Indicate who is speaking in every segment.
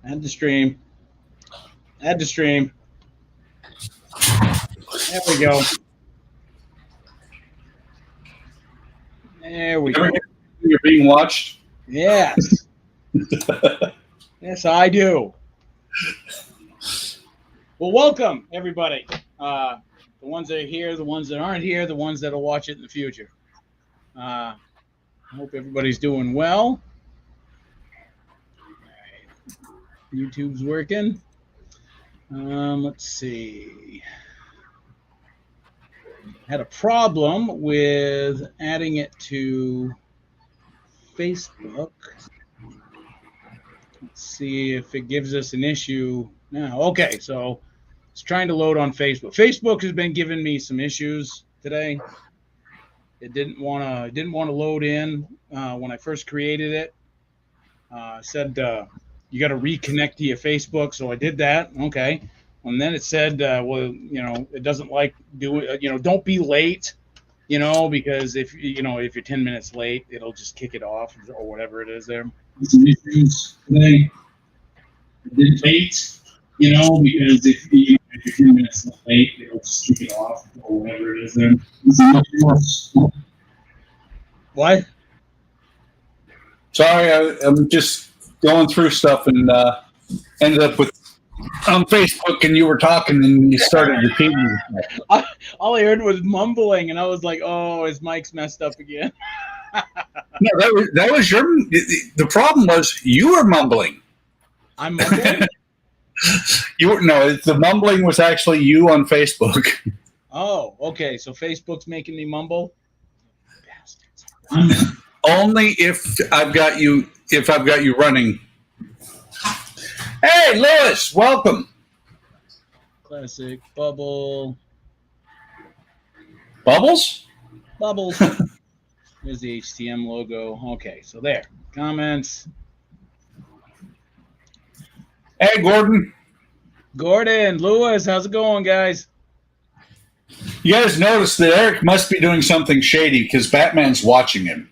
Speaker 1: Add the stream. Add the stream. There we go. There we go.
Speaker 2: You're being watched?
Speaker 1: Yes. Yes, I do. Well, welcome, everybody. The ones that are here, the ones that aren't here, the ones that will watch it in the future. I hope everybody's doing well. All right. YouTube's working. Let's see. Had a problem with adding it to Facebook. Let's see if it gives us an issue now. Okay, so it's trying to load on Facebook. Facebook has been giving me some issues today. It didn't want to load in when I first created it. Said you got to reconnect to your Facebook, so I did that. Okay, and then it said, well, you know, it doesn't like doing, you know, don't be late, you know, because if you're 10 minutes late, it'll just kick it off or whatever it is there. Some issues today. I did late, you know, because if you're 10 minutes late, it'll just kick it off or whatever it is there. What?
Speaker 2: Sorry, I'm just going through stuff and ended up with on Facebook, and you were talking and you started repeating.
Speaker 1: All I heard was mumbling, and I was like, "Oh, his mic's messed up again."
Speaker 2: No, that was your. The problem was you were mumbling.
Speaker 1: I'm mumbling.
Speaker 2: The mumbling was actually you on Facebook.
Speaker 1: Oh, okay. So Facebook's making me mumble. Bastards.
Speaker 2: Only if I've got you. If I've got you running. Hey, Lewis, welcome.
Speaker 1: Classic bubble.
Speaker 2: Bubbles?
Speaker 1: Bubbles. There's the HTM logo. Okay, so there. Comments.
Speaker 2: Hey, Gordon.
Speaker 1: Gordon, Lewis, how's it going, guys?
Speaker 2: You guys notice that Eric must be doing something shady because Batman's watching him.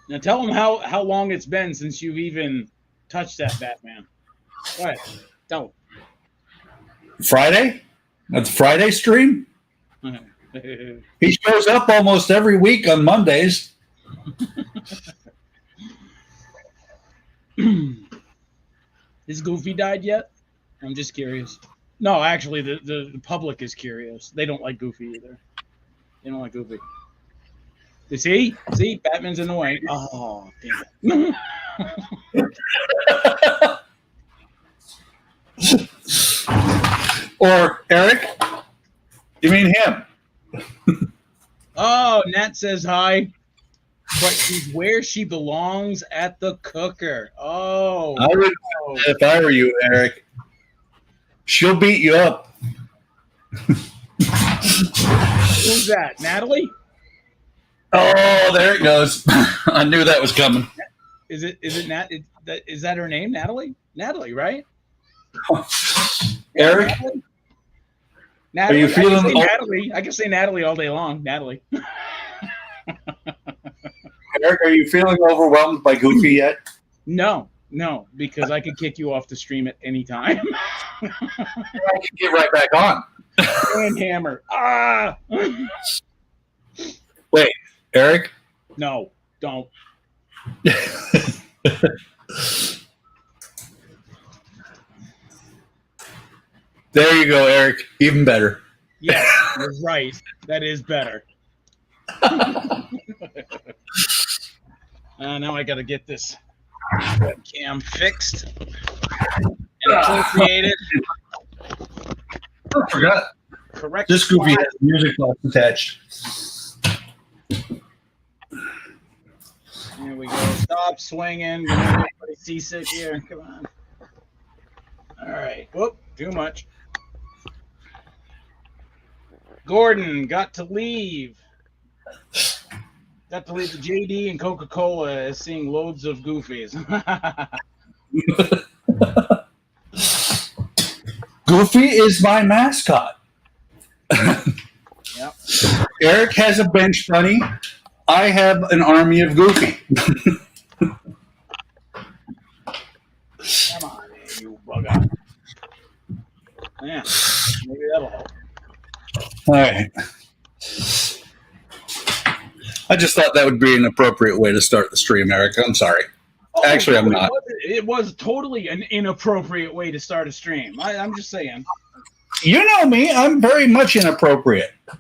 Speaker 1: Now tell them how long it's been since you've even touched that Batman. Go ahead. Tell them.
Speaker 2: Friday? At the Friday stream? He shows up almost every week on Mondays.
Speaker 1: Is Goofy died yet? I'm just curious. No, actually, the public is curious. They don't like Goofy either. They don't like Goofy. You see? See? Batman's in the way. Oh, damn it.
Speaker 2: Or Eric? You mean him?
Speaker 1: Oh, Nat says hi. But she's where she belongs, at the cooker. Oh.
Speaker 2: I would, if I were you, Eric. She'll beat you up.
Speaker 1: Who's that? Natalie?
Speaker 2: Oh, there it goes. I knew that was coming.
Speaker 1: Is it Nat? Is that her name, Natalie? Natalie, right?
Speaker 2: Eric?
Speaker 1: Natalie?
Speaker 2: Are you feeling
Speaker 1: Natalie? I can say Natalie all day long. Natalie.
Speaker 2: Eric, are you feeling overwhelmed by Goofy yet?
Speaker 1: No, because I could kick you off the stream at any time.
Speaker 2: I can get right back on.
Speaker 1: And hammer. Ah!
Speaker 2: Wait, Eric?
Speaker 1: No, don't.
Speaker 2: There you go, Eric. Even better.
Speaker 1: Yeah, you're right. That is better. Now I got to get this webcam fixed and appropriated.
Speaker 2: I forgot.
Speaker 1: Correct.
Speaker 2: This Goofy has music box attached.
Speaker 1: Here we go. Stop swinging. Everybody seasick here. Come on. All right. Whoop. Too much. Gordon got to leave. Got to leave the JD and Coca-Cola as seeing loads of Goofies.
Speaker 2: Goofy is my mascot.
Speaker 1: Yep.
Speaker 2: Eric has a bench bunny. I have an army of Goofy.
Speaker 1: Come on, man, you bug out. Yeah, maybe that'll help.
Speaker 2: All right. I just thought that would be an appropriate way to start the stream, Eric. I'm sorry. Actually, I'm not.
Speaker 1: It was totally an inappropriate way to start a stream. I'm just saying.
Speaker 2: You know me. I'm very much inappropriate.
Speaker 1: All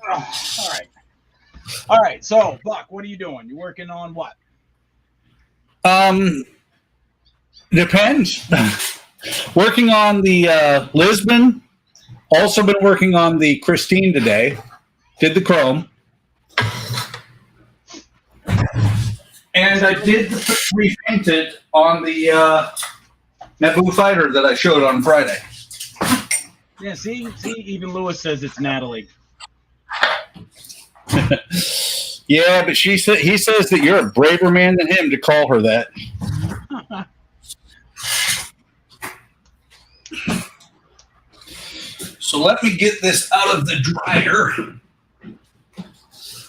Speaker 1: right. All right. So, Buck, what are you doing? You working on what?
Speaker 2: Depends. Working on the Lisbon. Also been working on the Christine today. Did the chrome. And I did repainted on the Naboo fighter that I showed on Friday.
Speaker 1: Yeah, see, even Lewis says it's Natalie.
Speaker 2: Yeah, but he says that you're a braver man than him to call her that. So let me get this out of the dryer.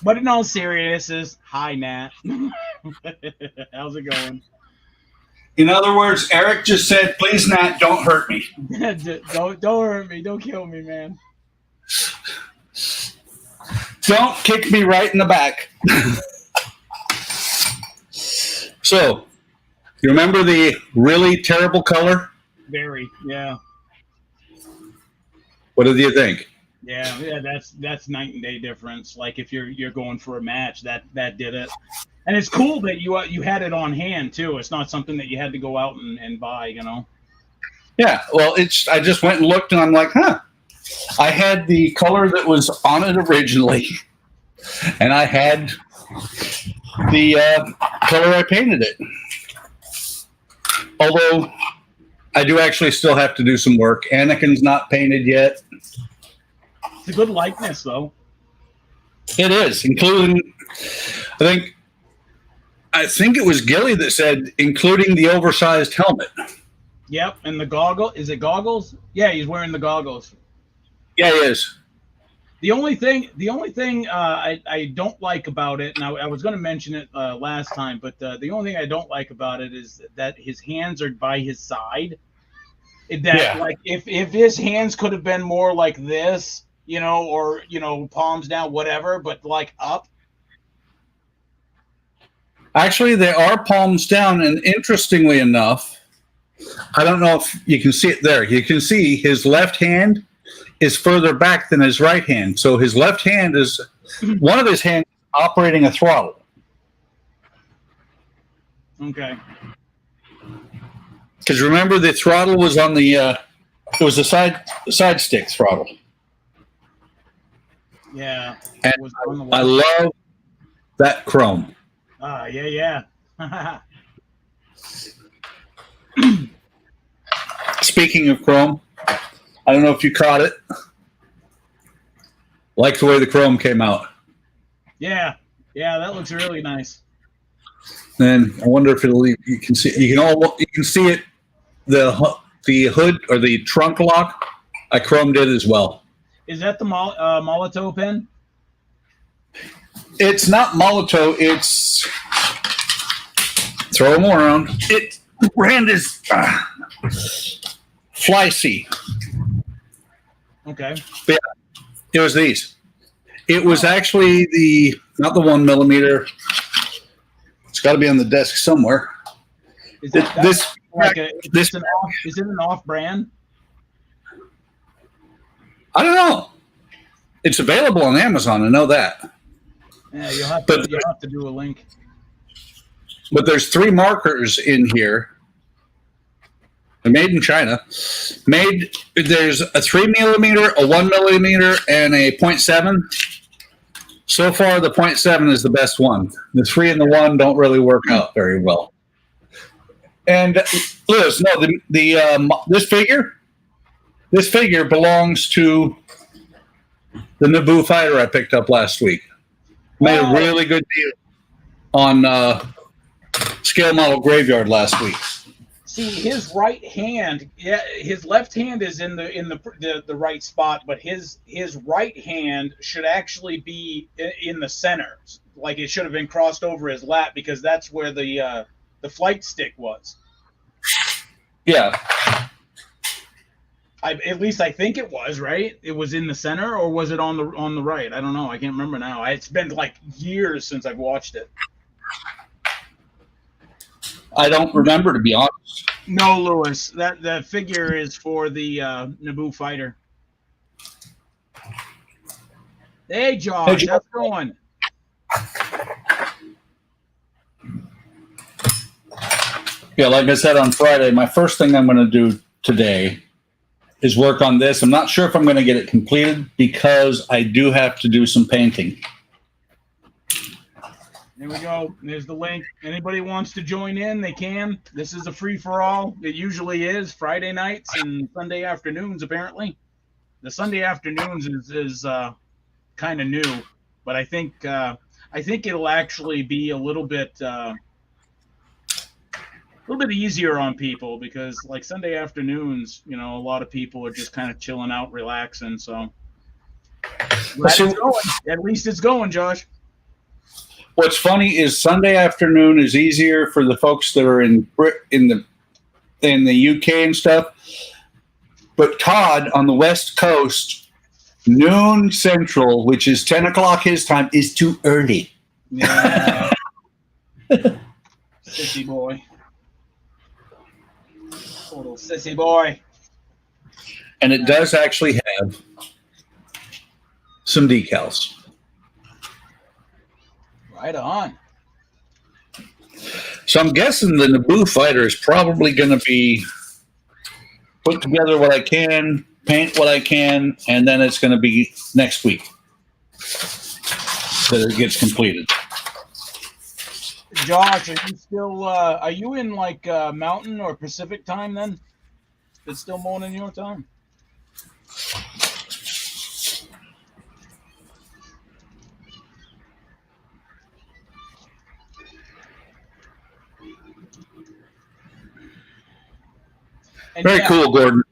Speaker 1: But in all seriousness, hi, Nat. How's it going?
Speaker 2: In other words, Eric just said, please, Nat, don't hurt me.
Speaker 1: don't hurt me. Don't kill me, man.
Speaker 2: Don't kick me right in the back. So, you remember the really terrible color?
Speaker 1: Very, yeah.
Speaker 2: What did you think?
Speaker 1: Yeah, that's night and day difference. Like if you're going for a match, that did it. And it's cool that you had it on hand too. It's not something that you had to go out and buy, you know.
Speaker 2: Yeah, well, I just went and looked, and I'm like, huh. I had the color that was on it originally, and I had the color I painted it. Although I do actually still have to do some work. Anakin's not painted yet.
Speaker 1: It's a good likeness, though.
Speaker 2: It is, including, I think it was Gilly that said, including the oversized helmet.
Speaker 1: Yep, and the goggle. Is it goggles? Yeah, he's wearing the goggles.
Speaker 2: Yeah, he is.
Speaker 1: The only thing I don't like about it, and I was going to mention it last time, but the only thing I don't like about it is that his hands are by his side. Like if his hands could have been more like this, you know, or palms down, whatever, but like up.
Speaker 2: Actually, they are palms down, and interestingly enough, I don't know if you can see it there. You can see his left hand is further back than his right hand. So his left hand is one of his hands operating a throttle.
Speaker 1: Okay.
Speaker 2: Because remember, the throttle was on the it was a side stick throttle.
Speaker 1: Yeah.
Speaker 2: And I love that chrome.
Speaker 1: Yeah.
Speaker 2: Speaking of chrome, I don't know if you caught it. Like the way the chrome came out.
Speaker 1: Yeah, that looks really nice.
Speaker 2: And I wonder if you can see it, the hood or the trunk lock. I chromed it as well.
Speaker 1: Is that the Molotov pen?
Speaker 2: It's not Molotov. It's throw them around. The brand is Flycy.
Speaker 1: Okay.
Speaker 2: But yeah, it was these. It was actually not the 1 millimeter. It's got to be on the desk somewhere.
Speaker 1: Is it an off brand? I
Speaker 2: don't know. It's available on Amazon. I know that.
Speaker 1: Yeah, you'll have to do a link.
Speaker 2: But there's 3 markers in here. They're made in China. There's a 3 millimeter, a 1 millimeter, and a 0.7. So far, the 0.7 is the best one. The 3 and the 1 don't really work out very well. And Liz, no, this figure belongs to the Naboo fighter I picked up last week. Made a really good deal on Scale Model Graveyard last week.
Speaker 1: See, his right hand, yeah, his left hand is in the right spot, but his right hand should actually be in the center. Like it should have been crossed over his lap because that's where the flight stick was.
Speaker 2: Yeah.
Speaker 1: At least I think it was, right? It was in the center, or was it on the right? I don't know. I can't remember now. It's been like years since I've watched it.
Speaker 2: I don't remember, to be honest.
Speaker 1: No, Lewis. That figure is for the Naboo fighter. Hey, Josh. How's it going?
Speaker 2: Yeah, like I said on Friday, my first thing I'm going to do today is work on this. I'm not sure if I'm going to get it completed because I do have to do some painting.
Speaker 1: There we go. There's the link. Anybody wants to join in, they can. This is a free-for-all. It usually is Friday nights and Sunday afternoons, apparently. The Sunday afternoons is kind of new, but I think it'll actually be a little bit easier on people because, like, Sunday afternoons, you know, a lot of people are just kind of chilling out, relaxing. So, glad it's going. At least it's going, Josh.
Speaker 2: What's funny is Sunday afternoon is easier for the folks that are in the UK and stuff. But Todd on the West Coast, noon Central, which is 10 o'clock his time, is too early.
Speaker 1: Yeah. Sissy boy. Little sissy boy.
Speaker 2: And it does actually have some decals.
Speaker 1: Right on.
Speaker 2: So I'm guessing the Naboo fighter is probably going to be put together what I can, paint what I can, and then it's going to be next week that it gets completed.
Speaker 1: Josh, are you still? Are you in like Mountain or Pacific time then? It's still morning your time. And
Speaker 2: Very cool, Gordon.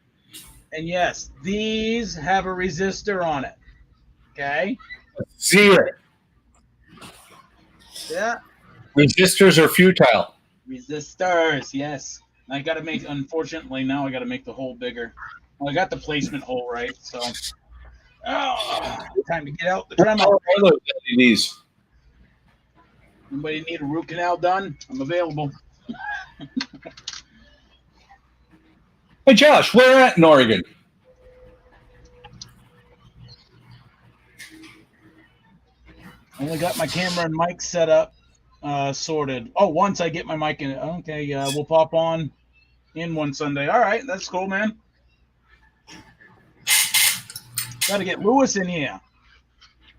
Speaker 1: And yes, these have a resistor on it. Okay.
Speaker 2: See it.
Speaker 1: Yeah.
Speaker 2: Resistors are futile.
Speaker 1: Resistors, yes. I got to make. Unfortunately, now I got to make the hole bigger. Well, I got the placement hole right, so. Oh, time to get out the Dremel.
Speaker 2: LEDs.
Speaker 1: Anybody need a root canal done? I'm available.
Speaker 2: Hey, Josh, where at in Oregon?
Speaker 1: Only got my camera and mic set up, sorted. Oh, once I get my mic in, okay, we'll pop on in one Sunday. All right, that's cool, man. Got to get Lewis in here.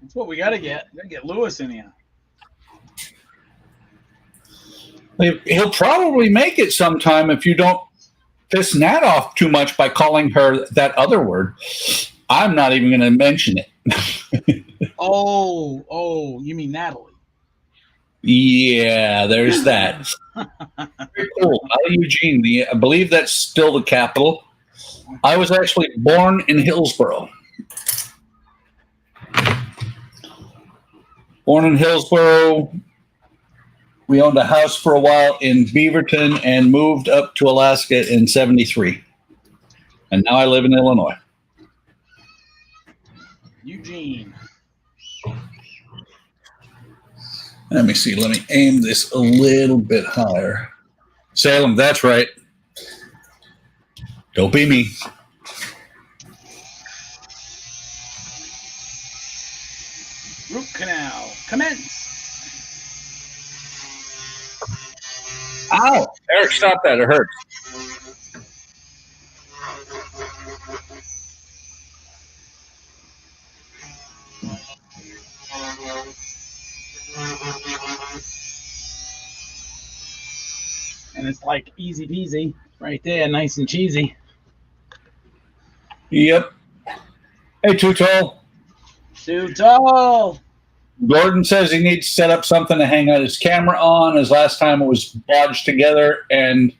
Speaker 1: That's what we got to get. Got to get Lewis in here.
Speaker 2: He'll probably make it sometime if you don't piss Nat off too much by calling her that other word. I'm not even going to mention it.
Speaker 1: Oh, you mean Natalie?
Speaker 2: Yeah, there's that. Very cool. Eugene, I believe that's still the capital. I was actually born in Hillsboro. Born in Hillsboro. We owned a house for a while in Beaverton and moved up to Alaska in '73. And now I live in Illinois.
Speaker 1: Eugene.
Speaker 2: Let me see. Let me aim this a little bit higher. Salem, that's right. Don't be me.
Speaker 1: Root canal. Commence.
Speaker 2: Ow! Eric, stop that. It hurts.
Speaker 1: And it's like easy peasy right there, nice and cheesy.
Speaker 2: Yep. Hey, Too Tall.
Speaker 1: Too tall.
Speaker 2: Gordon says he needs to set up something to hang out his camera on. As last time it was bodged together, and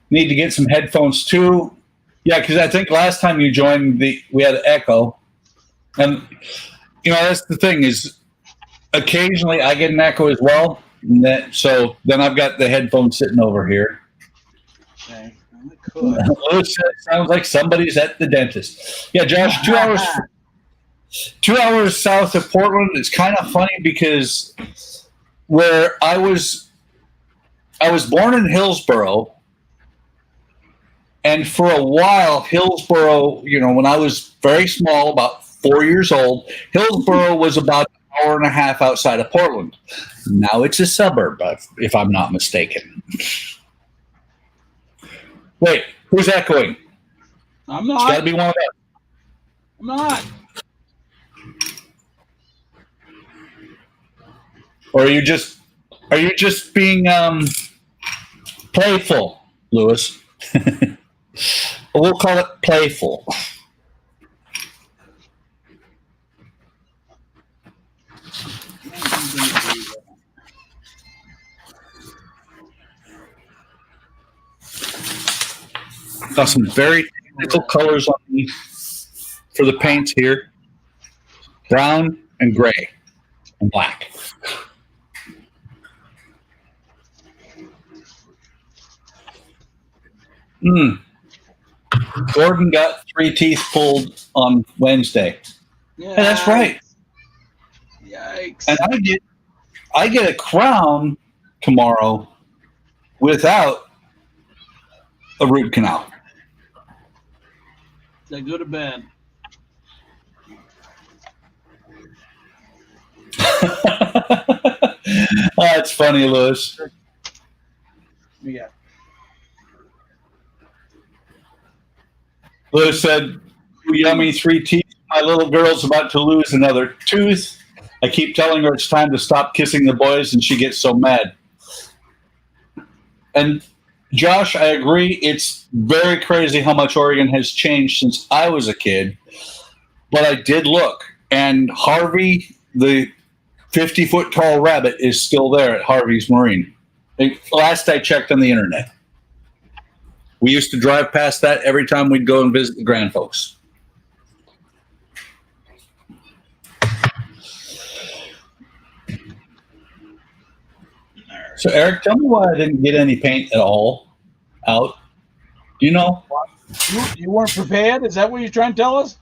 Speaker 2: Need to get some headphones too. Yeah, because I think last time you joined, we had echo. And, that's the thing is occasionally I get an echo as well. So then I've got the headphones sitting over here.
Speaker 1: Okay.
Speaker 2: It sounds like somebody's at the dentist. Yeah, Josh, 2 hours south of Portland. It's kind of funny because where I was born in Hillsboro, and for a while, Hillsboro, when I was very small, about 4 years old, Hillsboro was about an hour and a half outside of Portland. Now it's a suburb, if I'm not mistaken. Wait, who's echoing?
Speaker 1: I'm not.
Speaker 2: It's got to be one of them.
Speaker 1: I'm not.
Speaker 2: Or are you just being playful, Lewis? We'll call it playful. Got some very technical colors for the paints here. Brown and gray and black. Gordon got 3 teeth pulled on Wednesday. Yeah, that's right.
Speaker 1: Yikes.
Speaker 2: And I get a crown tomorrow without a root canal.
Speaker 1: Is that good or bad?
Speaker 2: That's funny, Lewis.
Speaker 1: Yeah.
Speaker 2: Lewis said, yummy 3 teeth. My little girl's about to lose another tooth. I keep telling her it's time to stop kissing the boys, and she gets so mad. And Josh, I agree. It's very crazy how much Oregon has changed since I was a kid. But I did look, and Harvey, the 50-foot tall rabbit, is still there at Harvey's Marine. Last I checked on the internet. We used to drive past that every time we'd go and visit the grand folks. So, Eric, tell me why I didn't get any paint at all out. Do you know?
Speaker 1: You weren't prepared? Is that what you're trying to tell us?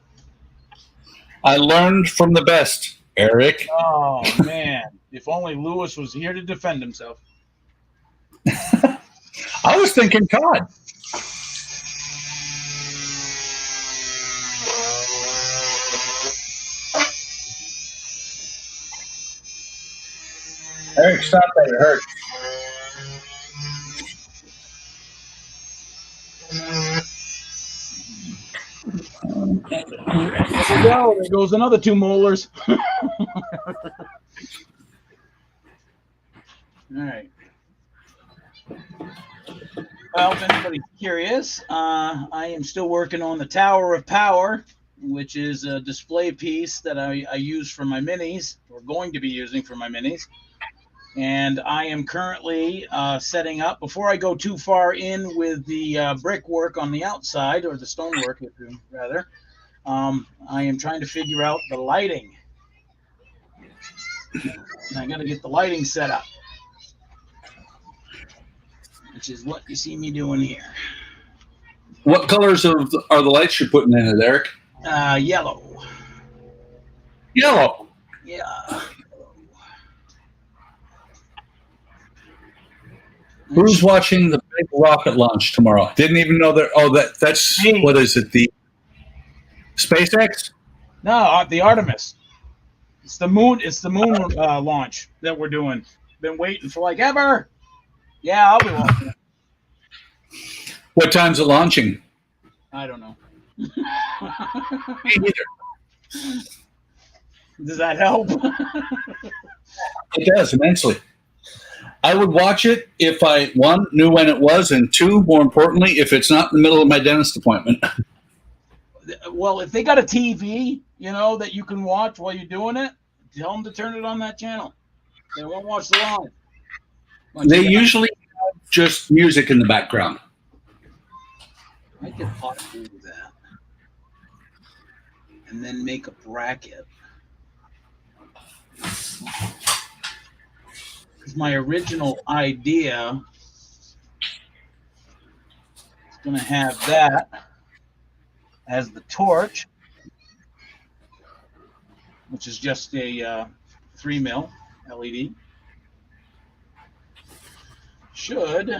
Speaker 2: I learned from the best, Eric.
Speaker 1: Oh, man. If only Lewis was here to defend himself.
Speaker 2: I was thinking Todd. Eric, stop that. It hurts.
Speaker 1: There we go. There goes another 2 molars. All right. Well, if anybody's curious, I am still working on the Tower of Power, which is a display piece that I use for my minis, or going to be using for my minis. And I am currently setting up, before I go too far in with the brickwork on the outside, or the stonework, rather, I am trying to figure out the lighting. And I got to get the lighting set up, which is what you see me doing here.
Speaker 2: What colors are the lights you're putting in it, Eric?
Speaker 1: Yellow.
Speaker 2: Yellow.
Speaker 1: Yeah.
Speaker 2: Who's watching the big rocket launch tomorrow? Didn't even know that. Oh, that's
Speaker 1: Me.
Speaker 2: What is it? The SpaceX?
Speaker 1: No, the Artemis. It's the moon. It's the moon launch that we're doing. Been waiting for like ever. Yeah, I'll be watching it.
Speaker 2: What time's it launching?
Speaker 1: I don't know.
Speaker 2: Me neither.
Speaker 1: Does that help?
Speaker 2: It does immensely. I would watch it if I, 1, knew when it was, and 2, more importantly, if it's not in the middle of my dentist appointment.
Speaker 1: Well, if they got a TV, that you can watch while you're doing it, tell them to turn it on that channel. They won't watch the live.
Speaker 2: They usually have just music in the background.
Speaker 1: I could hot glue that and then make a bracket. Because my original idea is going to have that as the torch, which is just a 3 mil LED. Should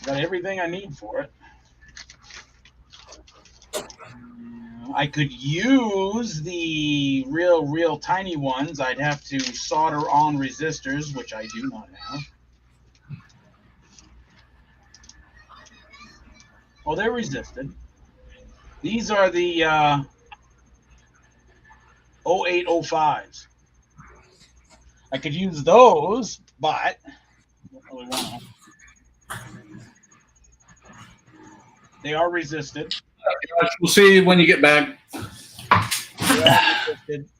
Speaker 1: got everything I need for it. I could use the real tiny ones. I'd have to solder on resistors, which I do not have. Oh, they're resisted. These are the 0805s. I could use those, but I don't really want to. They are resisted.
Speaker 2: We'll see when you get back.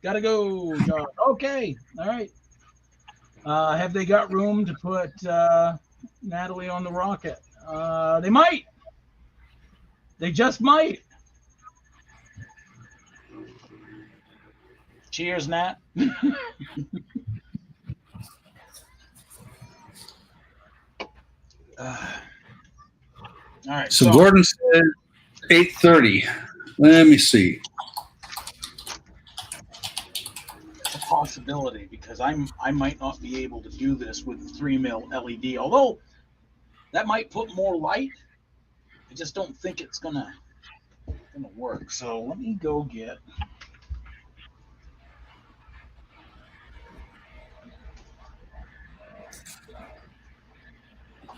Speaker 1: Gotta go, John. Okay, all right. Have they got room to put Natalie on the rocket? They might. They just might. Cheers, Nat. All right.
Speaker 2: So Gordon said 8:30. Let me see.
Speaker 1: It's a possibility because I might not be able to do this with the 3 mil LED. Although that might put more light, I just don't think it's gonna work. So let me go get.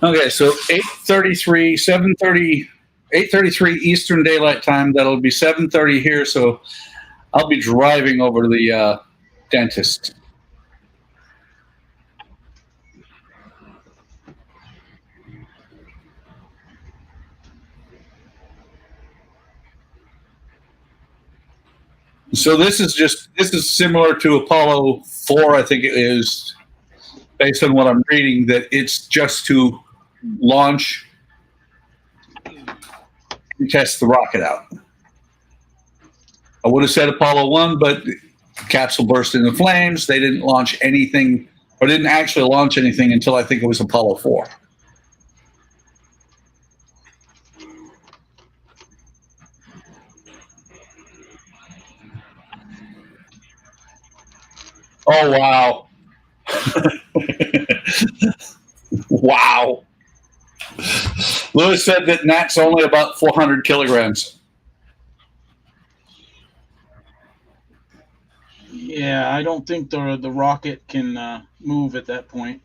Speaker 2: Okay, so 8:33, 7:30, 8:33 Eastern Daylight Time. That'll be 7:30 here. So I'll be driving over to the dentist. So this is similar to Apollo 4, I think it is, based on what I'm reading, that it's just to launch and test the rocket out. I would have said Apollo 1, but the capsule burst into flames. They didn't launch anything, or didn't actually launch anything until I think it was Apollo 4. Oh, wow. Wow. Lewis said that Nat's only about 400 kilograms.
Speaker 1: Yeah, I don't think the rocket can move at that point.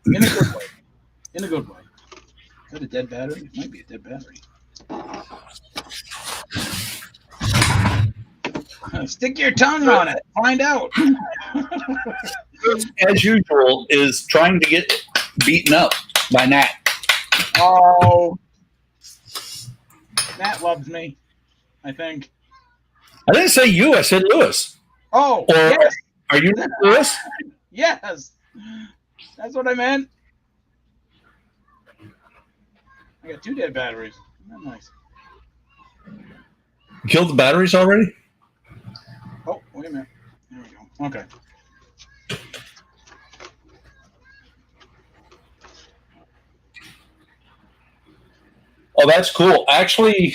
Speaker 1: In a good way. In a good way. Is that a dead battery? It might be a dead battery. Stick your tongue on it. Find out.
Speaker 2: As usual, is trying to get beaten up by Nat.
Speaker 1: Oh. Nat loves me, I think.
Speaker 2: I didn't say you. I said Lewis.
Speaker 1: Oh,
Speaker 2: or
Speaker 1: yes.
Speaker 2: Are you Lewis?
Speaker 1: Yes. That's what I meant. I got 2 dead batteries. Isn't that nice?
Speaker 2: Killed the batteries already?
Speaker 1: Oh, wait a minute. There we go. Okay.
Speaker 2: Oh, that's cool. Actually,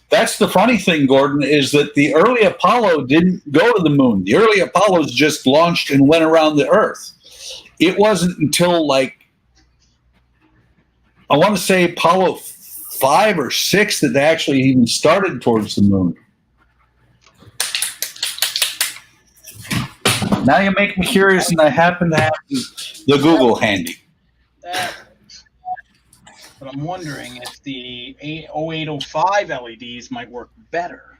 Speaker 2: that's the funny thing, Gordon, is that the early Apollo didn't go to the moon. The early Apollos just launched and went around the Earth. It wasn't until, like, I want to say Apollo 5 or 6 that they actually even started towards the moon. Now you make me curious, and I happen to have the Google handy.
Speaker 1: But I'm wondering if the 0805 LEDs might work better.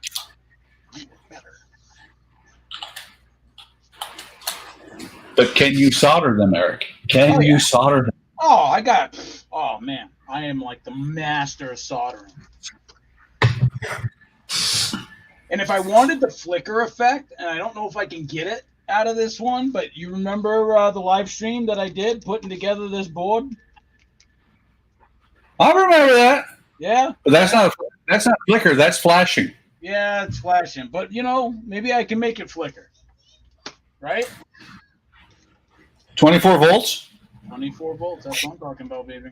Speaker 2: But can you solder them, Eric? Can you solder them?
Speaker 1: Oh, man. I am like the master of soldering. And if I wanted the flicker effect, and I don't know if I can get it, out of this one, but you remember the live stream that I did putting together this board?
Speaker 2: I remember that.
Speaker 1: Yeah.
Speaker 2: But that's not flicker. That's flashing.
Speaker 1: Yeah, it's flashing. But, you know, maybe I can make it flicker. Right?
Speaker 2: 24 volts?
Speaker 1: 24 volts. That's what I'm talking about, baby.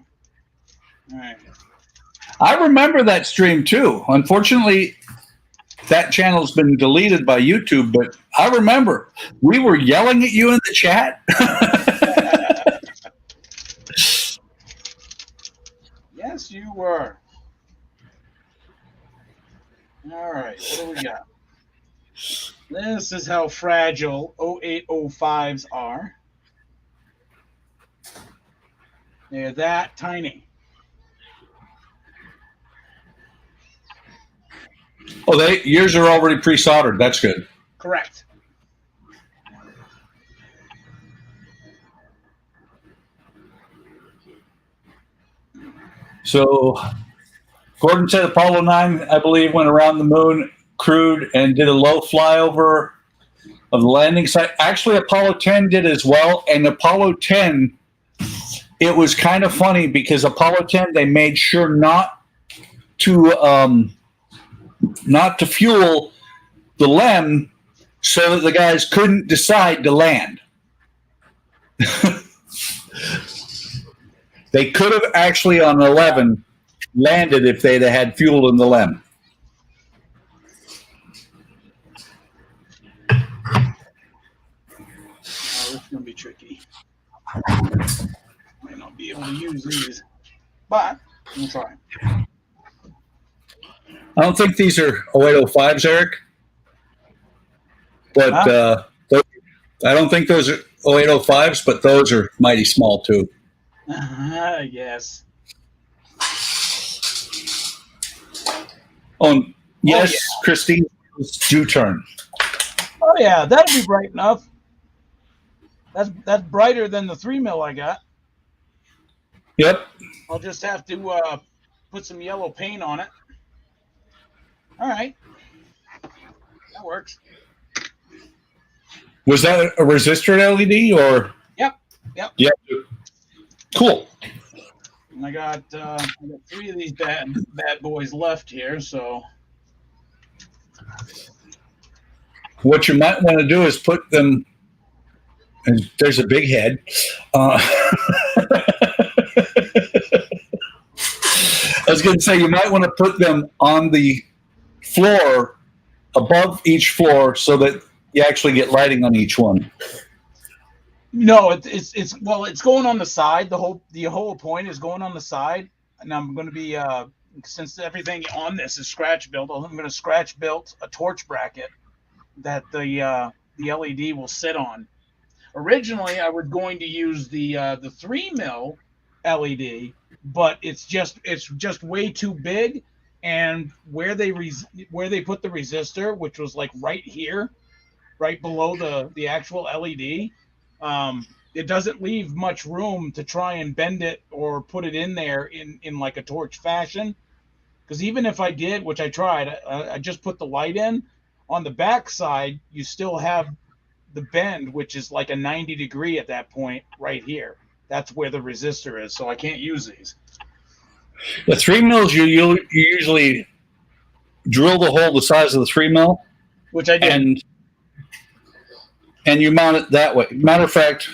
Speaker 1: All right.
Speaker 2: I remember that stream, too. Unfortunately, that channel's been deleted by YouTube, but I remember we were yelling at you in the chat.
Speaker 1: Yes, you were. All right, what do we got? This is how fragile 0805s are. They're that tiny.
Speaker 2: Oh, yours are already pre-soldered. That's good.
Speaker 1: Correct.
Speaker 2: So Gordon said Apollo 9, I believe, went around the moon, crewed, and did a low flyover of the landing site. Actually, Apollo 10 did as well. And Apollo 10, it was kind of funny because Apollo 10, they made sure not to fuel the LEM so that the guys couldn't decide to land. They could have actually on 11 landed if they'd have had fuel in the LEM.
Speaker 1: Oh, this is going to be tricky. Might not be able to use these, but we'll try.
Speaker 2: I don't think these are 0805s, Eric. But I don't think those are 0805s, but those are mighty small too.
Speaker 1: Yes.
Speaker 2: Oh, yes,
Speaker 1: yeah.
Speaker 2: Christine, do turn.
Speaker 1: Oh yeah, that'll be bright enough. That's brighter than the 3 mil I got.
Speaker 2: Yep.
Speaker 1: I'll just have to put some yellow paint on it. All right, that works.
Speaker 2: Was that a resistor LED or?
Speaker 1: Yep.
Speaker 2: Yep. Cool.
Speaker 1: And I got 3 of these bad boys left here, so.
Speaker 2: What you might want to do is put them. And there's a big head. I was going to say you might want to put them on the floor above each floor so that you actually get lighting on each one.
Speaker 1: No, it's going on the side. The whole point is going on the side, and I'm going to be since everything on this is scratch built, I'm going to scratch build a torch bracket that the LED will sit on. Originally, I was going to use the 3 mil LED, but it's just way too big, and where they put the resistor, which was like right here, right below the actual LED. It doesn't leave much room to try and bend it or put it in there in like a torch fashion. Because even if I did, which I tried, I just put the light in. On the back side, you still have the bend, which is like a 90 degree at that point right here. That's where the resistor is, so I can't use these.
Speaker 2: The 3 mils, you usually drill the hole the size of the 3 mil.
Speaker 1: Which I did.
Speaker 2: And you mount it that way. Matter of fact,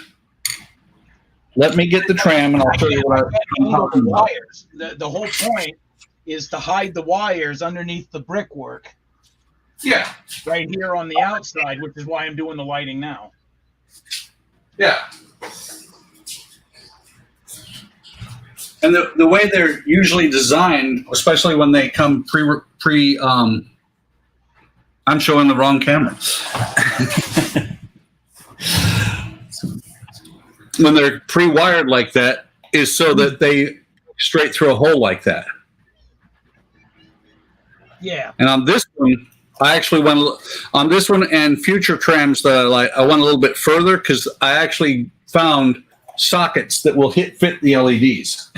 Speaker 2: let me get the tram and I'll show you what I'm talking about.
Speaker 1: Wires. The whole point is to hide the wires underneath the brickwork.
Speaker 2: Yeah.
Speaker 1: Right here on the outside, which is why I'm doing the lighting now.
Speaker 2: Yeah. And the way they're usually designed, especially when they come I'm showing the wrong camera. When they're pre-wired like that is so that they straight through a hole like that.
Speaker 1: Yeah.
Speaker 2: And on this one, I actually went on this one and future trams that I went a little bit further because I actually found sockets that will fit the LEDs.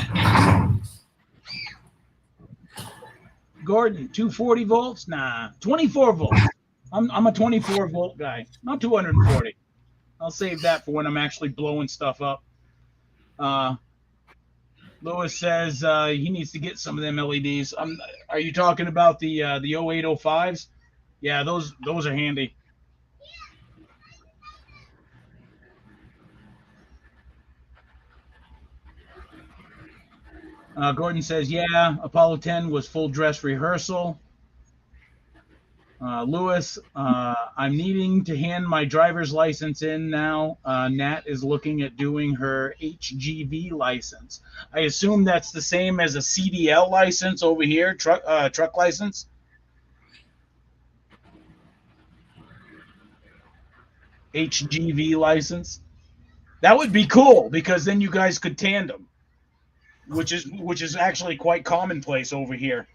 Speaker 1: Gordon, 240 volts? Nah, 24 volts. I'm a 24 volt guy, not 240. I'll save that for when I'm actually blowing stuff up. Lewis says he needs to get some of them LEDs. Are you talking about the 0805s? Yeah, those are handy. Gordon says, yeah, Apollo 10 was full dress rehearsal. Lewis, I'm needing to hand my driver's license in now. Nat is looking at doing her HGV license. I assume that's the same as a CDL license over here, truck license. HGV license. That would be cool because then you guys could tandem, which is actually quite commonplace over here.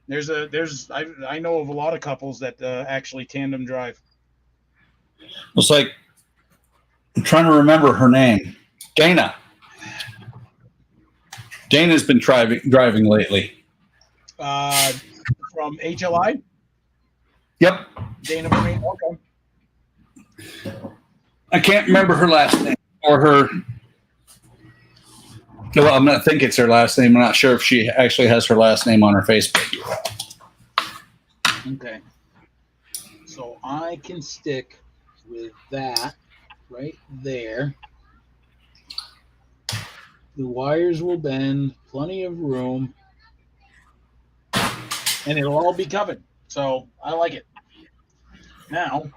Speaker 1: I know of a lot of couples that actually tandem drive.
Speaker 2: It's like I'm trying to remember her name. Dana. Dana's been driving lately.
Speaker 1: From HLI.
Speaker 2: Yep.
Speaker 1: Dana Marine. Okay.
Speaker 2: I can't remember her last name or her. Well, I'm not think it's her last name. I'm not sure if she actually has her last name on her Facebook.
Speaker 1: Okay. So I can stick with that right there. The wires will bend, plenty of room, and it'll all be covered. So I like it. Now,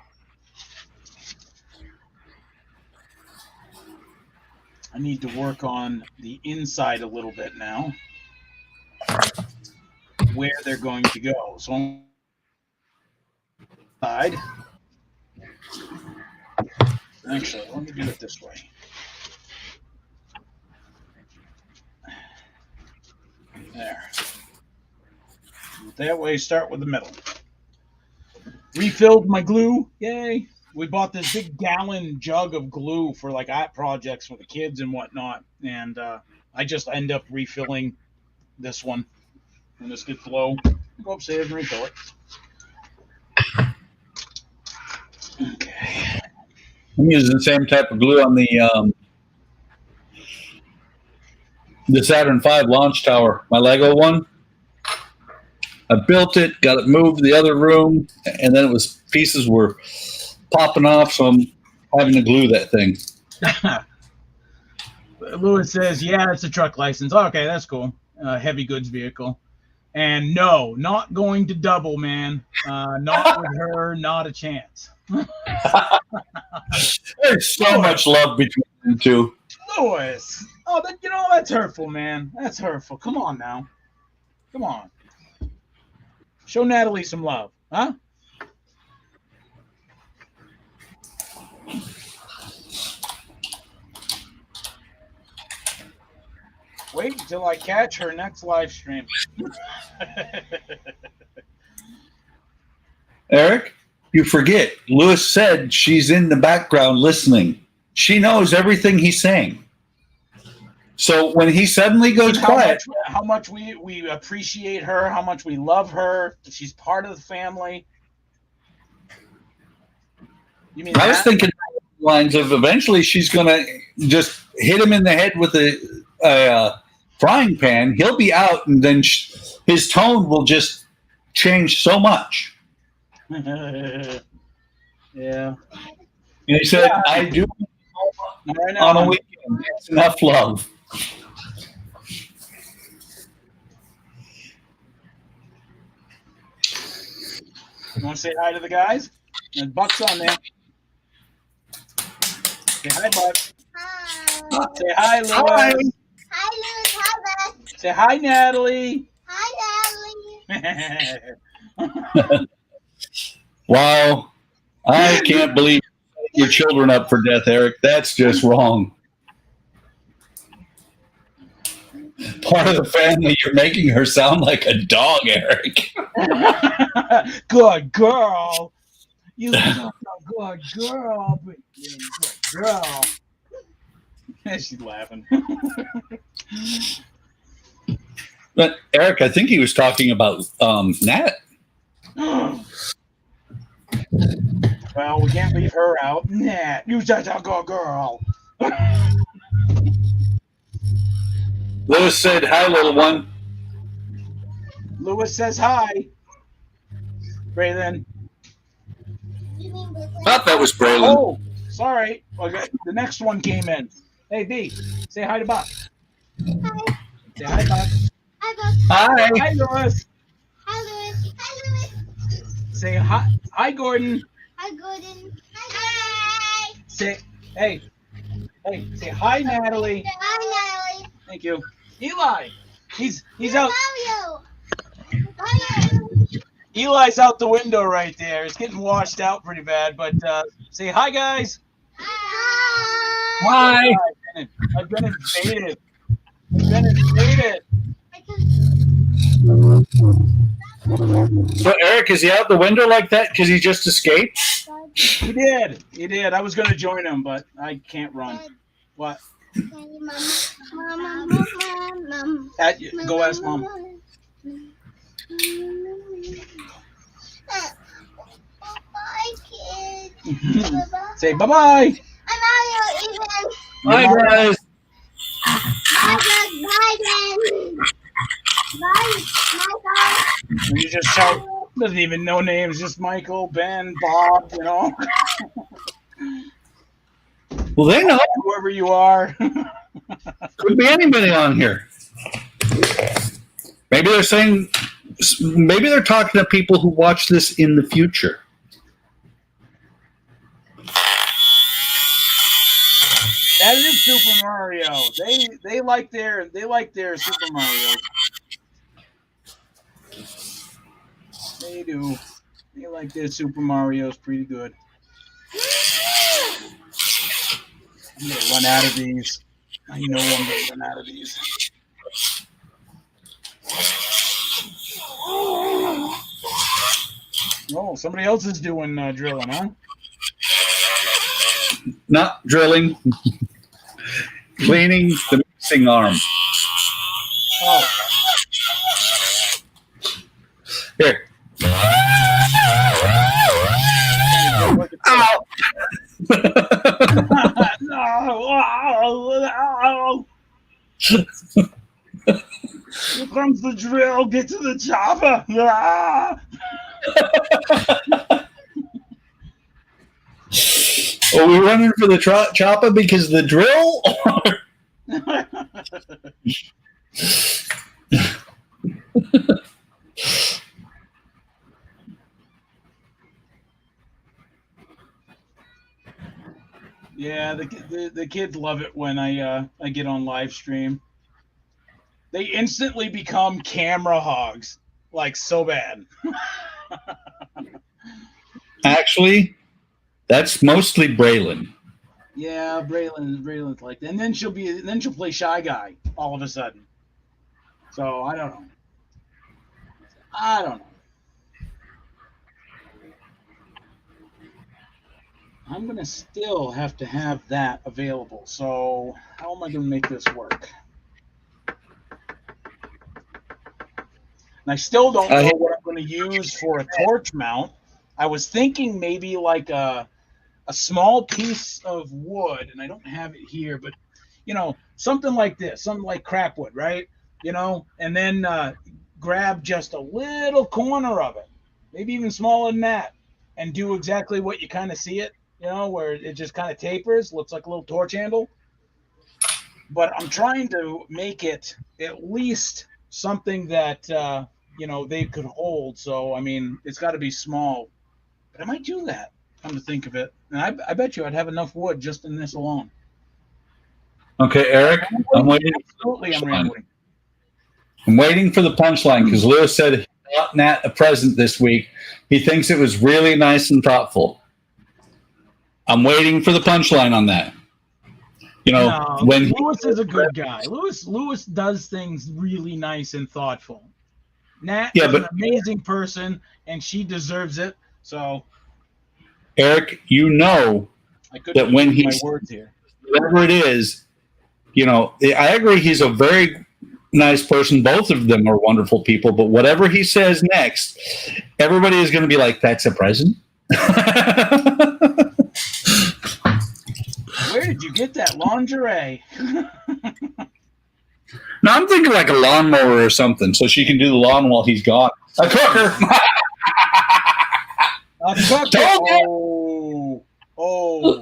Speaker 1: I need to work on the inside a little bit now, where they're going to go. So side. Actually, let me do it this way. There. That way, start with the middle. Refilled my glue. Yay. We bought this big gallon jug of glue for like art projects for the kids and whatnot. And I just end up refilling this one. And this could flow. Go upstairs and refill it. Okay.
Speaker 2: I'm using the same type of glue on the Saturn V launch tower, my Lego one. I built it, got it moved to the other room, and then pieces were popping off, so I'm having to glue that thing.
Speaker 1: Lewis says, yeah, it's a truck license. Okay, that's cool. Heavy goods vehicle. And no, not going to double, man. Not with her, not a chance.
Speaker 2: There's so much love between them two.
Speaker 1: Lewis. Oh, that's hurtful, man. That's hurtful. Come on now. Come on. Show Natalie some love, huh? Wait until I catch her next live stream.
Speaker 2: Eric, you forget. Lewis said she's in the background listening. She knows everything he's saying. So when he suddenly goes quiet.
Speaker 1: How much we appreciate her, how much we love her. She's part of the family. You mean
Speaker 2: I was thinking lines of eventually she's going to just hit him in the head with a frying pan. He'll be out, and then his tone will just change so much.
Speaker 1: Yeah.
Speaker 2: And he said, yeah. I do on a weekend. That's enough love.
Speaker 1: You want to say hi to the guys? And Buck's on there. Say hi, Buck.
Speaker 3: Hi.
Speaker 1: Say hi, Lewis.
Speaker 2: Hi.
Speaker 3: Hi, Lewis. Hi, Buck.
Speaker 1: Say hi, Natalie.
Speaker 3: Hi, Natalie.
Speaker 2: Wow. I can't believe your children up for death, Eric. That's just wrong. Part of the family, you're making her sound like a dog, Eric.
Speaker 1: Good girl. You such a good girl. But you're a good girl. She's laughing.
Speaker 2: But Eric, I think he was talking about Nat.
Speaker 1: Well, we can't leave her out. Nah, you such a good girl.
Speaker 2: Lewis said, "Hi, little one."
Speaker 1: Lewis says hi. Braylon.
Speaker 2: Thought that was Braylon.
Speaker 1: Oh, sorry. Okay, the next one came in. Hey, B, say hi to Buck.
Speaker 3: Hi.
Speaker 1: Say hi, Buck.
Speaker 3: Hi, Buck.
Speaker 2: Hi.
Speaker 1: Hi, Lewis.
Speaker 3: Hi, Lewis. Hi, Lewis.
Speaker 1: Say hi. Hi, Gordon.
Speaker 3: Hi, Gordon. Hi.
Speaker 1: Say, hey, say hi, Natalie.
Speaker 3: Hi, Natalie.
Speaker 1: Thank you. Eli, he's out.
Speaker 3: Mario. Mario.
Speaker 1: Eli's out the window right there. It's getting washed out pretty bad, but say hi, guys.
Speaker 3: Hi.
Speaker 2: Hi.
Speaker 1: I've been invaded. I've been invaded.
Speaker 2: So Eric, is he out the window like that because he just escaped?
Speaker 1: He did. He did. I was going to join him, but I can't run. What? Go ask Mom.
Speaker 3: Bye, kids.
Speaker 1: Say bye-bye.
Speaker 3: I'm Mario even.
Speaker 2: Hi, guys.
Speaker 3: Bye, Ben. Bye, Michael.
Speaker 1: You just shout. Doesn't even know names. Just Michael, Ben, Bob, you know.
Speaker 2: Well, they know.
Speaker 1: Whoever you are.
Speaker 2: Could be anybody on here. Maybe they're saying, maybe they're talking to people who watch this in the future.
Speaker 1: That is Super Mario. They like their Super Mario. They do. They like their Super Mario's pretty good. I'm gonna run out of these. I know I'm gonna run out of these. Oh, somebody else is doing drilling, huh?
Speaker 2: Not drilling. Cleaning the mixing arm.
Speaker 1: Oh.
Speaker 2: Here.
Speaker 1: Ow! No! Here comes the drill. Get to the chopper.
Speaker 2: Are we running for the chopper because the drill?
Speaker 1: Yeah, the kids love it when I get on live stream. They instantly become camera hogs, like so bad.
Speaker 2: Actually, that's mostly Braylon.
Speaker 1: Yeah, Braylon's like that. And then she'll play Shy Guy all of a sudden. So I don't know. I'm gonna still have to have that available. So how am I gonna make this work? And I still don't know what I'm gonna use for a torch mount. I was thinking maybe like a small piece of wood, and I don't have it here, but you know, something like this, something like crapwood, right? You know, and then grab just a little corner of it, maybe even smaller than that, and do exactly what you kind of see it, you know, where it just kind of tapers, looks like a little torch handle. But I'm trying to make it at least something that you know, they could hold. So I mean, it's got to be small, but I might do that. Come to think of it, and I bet you I'd have enough wood just in this alone.
Speaker 2: Okay, Eric, I'm waiting.
Speaker 1: Absolutely, I'm rambling.
Speaker 2: I'm waiting for the punchline because Lewis said he got Nat a present this week. He thinks it was really nice and thoughtful. I'm waiting for the punchline on that. You know,
Speaker 1: no,
Speaker 2: when
Speaker 1: Lewis is a good guy. Lewis does things really nice and thoughtful. Nat is an amazing person, and she deserves it. So,
Speaker 2: Eric, you know that when he's whatever it is, you know, I agree. He's a very nice person. Both of them are wonderful people. But whatever he says next, everybody is going to be like, "That's a present."
Speaker 1: Where did you get that lingerie?
Speaker 2: No, I'm thinking like a lawnmower or something, so she can do the lawn while he's gone. A cooker.
Speaker 1: A cooker. Oh.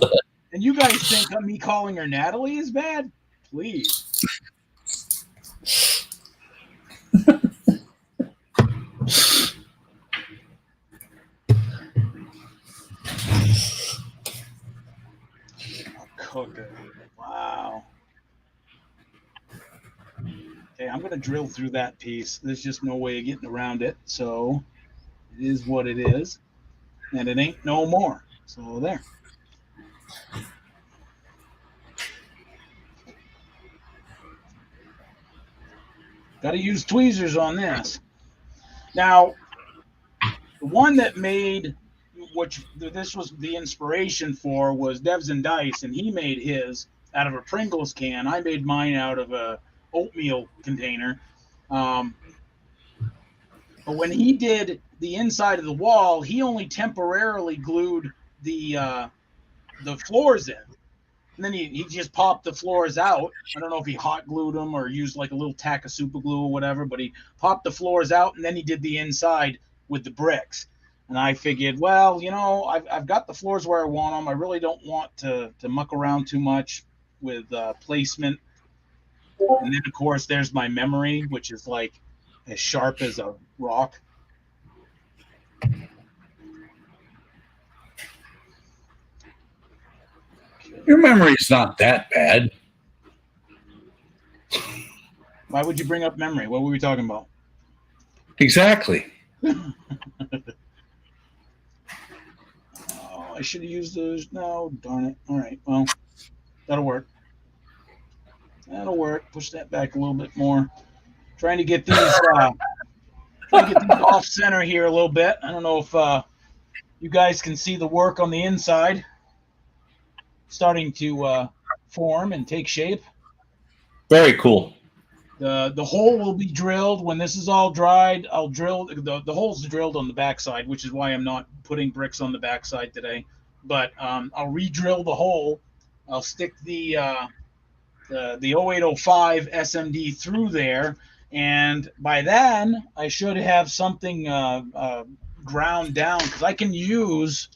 Speaker 1: And you guys think that me calling her Natalie is bad? Please. Cooker. Wow. Okay, I'm going to drill through that piece. There's just no way of getting around it. So it is what it is. And it ain't no more. So there. Got to use tweezers on this. Now, the one that made, which this was the inspiration for, was Devs and Dice, and he made his out of a Pringles can. I made mine out of a oatmeal container. But when he did the inside of the wall, he only temporarily glued the floors in. And then he just popped the floors out. I don't know if he hot glued them or used like a little tack of super glue or whatever, but he popped the floors out, and then he did the inside with the bricks. And I figured, well, you know, I've got the floors where I want them. I really don't want to muck around too much with placement. And then, of course, there's my memory, which is like as sharp as a rock.
Speaker 2: Your memory's not that bad.
Speaker 1: Why would you bring up memory? What were we talking about?
Speaker 2: Exactly.
Speaker 1: Oh, I should have used those. No, darn it. All right, well, that'll work. That'll work. Push that back a little bit more. Trying to get these off center here a little bit. I don't know if you guys can see the work on the inside starting to form and take shape.
Speaker 2: Very cool.
Speaker 1: The hole will be drilled when this is all dried. I'll drill the hole's drilled on the backside, which is why I'm not putting bricks on the backside today. But I'll re-drill the hole. I'll stick the 0805 SMD through there, and by then I should have something ground down, because I can use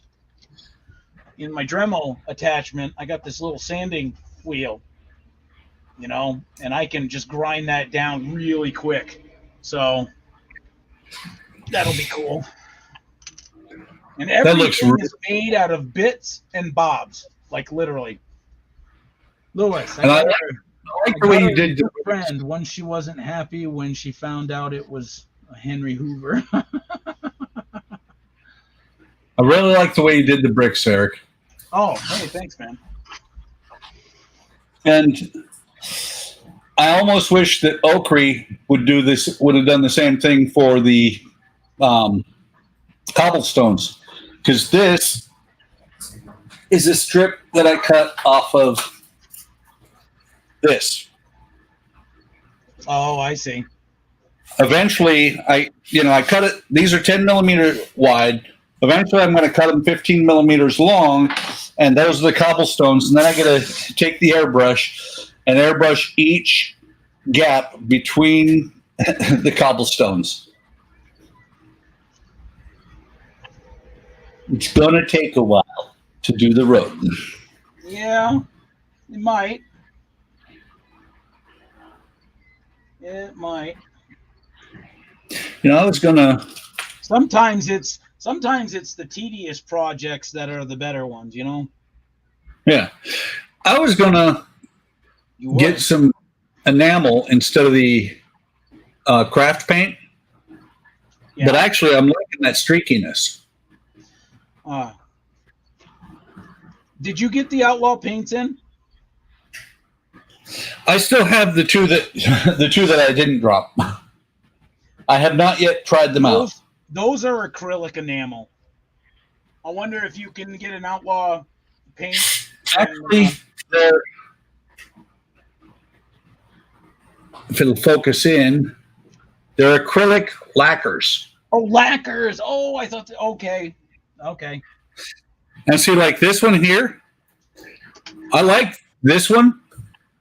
Speaker 1: in my Dremel attachment. I got this little sanding wheel, you know, and I can just grind that down really quick. So that'll be cool. And everything is made out of bits and bobs, like literally. Lewis, I
Speaker 2: like the way you did
Speaker 1: a friend once she wasn't happy when she found out it was a Henry Hoover.
Speaker 2: I really like the way you did the bricks, Eric.
Speaker 1: Oh, hey, thanks, man.
Speaker 2: And I almost wish that Okri would have done the same thing for the cobblestones, because this is a strip that I cut off of this.
Speaker 1: Oh, I see.
Speaker 2: Eventually, I cut it. These are 10 millimeter wide. Eventually, I'm going to cut them 15 millimeters long, and those are the cobblestones. And then I got to take the airbrush and airbrush each gap between the cobblestones. It's going to take a while to do the road.
Speaker 1: Yeah, it might. It might.
Speaker 2: You know, I was going to...
Speaker 1: Sometimes it's the tedious projects that are the better ones, you know?
Speaker 2: Yeah. I was going to get some enamel instead of the craft paint. Yeah. But actually, I'm liking that streakiness.
Speaker 1: Did you get the Outlaw paints in?
Speaker 2: I still have the two that I didn't drop. I have not yet tried them out.
Speaker 1: Those are acrylic enamel. I wonder if you can get an Outlaw paint.
Speaker 2: Actually, if it'll focus in, they're acrylic lacquers.
Speaker 1: Oh, lacquers. Oh, I thought. Okay.
Speaker 2: And see, like this one here, I like this one.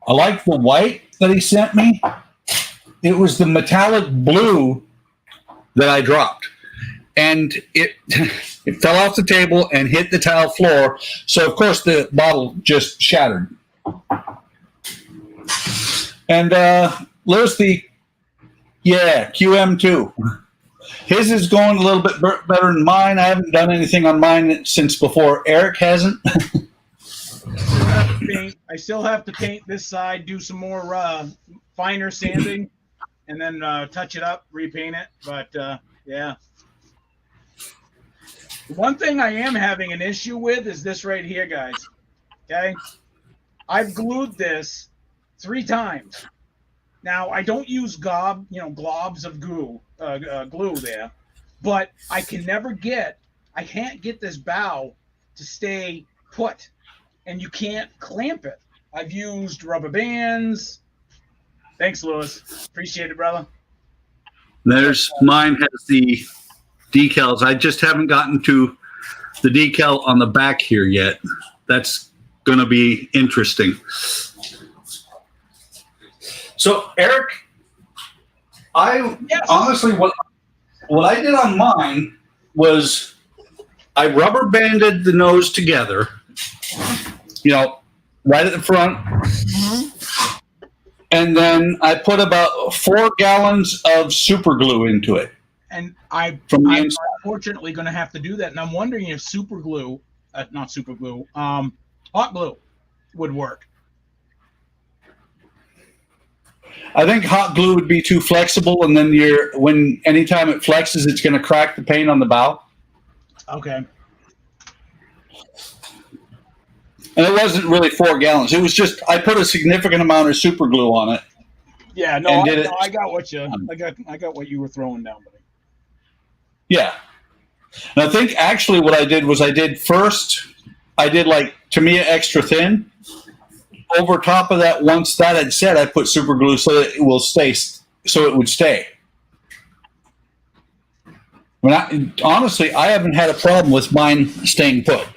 Speaker 2: I like the white that he sent me. It was the metallic blue that I dropped. And it fell off the table and hit the tile floor. So, of course, the bottle just shattered. And there's the, QM2. His is going a little bit better than mine. I haven't done anything on mine since before. Eric hasn't.
Speaker 1: I still have to paint this side, do some more finer sanding, and then touch it up, repaint it. But, yeah. One thing I am having an issue with is this right here, guys. Okay? I've glued this 3 times. Now, I don't use globs of glue there, but I can't get this bow to stay put, and you can't clamp it. I've used rubber bands. Thanks, Lewis. Appreciate it, brother.
Speaker 2: There's mine has the decals. I just haven't gotten to the decal on the back here yet. That's going to be interesting. So, Eric, honestly, what I did on mine was I rubber banded the nose together, right at the front. Mm-hmm. And then I put about 4 gallons of super glue into it.
Speaker 1: And I'm unfortunately going to have to do that. And I'm wondering if hot glue would work.
Speaker 2: I think hot glue would be too flexible, and then anytime it flexes, it's going to crack the paint on the bow.
Speaker 1: Okay.
Speaker 2: And it wasn't really 4 gallons. It was just I put a significant amount of super glue on it.
Speaker 1: Yeah, no, I got what you were throwing down, buddy.
Speaker 2: Yeah. And I think actually what I did was I did like Tamiya extra thin. Over top of that, once that had set, I put super glue so that it will stay, so it would stay. Honestly, I haven't had a problem with mine staying put.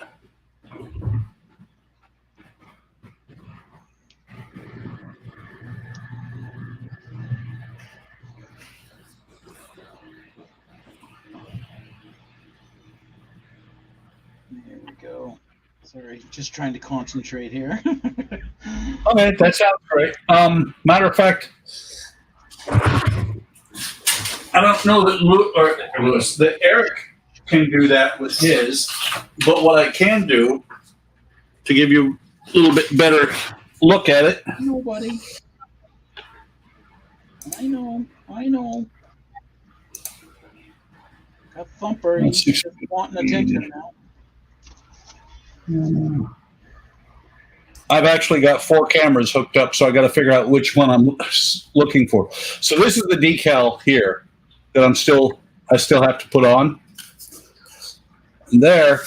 Speaker 1: There we go. Sorry, just trying to concentrate here.
Speaker 2: Okay, that sounds great. Matter of fact, I don't know that Eric can do that with his, but what I can do to give you a little bit better look at it.
Speaker 1: I know, buddy. I know. Got Thumper. He's just wanting attention now.
Speaker 2: I've actually got 4 cameras hooked up, so I got to figure out which one I'm looking for. So this is the decal here that I still have to put on. And there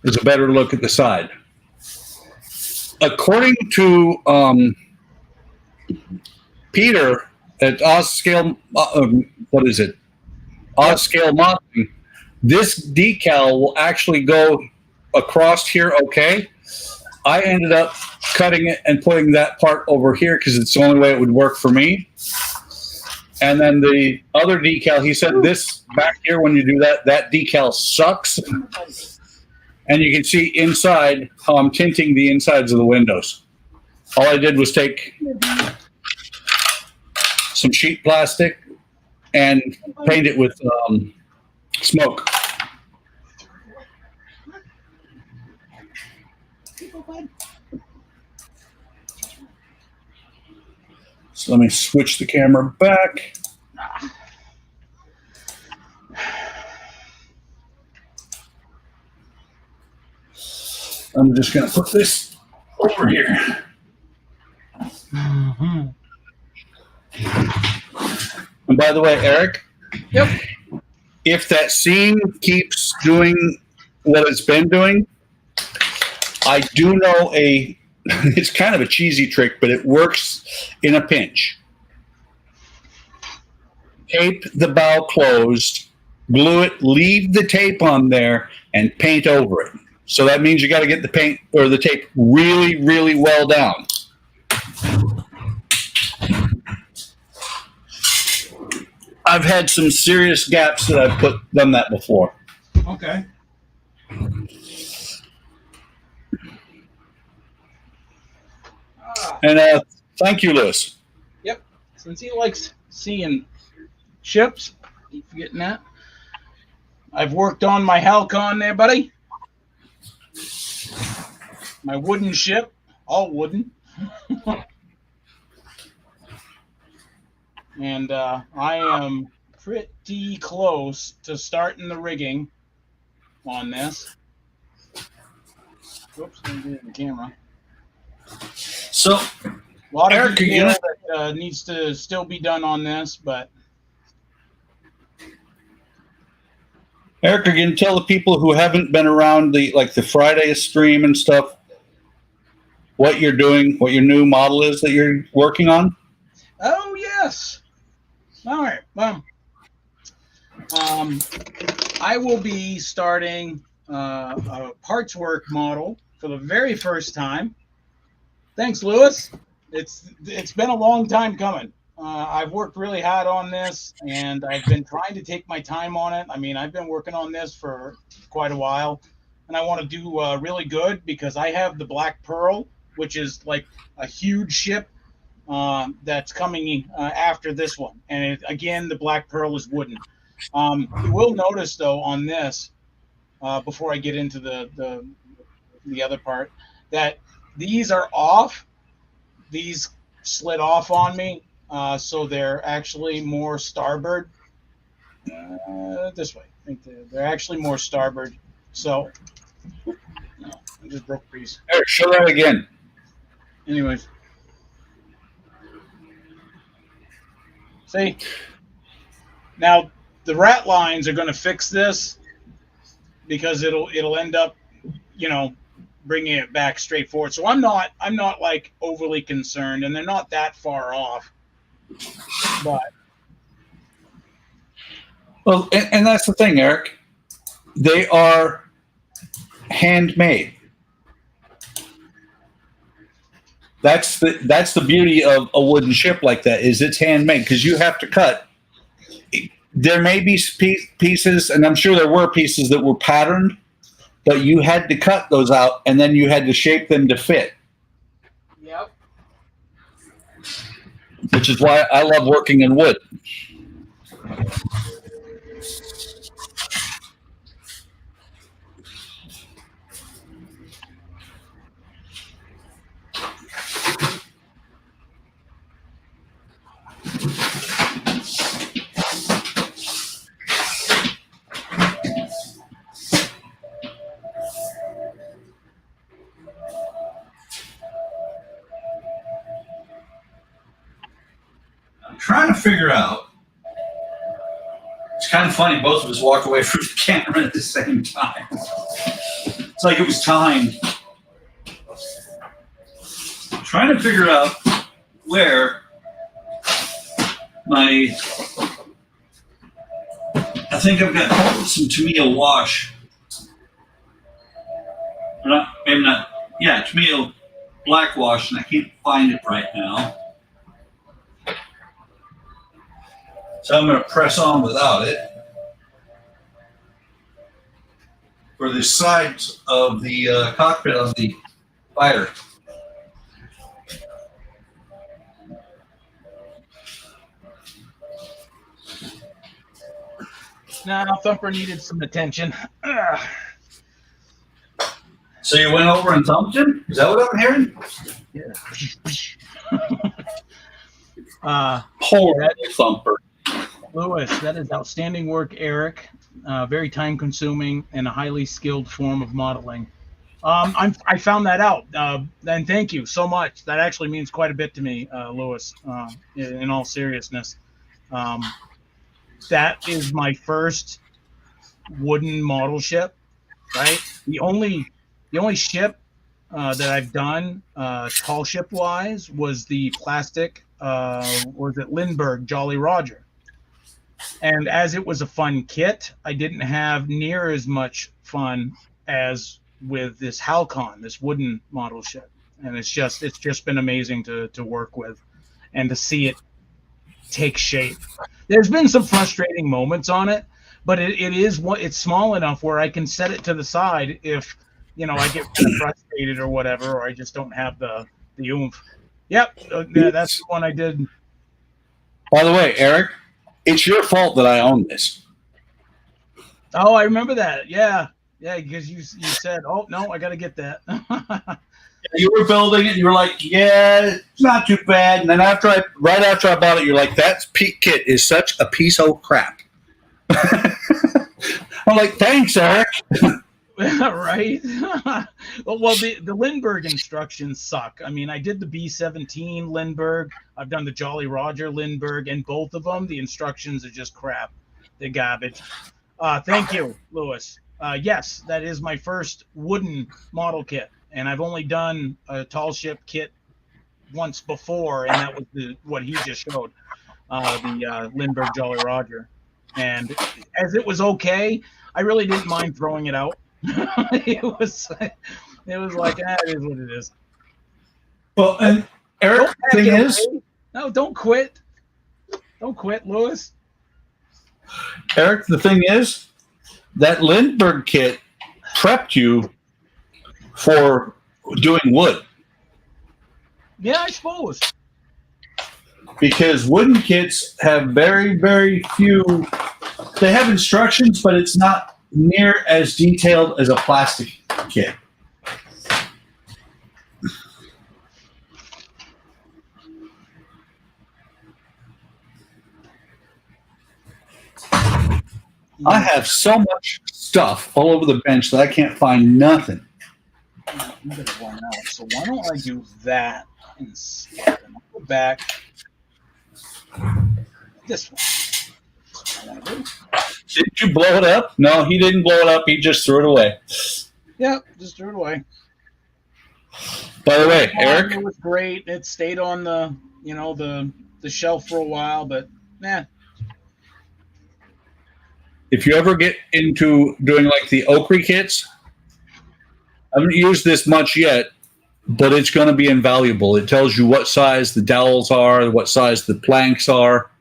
Speaker 2: is a better look at the side. According to Peter at Scale Modeling, this decal will actually go across here okay. I ended up cutting it and putting that part over here because it's the only way it would work for me. And then the other decal, he said this back here, when you do that decal sucks. And you can see inside how I'm tinting the insides of the windows. All I did was take some sheet plastic and paint it with smoke. So let me switch the camera back. I'm just going to put this over here. Mm-hmm. And by the way, Eric,
Speaker 1: yep.
Speaker 2: If that seam keeps doing what it's been doing, I do know it's kind of a cheesy trick, but it works in a pinch. Tape the bow closed glue it, leave the tape on there, and paint over it. So that means you got to get the paint or the tape really, really well down. I've had some serious gaps that I've done that before.
Speaker 1: Okay.
Speaker 2: And thank you, Lewis.
Speaker 1: Yep. Since he likes seeing ships, keep forgetting that. I've worked on my Halcon there, buddy. My wooden ship, all wooden. And I am pretty close to starting the rigging on this. Oops, I didn't do the camera.
Speaker 2: So,
Speaker 1: A lot of
Speaker 2: Eric,
Speaker 1: detail that needs to still be done on this, but
Speaker 2: Eric, are you going to tell the people who haven't been around the Friday stream and stuff what you're doing, what your new model is that you're working on?
Speaker 1: oh yes. All right. Well, I will be starting a parts work model for the very first time. Thanks, Lewis. It's been a long time coming. I've worked really hard on this, and I've been trying to take my time on it. I mean, I've been working on this for quite a while, and I want to do really good because I have the Black Pearl, which is like a huge ship that's coming after this one. And again, the Black Pearl is wooden. You will notice, though, on this, before I get into the other part, that these are off. These slid off on me. So they're actually more starboard. This way. I think they're actually more starboard. So, no, I just broke a piece.
Speaker 2: Eric, show that again.
Speaker 1: Anyways. See? Now, the rat lines are going to fix this because it'll end up, bringing it back straight forward. So I'm not like overly concerned, and they're not that far off. But
Speaker 2: Well, and that's the thing, Eric. They are handmade. That's the beauty of a wooden ship like that, is it's handmade, because you have to cut. There may be pieces, and I'm sure there were pieces that were patterned, but you had to cut those out, and then you had to shape them to fit.
Speaker 1: yep.
Speaker 2: Which is why I love working in wood. I'm trying to figure out. It's kind of funny, both of us walked away from the camera at the same time. It's like it was timed. I'm trying to figure out where I think I've got some Tamiya wash. Or not, maybe not. Yeah, Tamiya black wash, and I can't find it right now. So I'm going to press on without it. For the sides of the cockpit of the fighter.
Speaker 1: Nah, Thumper needed some attention. Ugh.
Speaker 2: So you went over and thumped him? Is that what I'm hearing? Poor Thumper.
Speaker 1: Lewis, that is outstanding work, Eric. Very time-consuming and a highly skilled form of modeling. I found that out, and thank you so much. That actually means quite a bit to me, Lewis. In all seriousness, that is my first wooden model ship. Right, the only ship that I've done tall ship wise was the plastic. Was it Lindbergh Jolly Roger? And as it was a fun kit, I didn't have near as much fun as with this Halcon, this wooden model ship. And it's just been amazing to work with and to see it take shape. There's been some frustrating moments on it, but it's small enough where I can set it to the side if, you know, I get frustrated or whatever, or I just don't have the oomph. Yep, yeah, that's the one I did.
Speaker 2: By the way, Eric, it's your fault that I own this.
Speaker 1: Oh, I remember that. Yeah, because you said, "Oh no, I got to get that."
Speaker 2: You were building it. You were like, "Yeah, it's not too bad." And then right after I bought it, you're like, "That kit is such a piece of crap." I'm like, "Thanks, Eric."
Speaker 1: Right. Well, the Lindbergh instructions suck. I mean, I did the B-17 Lindbergh. I've done the Jolly Roger Lindbergh, and both of them, the instructions are just crap. They're garbage. Thank you, Lewis. Yes, that is my first wooden model kit, and I've only done a tall ship kit once before, and that was what he just showed, the Lindbergh Jolly Roger. And as it was okay, I really didn't mind throwing it out. it was like, it is what it is.
Speaker 2: Well, and Eric, the thing is,
Speaker 1: no, don't quit, Lewis.
Speaker 2: Eric, the thing is, that Lindbergh kit prepped you for doing wood.
Speaker 1: Yeah, I suppose.
Speaker 2: Because wooden kits have very, very few. They have instructions, but it's not near as detailed as a plastic kit. I have so much stuff all over the bench that I can't find nothing.
Speaker 1: I'm gonna run out. So why don't I do that instead? And I'll go back this one. That's what I want to do.
Speaker 2: Did you blow it up? No, he didn't blow it up. He just threw it away.
Speaker 1: Yep, just threw it away.
Speaker 2: By the way, Eric,
Speaker 1: it was great. It stayed on the shelf for a while, but nah.
Speaker 2: if you ever get into doing like the Okri kits, I haven't used this much yet, but it's going to be invaluable. It tells you what size the dowels are, what size the planks are.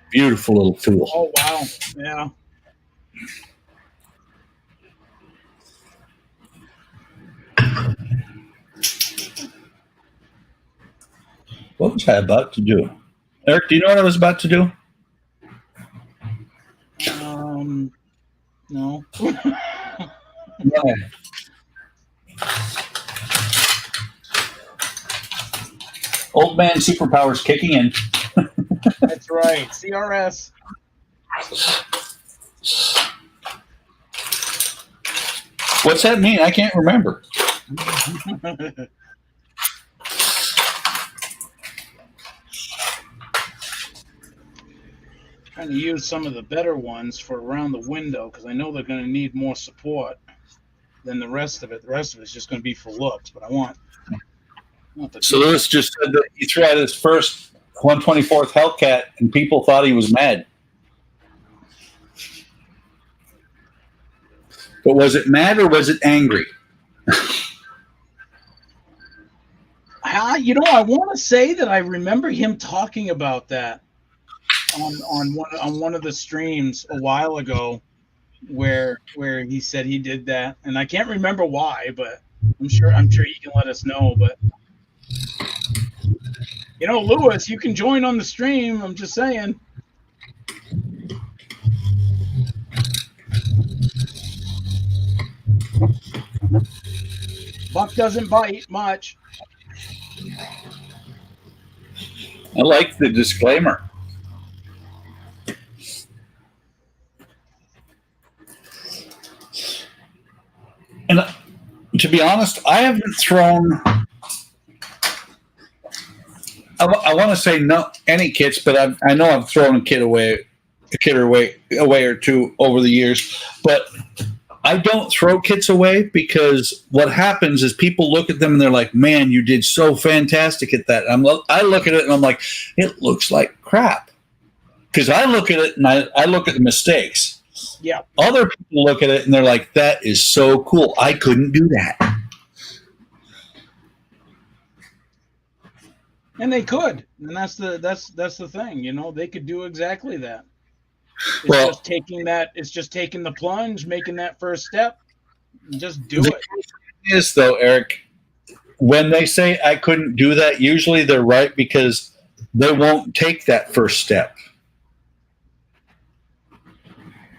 Speaker 2: Beautiful little tool.
Speaker 1: Oh, wow. Yeah.
Speaker 2: What was I about to do? Eric, do you know what I was about to do?
Speaker 1: No.
Speaker 2: Yeah. Old man superpowers kicking in.
Speaker 1: That's right. CRS.
Speaker 2: What's that mean? I can't remember.
Speaker 1: Trying to use some of the better ones for around the window because I know they're going to need more support than the rest of it. The rest of it's just going to be for looks, but I want the
Speaker 2: So Lewis just said that he threw out his first 124th Hellcat and people thought he was mad. But was it mad or was it angry?
Speaker 1: You know, I want to say that I remember him talking about that on one of the streams a while ago, where he said he did that, and I can't remember why, but I'm sure he can let us know. But you know, Lewis, you can join on the stream. I'm just saying. Buck doesn't bite much.
Speaker 2: I like the disclaimer. And to be honest, I haven't thrown. I want to say no any kits, but I know I've thrown a kit or two over the years. But I don't throw kits away because what happens is people look at them and they're like, man, you did so fantastic at that. I look at it and I'm like, it looks like crap. Because I look at it and I look at the mistakes.
Speaker 1: Yeah.
Speaker 2: Other people look at it and they're like, that is so cool. I couldn't do that.
Speaker 1: And they could. And that's the thing, you know, they could do exactly that. It's
Speaker 2: Well,
Speaker 1: just taking the plunge, making that first step, and just do it.
Speaker 2: Is though, Eric, when they say I couldn't do that, usually they're right because they won't take that first step.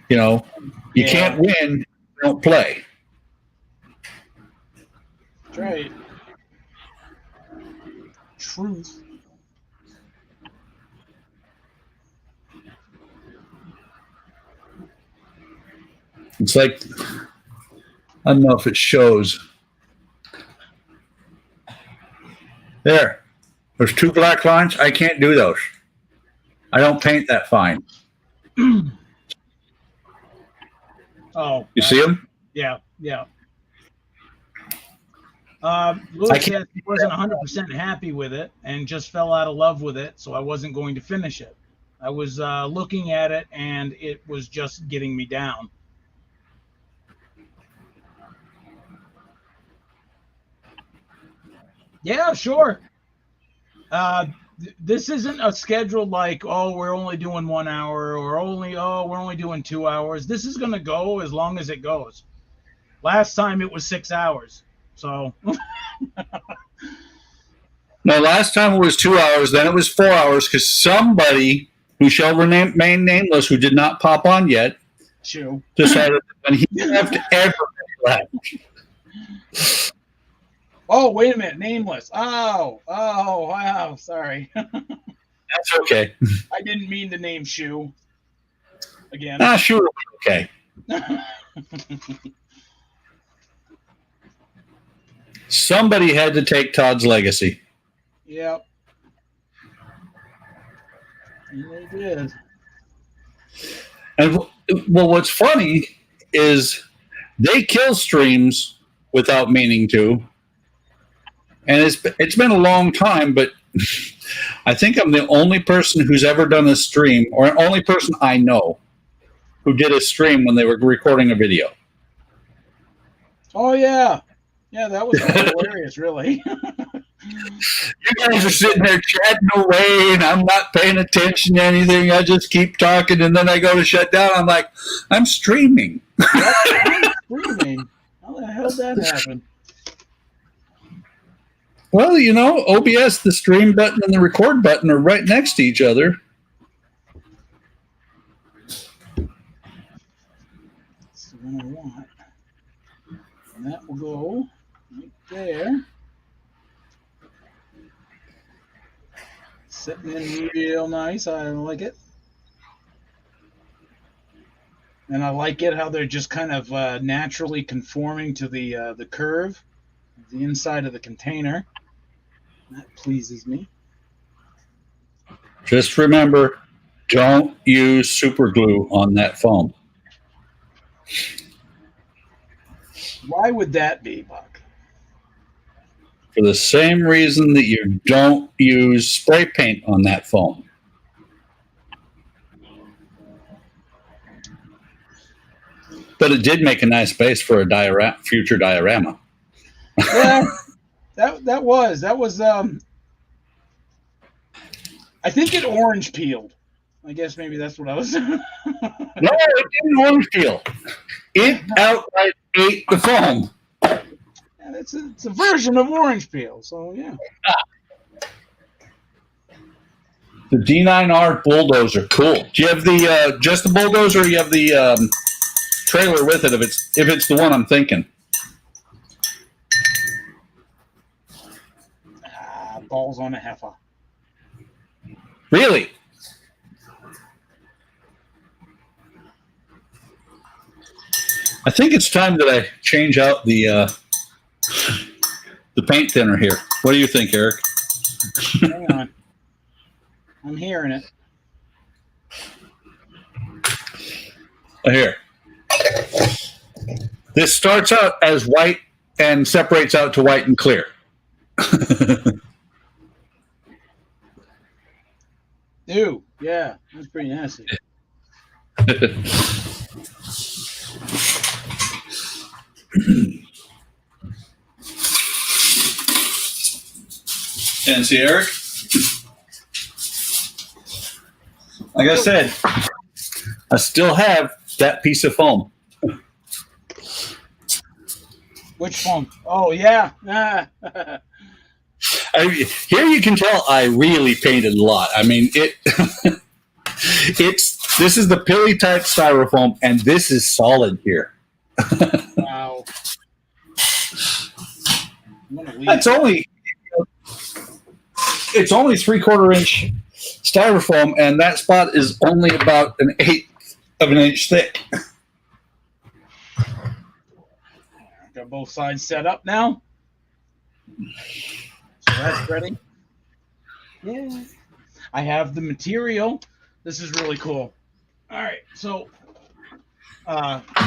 Speaker 2: You know, you can't win, don't play.
Speaker 1: That's right. Truth.
Speaker 2: It's like, I don't know if it shows. There's 2 black lines. I can't do those. I don't paint that fine.
Speaker 1: Oh,
Speaker 2: You see them?
Speaker 1: Yeah, yeah. Lewis said he wasn't 100% happy with it and just fell out of love with it, so I wasn't going to finish it. I was looking at it, and it was just getting me down. Yeah, sure. This isn't a schedule like, oh, we're only doing 1 hour, or we're only doing 2 hours. This is going to go as long as it goes. Last time it was 6 hours. So.
Speaker 2: No, last time it was 2 hours. Then it was 4 hours because somebody who shall remain nameless, who did not pop on yet,
Speaker 1: SCHUH
Speaker 2: decided that when he left everybody left.
Speaker 1: Oh, wait a minute. Nameless. Oh, wow. Sorry.
Speaker 2: That's okay.
Speaker 1: I didn't mean to name SCHUH again.
Speaker 2: Sure. Okay. Somebody had to take Todd's legacy.
Speaker 1: Yep. And they did.
Speaker 2: And well, what's funny is they kill streams without meaning to. And it's been a long time, but I think I'm the only person who's ever done a stream, or only person I know who did a stream when they were recording a video.
Speaker 1: Oh, yeah. Yeah, that was hilarious, really.
Speaker 2: You guys are sitting there chatting away, and I'm not paying attention to anything. I just keep talking, and then I go to shut down. I'm like, I'm streaming.
Speaker 1: I'm streaming. How the hell did that happen?
Speaker 2: Well, you know, OBS, the stream button and the record button are right next to each other.
Speaker 1: That's the one I want. And that will go right there. Sitting in real nice. I like it. And I like it how they're just kind of naturally conforming to the curve of the inside of the container. That pleases me.
Speaker 2: Just remember, don't use super glue on that foam.
Speaker 1: Why would that be, Buck?
Speaker 2: For the same reason that you don't use spray paint on that foam. But it did make a nice base for a future diorama.
Speaker 1: Yeah, that was I think it orange peeled. I guess maybe that's what I was.
Speaker 2: No, it didn't orange peel. It outright ate the foam.
Speaker 1: Yeah, it's a version of orange peel. So yeah.
Speaker 2: The D9R bulldozer, cool. Do you have the just the bulldozer, or you have the trailer with it? If it's the one I'm thinking.
Speaker 1: Balls on a heifer.
Speaker 2: Really? I think it's time that I change out the paint thinner here. What do you think, Eric?
Speaker 1: Hang on. I'm hearing it.
Speaker 2: Here. This starts out as white and separates out to white and clear.
Speaker 1: Ew, yeah, that's pretty nasty.
Speaker 2: And see, Eric, like I said, I still have that piece of foam.
Speaker 1: Which foam? Oh, yeah.
Speaker 2: Here you can tell I really painted a lot. I mean, this is the pilly type styrofoam, and this is solid here.
Speaker 1: Wow.
Speaker 2: It's only 3/4 inch styrofoam, and that spot is only about 1/8 of an inch thick.
Speaker 1: Got both sides set up now. So that's ready. Yeah. I have the material. This is really cool. All right. So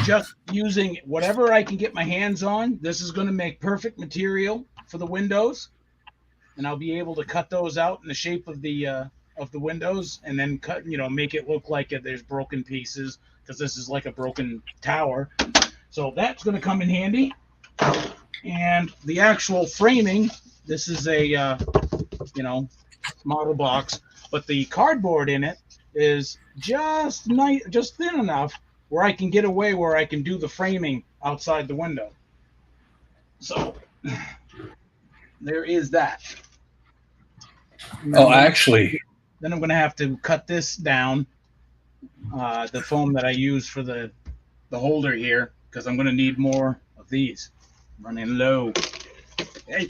Speaker 1: just using whatever I can get my hands on, this is going to make perfect material for the windows. And I'll be able to cut those out in the shape of the windows, and then cut, make it look like there's broken pieces, because this is like a broken tower. So that's going to come in handy. And the actual framing, this is a model box, but the cardboard in it is just nice, just thin enough where I can get away where I can do the framing outside the window. So there is that.
Speaker 2: Oh, actually,
Speaker 1: then I'm going to have to cut this down, the foam that I use for the holder here, because I'm going to need more of these. Running low. Hey,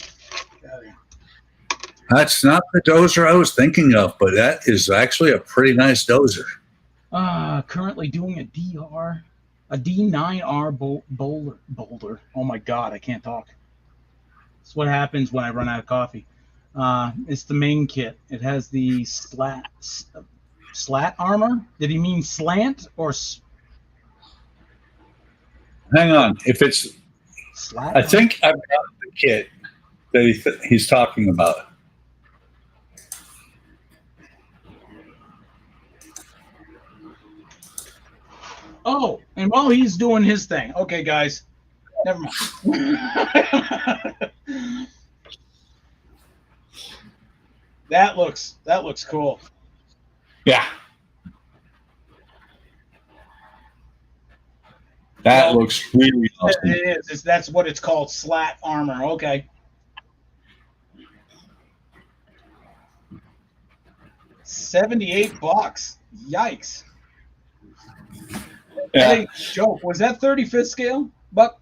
Speaker 2: that's not the dozer I was thinking of, but that is actually a pretty nice dozer.
Speaker 1: Currently doing a D9R boulder. Oh my God, I can't talk. That's what happens when I run out of coffee. It's the main kit. It has the slat armor. Did he mean slant or?
Speaker 2: Hang on. If it's
Speaker 1: slat,
Speaker 2: I think I've got the kit that he's talking about.
Speaker 1: Oh, and while he's doing his thing, okay, guys, never mind. That looks cool.
Speaker 2: Yeah. That looks really awesome.
Speaker 1: It is. That's what it's called, slat armor. Okay. $78. Yikes.
Speaker 2: Yeah.
Speaker 1: Hey, joke. Was that 35th scale, Buck?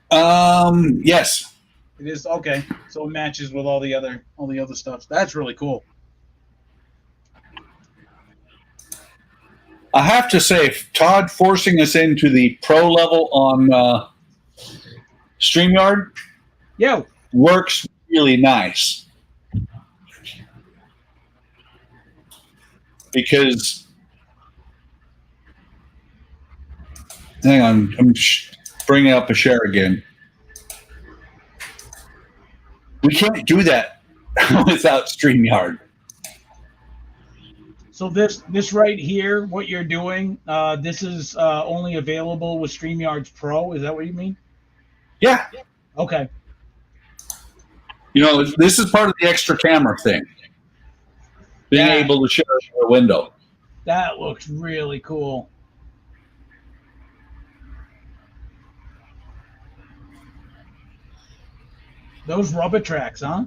Speaker 2: Yes.
Speaker 1: It is. Okay. So it matches with all the other stuff. That's really cool.
Speaker 2: I have to say, Todd forcing us into the pro level on StreamYard,
Speaker 1: Yeah,
Speaker 2: works really nice. Because, hang on, I'm bringing up a share again. We can't do that without StreamYard.
Speaker 1: So this right here, what you're doing, this is only available with StreamYard's Pro. Is that what you mean?
Speaker 2: Yeah.
Speaker 1: Okay.
Speaker 2: This is part of the extra camera thing. Being able to share a window.
Speaker 1: That looks really cool. Those rubber tracks, huh?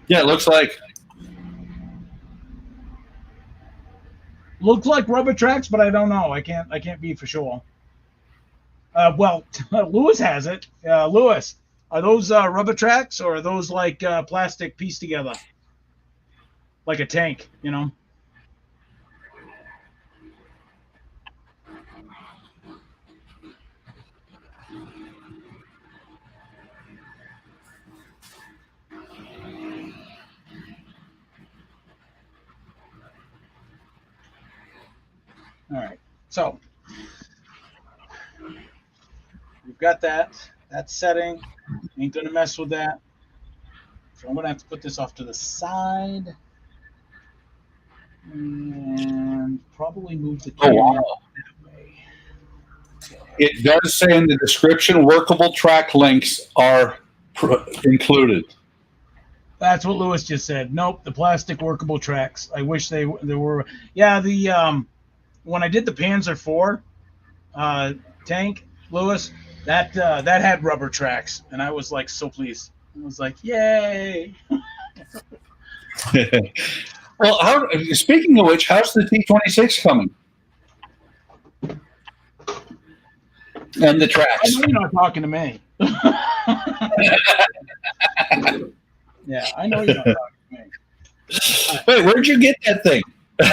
Speaker 2: Yeah, it looks like.
Speaker 1: Looks like rubber tracks, but I don't know. I can't be for sure. Well, Lewis has it. Lewis, are those rubber tracks, or are those like plastic pieced together, like a tank? All right. So We've got that setting. Ain't gonna mess with that. So I'm gonna have to put this off to the side and probably move the
Speaker 2: Oh,
Speaker 1: camera
Speaker 2: wow.
Speaker 1: that way.
Speaker 2: It does say in the description, workable track links are included.
Speaker 1: That's what Lewis just said. Nope, the plastic workable tracks. I wish there were. Yeah, the when I did the Panzer IV tank, Lewis, that had rubber tracks, and I was like so pleased. I was like, yay!
Speaker 2: Well, speaking of which, how's the T-26 coming? And the
Speaker 1: I
Speaker 2: tracks.
Speaker 1: know you're not talking to me. Yeah, I know you're not talking to me.
Speaker 2: Wait, where'd you get that thing?
Speaker 1: All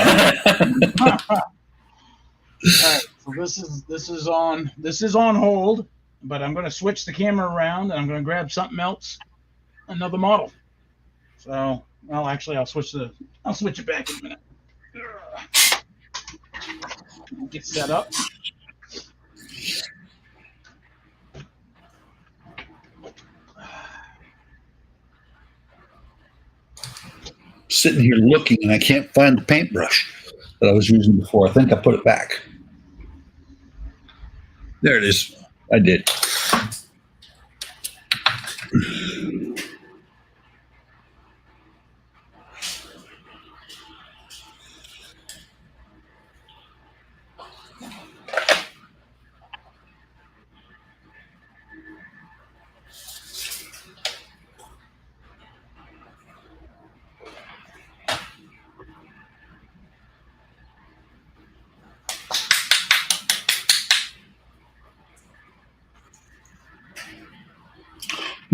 Speaker 1: right, so this is on hold, but I'm going to switch the camera around and I'm going to grab something else, another model. So, well, actually, I'll switch it back in a minute. Get set up.
Speaker 2: Sitting here looking, and I can't find the paintbrush that I was using before. I think I put it back. There it is. I did.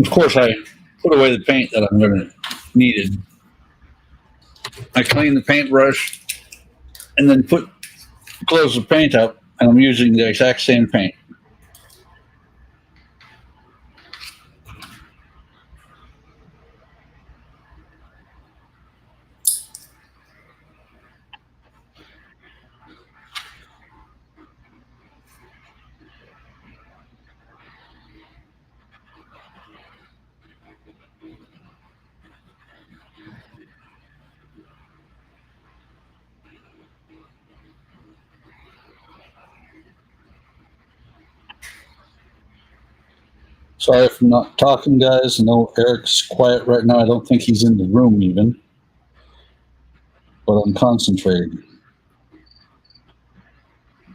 Speaker 2: Of course, I put away the paint that I'm going to need. I clean the paintbrush and then close the paint up, and I'm using the exact same paint. Sorry if I'm not talking, guys. I know Eric's quiet right now. I don't think he's in the room even, but I'm concentrating.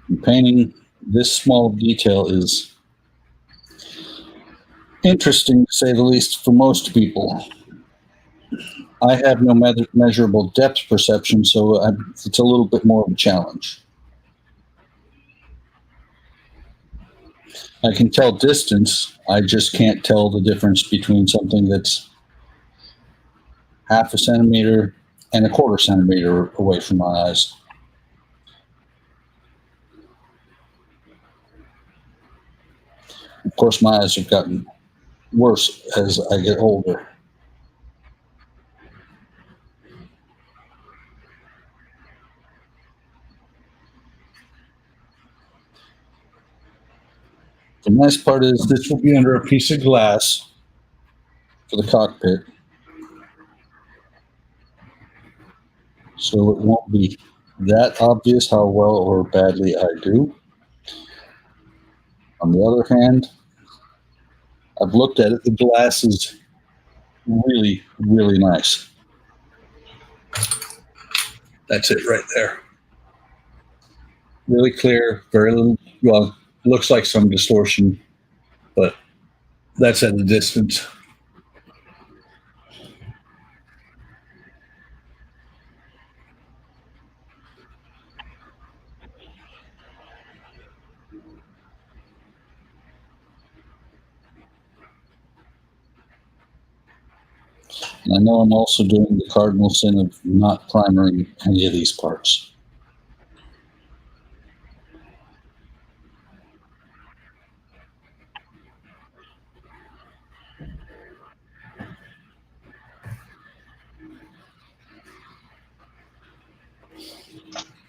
Speaker 2: And painting this small detail is interesting, to say the least, for most people. I have no measurable depth perception, so it's a little bit more of a challenge. I can tell distance. I just can't tell the difference between something that's half a centimeter and a quarter centimeter away from my eyes. Of course, my eyes have gotten worse as I get older. The nice part is this will be under a piece of glass for the cockpit, so it won't be that obvious how well or badly I do. On the other hand, I've looked at it. The glass is really, really nice. That's it right there. Really clear, very little, well, looks like some distortion, but that's at a distance. And I know I'm also doing the cardinal sin of not primering any of these parts.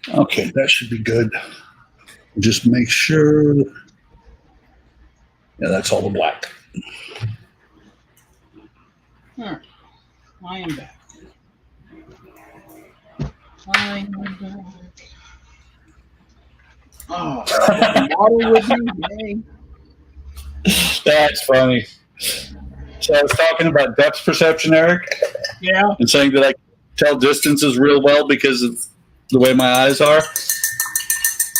Speaker 2: Okay, that should be good. Just make sure. Yeah, that's all the black.
Speaker 1: All right. I am back. I am back. Oh, water with me. Yay.
Speaker 2: That's funny. So I was talking about depth perception, Eric,
Speaker 1: Yeah.
Speaker 2: and saying that I tell distances real well because of the way my eyes are.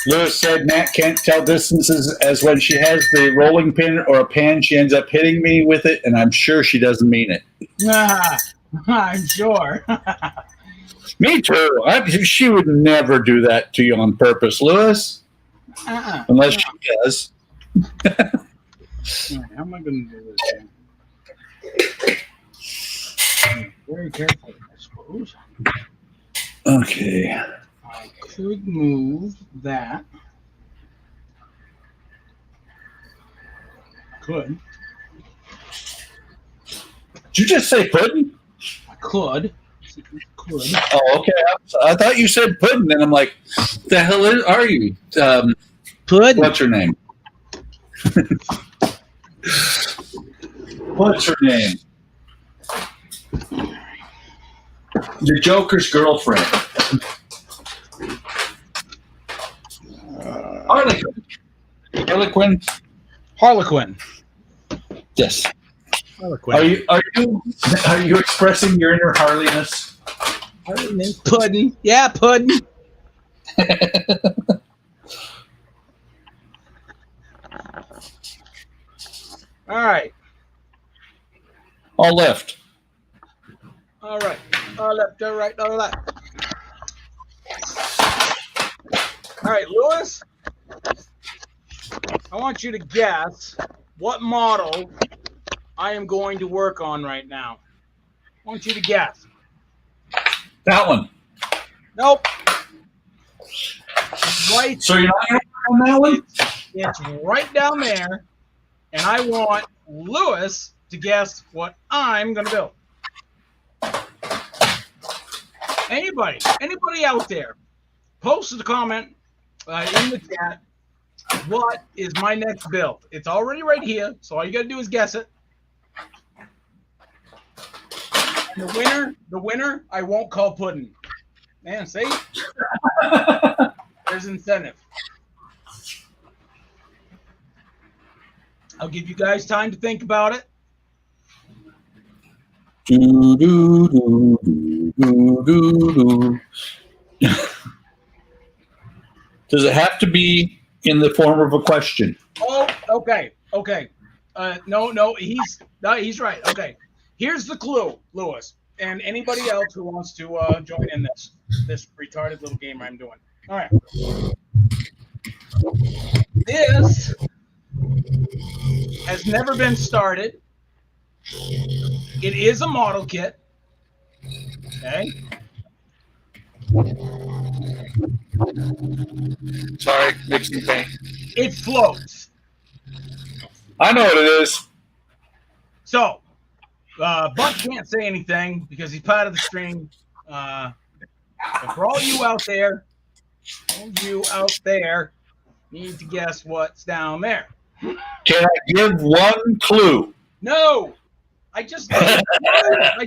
Speaker 2: Lewis said Nat can't tell distances as when she has the rolling pin or a pan, she ends up hitting me with it, and I'm sure she doesn't mean it.
Speaker 1: I'm sure.
Speaker 2: Me too. She would never do that to you on purpose, Lewis. Unless she does.
Speaker 1: All right, how am I going to do this? Very carefully, I suppose.
Speaker 2: Okay.
Speaker 1: I could move that. Could.
Speaker 2: Did you just say pudding?
Speaker 1: I could. Could.
Speaker 2: Oh, okay. I thought you said pudding, and I'm like, the hell are you?
Speaker 1: Pudding.
Speaker 2: What's her name? What's her name? The Joker's girlfriend. Harlequin. Harlequin.
Speaker 1: Harlequin.
Speaker 2: Yes.
Speaker 1: Harlequin.
Speaker 2: Are you expressing your inner Harleyness?
Speaker 1: Pudding. Yeah, pudding. All right.
Speaker 2: All left.
Speaker 1: All right. All left. All right. All left. All right, Lewis. I want you to guess what model I am going to work on right now. I want you to guess.
Speaker 2: That one.
Speaker 1: Nope. Right.
Speaker 2: So you're not going to work on that one?
Speaker 1: It's right down there, and I want Lewis to guess what I'm going to build. Anybody out there, post a comment in the chat. What is my next build? It's already right here, so all you got to do is guess it. And the winner, I won't call pudding. Man, see? There's incentive. I'll give you guys time to think about it.
Speaker 2: Does it have to be in the form of a question?
Speaker 1: Oh, okay. No, he's right. Okay. Here's the clue, Lewis, and anybody else who wants to join in this retarded little game I'm doing. All right. This has never been started. It is a model kit. Okay.
Speaker 2: Sorry, mixing paint.
Speaker 1: It floats.
Speaker 2: I know what it is.
Speaker 1: So, Buck can't say anything because he's part of the stream. But for all you out there, need to guess what's down there.
Speaker 2: Can I give one clue?
Speaker 1: No, I just gave clues. I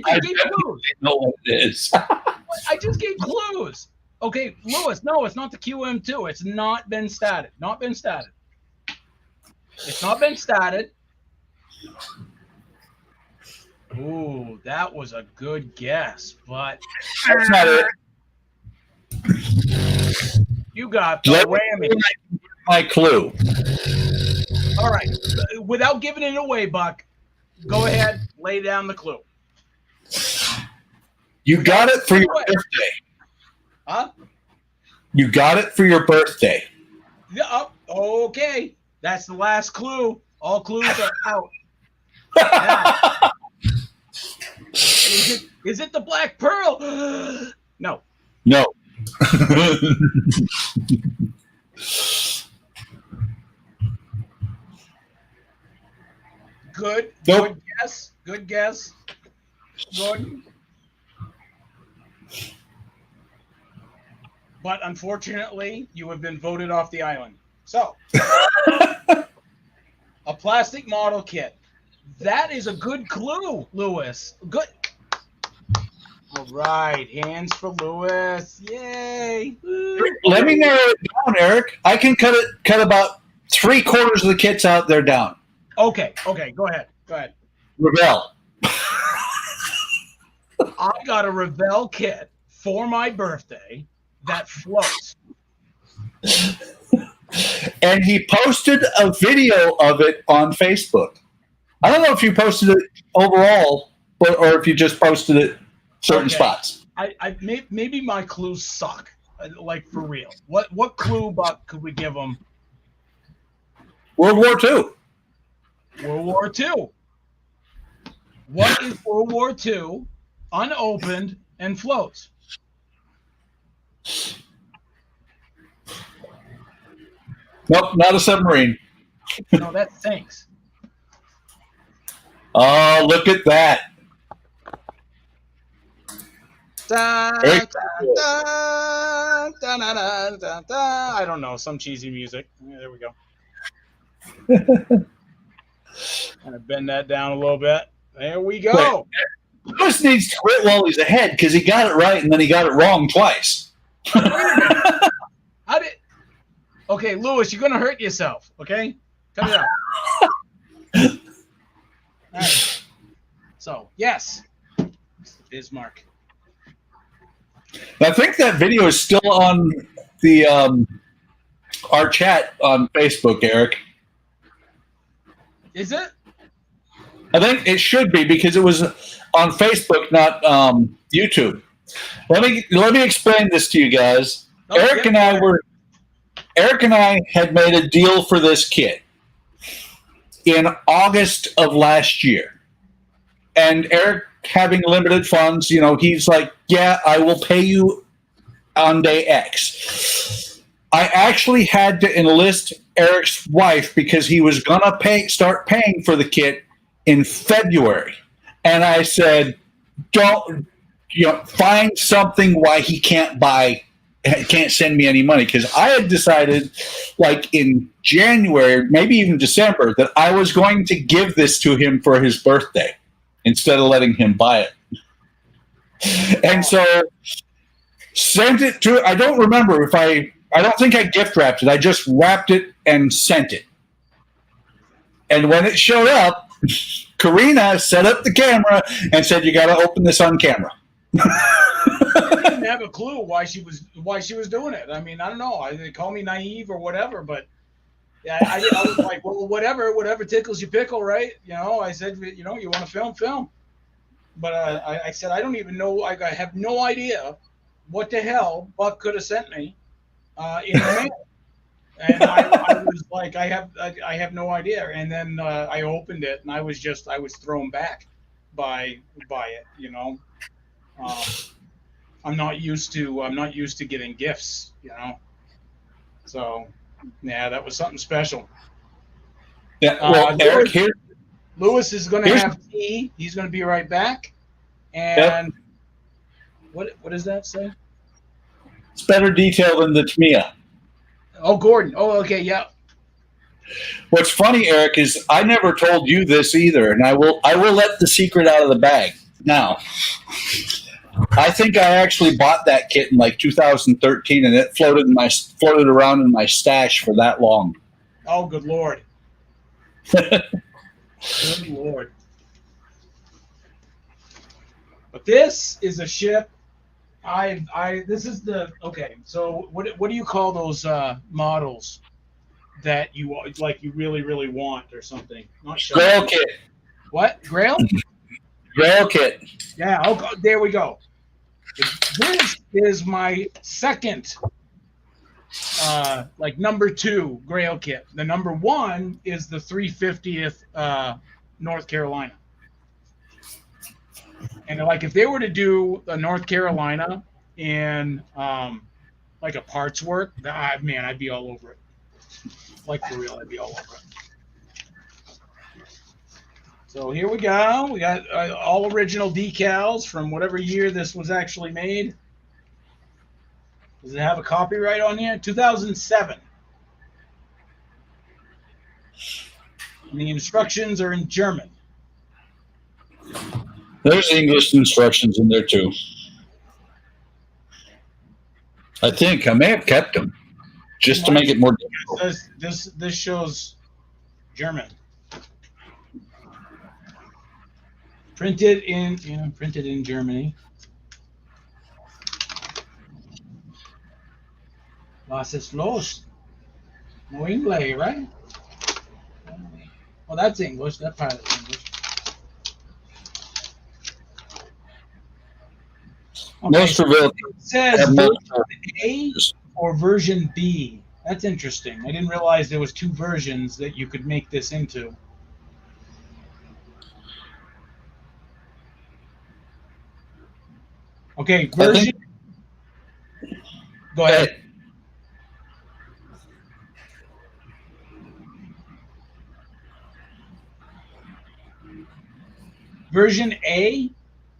Speaker 2: know what it is.
Speaker 1: I just gave clues. Okay, Lewis, no, it's not the QM2. It's not been started. It's not been started. Ooh, that was a good guess, but
Speaker 2: That's not it.
Speaker 1: You got the whammy.
Speaker 2: My clue.
Speaker 1: All right, without giving it away, Buck, go ahead, lay down the clue.
Speaker 2: You got it for your birthday.
Speaker 1: Huh?
Speaker 2: You got it for your birthday.
Speaker 1: Yeah. Okay. That's the last clue. All clues are out. Is it the Black Pearl? No.
Speaker 2: No.
Speaker 1: Good.
Speaker 2: Nope.
Speaker 1: Good guess. Good guess. Gordon. But unfortunately, you have been voted off the island. So, a plastic model kit. That is a good clue, Lewis. Good. All right, hands for Lewis. Yay! Woo.
Speaker 2: Let me narrow it down, Eric. I can cut about 3/4 of the kits out there down.
Speaker 1: Okay, go ahead.
Speaker 2: Rebel.
Speaker 1: I got a Revell kit for my birthday that floats.
Speaker 2: And he posted a video of it on Facebook. I don't know if you posted it overall or if you just posted it certain spots.
Speaker 1: Maybe my clues suck, like for real. What clue, Buck, could we give them?
Speaker 2: World War II.
Speaker 1: World War II. What is World War II, unopened, and floats?
Speaker 2: Nope, not a submarine.
Speaker 1: No, that sinks.
Speaker 2: Oh, look at that.
Speaker 1: I don't know, some cheesy music. Yeah, there we go. Kind of bend that down a little bit. There we go.
Speaker 2: Lewis needs to quit while he's ahead because he got it right and then he got it wrong twice.
Speaker 1: How did? Okay, Lewis, you're gonna hurt yourself. Okay, cut it out. All right. So yes, Bismarck.
Speaker 2: I think that video is still on the our chat on Facebook, Eric.
Speaker 1: Is it?
Speaker 2: I think it should be because it was on Facebook, not YouTube. Let me explain this to you guys.
Speaker 1: Okay.
Speaker 2: Eric and I had made a deal for this kit in August of last year. And Eric, having limited funds, he's like, yeah, I will pay you on day X. I actually had to enlist Eric's wife because he was going to start paying for the kit in February. And I said, don't, find something why he can't send me any money. Because I had decided, like in January, maybe even December, that I was going to give this to him for his birthday instead of letting him buy it. And so sent it to, I don't remember if I don't think I gift wrapped it. I just wrapped it and sent it. And when it showed up, Karina set up the camera and said, you got to open this on camera.
Speaker 1: I didn't have a clue why she was doing it. I mean, I don't know. They call me naive or whatever, but yeah, I was like, well, whatever tickles your pickle, right? I said, you want to film. But I said, I don't even know. I have no idea what the hell Buck could have sent me in the mail. And I was like, I have no idea. And then I opened it, and I was thrown back by it. I'm not used to getting gifts. So yeah, that was something special.
Speaker 2: Yeah, well, Eric, here.
Speaker 1: Lewis is going to have tea. He's going to be right back. And what does that say?
Speaker 2: It's better detail than the Tamiya.
Speaker 1: Oh, Gordon. Oh, okay, yeah.
Speaker 2: What's funny, Eric, is I never told you this either, and I will let the secret out of the bag now. I think I actually bought that kit in like 2013, and it floated around in my stash for that long.
Speaker 1: Oh, good Lord. Good Lord. But this is a ship. This is the, okay, so what do you call those models that you really, really want or something? Not sure.
Speaker 2: Grail kit.
Speaker 1: What? Grail?
Speaker 2: Grail kit.
Speaker 1: Yeah, okay, there we go. This is my second number 2 Grail kit. The number 1 is the 350th North Carolina. And like if they were to do a North Carolina in like a parts work, man, I'd be all over it. Like for real, I'd be all over it. So here we go. We got all original decals from whatever year this was actually made. Does it have a copyright on here? 2007. And the instructions are in German.
Speaker 2: There's English instructions in there too. I think I may have kept them just to make it more difficult.
Speaker 1: This shows German. Printed in Germany. Was ist los? No English, right? Well, that's English. That part is English. Okay,
Speaker 2: Most of it
Speaker 1: says version A or version B. That's interesting. I didn't realize there was 2 versions that you could make this into. Okay, version. Go ahead. Version A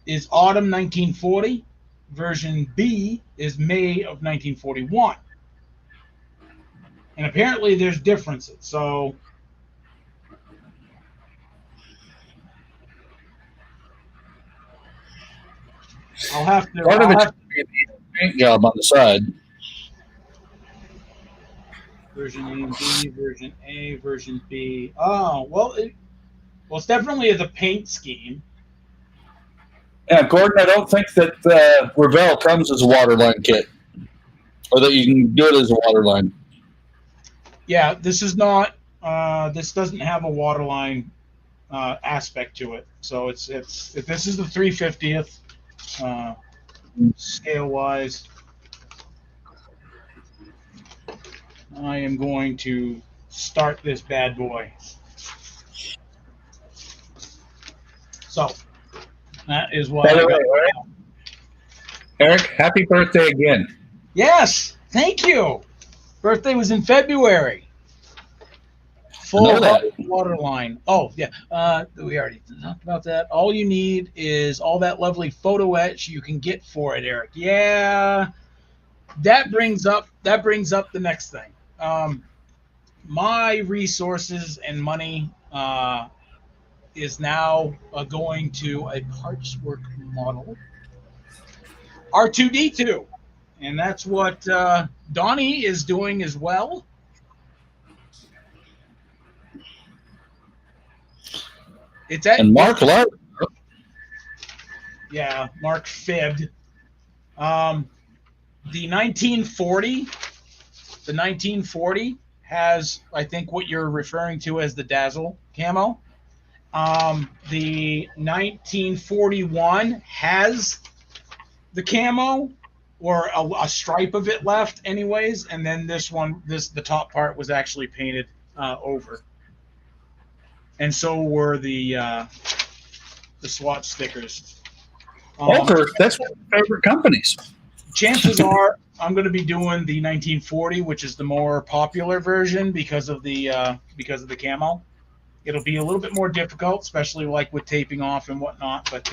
Speaker 1: is autumn 1940. Version B is May of 1941. And apparently there's differences. So I'll have to.
Speaker 2: Part of it's a paint job on the side.
Speaker 1: Version A and B, version A, version B. Oh, well, it's definitely the paint scheme.
Speaker 2: Yeah, Gordon, I don't think that Revell comes as a waterline kit, or that you can do it as a waterline.
Speaker 1: Yeah, this is not. This doesn't have a waterline aspect to it. So it's if this is the 3/50th scale wise. I am going to start this bad boy. So that is what.
Speaker 2: By the way, Eric, happy birthday again.
Speaker 1: Yes, thank you. Birthday was in February. Full waterline. Oh yeah, we already talked about that. All you need is all that lovely photo etch you can get for it, Eric. Yeah, that brings up the next thing. My resources and money is now going to a parts work model, R2D2, and that's what Donnie is doing as well. It's at
Speaker 2: and Mark Love.
Speaker 1: Yeah, Mark fibbed. The 1940 has, I think, what you're referring to as the Dazzle camo. The 1941 has the camo or a stripe of it left, anyways, and then this one, the top part was actually painted over, and so were the swatch stickers.
Speaker 2: Walker, that's one of my favorite companies.
Speaker 1: Chances are I'm going to be doing the 1940, which is the more popular version because of the camo. It'll be a little bit more difficult, especially like with taping off and whatnot. But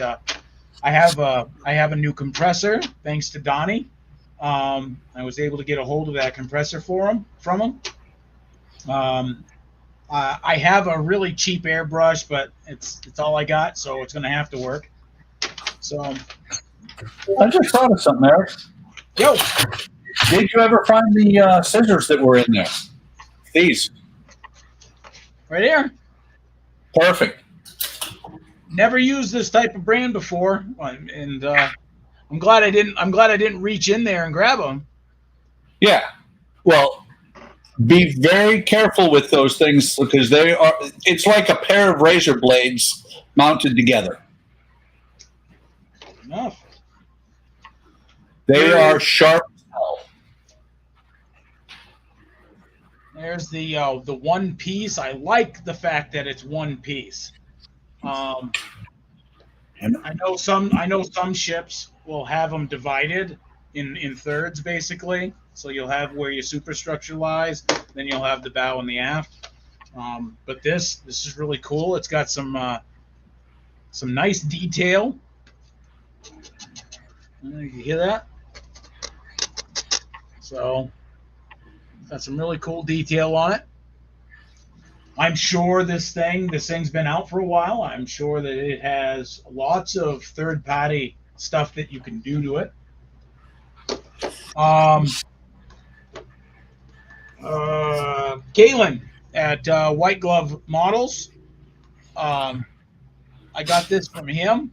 Speaker 1: I have a new compressor thanks to Donnie. I was able to get a hold of that compressor from him. I have a really cheap airbrush, but it's all I got, so it's going to have to work. So
Speaker 2: I just thought of something, Eric.
Speaker 1: Yo,
Speaker 2: did you ever find the scissors that were in there? These.
Speaker 1: Right here.
Speaker 2: Perfect.
Speaker 1: Never used this type of brand before, and I'm glad I didn't. I'm glad I didn't reach in there and grab them.
Speaker 2: Yeah. Well, be very careful with those things because they are. It's like a pair of razor blades mounted together.
Speaker 1: Enough.
Speaker 2: They are sharp as hell.
Speaker 1: There's the one piece. I like the fact that it's one piece. I know some ships will have them divided in thirds, basically. So you'll have where your superstructure lies, then you'll have the bow and the aft. But this is really cool. It's got some nice detail. You hear that? So got some really cool detail on it. I'm sure this thing's been out for a while. I'm sure that it has lots of third-party stuff that you can do to it. Galen at White Glove Models. I got this from him.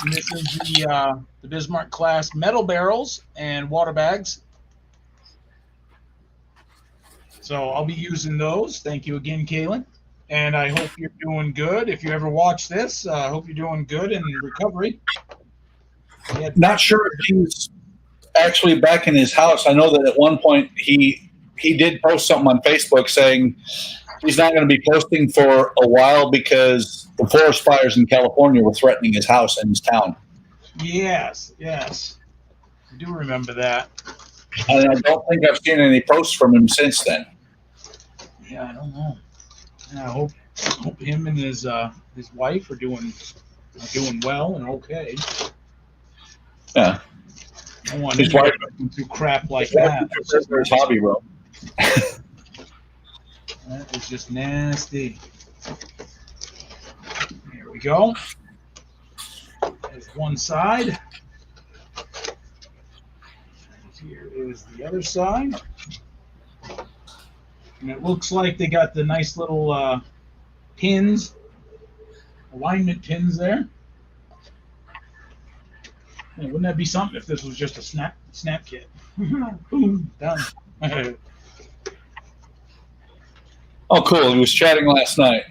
Speaker 1: And this is the Bismarck class metal barrels and water bags. So I'll be using those. Thank you again, Kaylin. And I hope you're doing good. If you ever watch this, I hope you're doing good in recovery.
Speaker 2: Not sure if he's actually back in his house. I know that at one point he did post something on Facebook saying he's not going to be posting for a while because the forest fires in California were threatening his house and his town.
Speaker 1: Yes, yes. I do remember that.
Speaker 2: And I don't think I've seen any posts from him since then.
Speaker 1: Yeah, I don't know. And I hope him and his wife are doing well and okay.
Speaker 2: Yeah.
Speaker 1: I don't want
Speaker 2: his wife
Speaker 1: through crap like that.
Speaker 2: His hobby room.
Speaker 1: That is just nasty. Here we go. There's one side. Here is the other side. And it looks like they got the nice little pins, alignment pins there. Yeah, wouldn't that be something if this was just a snap kit? Boom, done.
Speaker 2: Oh, cool. He was chatting last night.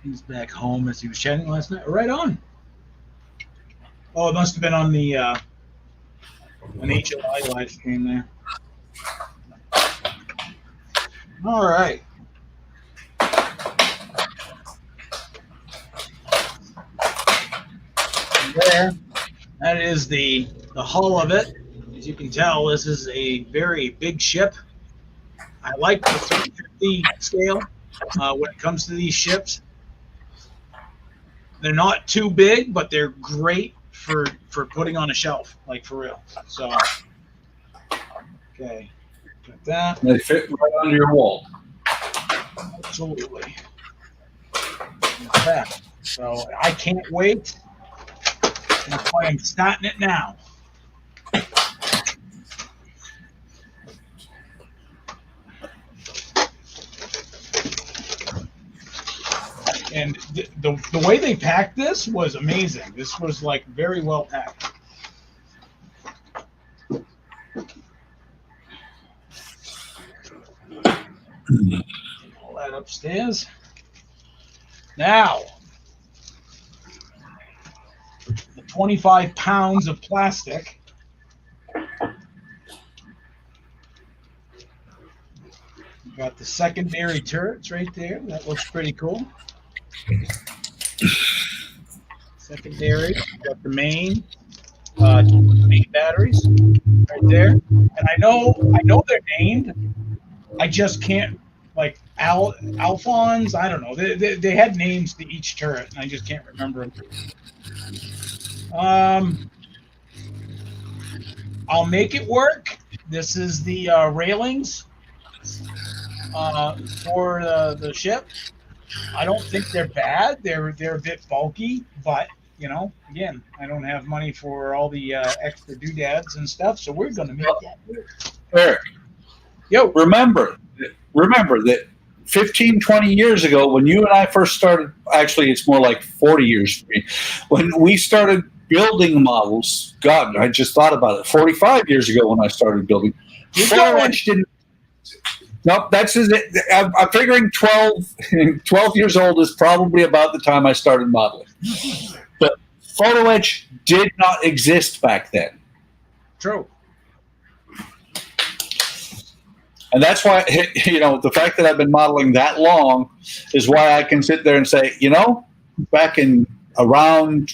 Speaker 1: He's back home as he was chatting last night. Right on. Oh, it must have been on the an HOI live stream there. All right. There, that is the hull of it. As you can tell, this is a very big ship. I like the 350 scale when it comes to these ships. They're not too big, but they're great for putting on a shelf, like for real. So, okay, got that.
Speaker 2: They fit right under your wall.
Speaker 1: Absolutely. Like that. So I can't wait. That's why I'm starting it now. And the way they packed this was amazing. This was like very well packed. All that upstairs. Now, the 25 pounds of plastic. You got the secondary turrets right there. That looks pretty cool. Secondary, got the main batteries right there, and I know they're named. I just can't, like Alphons. I don't know. They had names to each turret, and I just can't remember them. I'll make it work. This is the railings for the ship. I don't think they're bad. They're a bit bulky, but you know, again, I don't have money for all the extra doodads and stuff, so we're gonna make that work.
Speaker 2: Eric,
Speaker 1: Yo,
Speaker 2: remember that 15, 20 years ago, when you and I first started, actually, it's more like 40 years for me, when we started building models. God, I just thought about it. 45 years ago, when I started building, foliage didn't. Nope, that's it. I'm figuring 12 years old is probably about the time I started modeling. But photo etch did not exist back then.
Speaker 1: True.
Speaker 2: And that's why, you know, the fact that I've been modeling that long is why I can sit there and say, you know, back in around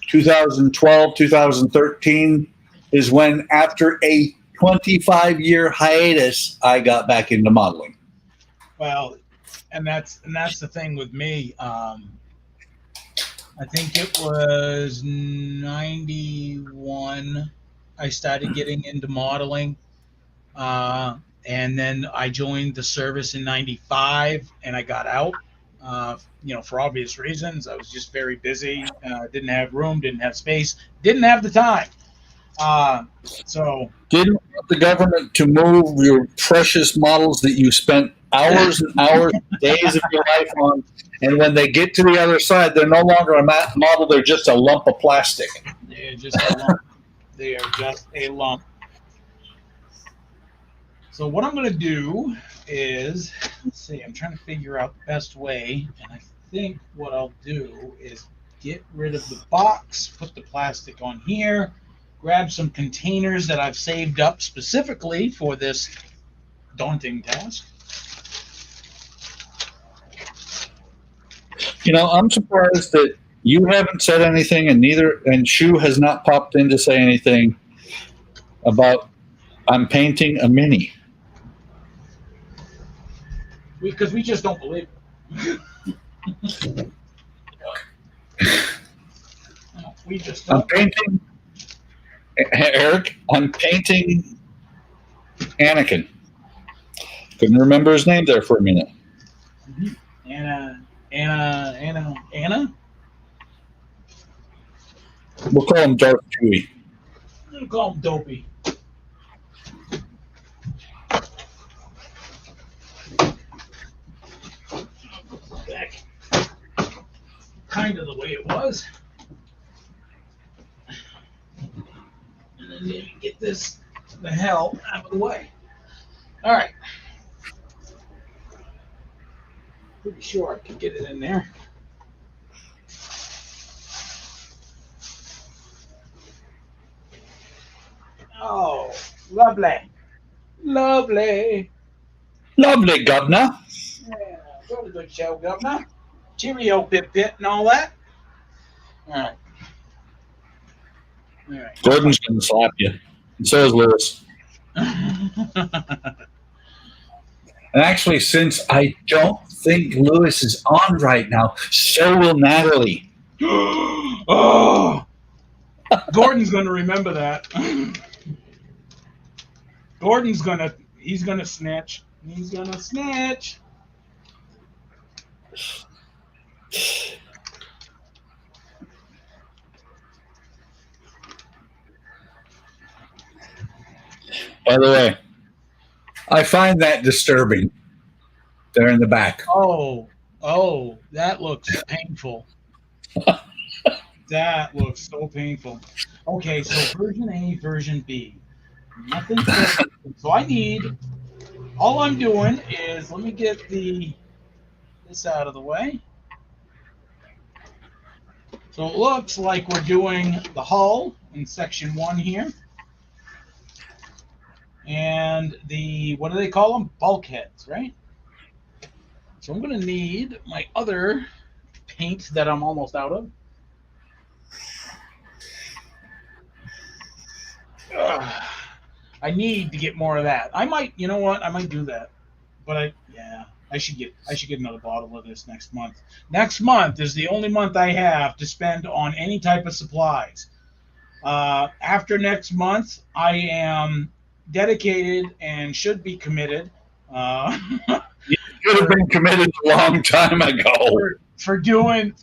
Speaker 2: 2012, 2013 is when, after a 25-year hiatus, I got back into modeling.
Speaker 1: Well, and that's the thing with me. I think it was 91. I started getting into modeling. And then I joined the service in 95 and I got out, for obvious reasons. I was just very busy, didn't have room, didn't have space, didn't have the time. So
Speaker 2: didn't want the government to move your precious models that you spent hours and hours, days of your life on, and when they get to the other side, they're no longer a model; they're just a lump of plastic.
Speaker 1: They're just a lump. They are just a lump. So what I'm going to do is, let's see, I'm trying to figure out the best way, and I think what I'll do is get rid of the box, put the plastic on here, grab some containers that I've saved up specifically for this daunting task.
Speaker 2: I'm surprised that you haven't said anything, and SCHUH has not popped in to say anything about I'm painting a mini.
Speaker 1: Because we just don't believe it. We just don't.
Speaker 2: I'm painting, Eric, I'm painting Anakin. Couldn't remember his name there for a minute.
Speaker 1: Anna.
Speaker 2: We'll call him Darth Chewie.
Speaker 1: I'm going to call him Dopey. Back. Kind of the way it was. And then maybe get this the hell out of the way. All right. Pretty sure I can get it in there. Oh, lovely. Lovely.
Speaker 2: Lovely, Governor.
Speaker 1: Yeah, what a good show, Governor. Cheerio, Pip, and all that. All right. All right.
Speaker 2: Gordon's going to slap you. And so is Lewis. And actually, since I don't think Lewis is on right now, so will Natalie.
Speaker 1: Oh, Gordon's going to remember that. He's going to snitch. He's going to snitch.
Speaker 2: By the way, I find that disturbing. They're in the back.
Speaker 1: Oh, that looks painful. That looks so painful. Okay, so version A, version B. Nothing. So all I'm doing is, let me get this out of the way. So it looks like we're doing the hull in section 1 here. And what do they call them? Bulkheads, right? So I'm going to need my other paint that I'm almost out of. I need to get more of that. I might, you know what? I might do that. But I should get another bottle of this next month. Next month is the only month I have to spend on any type of supplies. After next month, I am dedicated and should be committed.
Speaker 2: You should have been committed a long time ago.
Speaker 1: For doing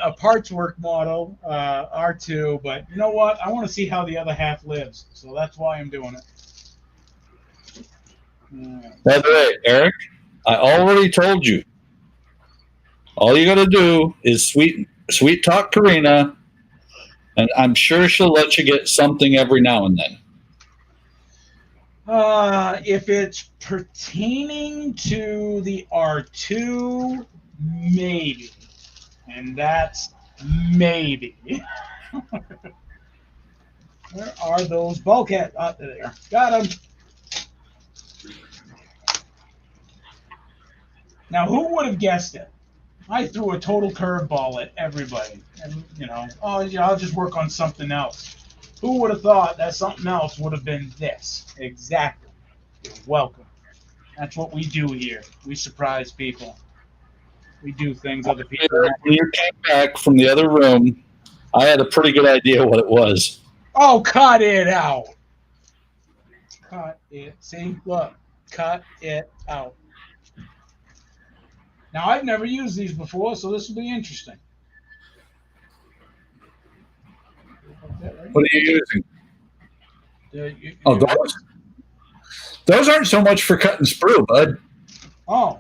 Speaker 1: a parts work model, R2, but you know what? I want to see how the other half lives, so that's why I'm doing it.
Speaker 2: By the way, Eric, I already told you. All you got to do is sweet talk Karina, and I'm sure she'll let you get something every now and then.
Speaker 1: If it's pertaining to the R2, maybe. And that's maybe. Where are those bulkheads? Oh, there they are. Got them. Now, who would have guessed it? I threw a total curveball at everybody. And, I'll just work on something else. Who would have thought that something else would have been this? Exactly. You're welcome. That's what we do here. We surprise people. we do things other people.
Speaker 2: When you came back from the other room, I had a pretty good idea what it was.
Speaker 1: Oh, cut it out. Cut it. See, look, cut it out. Now, I've never used these before, so this will be interesting.
Speaker 2: What are you using?
Speaker 1: Oh,
Speaker 2: those aren't so much for cutting sprue, bud.
Speaker 1: Oh.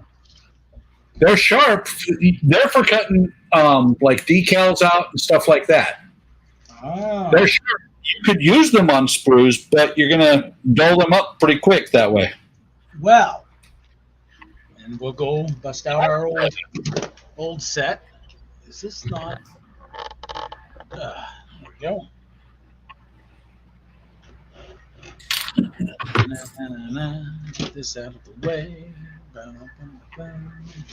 Speaker 2: They're sharp. They're for cutting like decals out and stuff like that.
Speaker 1: Oh.
Speaker 2: They're sharp. You could use them on sprues, but you're going to dull them up pretty quick that way.
Speaker 1: Well, and we'll go bust out our old set. Is this not? There we go. Get this out of the way.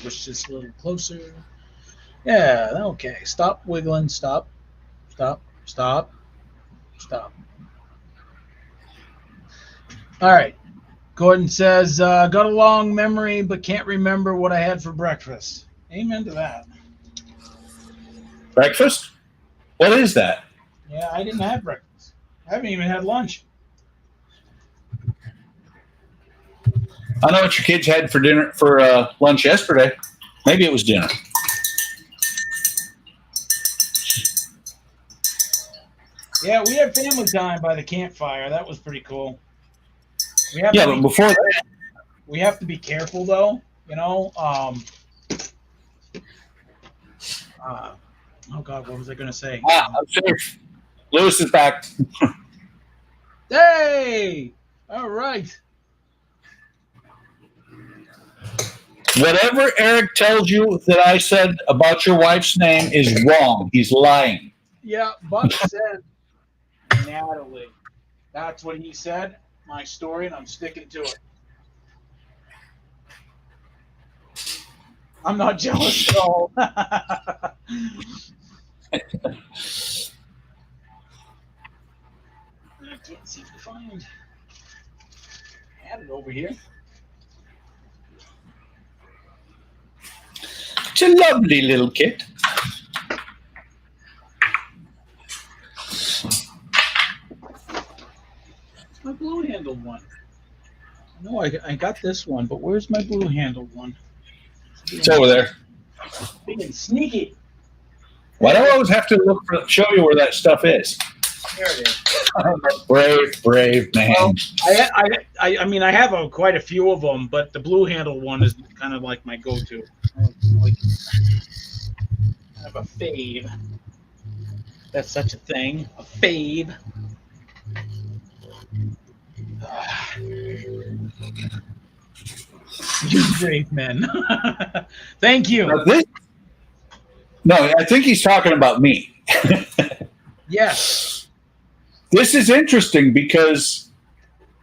Speaker 1: Push this a little closer. Yeah, okay. Stop wiggling. Stop. Stop. Stop. Stop. All right. Gordon says, got a long memory, but can't remember what I had for breakfast. Amen to that.
Speaker 2: Breakfast? What is that?
Speaker 1: Yeah, I didn't have breakfast. I haven't even had lunch.
Speaker 2: I know what your kids had for dinner for lunch yesterday. Maybe it was dinner.
Speaker 1: Yeah, we had family time by the campfire. That was pretty cool.
Speaker 2: But before that,
Speaker 1: we have to be careful, though. You know. Oh God, what was I going to say?
Speaker 2: I'm safe. Lewis is back.
Speaker 1: Hey! All right.
Speaker 2: Whatever Eric tells you that I said about your wife's name is wrong. He's lying.
Speaker 1: Yeah, Buck said Natalie. That's what he said. My story, and I'm sticking to it. I'm not jealous at all. I can't seem to find. I had it over here.
Speaker 2: It's a lovely little kit.
Speaker 1: My blue-handled one. No, I got this one, but where's my blue-handled one?
Speaker 2: It's over there.
Speaker 1: Big and sneaky.
Speaker 2: Why do I always have to show you where that stuff is?
Speaker 1: There it is.
Speaker 2: Brave man.
Speaker 1: Well, I mean, I have quite a few of them, but the blue-handled one is kind of like my go-to. Like, kind of a fave. That's such a thing. A fave. You brave men. Thank you.
Speaker 2: No, I think he's talking about me.
Speaker 1: Yes.
Speaker 2: This is interesting because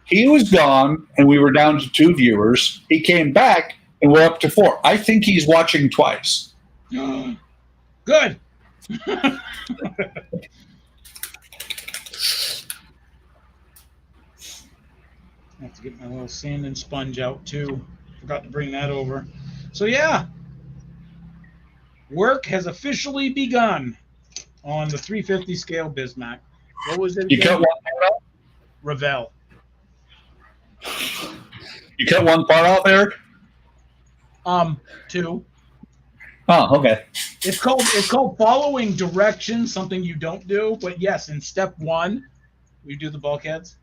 Speaker 2: he was gone and we were down to 2 viewers. He came back and we're up to 4. I think he's watching twice.
Speaker 1: Good. I have to get my little sand and sponge out too. Forgot to bring that over. So yeah, work has officially begun on the 350 scale Bismack. What was it?
Speaker 2: You cut one part off?
Speaker 1: Revell.
Speaker 2: You cut one part off, Eric?
Speaker 1: 2.
Speaker 2: Oh, okay.
Speaker 1: It's called following directions, something you don't do. But yes, in step 1, we do the bulkheads.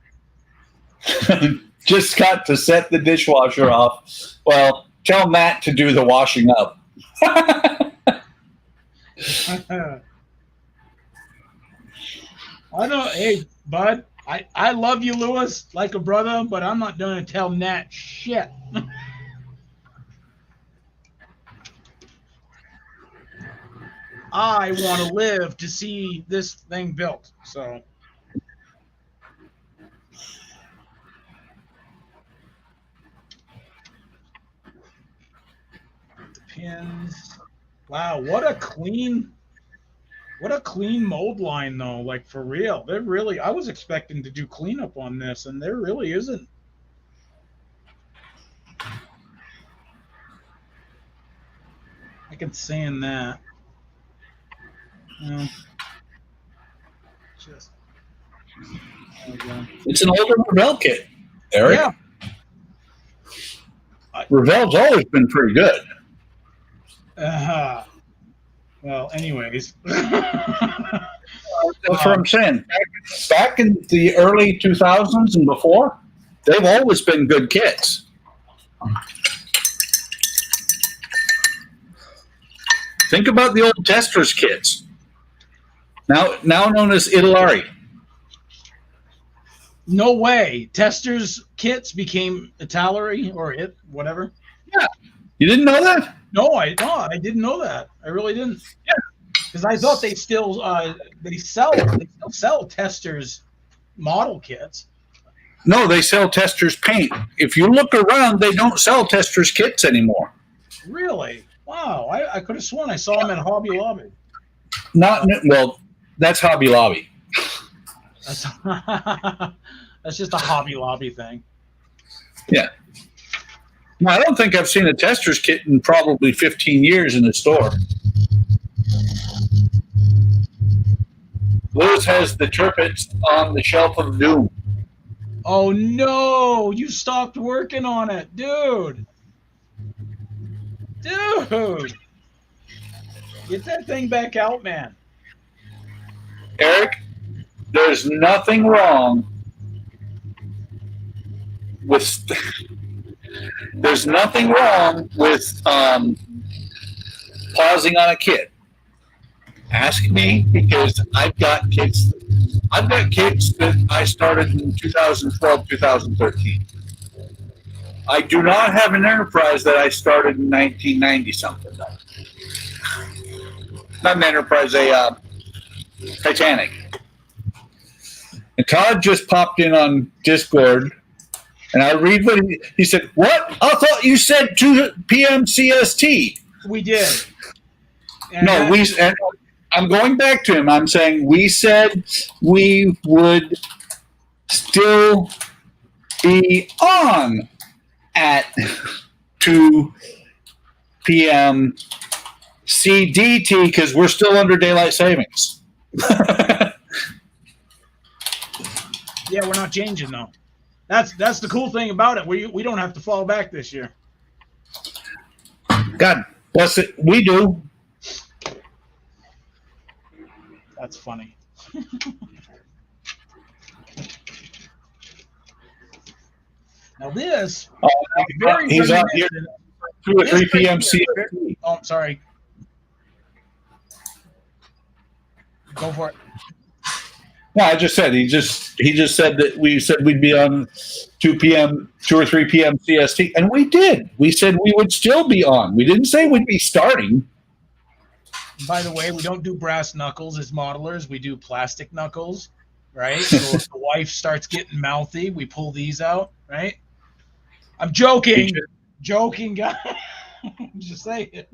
Speaker 2: Just got to set the dishwasher off. Well, tell Matt to do the washing up.
Speaker 1: I know, hey, bud, I love you, Lewis, like a brother, but I'm not going to tell Nat shit. I want to live to see this thing built, so. The pins. Wow, what a clean mold line though, like for real. They're really, I was expecting to do cleanup on this and there really isn't. I I can saying that. No. Just. Okay.
Speaker 2: It's an older Revell kit, Eric.
Speaker 1: Yeah.
Speaker 2: Revell's always been pretty good.
Speaker 1: Well, anyways.
Speaker 2: That's what I'm saying. Back in the early 2000s and before, they've always been good kits. Think about the old Testors kits. Now known as Italari.
Speaker 1: No way. Testers kits became Italari or it, whatever.
Speaker 2: Yeah. You didn't know that?
Speaker 1: No, I didn't know that. I really didn't.
Speaker 2: Yeah.
Speaker 1: Because I thought they still sell Testers model kits.
Speaker 2: No, they sell Testors paint. If you look around, they don't sell Testors kits anymore.
Speaker 1: Really? Wow. I could have sworn I saw them at Hobby Lobby.
Speaker 2: Well, that's Hobby Lobby.
Speaker 1: That's, that's just a Hobby Lobby thing.
Speaker 2: Yeah. No, I don't think I've seen a Testors kit in probably 15 years in the store. Lewis has the Turpits on the shelf of doom.
Speaker 1: Oh no! You stopped working on it, dude. Dude, get that thing back out, man.
Speaker 2: Eric, there's nothing wrong with pausing on a kit. Ask me, because I've got kits that I started in 2012, 2013. I do not have an Enterprise that I started in 1990 something. Not an Enterprise, a Titanic. And Todd just popped in on Discord, and I read what he said. What? I thought you said 2 p.m. CST.
Speaker 1: We did. And
Speaker 2: No, and I'm going back to him. I'm saying we said we would still be on at 2 p.m. CDT because we're still under daylight savings.
Speaker 1: Yeah, we're not changing though. That's the cool thing about it. We don't have to fall back this year.
Speaker 2: God bless it. We do.
Speaker 1: That's funny. Now this
Speaker 2: he's on here 2 or 3 p.m. CST.
Speaker 1: Oh, sorry. Go for it.
Speaker 2: No, I just said he just said that we said we'd be on 2 or 3 p.m. CST, and we did. We said we would still be on. We didn't say we'd be starting.
Speaker 1: By the way, we don't do brass knuckles as modelers. We do plastic knuckles, right? So if the wife starts getting mouthy, we pull these out, right? I'm joking. Joking, guy. I'm just saying. It's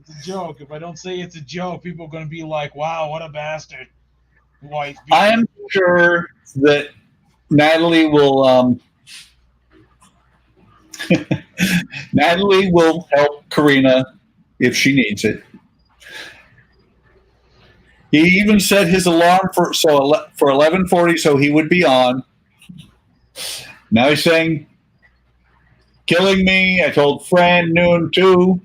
Speaker 1: a joke. If I don't say it's a joke, people are going to be like, wow, what a bastard. Wife.
Speaker 2: I am sure that Natalie will Natalie will help Karina if she needs it. He even set his alarm for 11:40, so he would be on. Now he's saying, killing me. I told Fran noon too.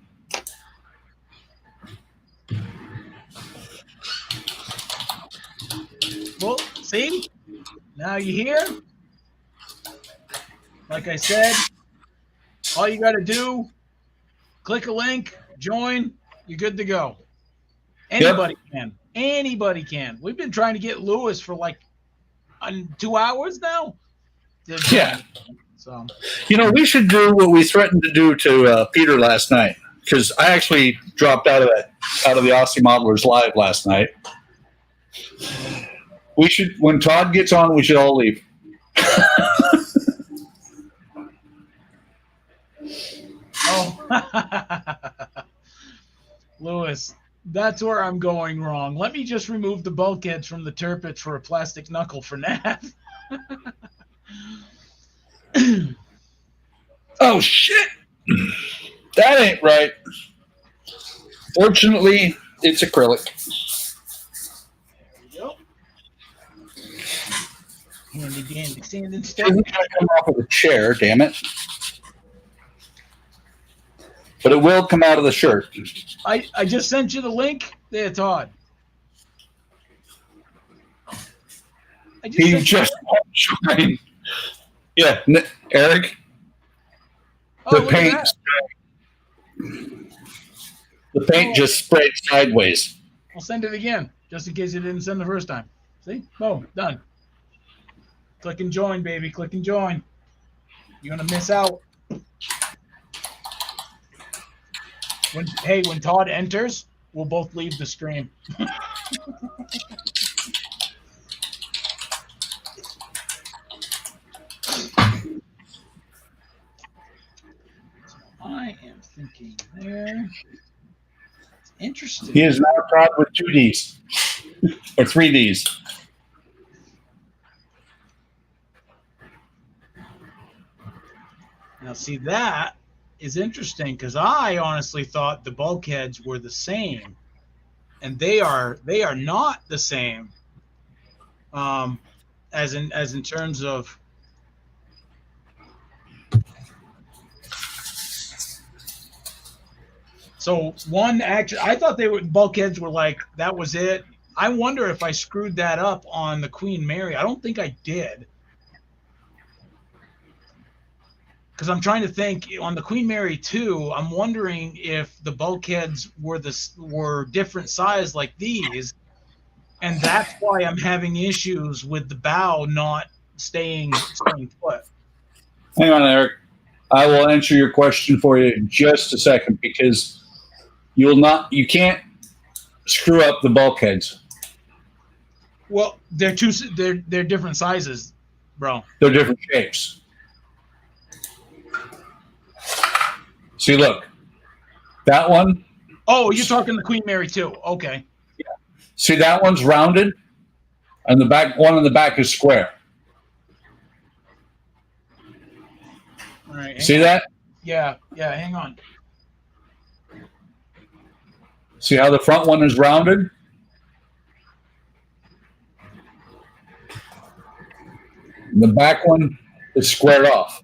Speaker 1: Well, see? Now you hear? Like I said, all you got to do, click a link, join, you're good to go. Anybody can. Anybody can. We've been trying to get Lewis for like 2 hours now.
Speaker 2: Yeah.
Speaker 1: So,
Speaker 2: we should do what we threatened to do to Peter last night, because I actually dropped out of the Aussie Modelers Live last night. We should, when Todd gets on, we should all leave.
Speaker 1: Oh, Lewis, that's where I'm going wrong. Let me just remove the bulkheads from the Turpits for a plastic knuckle for Nat.
Speaker 2: Oh, shit. That ain't right. Fortunately, it's acrylic.
Speaker 1: There we go. Handy dandy sanding
Speaker 2: It
Speaker 1: stick.
Speaker 2: isn't going to come off of the chair, damn it. But it will come out of the shirt.
Speaker 1: I just sent you the link. There, Todd. I just
Speaker 2: He
Speaker 1: sent
Speaker 2: just joined. Yeah, Eric.
Speaker 1: Oh,
Speaker 2: The
Speaker 1: look at
Speaker 2: paint.
Speaker 1: that.
Speaker 2: The paint just sprayed sideways.
Speaker 1: I'll send it again, just in case you didn't send the first time. See? Boom, done. Click and join, baby. Click and join. You're gonna miss out. When Todd enters, we'll both leave the stream. I am thinking there. It's interesting.
Speaker 2: He is now Todd with 2 Ds or 3 Ds.
Speaker 1: Now, see, that is interesting because I honestly thought the bulkheads were the same, and they are not the same. As in terms of. So one actually, I thought bulkheads were like that was it. I wonder if I screwed that up on the Queen Mary. I don't think I did. Because I'm trying to think on the Queen Mary 2, I'm wondering if the bulkheads were different size like these, and that's why I'm having issues with the bow not staying put.
Speaker 2: Hang on, Eric. I will answer your question for you in just a second because you can't screw up the bulkheads.
Speaker 1: Well, they're different sizes, bro.
Speaker 2: They're different shapes. See, look, that one.
Speaker 1: Oh, you're talking the Queen Mary 2. Okay.
Speaker 2: Yeah. See, that one's rounded, and the back one in the back is square.
Speaker 1: All right.
Speaker 2: See that?
Speaker 1: Yeah. Hang on.
Speaker 2: See how the front one is rounded? And the back one is squared off.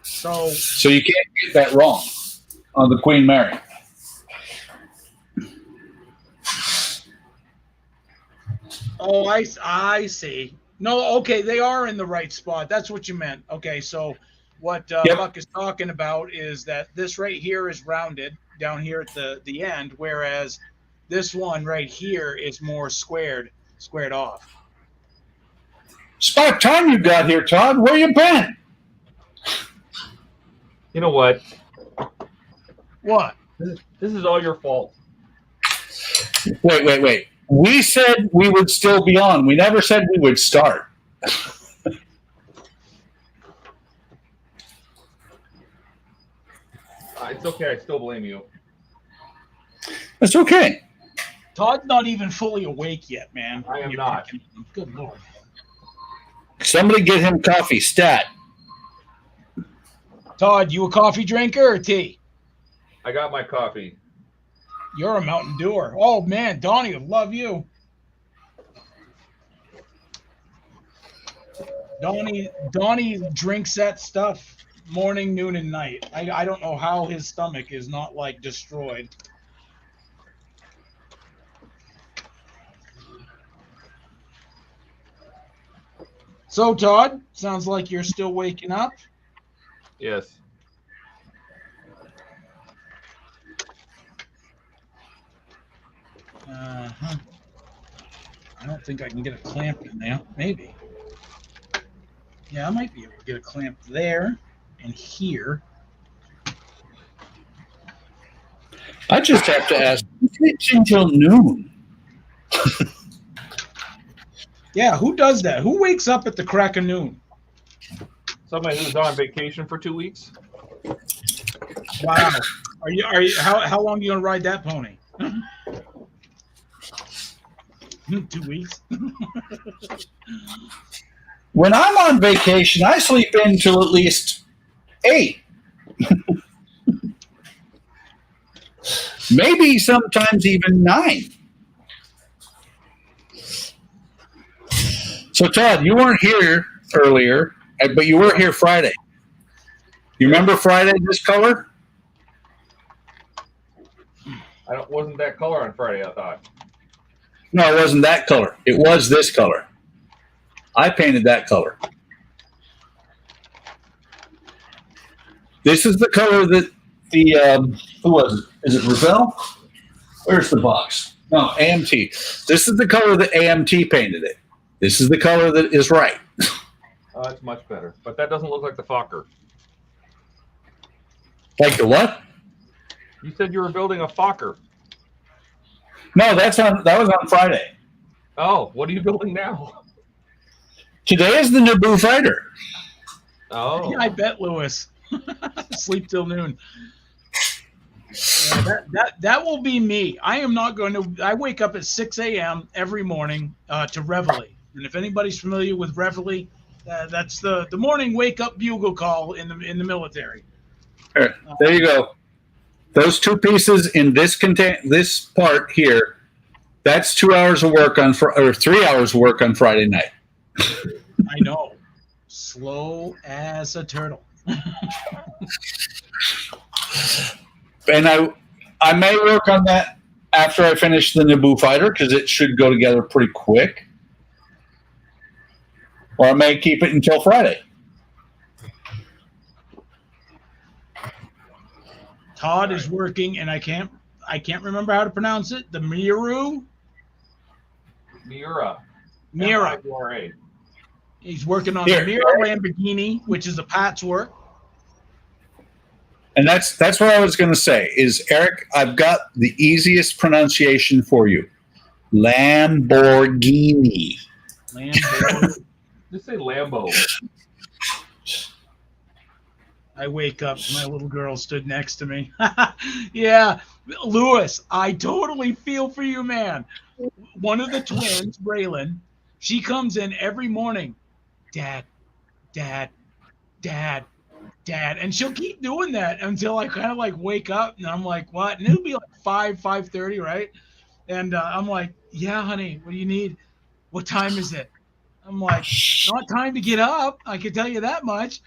Speaker 2: So you can't get that wrong on the Queen Mary.
Speaker 1: Oh, I see. No, okay, they are in the right spot. That's what you meant. Okay, so what Buck is talking about is that this right here is rounded down here at the end, whereas this one right here is more squared off.
Speaker 2: It's about time you got here, Todd. Where you been?
Speaker 4: You know what?
Speaker 1: What?
Speaker 4: This is all your fault.
Speaker 2: Wait. We said we would still be on. We never said we would start.
Speaker 4: It's okay. I still blame you.
Speaker 2: It's okay.
Speaker 1: Todd's not even fully awake yet, man.
Speaker 4: I am not.
Speaker 1: Good Lord.
Speaker 2: Somebody get him coffee, stat.
Speaker 1: Todd, you a coffee drinker or tea?
Speaker 4: I got my coffee.
Speaker 1: You're a Mountain Dewer. Oh, man, Donnie would love you. Donnie drinks that stuff morning, noon, and night. I don't know how his stomach is not, like, destroyed. So, Todd, sounds like you're still waking up.
Speaker 4: Yes.
Speaker 1: I don't think I can get a clamp in there. Maybe. Yeah, I might be able to get a clamp there and here.
Speaker 2: I just have to ask, it's until noon.
Speaker 1: Yeah, who does that? Who wakes up at the crack of noon?
Speaker 4: Somebody who's on vacation for 2 weeks.
Speaker 1: Wow. Are you how long are you gonna ride that pony? 2 weeks.
Speaker 2: When I'm on vacation, I sleep in till at least 8. Maybe sometimes even 9. So, Todd, you weren't here earlier, but you were here Friday. You remember Friday this color?
Speaker 4: Wasn't that color on Friday, I thought.
Speaker 2: No, it wasn't that color. It was this color. I painted that color. This is the color that the, who was it? Is it Ravel? Where's the box? No, AMT. This is the color that AMT painted it. This is the color that is right.
Speaker 4: Oh, that's much better. But that doesn't look like the Fokker.
Speaker 2: Like the what?
Speaker 4: You said you were building a Fokker.
Speaker 2: No, that was on Friday.
Speaker 4: Oh, what are you building now?
Speaker 2: Today is the Naboo fighter.
Speaker 4: Oh.
Speaker 1: Yeah, I bet, Lewis. Sleep till noon. Yeah, that will be me. I am not going to. I wake up at 6 a.m. every morning to reveille. And if anybody's familiar with reveille, that's the morning wake up bugle call in the military.
Speaker 2: There you go. Those 2 pieces in this part here. That's 2 hours of work or 3 hours of work on Friday night.
Speaker 1: I know. Slow as a turtle.
Speaker 2: And I may work on that after I finish the Naboo fighter because it should go together pretty quick. Or I may keep it until Friday.
Speaker 1: Todd is working, and I can't remember how to pronounce it. The Miura.
Speaker 4: Miura.
Speaker 1: Miura. He's working on the Miura Lamborghini, which is a patchwork.
Speaker 2: And that's what I was going to say is, Eric, I've got the easiest pronunciation for you. Lamborghini.
Speaker 1: Lamborghini.
Speaker 4: Just say Lambo.
Speaker 1: I wake up, my little girl stood next to me. Yeah, Lewis, I totally feel for you, man. One of the twins, Braylon, she comes in every morning. Dad, Dad, Dad, Dad. And she'll keep doing that until I kind of like wake up and I'm like, what? And it'll be like 5:30, right? And I'm like, yeah, honey, what do you need? What time is it? I'm like, not time to get up. I can tell you that much.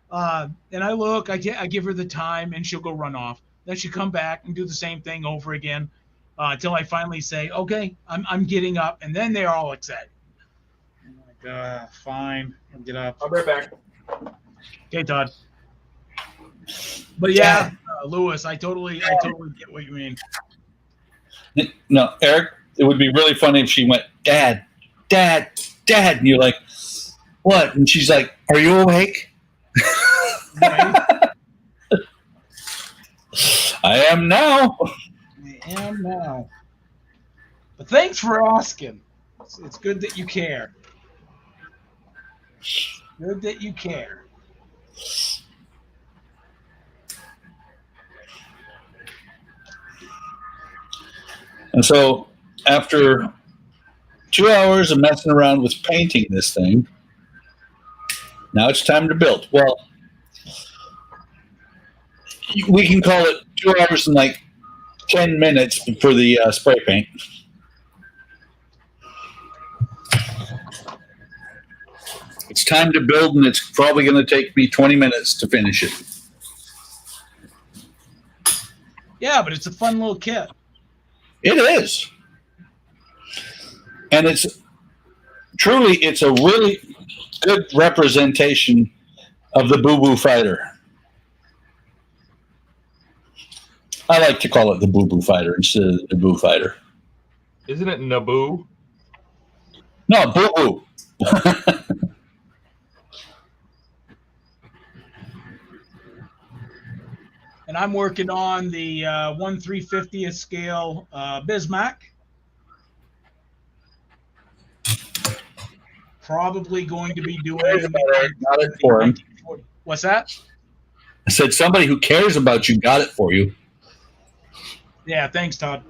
Speaker 1: And I look, I give her the time and she'll go run off. Then she'll come back and do the same thing over again until I finally say, okay, I'm getting up. And then they're all excited. I'm like, fine, I'll get up.
Speaker 4: I'll be right back.
Speaker 1: Okay, Todd. But yeah, Lewis, I totally get what you mean.
Speaker 2: No, Eric, it would be really funny if she went, Dad, Dad, Dad. And you're like, what? And she's like, are you awake?
Speaker 1: Right?
Speaker 2: I am now.
Speaker 1: I am now. But thanks for asking. It's good that you care. Good that you care.
Speaker 2: And so after 2 hours of messing around with painting this thing, now it's time to build. Well, we can call it 2 hours and like 10 minutes for the spray paint. It's time to build, and it's probably going to take me 20 minutes to finish it.
Speaker 1: Yeah, but it's a fun little kit.
Speaker 2: It is. And it's a really good representation of the Boo Boo Fighter. I like to call it the Boo Boo Fighter instead of the Boo Fighter.
Speaker 4: Isn't it Naboo?
Speaker 2: No, Boo Boo.
Speaker 1: And I'm working on the 1/350th scale Bismack. Probably going to be doing.
Speaker 2: Got it for him.
Speaker 1: What's that?
Speaker 2: I said somebody who cares about you got it for you.
Speaker 1: Yeah, thanks, Todd.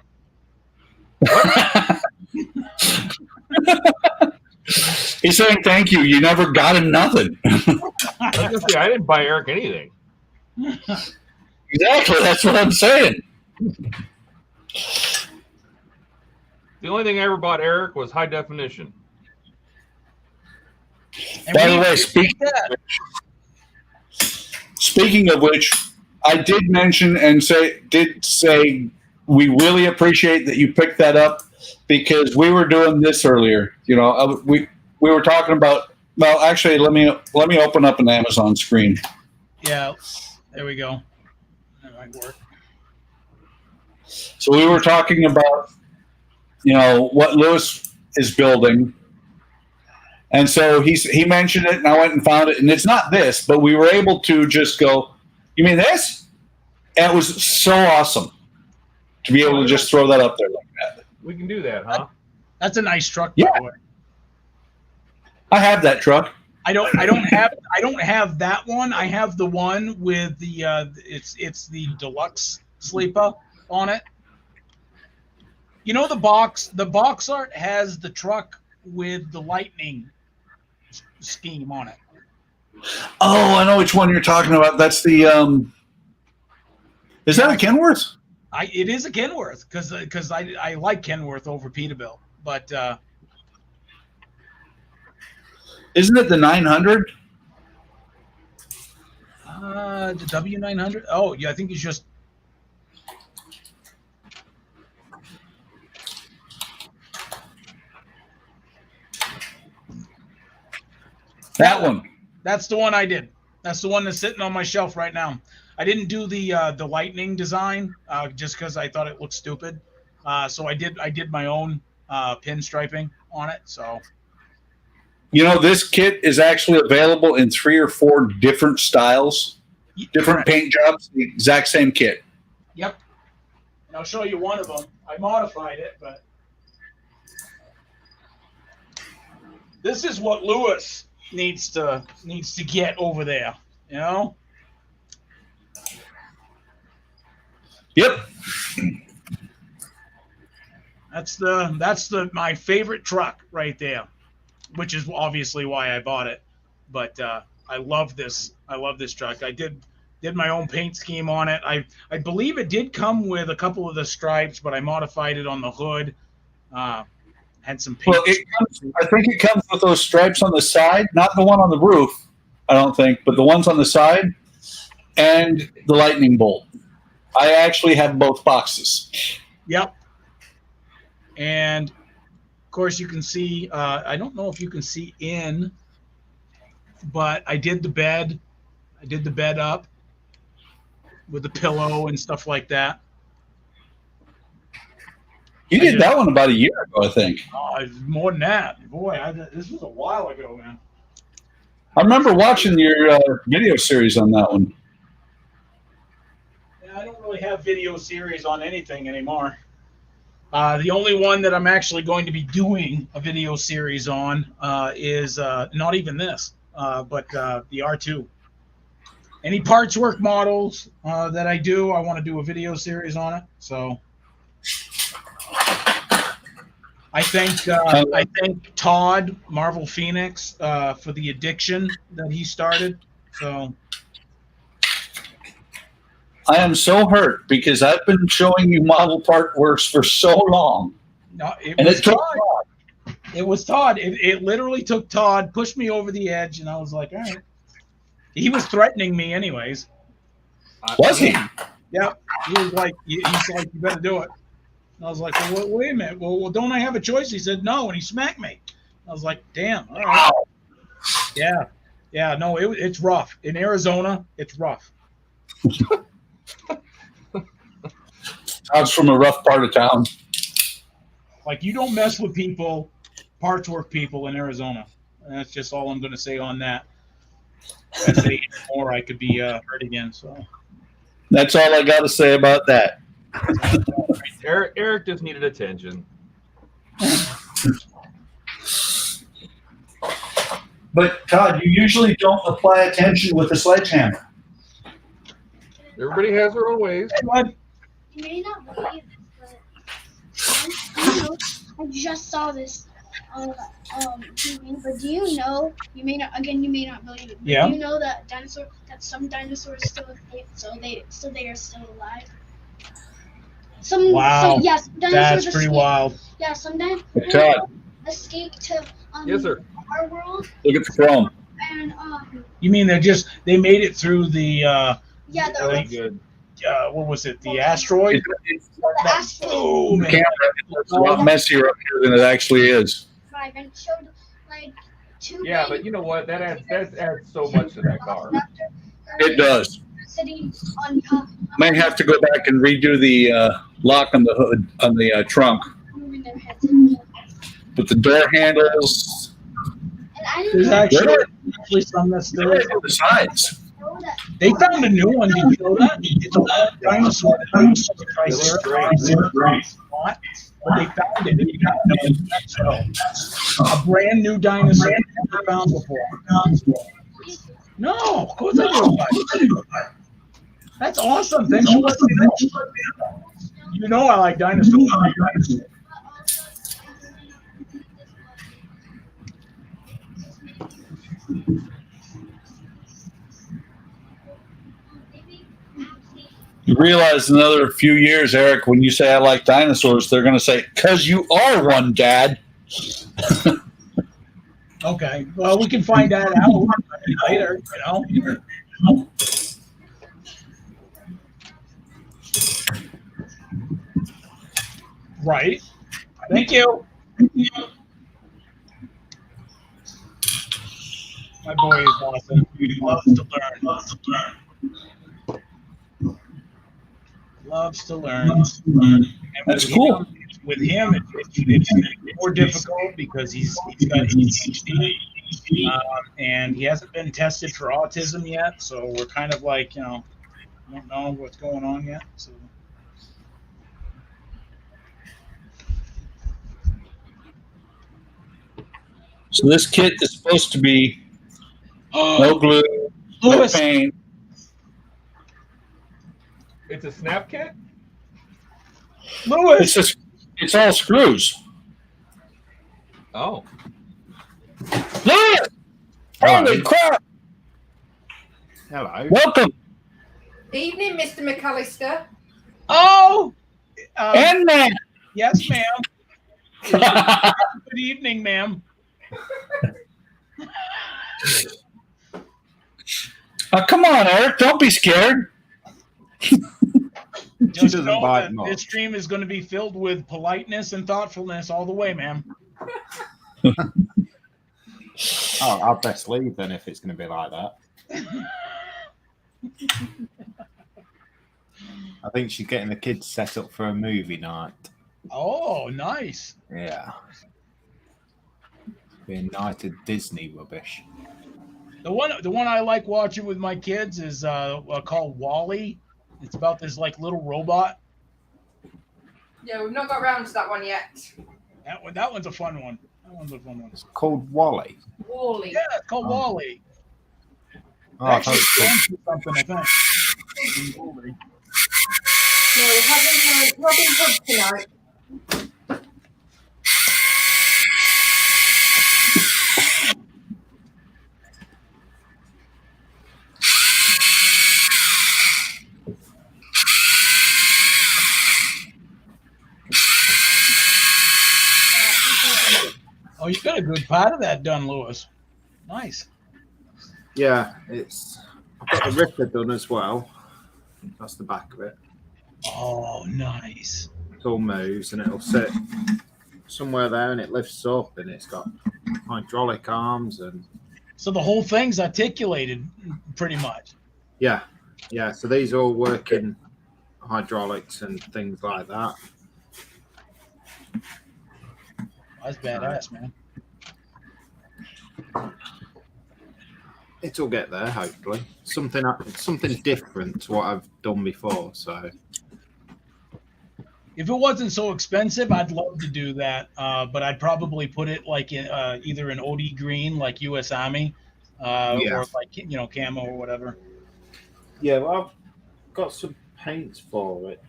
Speaker 2: He's saying thank you. You never got him nothing.
Speaker 4: I was gonna say I didn't buy Eric anything.
Speaker 2: Exactly. That's what I'm saying.
Speaker 4: The only thing I ever bought Eric was high definition.
Speaker 1: And
Speaker 2: By the
Speaker 1: we-
Speaker 2: way, speaking of which, I did mention and say we really appreciate that you picked that up because we were doing this earlier. You know, we were talking about. Well, actually, let me open up an Amazon screen.
Speaker 1: Yeah, there we go. That might work.
Speaker 2: So we were talking about, you know, what Lewis is building. And so he mentioned it, and I went and found it. And it's not this, but we were able to just go, you mean this? And it was so awesome to be able to just throw that up there like that.
Speaker 4: We can do that, huh?
Speaker 1: That's a nice truck,
Speaker 2: Yeah.
Speaker 1: by the way.
Speaker 2: I have that truck.
Speaker 1: I don't have that one. I have the one with the it's the deluxe sleeper on it. You know the box art has the truck with the lightning scheme on it.
Speaker 2: Oh, I know which one you're talking about. That's the is that a Kenworth?
Speaker 1: It is a Kenworth because I like Kenworth over Peterbilt, but
Speaker 2: Isn't it the 900?
Speaker 1: the W900. Oh yeah, I think it's just.
Speaker 2: That one.
Speaker 1: That's the one I did. That's the one that's sitting on my shelf right now. I didn't do the lightning design just because I thought it looked stupid. So I did my own pinstriping on it. So
Speaker 2: You know, this kit is actually available in 3 or 4 different styles, different
Speaker 1: Correct.
Speaker 2: paint jobs, the exact same kit.
Speaker 1: Yep. And I'll show you one of them. I modified it, but this is what Lewis needs to get over there. You know.
Speaker 2: Yep.
Speaker 1: That's my favorite truck right there, which is obviously why I bought it. But I love this. I love this truck. I did my own paint scheme on it. I believe it did come with a couple of the stripes, but I modified it on the hood. Had some paint.
Speaker 2: Well, I think it comes with those stripes on the side, not the one on the roof, I don't think, but the ones on the side and the lightning bolt. I actually have both boxes.
Speaker 1: Yep. And of course you can see, I don't know if you can see in, but I did the bed. I did the bed up with the pillow and stuff like that.
Speaker 2: You did that one about a year ago, I think.
Speaker 1: Oh, it's more than that. Boy, this was a while ago, man.
Speaker 2: I remember watching your video series on that one.
Speaker 1: Yeah, I don't really have video series on anything anymore. The only one that I'm actually going to be doing a video series on is not even this, but the R2. Any parts work models that I do, I want to do a video series on it. So I thank TODD, MARVELPHX, for the addiction that he started. So
Speaker 2: I am so hurt because I've been showing you model part works for so long.
Speaker 1: no, it
Speaker 2: And
Speaker 1: was
Speaker 2: it took
Speaker 1: TODD. It was TODD. It literally took TODD, pushed me over the edge, and I was like, all right. He was threatening me anyways.
Speaker 2: Was he?
Speaker 1: Yeah. He was like, he's like, you better do it. And I was like, well, wait a minute. Well, don't I have a choice? He said no, and he smacked me. I was like, damn. All right. Yeah. Yeah, no, it's rough. In Arizona, it's rough.
Speaker 2: I was from a rough part of town.
Speaker 1: Like, you don't mess with people, parts work people in Arizona. And that's just all I'm going to say on that. If I say any more, I could be hurt again. So
Speaker 2: That's all I got to say about that.
Speaker 4: Eric just needed attention.
Speaker 2: But, Todd, you usually don't apply attention with a sledgehammer.
Speaker 4: Everybody has their own ways.
Speaker 1: Hey, bud.
Speaker 3: You may not believe this, but I just saw this. but do you know? You may not. Again, you may not believe it. But
Speaker 1: Yeah.
Speaker 3: Do you know that some dinosaurs still exist, so they are still alive.
Speaker 1: Wow.
Speaker 3: Yes,
Speaker 1: That's pretty wild.
Speaker 3: Yeah, some dinosaurs
Speaker 2: Todd,
Speaker 3: escape to
Speaker 4: Yes, sir.
Speaker 3: our world,
Speaker 2: look at the Chrome.
Speaker 3: and
Speaker 1: You mean they made it through the
Speaker 3: yeah,
Speaker 4: Really
Speaker 3: the
Speaker 4: good.
Speaker 1: what was it? The asteroid?
Speaker 3: asteroid
Speaker 1: Boom.
Speaker 2: The camera looks a lot messier up here than it actually is.
Speaker 3: five and showed like two.
Speaker 4: Yeah, but you know what? That adds so much to that car.
Speaker 2: It does.
Speaker 3: Sitting on top,
Speaker 2: Might have to go back and redo the lock on the hood on the trunk.
Speaker 3: moving their heads. And
Speaker 2: But the door handles,
Speaker 3: I
Speaker 1: There's
Speaker 3: didn't
Speaker 1: actually some that's still.
Speaker 2: the sides.
Speaker 3: know that.
Speaker 1: They found a new one. Did you know that? It's a dinosaur. But they found it. So, a brand new dinosaur never found before. No, of course I do. That's awesome. Thanks for letting me know. You know I like dinosaurs.
Speaker 2: You realize in another few years, Eric, when you say I like dinosaurs, they're going to say, "'Cause you are one, Dad."
Speaker 1: Okay. Well, we can find that out later, you know. Right. Thank you. My boy is awesome. He loves to learn. Loves to learn. And
Speaker 2: That's cool.
Speaker 1: With him, it's more difficult because he's got ADHD, and he hasn't been tested for autism yet. So we're kind of like, I don't know what's going on yet.
Speaker 2: So this kit is supposed to be no glue, no
Speaker 1: Lewis,
Speaker 2: paint.
Speaker 4: It's a snap kit?
Speaker 1: Lewis.
Speaker 2: It's all screws.
Speaker 4: Oh.
Speaker 2: Lewis! Holy crap!
Speaker 5: Hello.
Speaker 2: Welcome.
Speaker 6: Evening, Mr. McAllister.
Speaker 1: Oh,
Speaker 2: And man.
Speaker 1: yes, ma'am. Good evening, ma'am.
Speaker 2: Come on, Eric. Don't be scared.
Speaker 1: Just
Speaker 5: doesn't
Speaker 1: know
Speaker 5: bite
Speaker 1: that
Speaker 5: much.
Speaker 1: this stream is going to be filled with politeness and thoughtfulness all the way, ma'am.
Speaker 5: Oh, I'll best leave then if it's going to be like that. I think she's getting the kids set up for a movie night.
Speaker 1: Oh, nice.
Speaker 5: Yeah. Be a night of Disney rubbish.
Speaker 1: The one I like watching with my kids is called Wall-E. It's about this like little robot.
Speaker 6: Yeah, we've not got around to that one yet.
Speaker 1: That one's a fun one.
Speaker 5: It's called Wally.
Speaker 6: Wally.
Speaker 1: Yeah, it's called Wall-E.
Speaker 5: Oh, I
Speaker 1: Actually,
Speaker 5: thought it was called-
Speaker 1: something, I think.
Speaker 6: No, we're having Robin Hood tonight.
Speaker 1: Oh, you got a good part of that done, Lewis. Nice.
Speaker 5: Yeah, I've got the ripper done as well. That's the back of it.
Speaker 1: Oh, nice.
Speaker 5: It all moves and it'll sit somewhere there and it lifts up and it's got hydraulic arms and
Speaker 1: So the whole thing's articulated pretty much.
Speaker 5: yeah. So these all work in hydraulics and things like that.
Speaker 1: That's badass, man.
Speaker 5: It'll get there, hopefully. Something different to what I've done before. So
Speaker 1: If it wasn't so expensive, I'd love to do that. But I'd probably put it like in either an OD green, like U.S. Army, or like camo or whatever.
Speaker 5: yeah, well, I've got some paints for it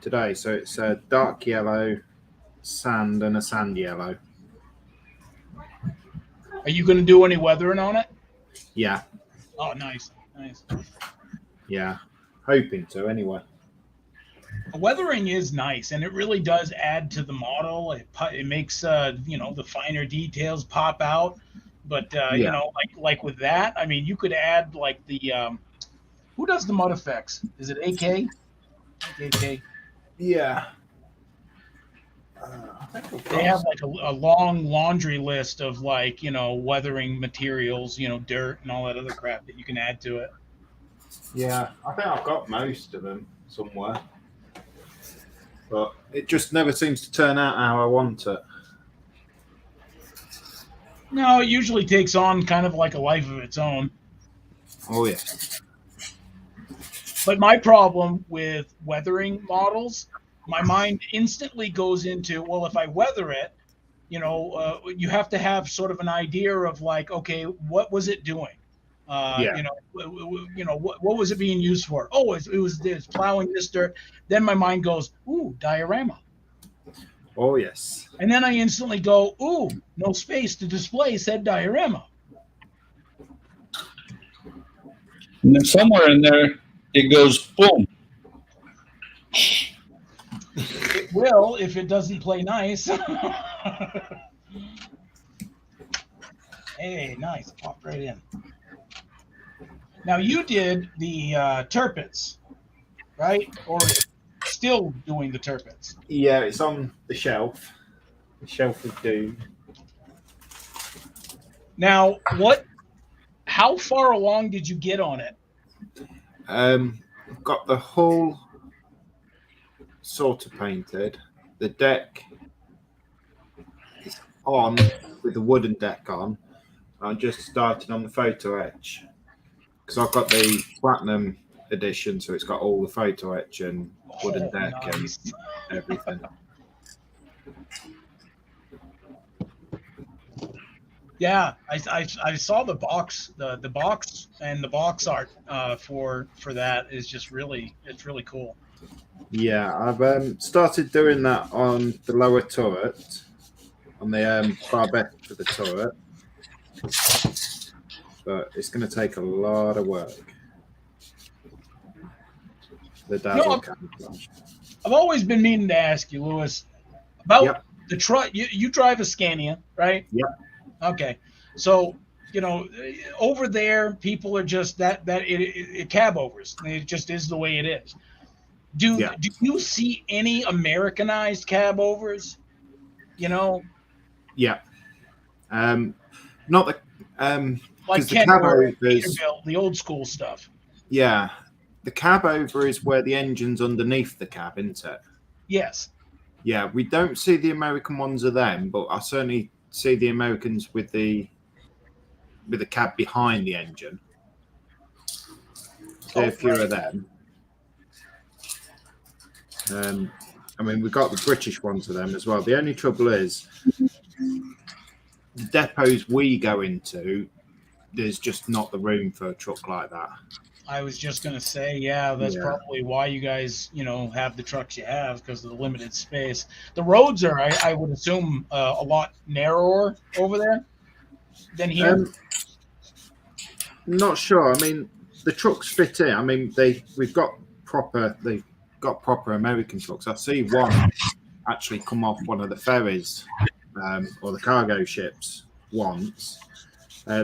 Speaker 5: today. So it's dark yellow, sand and a sand yellow.
Speaker 1: Are you going to do any weathering on it?
Speaker 5: Yeah,
Speaker 1: Oh, nice.
Speaker 5: yeah. Hoping to anyway.
Speaker 1: Weathering is nice, and it really does add to the model. It makes the finer details pop out. But
Speaker 5: Yeah.
Speaker 1: like with that, I mean, you could add like the who does the mud effects? Is it AK? AK.
Speaker 5: Yeah.
Speaker 1: They have like a long laundry list of like weathering materials, dirt and all that other crap that you can add to it.
Speaker 5: Yeah, I think I've got most of them somewhere. But it just never seems to turn out how I want it.
Speaker 1: No, it usually takes on kind of like a life of its own.
Speaker 5: Oh, yeah.
Speaker 1: But my problem with weathering models, my mind instantly goes into, well, if I weather it, you have to have sort of an idea of like, okay, what was it doing?
Speaker 5: Yeah.
Speaker 1: What was it being used for? Oh, it was plowing this dirt. Then my mind goes, ooh, diorama.
Speaker 5: Oh, yes.
Speaker 1: And then I instantly go, ooh, no space to display said diorama.
Speaker 2: And then somewhere in there, it goes boom.
Speaker 1: It will if it doesn't play nice. Hey, nice. It popped right in. Now, you did the turpits, right? Or still doing the turpits?
Speaker 5: Yeah, it's on the shelf. The shelf of doom.
Speaker 1: Now, how far along did you get on it?
Speaker 5: I've got the hull sort of painted. The deck is on with the wooden deck on. I'm just starting on the photo etch because I've got the platinum edition, so it's got all the photo etch and wooden deck
Speaker 1: nice.
Speaker 5: and everything.
Speaker 1: Yeah, I saw the box, the box and the box art for that is just really cool.
Speaker 5: Yeah, I've started doing that on the lower turret, on the barbette for the turret, but it's going to take a lot of work. The dazzle camouflage.
Speaker 1: I've always been meaning to ask you, Lewis, about
Speaker 5: Yep.
Speaker 1: the truck. You drive a Scania, right?
Speaker 5: Yep.
Speaker 1: Okay, so over there, people are just it cab overs. It just is the way it is. Do you see any Americanized cab overs?
Speaker 5: Yeah. Not the
Speaker 1: Like
Speaker 5: the cab overs,
Speaker 1: Peterbilt, the old school stuff.
Speaker 5: yeah. The cab over is where the engine's underneath the cab, isn't it?
Speaker 1: Yes.
Speaker 5: Yeah, we don't see the American ones of them, but I certainly see the Americans with the cab behind the engine. So a few of them. I mean, we've got the British ones of them as well. The only trouble is the depots we go into, there's just not the room for a truck like that.
Speaker 1: I was just going to say, that's probably why you guys, have the trucks you have, because of the limited space. The roads are, I would assume, a lot narrower over there than here.
Speaker 5: Not sure. I mean, the trucks fit in. I mean, they've got proper American trucks. I see one actually come off one of the ferries or the cargo ships once.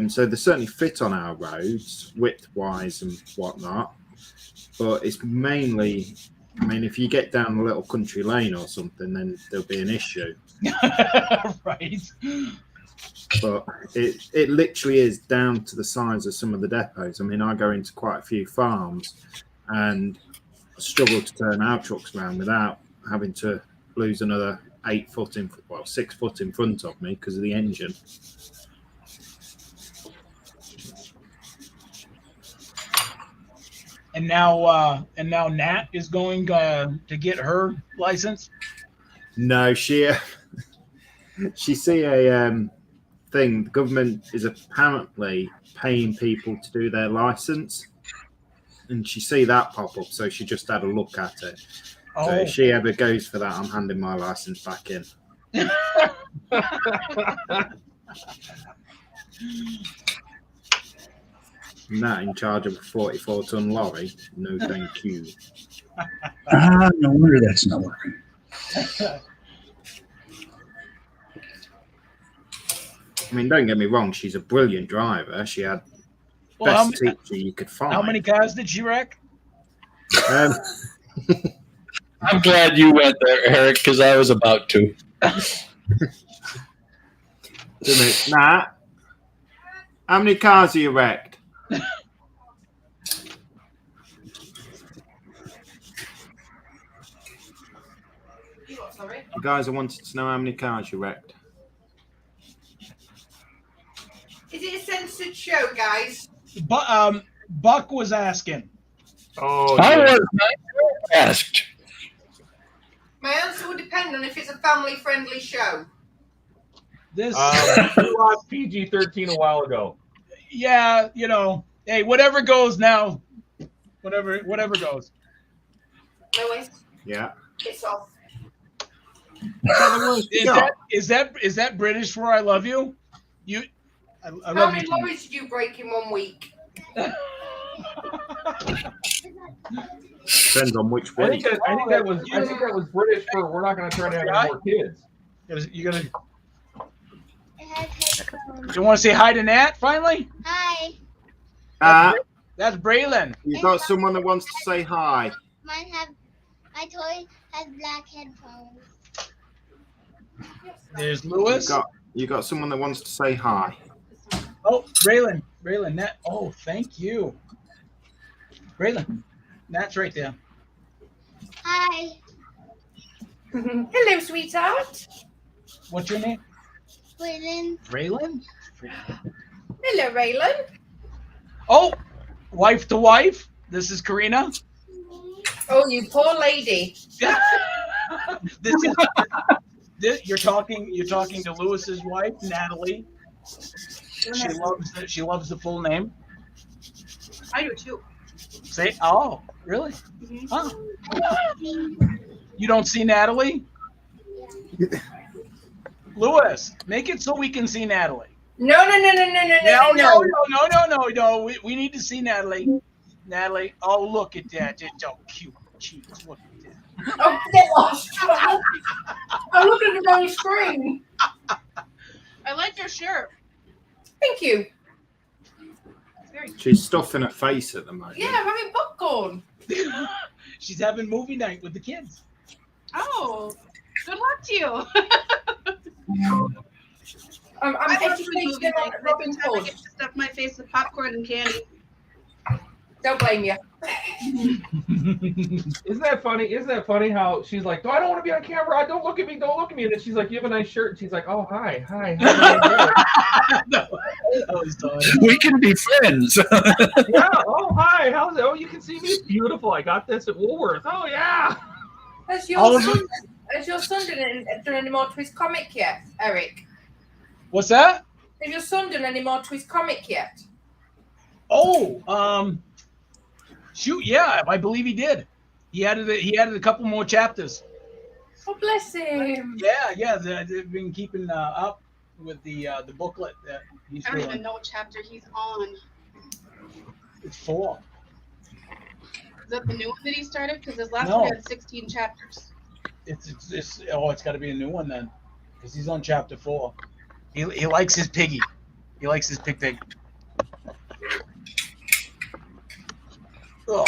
Speaker 5: So they certainly fit on our roads, width-wise and whatnot. But it's mainly, I mean, if you get down a little country lane or something, then there'll be an issue.
Speaker 1: Right.
Speaker 5: But it literally is down to the size of some of the depots. I mean, I go into quite a few farms and struggle to turn our trucks around without having to lose another 6 foot in front of me because of the engine.
Speaker 1: And now Nat is going to get her license.
Speaker 5: No, she see a thing. The government is apparently paying people to do their license, and she see that pop up, so she just had a look at it. So if she ever goes for that, I'm handing my license back in. Not in charge of a 44-ton lorry. No, thank you.
Speaker 2: No wonder that's not working.
Speaker 5: I mean, don't get me wrong. She's a brilliant driver. She had
Speaker 1: Well,
Speaker 5: best teacher you could find.
Speaker 1: how many cars did she wreck?
Speaker 5: Um,
Speaker 2: I'm glad you went there, Eric, because I was about to.
Speaker 5: Nah. How many cars are you wrecked?
Speaker 6: Sorry.
Speaker 5: You guys, I wanted to know how many cars you wrecked.
Speaker 6: Is it a censored show, guys?
Speaker 1: But Buck was asking.
Speaker 4: Oh,
Speaker 2: I
Speaker 4: yeah.
Speaker 2: was not asked.
Speaker 6: My answer would depend on if it's a family-friendly show.
Speaker 1: This,
Speaker 4: We lost PG-13 a while ago.
Speaker 1: yeah, you know, hey, whatever goes now, whatever goes.
Speaker 6: Lewis,
Speaker 5: Yeah.
Speaker 6: it's off.
Speaker 1: Is that British for I love you? I
Speaker 6: How
Speaker 1: love
Speaker 6: many
Speaker 1: you.
Speaker 6: lorries did you break in 1 week?
Speaker 5: Depends on which
Speaker 4: I
Speaker 5: way.
Speaker 4: think that was British for we're not going to try to have any more kids.
Speaker 1: You gonna?
Speaker 3: It has headphones.
Speaker 1: You want to say hi to Nat finally?
Speaker 3: Hi.
Speaker 1: That's Braylon.
Speaker 5: You got someone that wants to say hi.
Speaker 3: My toy has black headphones.
Speaker 1: There's Lewis.
Speaker 5: You got someone that wants to say hi.
Speaker 1: Oh, Braylon, Nat. Oh, thank you, Braylon. Nat's right there.
Speaker 3: Hi.
Speaker 6: Hello, sweetheart.
Speaker 1: What's your name?
Speaker 3: Braylon.
Speaker 1: Braylon.
Speaker 6: Hello, Raylan.
Speaker 1: Oh, wife to wife. This is Karina.
Speaker 6: Oh, you poor lady.
Speaker 1: You're talking to Lewis's wife, Natalie. She loves the full name.
Speaker 6: I do too.
Speaker 1: Say, oh, really? Huh? You don't see Natalie? Lewis, make it so we can see Natalie.
Speaker 6: No.
Speaker 1: No. We need to see Natalie. Natalie, oh, look at that. It's so cute. Jeez, look at that.
Speaker 6: Oh, get lost. I'm looking at the wrong screen.
Speaker 7: I like your shirt.
Speaker 6: Thank you.
Speaker 5: She's stuffing her face at the moment.
Speaker 6: Yeah, I'm having popcorn.
Speaker 1: She's having movie night with the kids.
Speaker 7: Oh, good luck to you.
Speaker 6: I'm educating
Speaker 7: movie
Speaker 6: on
Speaker 7: night.
Speaker 6: Robin
Speaker 7: Every time I
Speaker 6: Hood.
Speaker 7: get to stuff my face with popcorn and candy.
Speaker 6: Don't blame you.
Speaker 4: Isn't that funny how she's like, I don't want to be on camera. Don't look at me. And then she's like, you have a nice shirt. And she's like, oh, hi.
Speaker 1: No, that was Todd.
Speaker 2: We can be friends.
Speaker 4: Yeah. Oh, hi. How's it? Oh, you can see me. It's beautiful. I got this at Woolworth. Oh, yeah.
Speaker 6: Has
Speaker 1: All
Speaker 6: your
Speaker 1: of
Speaker 6: son done any more Twist comic yet, Eric?
Speaker 1: What's that?
Speaker 6: Has your son done any more Twist comic yet?
Speaker 1: Oh, shoot, yeah, I believe he did. He added a couple more chapters.
Speaker 6: Oh, bless him.
Speaker 1: Yeah, they've been keeping up with the booklet that he's
Speaker 7: I don't
Speaker 1: doing.
Speaker 7: even know what chapter he's on.
Speaker 1: It's 4.
Speaker 7: Is that the new one that he started? Because his last
Speaker 1: No.
Speaker 7: one had 16 chapters.
Speaker 1: It's got to be a new one then, because he's on chapter 4. He likes his piggy. He likes his pig. Oh,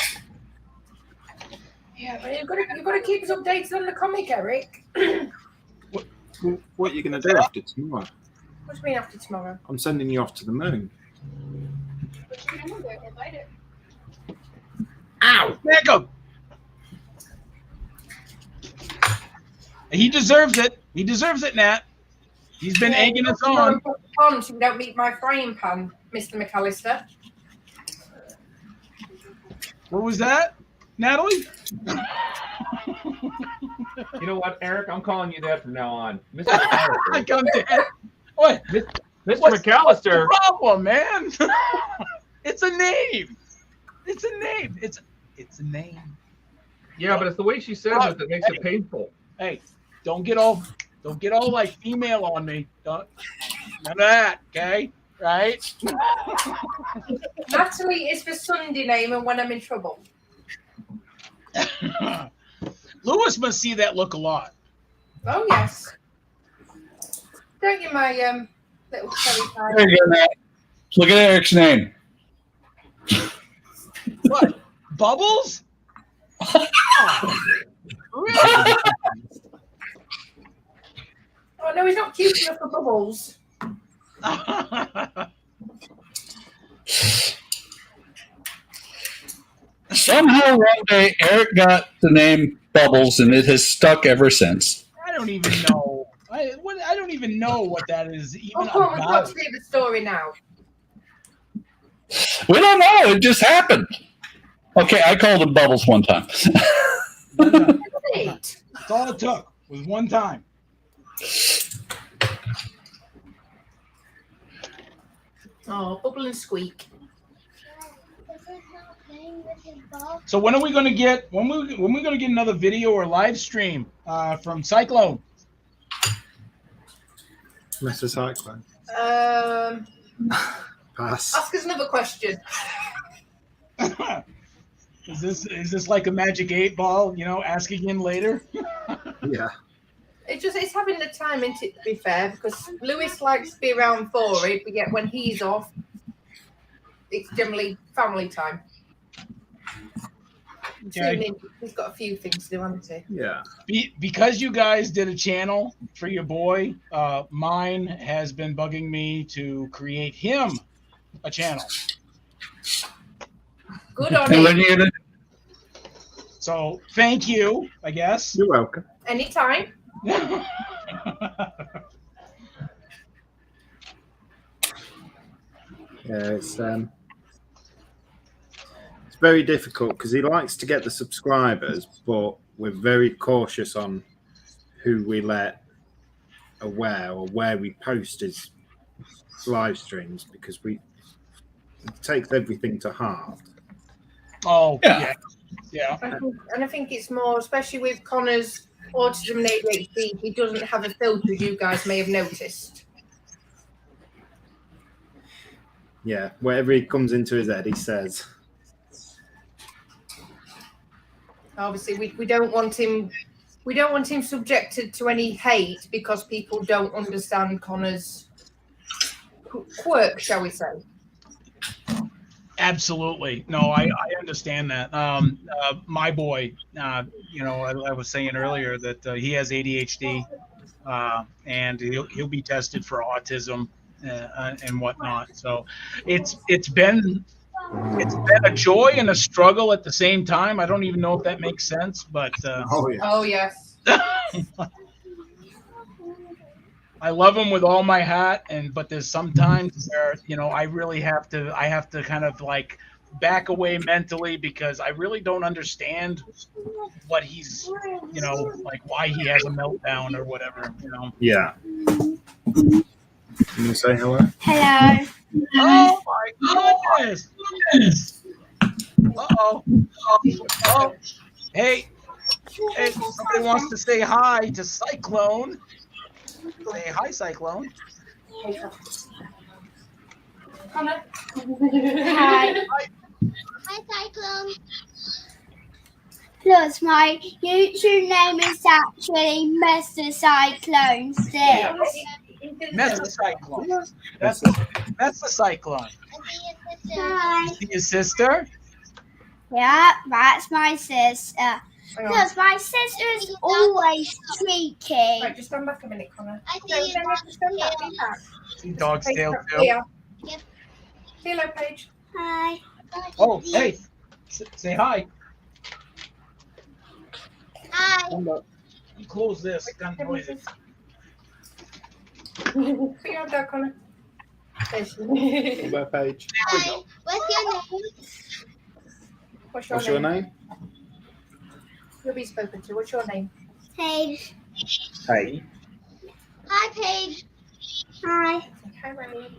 Speaker 6: Yeah, but you've got to keep us updated on the comic, Eric.
Speaker 5: What are you going to do after tomorrow?
Speaker 6: What do you mean after tomorrow?
Speaker 5: I'm sending you off to the moon.
Speaker 7: What's your number? Invite it.
Speaker 1: ow! There go. He deserves it. He deserves it, Nat. He's been egging us on.
Speaker 6: On so we don't meet my frying pan, Mr. McAllister.
Speaker 1: What was that, Natalie?
Speaker 4: You know what, Eric? I'm calling you that from now on. Mr. McAllister.
Speaker 1: I come to what?
Speaker 4: Mr.
Speaker 1: What's
Speaker 4: McAllister.
Speaker 1: the problem, man? It's a name. It's a name. It's a name.
Speaker 4: Yeah, but it's the way she says it that makes it painful.
Speaker 1: Hey, don't get all Don't get all like female on me. None of that, okay? Right?
Speaker 6: Natalie is the Sunday name, and when I'm in trouble.
Speaker 1: Lewis must see that look a lot.
Speaker 6: Oh yes. Don't you, my little cherry pie?
Speaker 2: There you go, Matt. Look at Eric's name.
Speaker 1: What? Bubbles? Oh, really?
Speaker 6: Oh no, he's not cute enough for Bubbles.
Speaker 2: Somehow one day Eric got the name Bubbles, and it has stuck ever since.
Speaker 1: I don't even know. I don't even know what that is even
Speaker 6: Oh, come on, we've got
Speaker 1: about.
Speaker 6: to hear the story now.
Speaker 2: We don't know. It just happened. Okay, I called him Bubbles one time.
Speaker 6: Great.
Speaker 1: That's all it took was one time.
Speaker 6: Oh, Bubble and Squeak.
Speaker 1: So when are we going to get when we going to get another video or live stream from Cyclone?
Speaker 5: Mr. Cyclone. Pass.
Speaker 6: Ask us another question.
Speaker 1: Is this like a magic 8-ball? You know, ask again later.
Speaker 5: Yeah.
Speaker 6: It's having the time, isn't it, to be fair, because Lewis likes to be around for it, but yet when he's off, it's generally family time.
Speaker 1: Okay.
Speaker 6: He's got a few things to do, hasn't he?
Speaker 5: Yeah.
Speaker 1: Because you guys did a channel for your boy, mine has been bugging me to create him a channel.
Speaker 6: Good on
Speaker 2: And when
Speaker 6: him.
Speaker 2: you gonna,
Speaker 1: So thank you, I guess.
Speaker 5: You're welcome.
Speaker 6: Anytime.
Speaker 5: Yeah, it's very difficult because he likes to get the subscribers, but we're very cautious on who we let aware or where we post his live streams because he takes everything to heart.
Speaker 1: Oh,
Speaker 2: Yeah.
Speaker 1: yeah.
Speaker 6: I think it's more, especially with Connor's autism and ADHD, he doesn't have a filter, as you guys may have noticed.
Speaker 5: Yeah, whatever he comes into his head, he says.
Speaker 6: Obviously, we don't want him. We don't want him subjected to any hate because people don't understand Connor's quirk, shall we say?
Speaker 1: Absolutely. No, I understand that. My boy, you know, I was saying earlier that he has ADHD, and he'll be tested for autism and whatnot. So it's been a joy and a struggle at the same time. I don't even know if that makes sense, but
Speaker 5: Oh, yeah.
Speaker 6: Oh yes.
Speaker 1: I love him with all my heart, but there's sometimes where, you know, I have to kind of like back away mentally because I really don't understand what he's, you know, like why he has a meltdown or whatever, you know.
Speaker 5: Yeah. Can you say hello?
Speaker 3: Hello.
Speaker 1: Oh my goodness! Uh-oh. Oh. Hey, somebody wants to say hi to Cyclone. Say hi, Cyclone.
Speaker 6: Connor.
Speaker 3: Hi. Hi, Cyclone. Plus, my YouTube name is actually Mr. Cyclone 6.
Speaker 1: That's the Cyclone. That's the Cyclone.
Speaker 3: Hi.
Speaker 1: Your sister?
Speaker 3: Yeah, that's my sister.
Speaker 6: Hang on.
Speaker 3: Because my sister is always streaky.
Speaker 6: Right, just stand back a minute, Connor.
Speaker 3: I
Speaker 6: No,
Speaker 3: see
Speaker 6: just stand back. Be back.
Speaker 1: See dog's tail too.
Speaker 6: Here.
Speaker 3: Yep.
Speaker 6: Hello, Paige.
Speaker 3: Hi.
Speaker 1: Oh, hey, say hi.
Speaker 3: Hi.
Speaker 1: Close this. It's got noises.
Speaker 6: Put your hand down, Connor. There she is.
Speaker 5: Hello, Paige.
Speaker 3: Hi. What's your name?
Speaker 5: What's your name?
Speaker 6: You'll be spoken to. What's your name?
Speaker 3: Paige.
Speaker 5: Hey.
Speaker 3: Hi, Paige. Hi.
Speaker 6: Hi, Riley.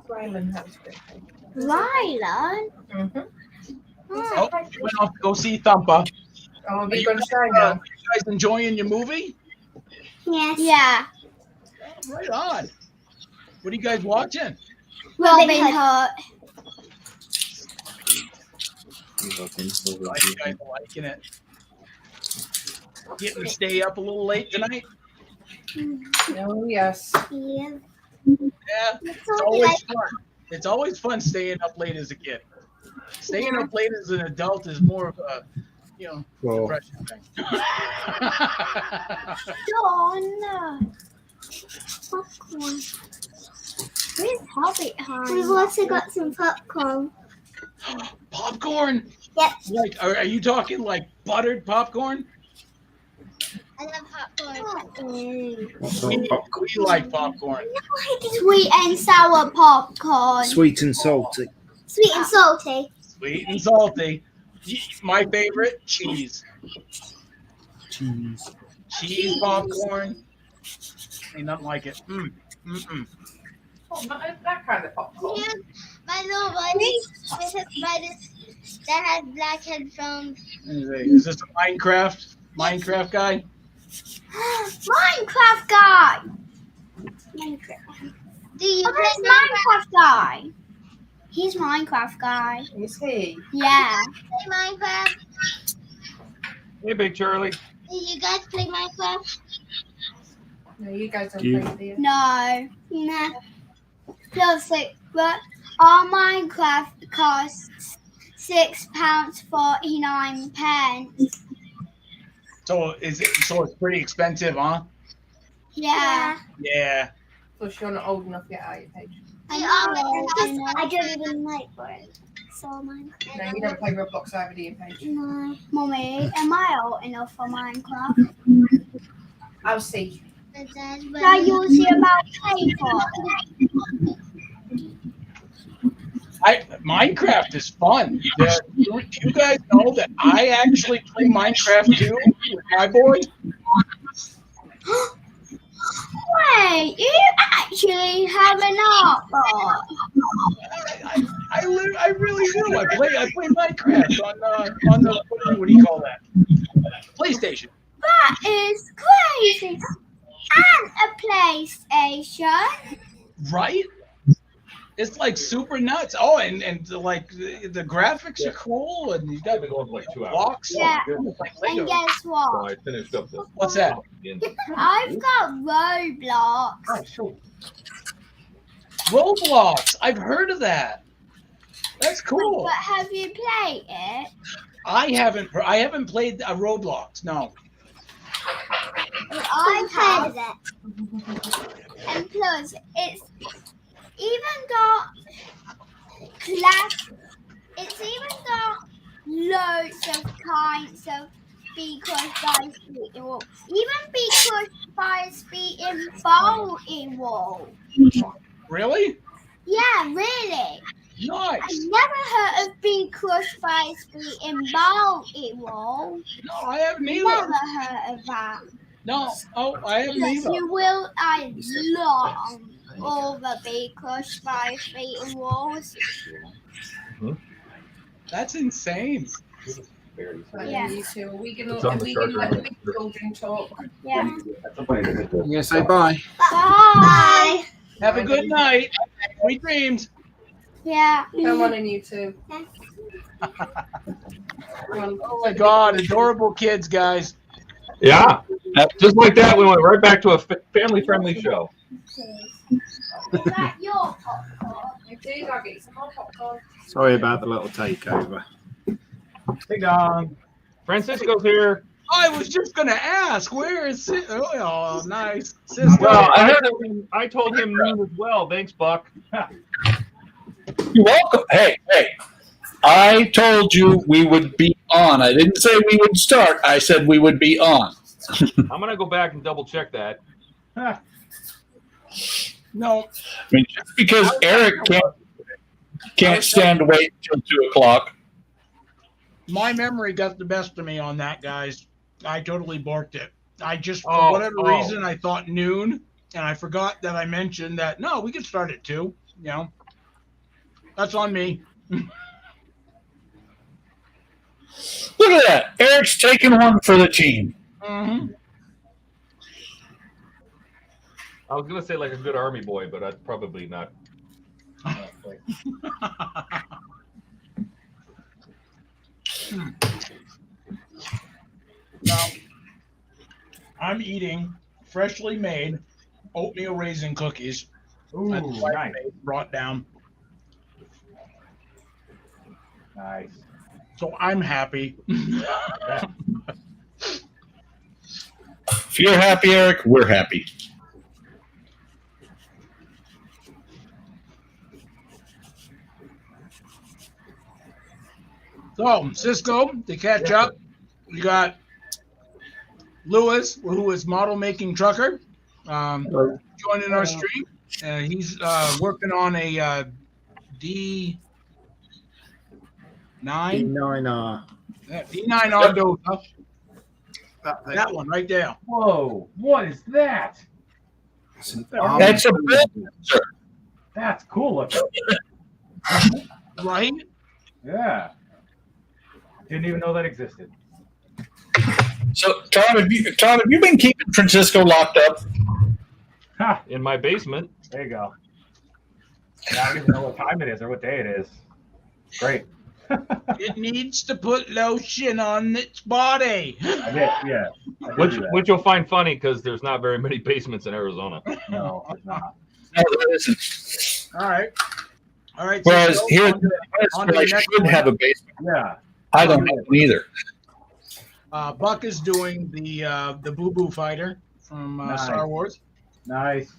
Speaker 6: Rylan, that was good.
Speaker 3: Rylan?
Speaker 6: Mm-hmm.
Speaker 1: Oh, you went off to go see Thumper.
Speaker 6: Oh, have you gone to shine now?
Speaker 1: You guys enjoying your movie?
Speaker 8: Yes. Yeah.
Speaker 1: Oh, right on. What are you guys watching?
Speaker 8: Robin Hood.
Speaker 1: Glad you guys are liking it. Getting to stay up a little late tonight?
Speaker 6: Oh yes.
Speaker 8: Yeah.
Speaker 1: Yeah. It's always fun. It's always fun staying up late as a kid. Staying up late as an adult is more of a, depression thing.
Speaker 8: Dawn. Popcorn. Where's Hobbit, hon? We've also got some popcorn.
Speaker 1: Popcorn?
Speaker 8: Yep.
Speaker 1: Like, are you talking like buttered popcorn?
Speaker 8: I love popcorn.
Speaker 1: We like popcorn.
Speaker 8: Sweet and sour popcorn.
Speaker 5: Sweet and salty.
Speaker 8: Sweet and salty.
Speaker 1: Sweet and salty. My favorite, cheese. Cheese popcorn. Ain't nothing like it.
Speaker 6: Oh, that kind of popcorn.
Speaker 8: Yeah, my little buddy with his brothers that has black headphones.
Speaker 1: Is this a Minecraft guy?
Speaker 8: Minecraft guy. Minecraft. Do you play Minecraft guy? He's Minecraft guy.
Speaker 6: Is he?
Speaker 8: Yeah. Play Minecraft.
Speaker 4: Hey, Big Charlie.
Speaker 8: Do you guys play Minecraft?
Speaker 6: No, you guys don't play, do you?
Speaker 8: No. Nah. Plus, but our Minecraft costs £6.49.
Speaker 1: So it's pretty expensive, huh?
Speaker 8: Yeah.
Speaker 1: Yeah.
Speaker 6: Plus, you're not old enough yet, are you, Paige?
Speaker 8: I don't even like it. So Minecraft.
Speaker 6: No, you don't play Roblox either, do you, Paige?
Speaker 8: No. Mommy, am I old enough for Minecraft?
Speaker 6: I'll see.
Speaker 8: I usually about pay for it.
Speaker 1: Minecraft is fun. Do you guys know that I actually play Minecraft too with my boy?
Speaker 8: Wait, you actually have an artboard?
Speaker 1: I really do. I play Minecraft on the what do you call that? PlayStation.
Speaker 8: That is crazy. And a PlayStation.
Speaker 1: Right? It's like super nuts. Oh, and like the graphics are cool, and you got
Speaker 9: I've been going for like 2 hours.
Speaker 1: blocks.
Speaker 8: Yeah.
Speaker 1: Like
Speaker 8: And
Speaker 1: Lego.
Speaker 8: guess
Speaker 9: So
Speaker 8: what?
Speaker 9: I finished up the.
Speaker 1: What's that?
Speaker 8: I've got Roblox.
Speaker 1: Oh, sure. Roblox. I've heard of that. That's cool.
Speaker 8: But have you played it?
Speaker 1: I haven't played a Roblox. No.
Speaker 8: I've heard of it. And plus, it's even got class. It's even got loads of kinds of be crushed by a speeding wall. Even be crushed by a speeding bowling wall.
Speaker 1: Really?
Speaker 8: Yeah, really.
Speaker 1: Nice.
Speaker 8: I've never heard of being crushed by a speeding bowling wall.
Speaker 1: No, I haven't either.
Speaker 8: Never heard of that.
Speaker 1: No. Oh, I haven't
Speaker 8: Yes,
Speaker 1: either.
Speaker 8: you will. I long over be crushed by speeding walls.
Speaker 1: That's insane.
Speaker 8: Yeah.
Speaker 6: You two. Are we gonna
Speaker 9: It's on the charger.
Speaker 6: let the big children talk?
Speaker 8: Yeah.
Speaker 5: You gonna say bye?
Speaker 8: Bye.
Speaker 1: Have a good night. Sweet dreams.
Speaker 8: Yeah.
Speaker 6: Come on in, you two. Come on.
Speaker 1: Oh my God, adorable kids, guys.
Speaker 4: Yeah. Just like that, we went right back to a family-friendly show.
Speaker 8: Is that your popcorn?
Speaker 6: It is. I'll get you some more popcorn.
Speaker 5: Sorry about the little takeover.
Speaker 4: Hey, Don. Francisco's here.
Speaker 1: I was just gonna ask, where is it? Oh, nice. Cisco.
Speaker 4: Well, I told him noon as well. Thanks, Buck.
Speaker 2: You're welcome. Hey. I told you we would be on. I didn't say we would start. I said we would be on.
Speaker 4: I'm going to go back and double check that.
Speaker 1: No.
Speaker 2: I mean, just because Eric can't stand to wait until 2 o'clock.
Speaker 1: My memory got the best of me on that, guys. I totally borked it. I just, for whatever reason, I thought noon, and I forgot that I mentioned that, no, we could start at 2, you know. That's on me.
Speaker 2: Look at that. Eric's taking one for the team.
Speaker 1: Mm-hmm.
Speaker 4: I was gonna say like a good army boy, but that's probably not.
Speaker 1: Now, I'm eating freshly made oatmeal raisin cookies.
Speaker 4: Ooh,
Speaker 1: that the wife
Speaker 4: nice.
Speaker 1: made, brought down.
Speaker 4: Nice.
Speaker 1: So I'm happy.
Speaker 2: If you're happy, Eric, we're happy.
Speaker 1: So, Cisco, to catch up, we got Lewis, who is model making trucker, joining our stream. He's working on a D9.
Speaker 5: D9R.
Speaker 1: Yeah, D9 Ardoza.
Speaker 5: That
Speaker 1: one right there.
Speaker 4: Whoa! What is that?
Speaker 2: That's a bulldozer.
Speaker 4: That's cool looking.
Speaker 1: Right?
Speaker 4: Yeah. Didn't even know that existed.
Speaker 2: So, Tom, have you been keeping Francisco locked up?
Speaker 4: Ha! In my basement. There you go. Yeah, I don't even know what time it is or what day it is. Great.
Speaker 1: It needs to put lotion on its body.
Speaker 4: Yeah. Which you'll find funny because there's not very many basements in Arizona. No, there's not.
Speaker 2: No, there isn't.
Speaker 1: All right.
Speaker 2: Whereas
Speaker 1: so
Speaker 2: here,
Speaker 1: on to the
Speaker 2: I
Speaker 1: next
Speaker 2: should
Speaker 1: one.
Speaker 2: have a basement.
Speaker 4: Yeah.
Speaker 2: I don't have one either.
Speaker 1: Buck is doing the Boo Boo Fighter from
Speaker 4: Nice.
Speaker 1: Star Wars.
Speaker 4: Nice.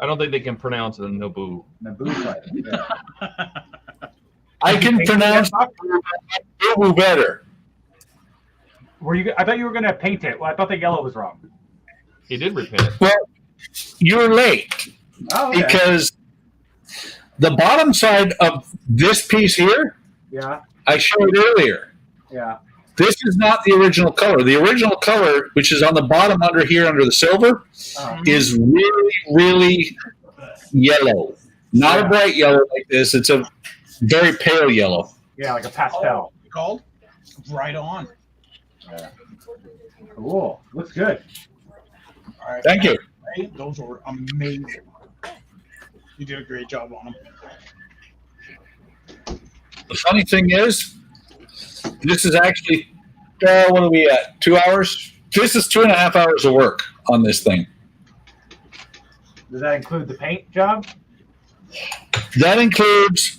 Speaker 4: I don't think they can pronounce it Naboo. Naboo fighter. Yeah.
Speaker 2: I can pronounce Boo better.
Speaker 4: Were you? I thought you were going to paint it. Well, I thought the yellow was wrong. He did repaint it.
Speaker 2: Well, you're late because the bottom side of this piece here, I showed earlier.
Speaker 4: Yeah.
Speaker 2: This is not the original color. The original color, which is on the bottom under here under the silver, is really, really yellow. Not a bright yellow like this. It's a very pale yellow.
Speaker 4: Yeah, like a pastel.
Speaker 1: Called? Right on.
Speaker 4: Yeah. Cool. Looks good.
Speaker 1: All right.
Speaker 2: Thank you.
Speaker 1: Hey, those were amazing. You did a great job on them.
Speaker 2: The funny thing is, this is actually, what are we at? 2 hours? This is 2.5 hours of work on this thing.
Speaker 4: Does that include the paint job?
Speaker 2: That includes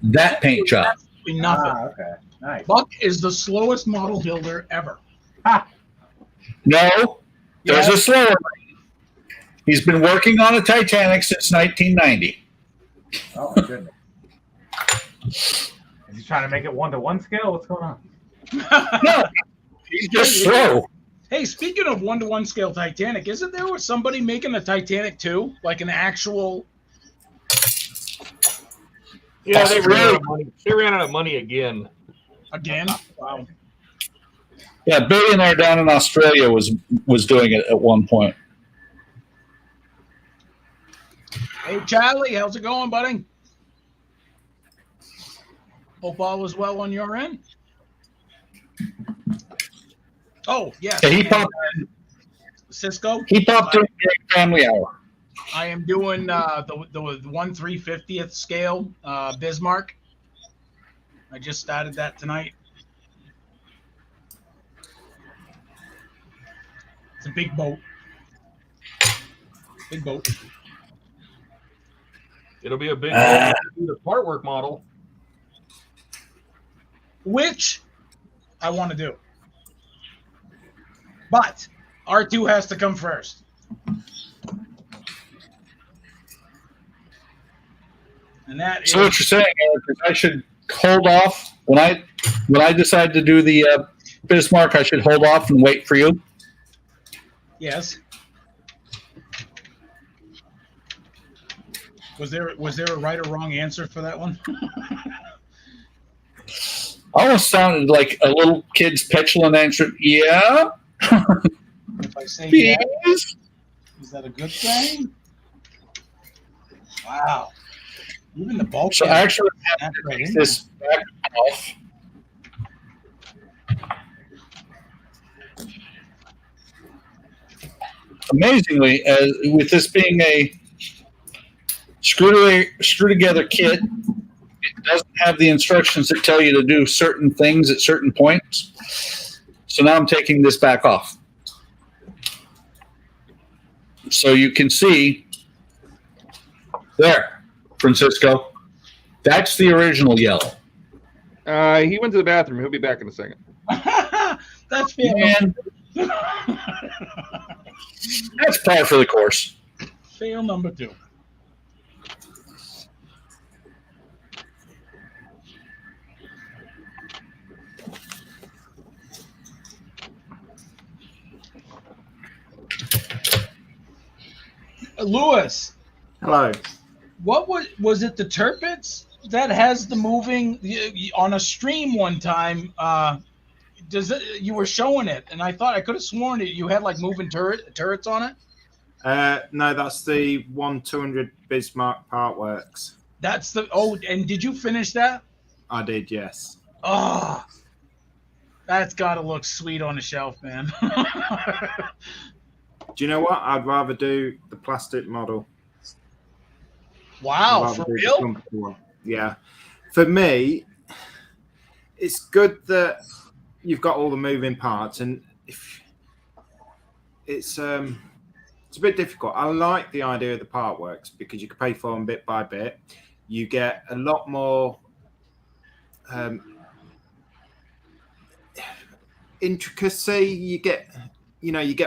Speaker 2: that paint job.
Speaker 1: Nothing.
Speaker 4: Okay. Nice.
Speaker 1: Buck is the slowest model builder ever.
Speaker 2: No, there's a slower one. He's been working on a Titanic since 1990.
Speaker 4: Oh, my goodness. Is he trying to make it 1-to-1 scale? What's going on?
Speaker 2: No, he's just slow.
Speaker 1: Hey, speaking of 1-to-1 scale Titanic, isn't there somebody making a Titanic too? Like an actual...
Speaker 4: Yeah, they ran out of money. They ran out of money again.
Speaker 1: Again? Wow.
Speaker 2: Yeah, a billionaire down in Australia was doing it at one point.
Speaker 1: Hey, Charlie, how's it going, buddy? Hope all is well on your end. Oh, yes.
Speaker 2: Yeah, he popped in.
Speaker 1: Cisco?
Speaker 2: He popped in during family hour.
Speaker 1: I am doing the 1/350th scale Bismarck. I just started that tonight. It's a big boat. Big boat.
Speaker 4: It'll be a big the part work model.
Speaker 1: Which I want to do. But R2 has to come first. And that
Speaker 2: So what you're saying, Eric, is I should hold off when I decide to do the Bismarck. I should hold off and wait for you.
Speaker 1: Yes. Was there a right or wrong answer for that one?
Speaker 2: Almost sounded like a little kid's petulant answer. Yeah.
Speaker 1: If I say yes, is that a good thing? Wow. Even the bulk.
Speaker 2: So actually, I have to take this back off. amazingly, with this being a screw together kit, it doesn't have the instructions that tell you to do certain things at certain points. So now I'm taking this back off. So you can see there, Francisco. That's the original yellow.
Speaker 9: He went to the bathroom. He'll be back in a second.
Speaker 1: That's fair.
Speaker 2: Man, that's par for the course.
Speaker 1: Fail number 2. Lewis,
Speaker 5: Hello.
Speaker 1: what was it? The Turpits that has the moving on a stream one time? You were showing it, and I thought I could have sworn it. You had like moving turrets on it.
Speaker 5: No, that's the 1-200 Bismarck Part Works.
Speaker 1: That's the and did you finish that?
Speaker 5: I did, yes.
Speaker 1: Oh, that's got to look sweet on the shelf, man.
Speaker 5: Do you know what? I'd rather do the plastic model.
Speaker 1: Wow,
Speaker 5: I'd rather
Speaker 1: for
Speaker 5: do the
Speaker 1: real?
Speaker 5: comfortable one. Yeah. For me, it's good that you've got all the moving parts, and if it's a bit difficult. I like the idea of the part works because you can pay for them bit by bit. You get a lot more intricacy. You get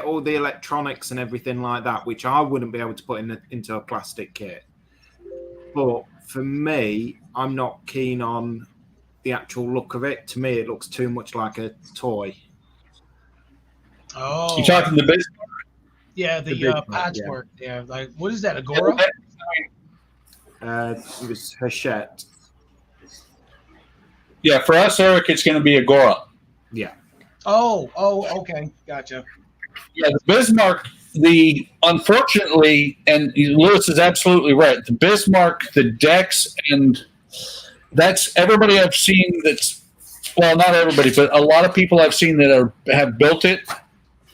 Speaker 5: all the electronics and everything like that, which I wouldn't be able to put into a plastic kit. But for me, I'm not keen on the actual look of it. To me, it looks too much like a toy.
Speaker 1: Oh,
Speaker 2: You talking the business?
Speaker 1: yeah, the
Speaker 5: Bismarck,
Speaker 1: patchwork. Yeah, like what is that? Agora?
Speaker 5: It was Hachette.
Speaker 2: Yeah, for us, Eric, it's going to be Agora.
Speaker 5: Yeah.
Speaker 1: Oh, okay, gotcha.
Speaker 2: Yeah, the Bismarck, unfortunately, and Lewis is absolutely right, the Bismarck, the decks, and that's everybody I've seen well, not everybody, but a lot of people I've seen that have built it,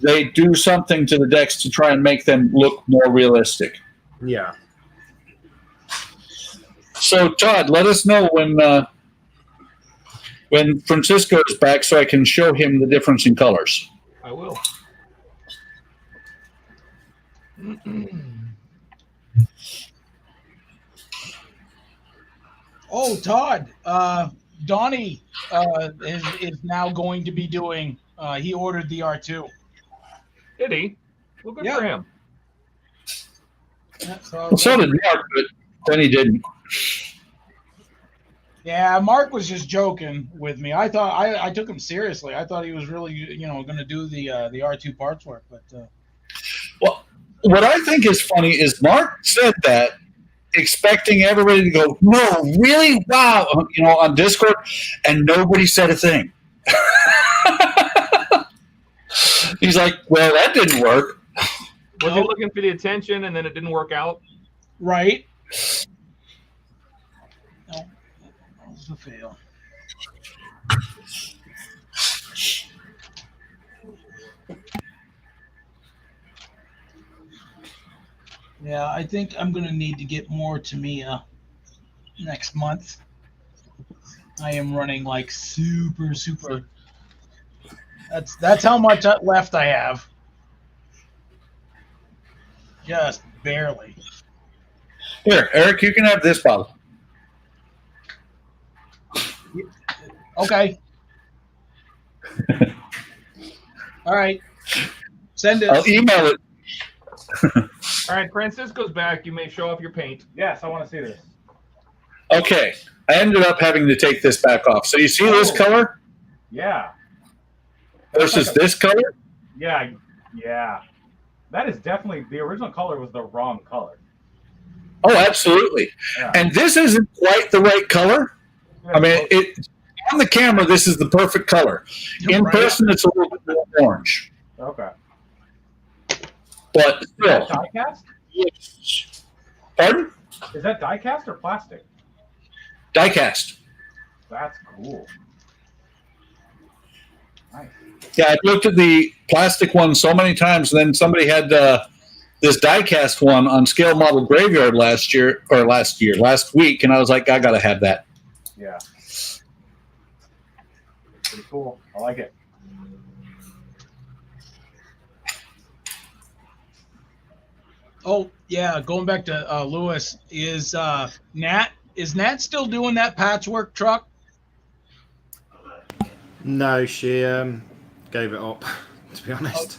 Speaker 2: they do something to the decks to try and make them look more realistic.
Speaker 5: Yeah.
Speaker 2: So, Todd, let us know when Francisco is back so I can show him the difference in colors.
Speaker 4: I will.
Speaker 1: Oh, Todd, Donnie is now going to be doing. He ordered the R2.
Speaker 4: Did he? Well, good
Speaker 1: Yeah.
Speaker 4: for him.
Speaker 1: Yeah, so
Speaker 2: did Mark, but then he didn't.
Speaker 1: yeah, Mark was just joking with me. I thought I took him seriously. I thought he was really going to do the R2 parts work, but
Speaker 2: Well, what I think is funny is Mark said that expecting everybody to go, no, really? Wow, on Discord, and nobody said a thing. He's like, well, that didn't work.
Speaker 4: Was he looking for the attention and then it didn't work out?
Speaker 1: right. No, that was a fail. Yeah, I think I'm going to need to get more Tamiya next month. I am running like super. That's how much left I have. Just barely.
Speaker 2: Here, Eric, you can have this bottle.
Speaker 1: Okay. All right. Send it.
Speaker 2: I'll email it.
Speaker 4: All right, Francisco's back. You may show off your paint. Yes, I want to see this.
Speaker 2: Okay, I ended up having to take this back off. So you see this color
Speaker 4: Yeah.
Speaker 2: versus this color?
Speaker 4: Yeah. That is definitely, the original color was the wrong color.
Speaker 2: Oh, absolutely.
Speaker 4: Yeah.
Speaker 2: And this isn't quite the right color. I mean, on the camera, this is the perfect color. In
Speaker 1: Right.
Speaker 2: person, it's a little bit more orange.
Speaker 4: Okay.
Speaker 2: But
Speaker 4: Is that
Speaker 2: still.
Speaker 4: die cast?
Speaker 2: Pardon?
Speaker 4: Is that die cast or plastic?
Speaker 2: Die cast.
Speaker 4: That's cool. Nice.
Speaker 2: Yeah, I looked at the plastic one so many times, and then somebody had this diecast one on Scale Model Graveyard last week, and I was like, I gotta have that.
Speaker 4: Yeah. Pretty cool. I like it.
Speaker 1: Oh yeah, going back to Lewis, is Nat still doing that patchwork truck?
Speaker 5: No, she gave it up. To be honest.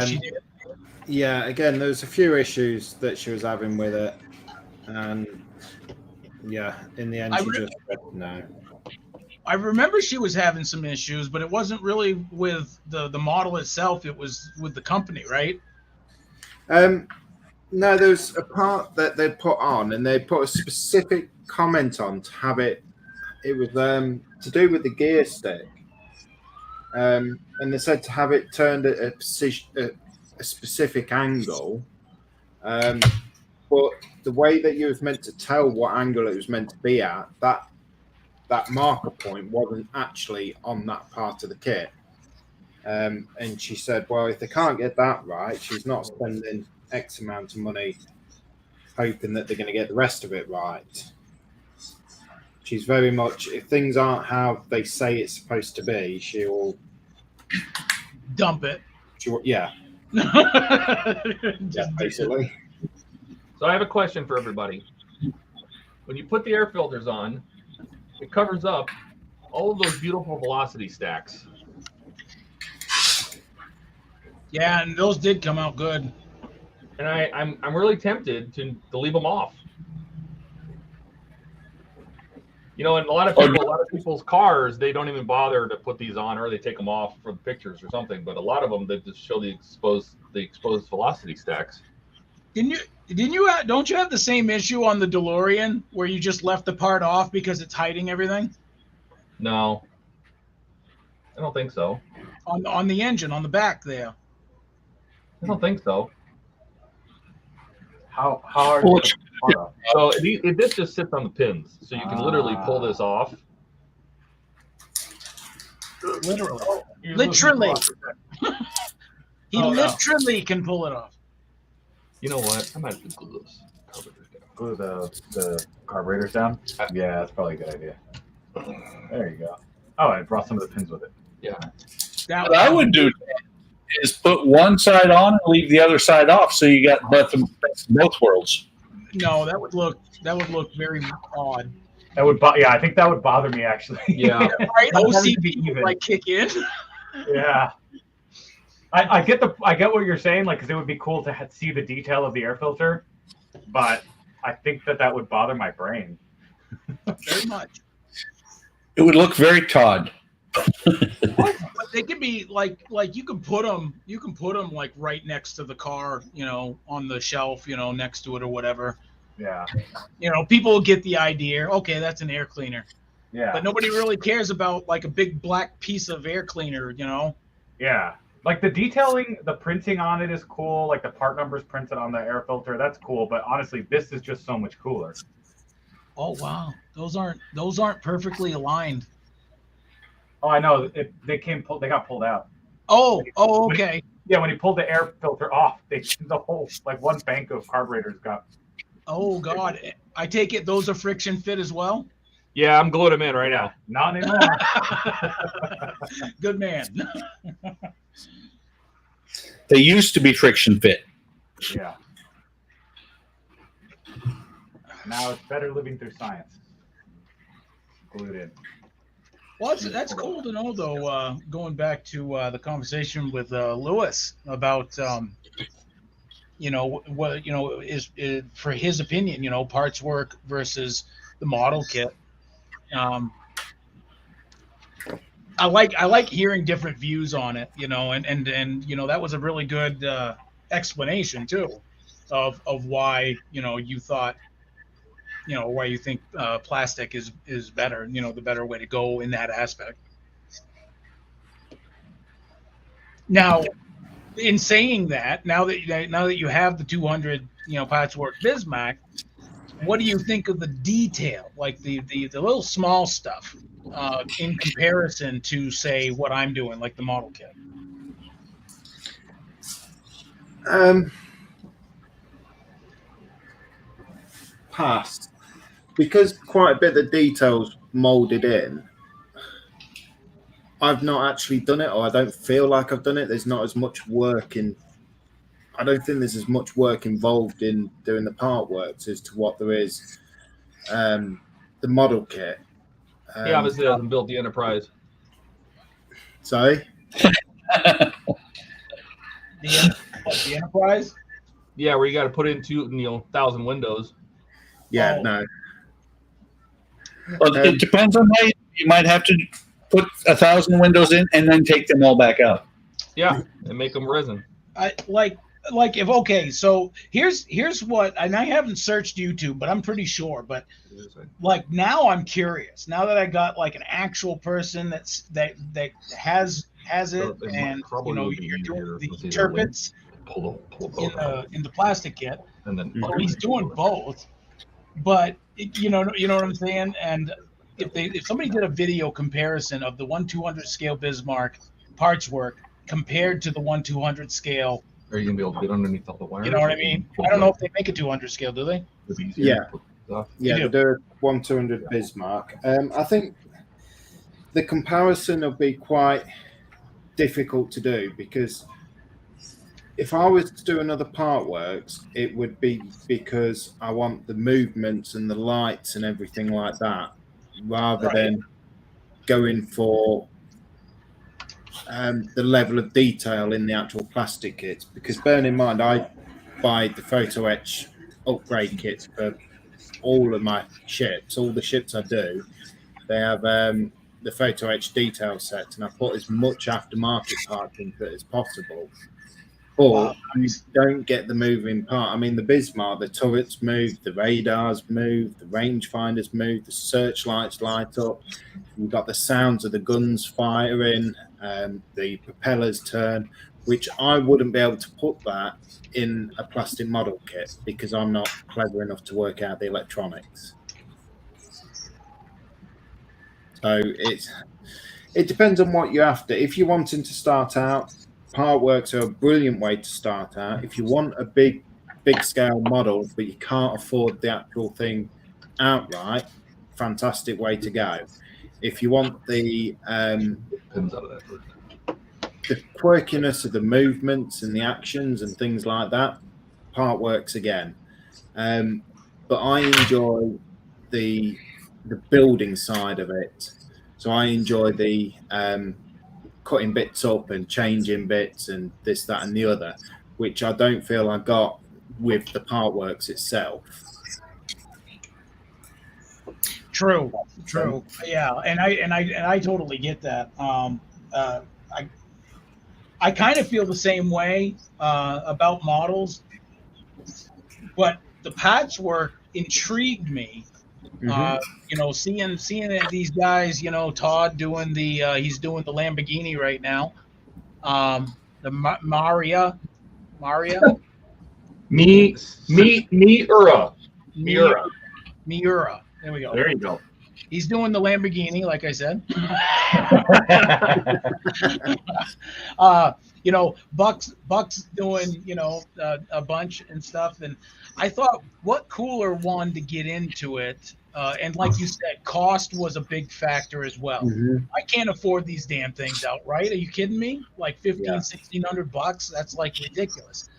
Speaker 1: She did.
Speaker 5: Yeah, again, there was a few issues that she was having with it, and yeah, in the end, she just said no.
Speaker 1: I remember she was having some issues, but it wasn't really with the model itself. It was with the company, right?
Speaker 5: No, there's a part that they put on, and they put a specific comment on to have it. It was to do with the gear stick, and they said to have it turned at a specific angle. But the way that you was meant to tell what angle it was meant to be at, that marker point wasn't actually on that part of the kit. And she said, well, if they can't get that right, she's not spending X amount of money hoping that they're going to get the rest of it right. She's very much, if things aren't how they say it's supposed to be, she'll
Speaker 1: dump it.
Speaker 5: Yeah.
Speaker 1: Just
Speaker 5: basically.
Speaker 4: So I have a question for everybody. When you put the air filters on, it covers up all of those beautiful velocity stacks.
Speaker 1: Yeah, and those did come out good.
Speaker 4: And I'm really tempted to leave them off. You know, and a lot of people's cars, they don't even bother to put these on, or they take them off for the pictures or something. But a lot of them, they just show the exposed velocity stacks.
Speaker 1: Don't you have the same issue on the DeLorean where you just left the part off because it's hiding everything?
Speaker 4: No, I don't think so.
Speaker 1: On the engine, on the back there.
Speaker 4: I don't think so. How hard? So this just sits on the pins, so you can literally pull this off.
Speaker 1: Literally. Literally. He literally can pull it off.
Speaker 4: You know what? I might have to glue those carburetors down. Glue the carburetors down? Yeah, that's probably a good idea. There you go. Oh, I brought some of the pins with it. Yeah.
Speaker 2: What I would do is put one side on and leave the other side off, so you got both worlds.
Speaker 1: No, that would look very odd.
Speaker 4: That would, I think that would bother me actually. Yeah,
Speaker 1: right. OCD would like kick in.
Speaker 4: Yeah, I get what you're saying, like, because it would be cool to see the detail of the air filter, but I think that would bother my brain
Speaker 1: very much.
Speaker 2: It would look very Todd.
Speaker 1: But they could be like you can put them like right next to the car, you know, on the shelf, you know, next to it or whatever.
Speaker 4: Yeah.
Speaker 1: You know, people will get the idea. Okay, that's an air cleaner.
Speaker 4: Yeah.
Speaker 1: But nobody really cares about like a big black piece of air cleaner, you know.
Speaker 4: Yeah. Like the detailing, the printing on it is cool. Like the part numbers printed on the air filter, that's cool. But honestly, this is just so much cooler.
Speaker 1: Oh wow, those aren't perfectly aligned.
Speaker 4: Oh, I know. They got pulled out.
Speaker 1: Oh, okay.
Speaker 4: When he pulled the air filter off, the whole, like, one bank of carburetors got.
Speaker 1: Oh God, I take it those are friction fit as well.
Speaker 4: Yeah, I'm gluing them in right now. Not anymore.
Speaker 1: Good man.
Speaker 2: They used to be friction fit.
Speaker 4: Yeah. Now it's better living through science. Glued in.
Speaker 1: Well, that's cool to know, though. Going back to the conversation with Lewis about, you know, what is for his opinion, you know, parts work versus the model kit. I like hearing different views on it, you know, and you know, that was a really good explanation too of why, you know, you thought, you know, why you think plastic is better, you know, the better way to go in that aspect. Now, in saying that, now that you have the 200, you know, Patchwork Bismack, what do you think of the detail, like the little small stuff, in comparison to, say, what I'm doing, like the model kit?
Speaker 5: past, because quite a bit of details molded in, I've not actually done it, or I don't feel like I've done it. There's not as much work in. I don't think there's as much work involved in doing the part works as to what there is the model kit.
Speaker 4: He obviously hasn't built the Enterprise.
Speaker 5: Sorry?
Speaker 1: The Enterprise?
Speaker 4: Yeah, where you got to put in 1,000 windows.
Speaker 5: Yeah,
Speaker 1: Oh.
Speaker 5: no.
Speaker 2: Well, it depends on how you might have to put 1,000 windows in and then take them all back out.
Speaker 4: Yeah, and make them resin.
Speaker 1: I like if okay, so here's what, and I haven't searched YouTube, but I'm pretty sure. But like now I'm curious. Now that I got like an actual person that has it, and you know you're doing the turpits in the plastic kit.
Speaker 4: And then
Speaker 1: So he's doing both. But you know what I'm saying. And if somebody did a video comparison of the 1/200 scale Bismarck parts work compared to the 1/200 scale.
Speaker 4: Are you gonna be able to get underneath all the wires?
Speaker 1: You know what I mean? I don't know if they make a 200 scale, do they?
Speaker 5: Yeah. Yeah,
Speaker 1: You
Speaker 5: the 1/200 Bismarck. I think the comparison will be quite difficult to do, because if I was to do another part works, it would be because I want the movements and the lights and everything like that, rather than going for the level of detail in the actual plastic kits. Because bear in mind, I buy the photo etch upgrade kits for all of my ships. All the ships I do, they have the photo etch detail set, and I put as much aftermarket parts into it as possible. But you don't get the moving part. I mean, the Bismarck, the turrets move, the radars move, the rangefinders move, the searchlights light up. You've got the sounds of the guns firing, the propellers turn, which I wouldn't be able to put that in a plastic model kit because I'm not clever enough to work out the electronics. So it depends on what you're after. If you're wanting to start out, part works are a brilliant way to start out. If you want a big scale model but you can't afford the actual thing outright, fantastic way to go. If you want the quirkiness of the movements and the actions and things like that, part works again. But I enjoy the building side of it. So I enjoy the cutting bits up and changing bits and this, that, and the other, which I don't feel I got with the part works itself.
Speaker 1: True. Yeah, and I totally get that. I kind of feel the same way about models, but the patchwork intrigued me. You know, seeing these guys, you know, Todd doing he's doing the Lamborghini right now. The Miura. Miura. There we go.
Speaker 4: There you go.
Speaker 1: He's doing the Lamborghini, like I said. You know, Buck's doing, you know, a bunch and stuff. And I thought, what cooler one to get into it. And like you said, cost was a big factor as well. I can't afford these damn things outright. Are you kidding me? Like $1,500-$1,600? That's like ridiculous.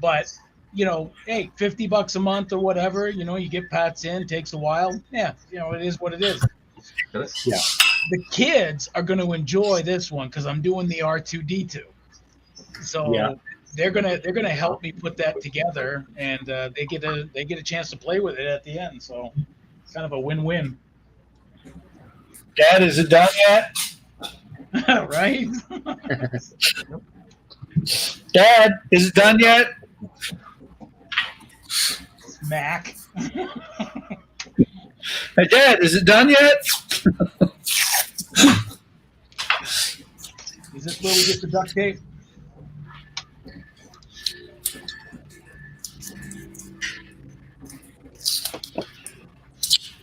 Speaker 1: But you know, hey, $50 a month or whatever, you know, you get Pats in, takes a while. Yeah, you know, it is what it is.
Speaker 5: Yeah.
Speaker 1: The kids are going to enjoy this one because I'm doing the R2D2. So they're gonna help me put that together, and they get a chance to play with it at the end. So it's kind of a win-win.
Speaker 2: Dad, is it done yet?
Speaker 1: Right?
Speaker 2: Dad, is it done yet?
Speaker 1: Mac.
Speaker 2: Hey, Dad, is it done yet?
Speaker 1: Is this where we get the duct tape?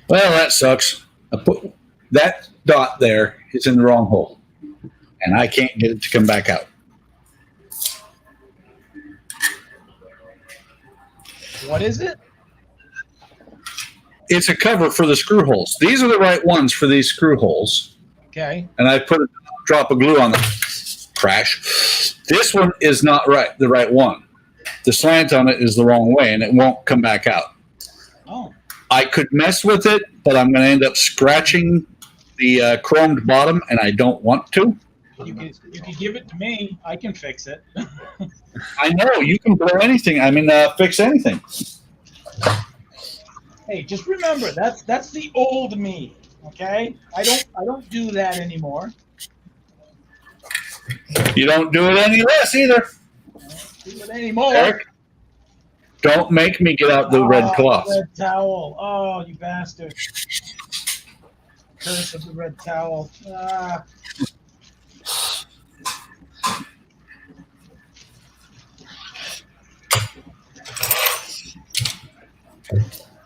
Speaker 2: Well, that sucks. I put that dot there is in the wrong hole, and I can't get it to come back out.
Speaker 1: What is it?
Speaker 2: it's a cover for the screw holes. These are the right ones for these screw holes.
Speaker 1: Okay.
Speaker 2: And I put a drop of glue on them. Crash. This one is not right, the right one. The slant on it is the wrong way, and it won't come back out.
Speaker 1: Oh.
Speaker 2: I could mess with it, but I'm going to end up scratching the chromed bottom, and I don't want to.
Speaker 1: You could give it to me. I can fix it.
Speaker 2: I know you can blow anything. I mean, fix anything.
Speaker 1: Hey, just remember that's the old me. Okay, I don't do that anymore.
Speaker 2: You don't do it any less either.
Speaker 1: I don't do it anymore.
Speaker 2: Eric, don't make me get out the red cloth.
Speaker 1: Red towel. Oh, you bastard. Curse of the red towel. Ah.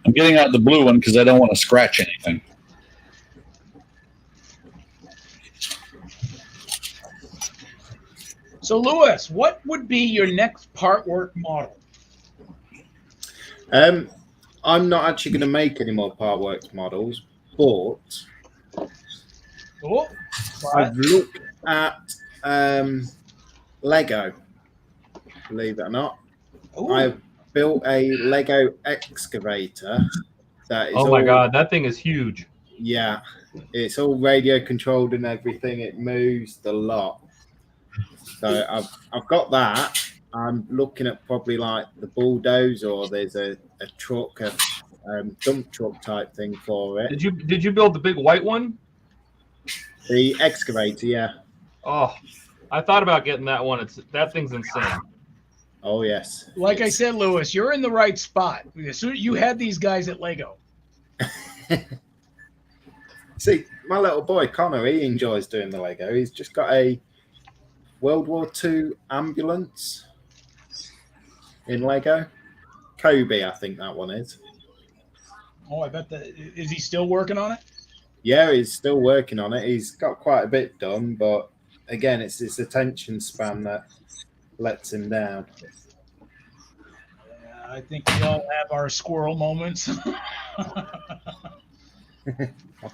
Speaker 2: I'm getting out the blue one because I don't want to scratch anything.
Speaker 1: So, Lewis, what would be your next part work model?
Speaker 5: I'm not actually going to make any more part work models, but
Speaker 1: Cool.
Speaker 5: I've looked at Lego. Believe it or not,
Speaker 1: Ooh.
Speaker 5: I've built a Lego excavator. That is
Speaker 4: Oh my God, that thing is huge.
Speaker 5: Yeah, it's all radio controlled and everything. It moves the lot. So I've got that. I'm looking at probably like the bulldoze, or there's a truck, a dump truck type thing for it.
Speaker 4: Did you build the big white one?
Speaker 5: The excavator, yeah.
Speaker 4: Oh, I thought about getting that one. That thing's insane.
Speaker 5: Oh yes.
Speaker 1: Like I said, Lewis, you're in the right spot. You had these guys at Lego.
Speaker 5: See, my little boy Connor, he enjoys doing the Lego. He's just got a World War II ambulance in Lego. Kobe, I think that one is.
Speaker 1: Oh, I bet that. Is he still working on it?
Speaker 5: Yeah, he's still working on it. He's got quite a bit done, but again, it's his attention span that lets him down.
Speaker 1: Yeah, I think we all have our squirrel moments.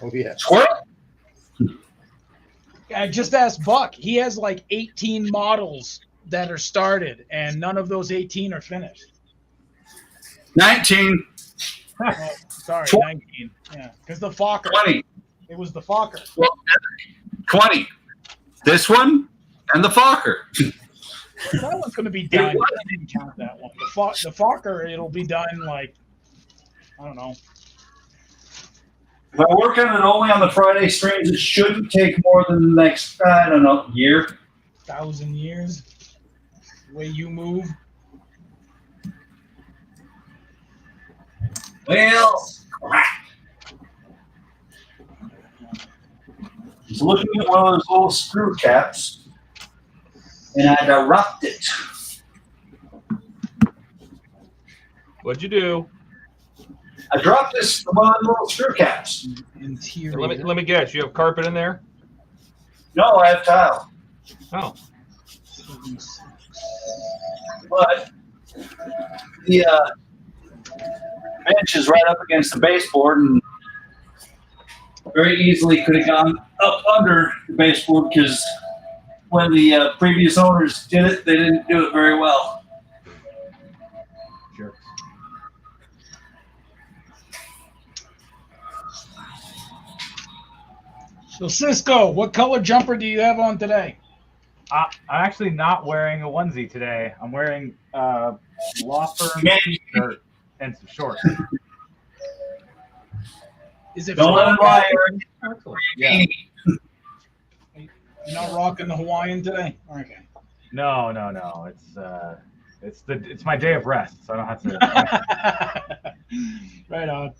Speaker 5: Oh yeah.
Speaker 2: Squirrel?
Speaker 1: I just asked Buck. He has like 18 models that are started, and none of those 18 are finished.
Speaker 2: 19.
Speaker 1: Oh, sorry, 19. Yeah, because the Fokker.
Speaker 2: 20.
Speaker 1: It was the Fokker.
Speaker 2: 20. This one and the Fokker.
Speaker 1: That one's going to be done. I didn't count that one. The Fokker, it'll be done like, I don't know.
Speaker 2: If I work on it only on the Friday streams, it shouldn't take more than the next, I don't know, year.
Speaker 1: 1,000 years. The way you move.
Speaker 2: Well, crap. He's looking at one of those little screw caps, and I dropped it.
Speaker 4: What'd you do?
Speaker 2: I dropped this one of the little screw caps.
Speaker 1: Interior.
Speaker 4: Let me guess. You have carpet in there?
Speaker 2: No, I have tile.
Speaker 4: Oh.
Speaker 2: But the bench is right up against the baseboard, and very easily could have gone up under the baseboard because when the previous owners did it, they didn't do it very well.
Speaker 4: Sure.
Speaker 1: So, Cisco, what color jumper do you have on today?
Speaker 10: I'm actually not wearing a onesie today. I'm wearing a law firm shirt and some shorts.
Speaker 1: Is it?
Speaker 2: Don't let him lie,
Speaker 10: Yeah.
Speaker 1: You're not rocking the Hawaiian today? Okay.
Speaker 10: No. It's my day of rest, so I don't have to.
Speaker 1: Right on.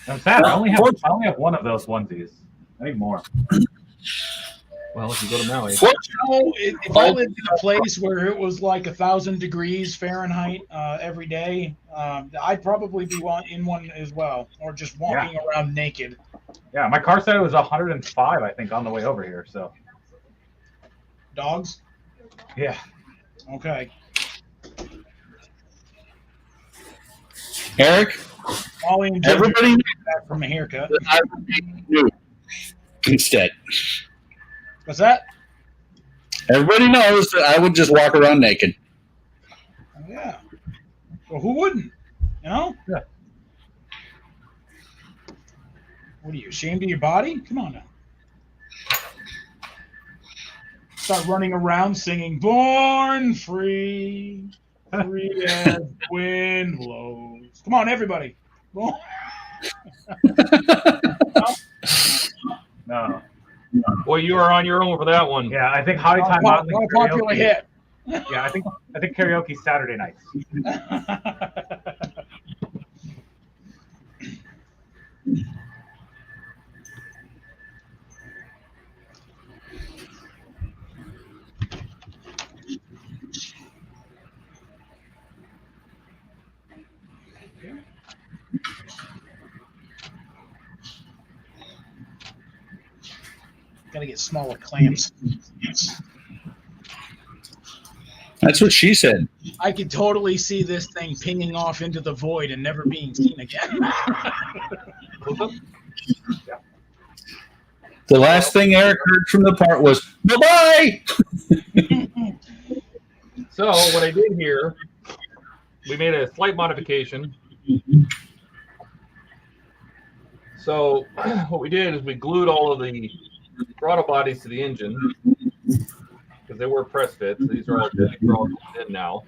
Speaker 10: In fact, I only have one of those onesies. I need more.
Speaker 4: Well, if you go to Maui.
Speaker 1: If I lived in a place where it was like 1,000 degrees Fahrenheit every day, I'd probably be in one as well, or just walking around naked.
Speaker 10: Yeah, my car said it was 105, I think, on the way over here. So.
Speaker 1: Dogs?
Speaker 10: Yeah.
Speaker 1: Okay.
Speaker 2: Eric,
Speaker 1: Molly and Ginger
Speaker 2: everybody
Speaker 1: back from a haircut.
Speaker 2: that I would be nude instead.
Speaker 1: What's that?
Speaker 2: Everybody knows that I would just walk around naked.
Speaker 1: Oh, yeah. Well, who wouldn't? You know?
Speaker 10: Yeah.
Speaker 1: What are you, ashamed of your body? Come on now. Start running around singing "Born Free, Free as the Wind Blows." Come on, everybody.
Speaker 10: No.
Speaker 4: Boy, you are on your own for that one.
Speaker 10: Yeah, I think Hottie Time
Speaker 1: Not
Speaker 10: Motley
Speaker 1: a popular
Speaker 10: karaoke.
Speaker 1: hit.
Speaker 10: Yeah, I think karaoke Saturday nights.
Speaker 1: Gotta get smaller clamps.
Speaker 2: That's what she said.
Speaker 1: I could totally see this thing pinging off into the void and never being seen again.
Speaker 2: The last thing Eric heard from the part was "bye-bye."
Speaker 4: So what I did here, we made a slight modification. So what we did is we glued all of the throttle bodies to the engine because they were press fits. These are all glued in now.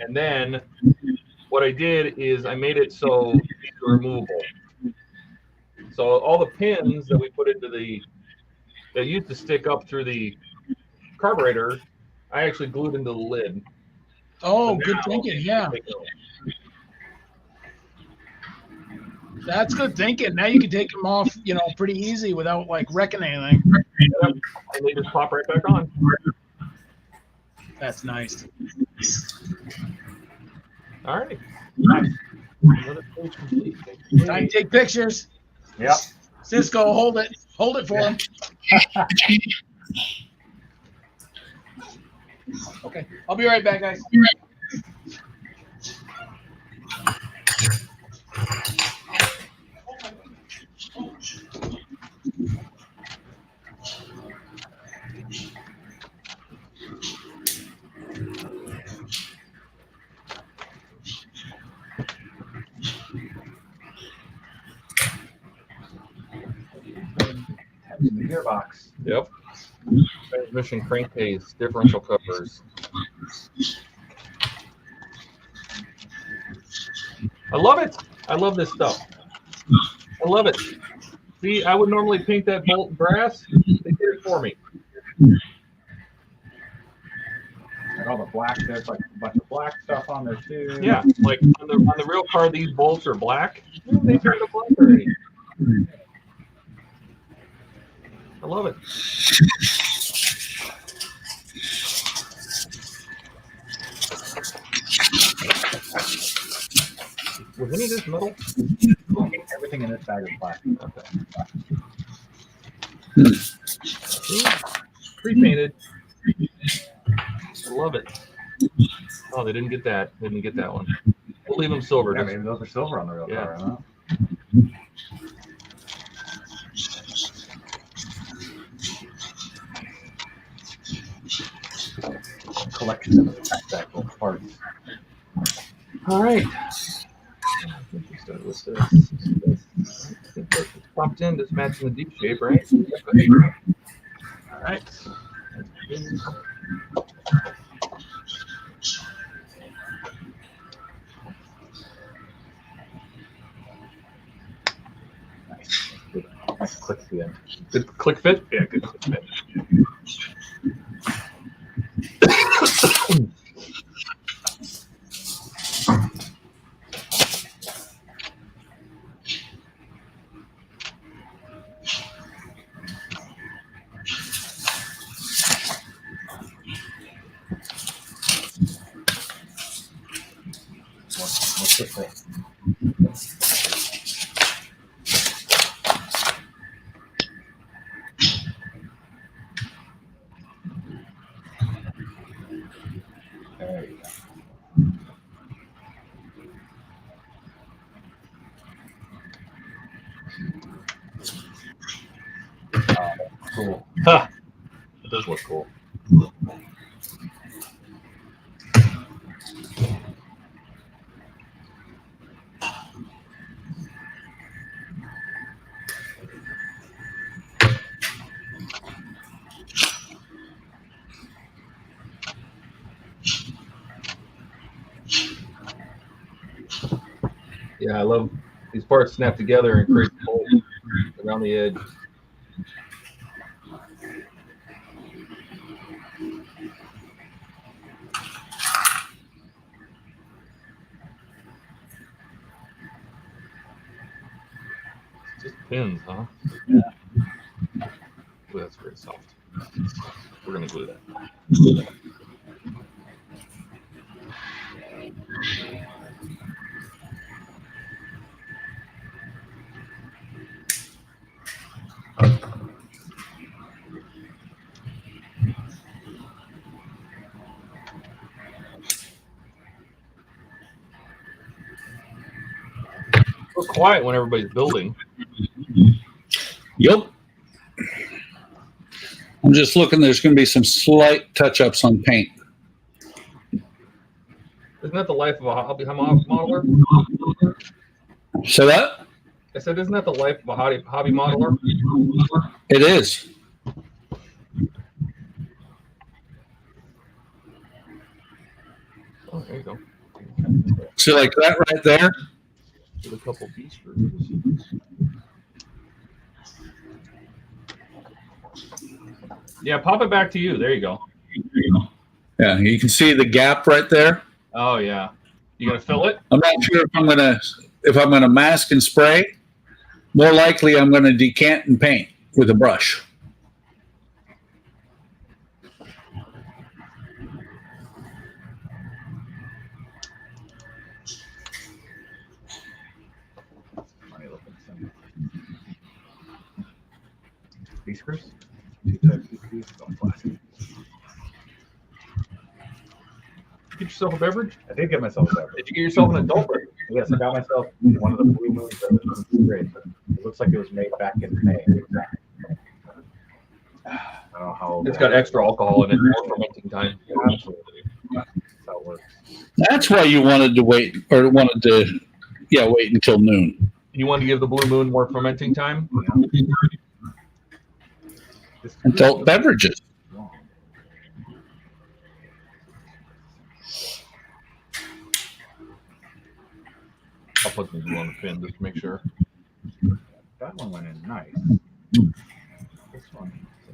Speaker 4: And then what I did is I made it so these are removable. So all the pins that we put into that used to stick up through the carburetor, I actually glued into the lid.
Speaker 1: Oh,
Speaker 4: So
Speaker 1: good
Speaker 4: now
Speaker 1: thinking. Yeah, that's good thinking. Now you can take them off, pretty easy without like wrecking anything.
Speaker 4: Yep. And they just pop right back on.
Speaker 1: That's nice.
Speaker 4: All right. Nice. Another page complete.
Speaker 1: Time to take pictures.
Speaker 10: Yep.
Speaker 1: Cisco, hold it. Hold it for him. Okay. I'll be right back, guys.
Speaker 10: The gearbox.
Speaker 4: Yep. Transmission crankcase, differential covers. I love it. I love this stuff. I love it. See, I would normally paint that bolt brass. They did it for me.
Speaker 10: And all the black, there's like a bunch of black stuff on there too.
Speaker 4: Yeah, like on the real car, these bolts are black. They turned to black already. I love it. Was any of this metal?
Speaker 10: Everything in this bag is plastic.
Speaker 4: Okay. Pre-painted. I love it. Oh, they didn't get that. They didn't get that one. We'll leave them silver.
Speaker 10: Yeah,
Speaker 4: just-
Speaker 10: maybe those are silver on the real car. Huh? Collection of tactical parts.
Speaker 4: All right. I think we started with this. I think that popped in, just matching the deep shape, right? All right.
Speaker 10: Nice click to the end.
Speaker 4: Good click fit? Yeah, good click fit.
Speaker 10: What's this thing? There you go.
Speaker 4: does look cool. Yeah, I love these parts snap together and create a hole around the edge. It's just pins, huh?
Speaker 10: Yeah.
Speaker 4: Ooh, that's very soft. We're gonna glue that. So quiet when everybody's building.
Speaker 2: Yep. I'm just looking. There's going to be some slight touch-ups on paint.
Speaker 4: Isn't that the life of a hobby modeler?
Speaker 2: So that
Speaker 4: I said, isn't that the life of a hobby modeler?
Speaker 2: it is.
Speaker 4: Oh, there you go.
Speaker 2: So like that right there.
Speaker 4: With a couple B screws. Yeah, pop it back to you. There you go.
Speaker 2: Yeah, you can see the gap right there.
Speaker 4: Oh yeah. You gonna fill it?
Speaker 2: I'm not sure if I'm gonna mask and spray. More likely, I'm gonna decant and paint with a brush.
Speaker 10: B screws. 2 types of screws. Don't plastic.
Speaker 4: Get yourself a beverage?
Speaker 10: I did get myself a beverage.
Speaker 4: Did you get yourself an adult beverage?
Speaker 10: Yes, I got myself one of the Blue Moon beverages. It's great, but it looks like it was made back in May. I don't know how.
Speaker 4: It's got extra alcohol in it, more fermenting time.
Speaker 10: Absolutely. That's how it works.
Speaker 2: That's why you wanted to wait, or wanted to, wait until noon.
Speaker 4: You want to give the Blue Moon more fermenting time?
Speaker 10: Yeah.
Speaker 2: Adult beverages.
Speaker 4: I'll put some glue on the pin just to make sure.
Speaker 10: That one went in nice. This one,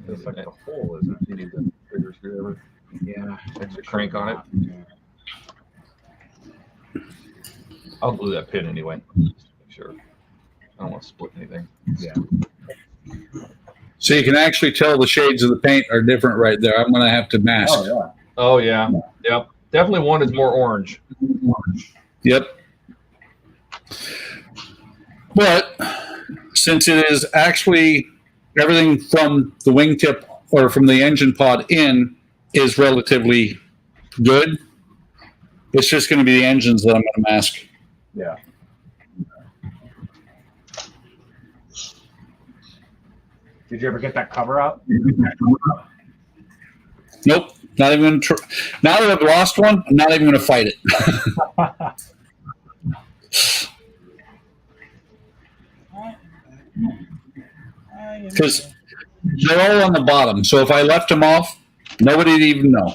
Speaker 10: it's like the hole, isn't it?
Speaker 4: You need the bigger screwdriver.
Speaker 10: Yeah.
Speaker 4: Extra crank on it.
Speaker 10: Yeah.
Speaker 4: I'll glue that pin anyway, just to make sure. I don't want to split anything.
Speaker 10: Yeah.
Speaker 2: So you can actually tell the shades of the paint are different right there. I'm going to have to mask.
Speaker 10: Oh, yeah.
Speaker 4: Oh yeah. Yep. Definitely one is more orange.
Speaker 2: Yep. But since it is actually everything from the wingtip or from the engine pod in is relatively good, it's just going to be the engines that I'm going to mask.
Speaker 10: Yeah. Did you ever get that cover out?
Speaker 2: Nope. Not even going to try. Now that I've lost one, I'm not even going to fight it. Because they're all on the bottom. So if I left them off, nobody'd even know.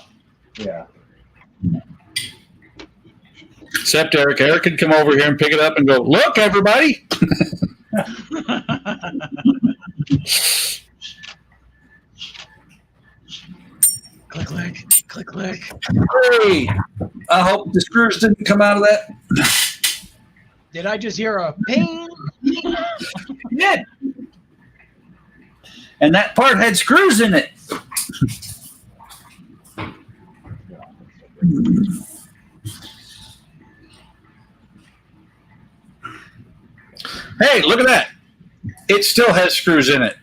Speaker 10: Yeah.
Speaker 2: Except Eric. Eric could come over here and pick it up and go, look, everybody.
Speaker 1: Click, click, click, click.
Speaker 2: Hey, I hope the screws didn't come out of that.
Speaker 1: Did I just hear a ping?
Speaker 2: Yeah. And that part had screws in it. Hey, look at that. It still has screws in it.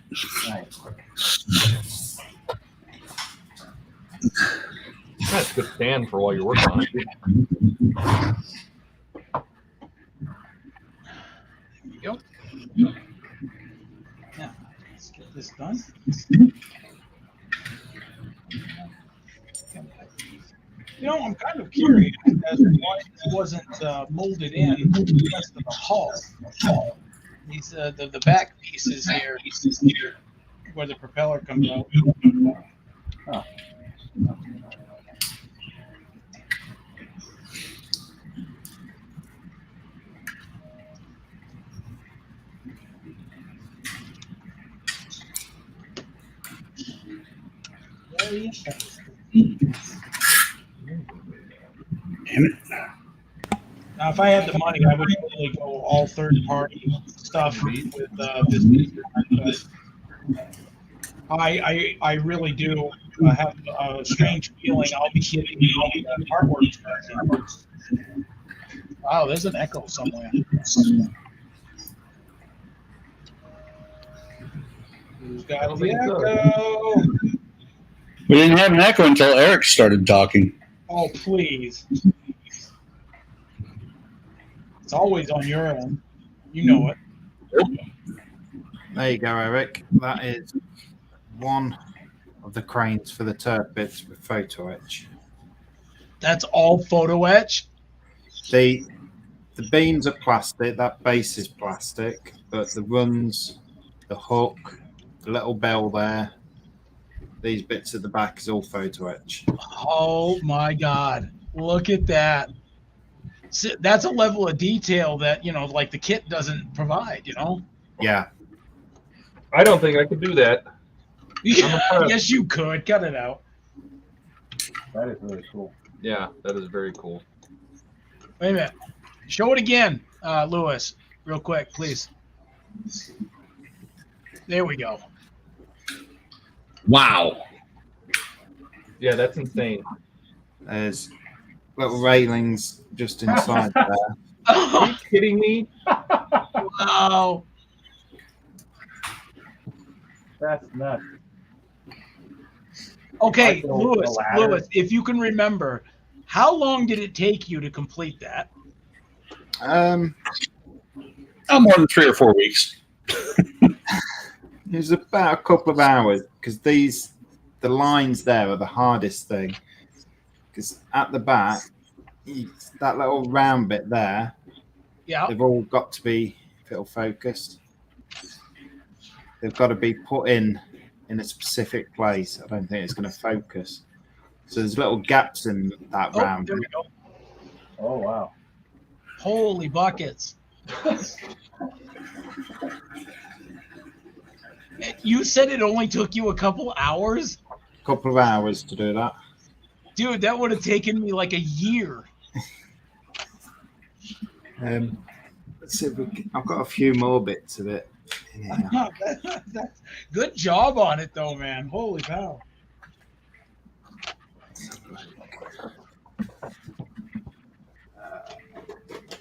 Speaker 10: Nice.
Speaker 4: That's a good stand for while you're working on it.
Speaker 1: There you go. Now, let's get this done. You know, I'm kind of curious as to why it wasn't molded in the rest of the hull. These the back pieces here, where the propeller comes out.
Speaker 10: Huh.
Speaker 1: Very interesting.
Speaker 2: Damn it.
Speaker 1: Now, if I had the money, I would totally go all third-party stuff with this piece. But I really do have a strange feeling I'll be getting the artwork version. Wow, there's an echo somewhere. Who's got the echo?
Speaker 2: We didn't have an echo until Eric started talking.
Speaker 1: Oh, please. It's always on your end. You know it.
Speaker 5: There you go, Eric. That is one of the cranes for the turret bits with photo etch.
Speaker 1: That's all photo etch?
Speaker 5: The beams are plastic, that base is plastic, but the runs, the hook, the little bell there, these bits at the back is all photo etch.
Speaker 1: Oh my God. Look at that. That's a level of detail that, you know, like the kit doesn't provide, you know?
Speaker 5: Yeah.
Speaker 4: I don't think I could do that.
Speaker 1: Yes, you could. Cut it out.
Speaker 10: That is really cool.
Speaker 4: Yeah, that is very cool.
Speaker 1: Wait a minute. Show it again, Lewis, real quick, please. There we go.
Speaker 2: Wow.
Speaker 4: Yeah, that's insane.
Speaker 5: There's little railings just inside there.
Speaker 4: Are you kidding me?
Speaker 1: Wow.
Speaker 10: That's nuts.
Speaker 1: Okay,
Speaker 10: Like the ladder.
Speaker 1: Lewis, if you can remember, how long did it take you to complete that?
Speaker 2: Not more than 3 or 4 weeks.
Speaker 5: It was about a couple of hours because the lines there are the hardest thing. Because at the back, that little round bit there,
Speaker 1: Yeah.
Speaker 5: they've all got to be, if it'll focus, they've got to be put in a specific place. I don't think it's going to focus. So there's little gaps in that
Speaker 1: Oh,
Speaker 5: round.
Speaker 1: there we go.
Speaker 10: Oh, wow.
Speaker 1: Holy buckets. You said it only took you a couple hours?
Speaker 5: Couple of hours to do that.
Speaker 1: Dude, that would have taken me like a year.
Speaker 5: Let's see if I've got a few more bits of it in here.
Speaker 1: That's good job on it, though, man. Holy cow.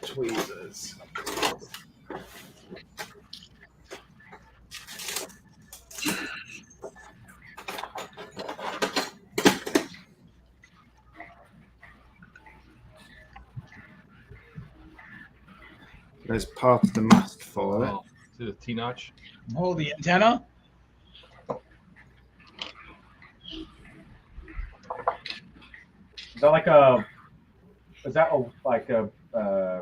Speaker 5: Tweezers. There's part of the mast for it.
Speaker 4: Oh, see the T-notch?
Speaker 1: Oh, the antenna?
Speaker 10: Is that like a? Is that like a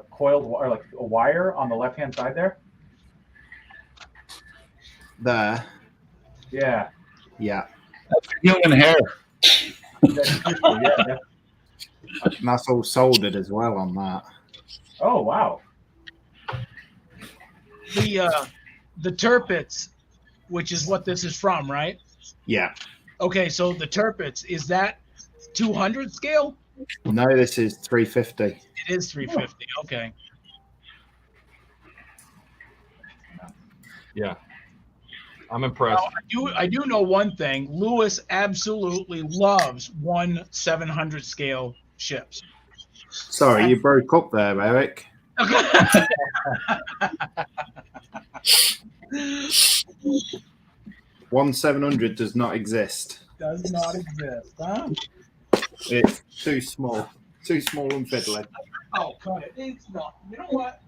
Speaker 10: coiled or like a wire on the left hand side there?
Speaker 5: There.
Speaker 10: Yeah.
Speaker 5: Yeah.
Speaker 2: That's human hair.
Speaker 10: Yeah.
Speaker 5: And that's all soldered as well on that.
Speaker 10: Oh wow.
Speaker 1: The turpits, which is what this is from, right?
Speaker 5: Yeah.
Speaker 1: Okay, so the turpits, is that 200 scale?
Speaker 5: No, this is 350.
Speaker 1: It is 350. Okay.
Speaker 4: Yeah. I'm impressed.
Speaker 1: Now, I do know one thing. Lewis absolutely loves 700 scale ships.
Speaker 5: Sorry, you broke up there, Eric. One 700 does not exist.
Speaker 1: Does not exist, huh?
Speaker 5: It's too small and fiddly.
Speaker 1: Oh, cut it. It's not. You know what?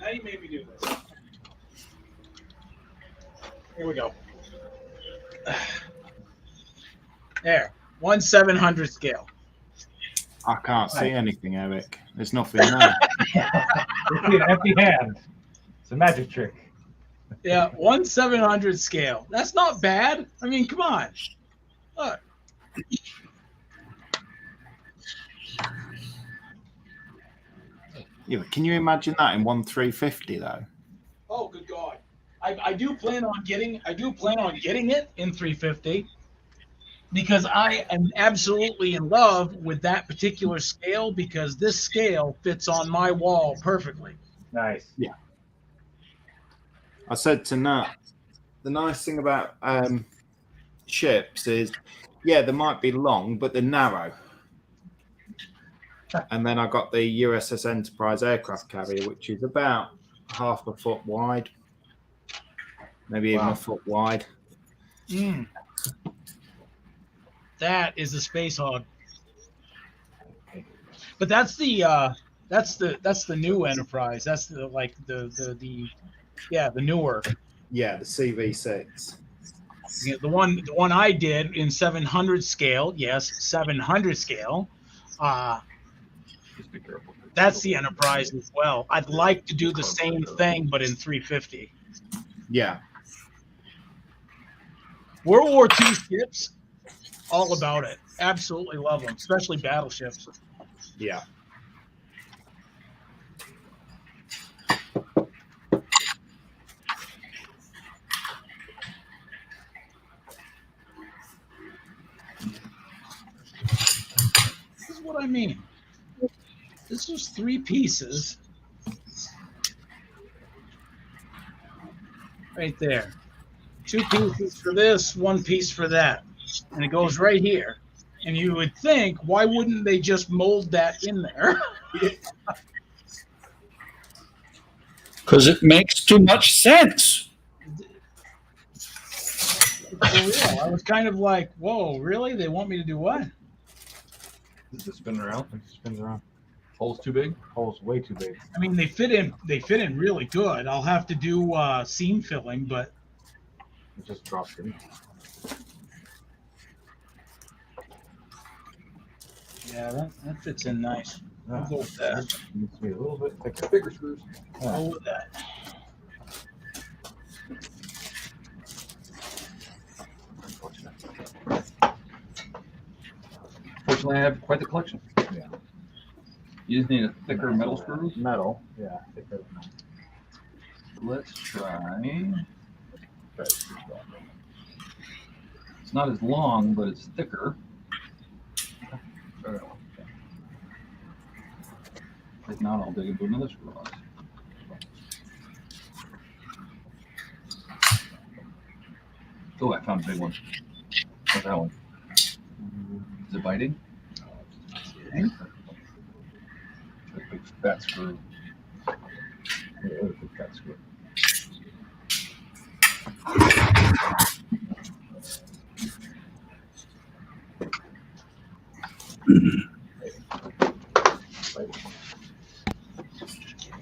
Speaker 1: Now you made me do this. Here we go. There. 1/700 scale.
Speaker 5: I can't see anything, Eric. There's nothing there.
Speaker 10: You see an empty hand. It's a magic trick.
Speaker 1: Yeah, 1/700 scale. That's not bad. I mean, come on. Look.
Speaker 5: Yeah, but can you imagine that in 1/350 though?
Speaker 1: Oh, good God. I do plan on getting it in 350 because I am absolutely in love with that particular scale because this scale fits on my wall perfectly.
Speaker 10: Nice.
Speaker 5: Yeah. I said to Nat, the nice thing about ships is, yeah, they might be long, but they're narrow. And then I got the USS Enterprise aircraft carrier, which is about half a foot wide, maybe even a foot wide.
Speaker 1: Mm. That is the Space Hog. But that's the new Enterprise. That's the newer.
Speaker 5: Yeah, the CV6.
Speaker 1: Yeah, the one I did in 700 scale. Yes, 700 scale.
Speaker 4: Just be careful.
Speaker 1: That's the Enterprise as well. I'd like to do the same thing, but in 350.
Speaker 5: Yeah.
Speaker 1: World War II ships, all about it. Absolutely love them, especially battleships.
Speaker 5: Yeah.
Speaker 1: This is what I mean. This was 3 pieces. Right there. 2 pieces for this, 1 piece for that. And it goes right here. And you would think, why wouldn't they just mold that in there?
Speaker 2: Because it makes too much sense.
Speaker 1: For real. I was kind of like, whoa, really? They want me to do what?
Speaker 4: Does it spin around?
Speaker 10: It spins around.
Speaker 4: Hole's too big?
Speaker 10: Hole's way too big.
Speaker 1: I mean, they fit in really good. I'll have to do seam filling, but
Speaker 10: It just dropped in.
Speaker 1: yeah, that fits in nice. I'll go with that.
Speaker 10: Needs to be a little bit thicker.
Speaker 4: Bigger screws.
Speaker 1: I'll go with that.
Speaker 4: Fortunately, I have quite the collection.
Speaker 10: Yeah.
Speaker 4: You just need a thicker metal screw.
Speaker 10: Metal. Yeah. Thicker.
Speaker 4: Let's try. It's not as long, but it's thicker. If not, I'll dig into another screw box. Oh, I found a big one. What's that one? Is it biting? Okay. A big fat screw. Yeah, a big fat screw.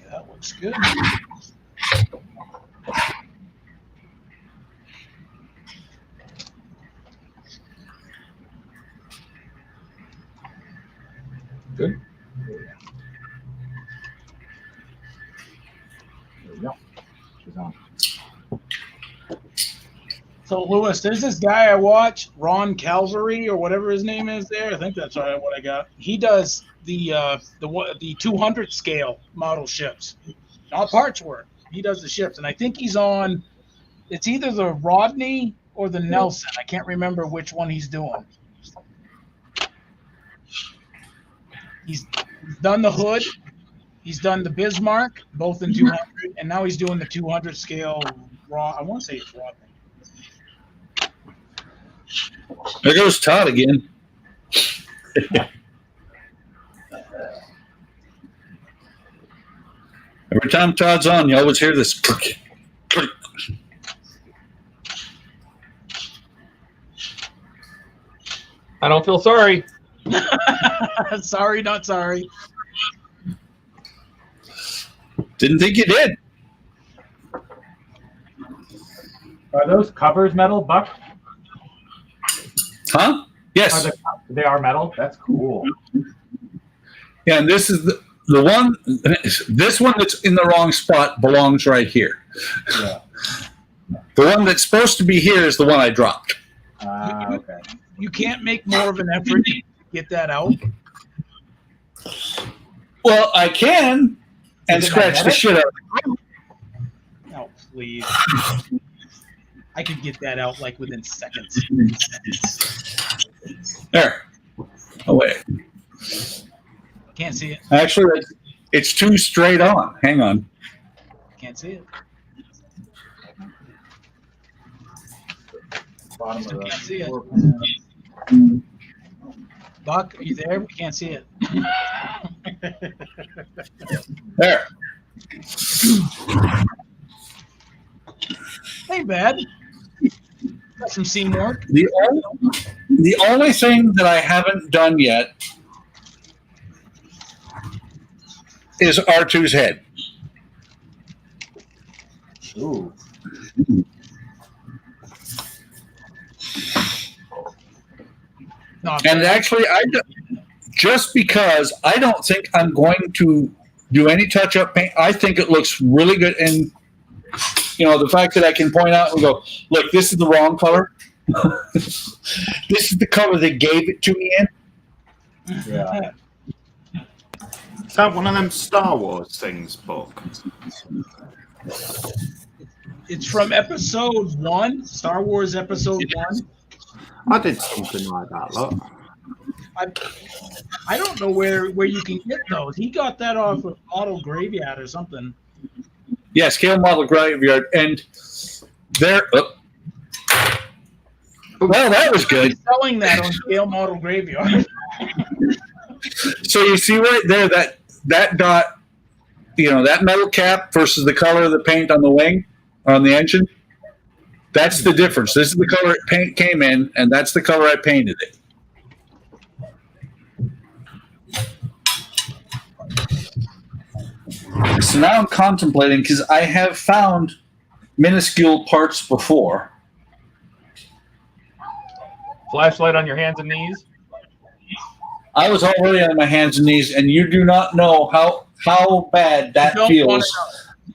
Speaker 1: That looks good.
Speaker 4: Good.
Speaker 10: There we go. She's on.
Speaker 1: So, Lewis, there's this guy I watch, Ron Calvary or whatever his name is there. I think that's what I got. He does the 200 scale model ships, not parts work. He does the ships, and I think he's on. It's either the Rodney or the Nelson. I can't remember which one he's doing. He's done the Hood. He's done the Bismarck, both in 200, and now he's doing the 200 scale. I want to say it's Rodney.
Speaker 2: There goes Todd again. Every time Todd's on, you always hear this click, click.
Speaker 4: I don't feel sorry.
Speaker 1: Sorry, not sorry.
Speaker 2: Didn't think you did.
Speaker 10: Are those covers metal, Buck?
Speaker 2: Huh? Yes.
Speaker 10: They are metal? That's cool.
Speaker 2: Yeah, and this is the one. This one that's in the wrong spot belongs right here.
Speaker 10: Yeah.
Speaker 2: The one that's supposed to be here is the one I dropped.
Speaker 10: Okay.
Speaker 1: You can't make more of an effort to get that out.
Speaker 2: Well, I can and scratch the shit out.
Speaker 1: Oh, please. I could get that out like within seconds.
Speaker 2: There. Oh, wait.
Speaker 1: Can't see it.
Speaker 2: Actually, it's too straight on. Hang on.
Speaker 1: Can't see it.
Speaker 10: Bottom of
Speaker 1: Can't see
Speaker 10: the
Speaker 1: it.
Speaker 10: floor pan.
Speaker 1: Buck, are you there? We can't see it.
Speaker 2: There.
Speaker 1: Ain't bad. Got some seam work.
Speaker 2: The only thing that I haven't done yet is R2's head.
Speaker 10: Ooh.
Speaker 1: Not
Speaker 2: And
Speaker 1: bad.
Speaker 2: actually, just because I don't think I'm going to do any touch-up paint, I think it looks really good. And, you know, the fact that I can point out and go, look, this is the wrong color. This is the color they gave it to me in.
Speaker 10: Yeah.
Speaker 5: Is that one of them Star Wars things, Buck?
Speaker 1: It's from episode 1, Star Wars episode 1.
Speaker 5: I did something like that, look.
Speaker 1: I don't know where you can get those. He got that off of Auto Graveyard or something.
Speaker 2: Yeah, scale model graveyard. And there. Oh. Well, that was good.
Speaker 1: He's selling that on Scale Model Graveyard.
Speaker 2: So you see right there that dot, you know, that metal cap versus the color of the paint on the wing, on the engine. That's the difference. This is the color paint came in, and that's the color I painted it. So now I'm contemplating, because I have found minuscule parts before.
Speaker 4: Flashlight on your hands and knees.
Speaker 2: I was already on my hands and knees, and you do not know how bad that feels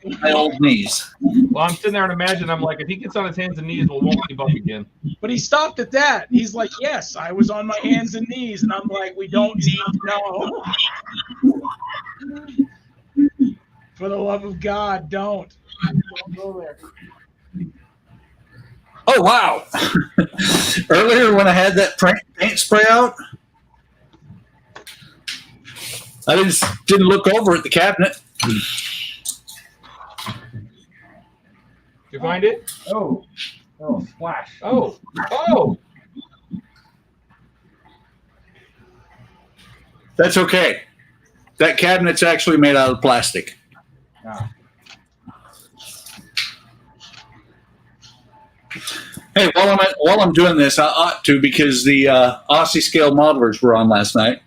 Speaker 2: on my old knees.
Speaker 4: Well, I'm sitting there and imagine, I'm like, if he gets on his hands and knees, we won't keep up again.
Speaker 1: But he stopped at that. He's like, yes, I was on my hands and knees. And I'm like, we don't need to know. For the love of God, don't. Don't go there.
Speaker 2: Oh, wow. Earlier when I had that paint spray out, I didn't look over at the cabinet.
Speaker 4: Did you find it?
Speaker 10: Oh, splash.
Speaker 4: Oh.
Speaker 2: That's okay. That cabinet's actually made out of plastic.
Speaker 10: Ah.
Speaker 2: Hey, while I'm doing this, I ought to, because the Aussie scale modelers were on last night.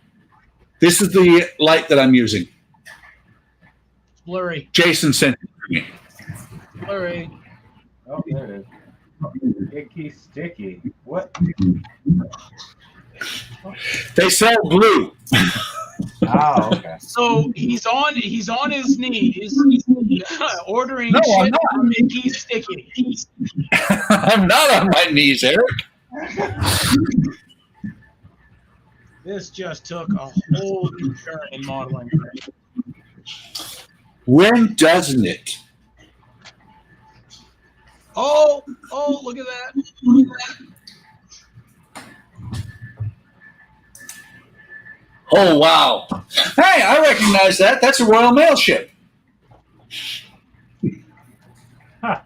Speaker 2: This is the light that I'm using.
Speaker 1: It's blurry.
Speaker 2: Jason sent it to me.
Speaker 1: Blurry.
Speaker 10: Oh, there it is. Icky sticky. What?
Speaker 2: They sell glue.
Speaker 10: Oh, okay.
Speaker 1: So he's on his knees ordering
Speaker 2: No, I'm
Speaker 1: shit
Speaker 2: not.
Speaker 1: from Icky Sticky.
Speaker 2: I'm not on my knees, Eric.
Speaker 1: This just took a whole new turn in modeling.
Speaker 2: When doesn't it?
Speaker 1: Oh, look at that.
Speaker 2: Oh, wow. Hey, I recognize that. That's a Royal Mail ship.
Speaker 10: Huh.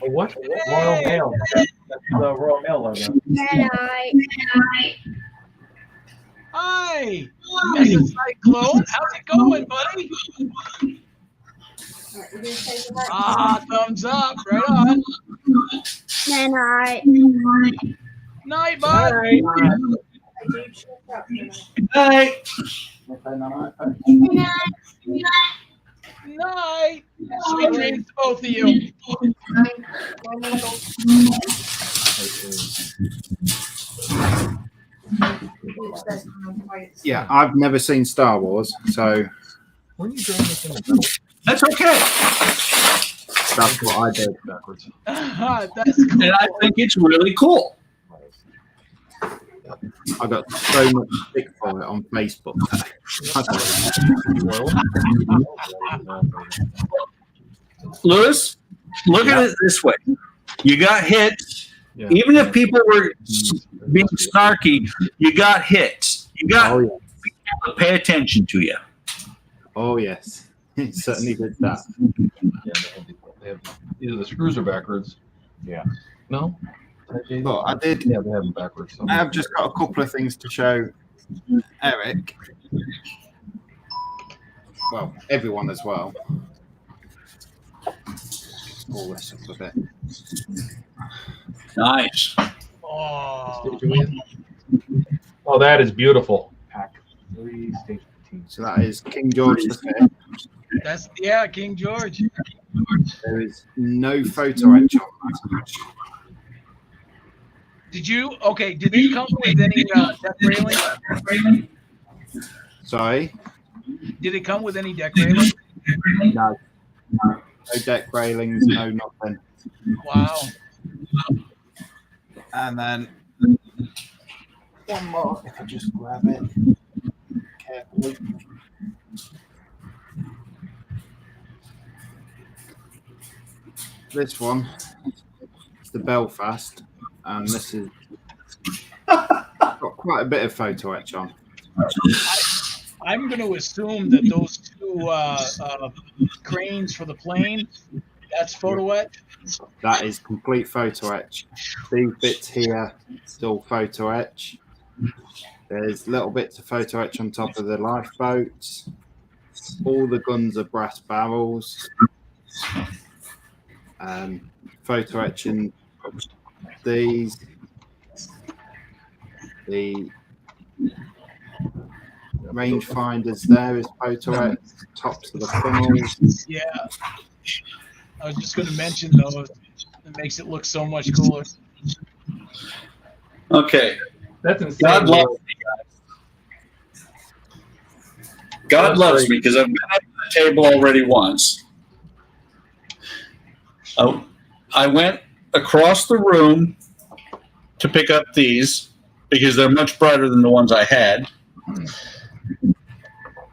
Speaker 4: A what?
Speaker 10: Royal Mail. That's the Royal Mail logo.
Speaker 1: Hi. Mega Cyclone. How's it going, buddy? Thumbs up. Right on. Night, bud.
Speaker 2: Night.
Speaker 1: Night. Sweet dreams to both of you.
Speaker 5: Yeah, I've never seen Star Wars, so
Speaker 4: When you doing this in the middle?
Speaker 2: That's okay.
Speaker 5: that's what I did.
Speaker 4: Backwards.
Speaker 1: That's cool.
Speaker 2: And I think it's really cool.
Speaker 5: I got so much stick for it on Facebook. I thought
Speaker 2: Lewis, look at it this way. You got hits.
Speaker 4: Yeah.
Speaker 2: Even if people were being snarky, you got hits. You got
Speaker 5: Oh, yeah.
Speaker 2: people to pay attention to you.
Speaker 5: Oh yes, it certainly did that.
Speaker 4: Yeah, they have, either the screws are backwards.
Speaker 10: Yeah.
Speaker 4: No?
Speaker 5: But I did.
Speaker 4: Yeah, they have them backwards.
Speaker 5: I have just got a couple of things to show Eric. Well, everyone as well. All this up a bit.
Speaker 2: Nice.
Speaker 1: Oh,
Speaker 4: Oh, that is beautiful.
Speaker 10: Pack 3, stage 15.
Speaker 5: So that is King George V.
Speaker 1: that's King George.
Speaker 5: There is no photo etch on that.
Speaker 1: Did it come with any deck railing?
Speaker 5: Sorry,
Speaker 1: Did it come with any deck railing?
Speaker 5: no, no deck railings, no nothing.
Speaker 1: Wow.
Speaker 5: And then one more, if I just grab it carefully. This one is the Belfast, and this is got quite a bit of photo etch on.
Speaker 1: I'm going to assume that those two cranes for the plane, that's photo etch.
Speaker 5: That is complete photo etch. These bits here, still photo etch. There's little bits of photo etch on top of the lifeboats. All the guns are brass barrels. Photo etching these. The rangefinders there is photo etch. Tops of the funnels.
Speaker 1: Yeah. I was just going to mention those. It makes it look so much cooler.
Speaker 2: Okay.
Speaker 4: That's insane.
Speaker 2: God loves me, guys. God loves me because I've been at the table already once. Oh, I went across the room to pick up these because they're much brighter than the ones I had.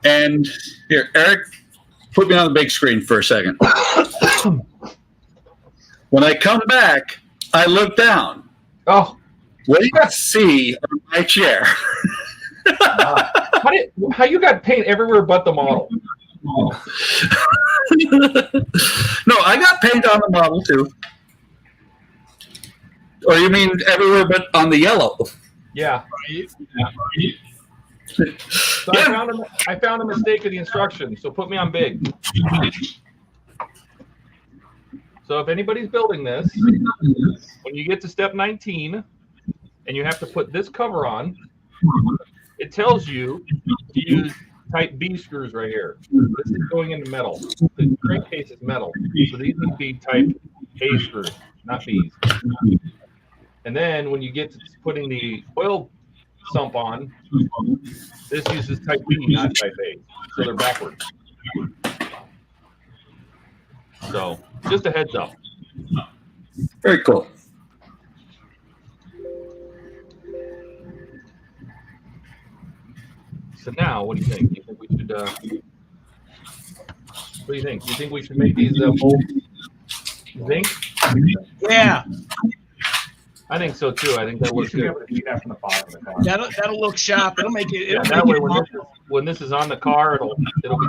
Speaker 2: And here, Eric, put me on the big screen for a second. When I come back, I look down.
Speaker 4: Oh,
Speaker 2: What do you see on my chair?
Speaker 4: how you got paint everywhere but the model?
Speaker 2: No, I got paint on the model too. Or you mean everywhere but on the yellow?
Speaker 4: Yeah. So
Speaker 2: Yeah.
Speaker 4: I found a mistake of the instructions, so put me on big. So if anybody's building this, when you get to step 19 and you have to put this cover on, it tells you to use type B screws right here. This is going into metal. The crankcase is metal, so these need to be type A screws, not B's. And then when you get to putting the oil sump on, this uses type B, not type A. So they're backwards. So just a heads up.
Speaker 2: Very cool.
Speaker 4: So now, what do you think? Do you think we should? What do you think? Do you think we should make these mold zinc?
Speaker 1: Yeah.
Speaker 4: I think so too. I think that looks good.
Speaker 10: From the bottom of the car.
Speaker 1: That'll look sharp. It'll make it.
Speaker 4: Yeah,
Speaker 1: It'll
Speaker 4: that
Speaker 1: make
Speaker 4: way
Speaker 1: it
Speaker 4: when this is on the car, it'll be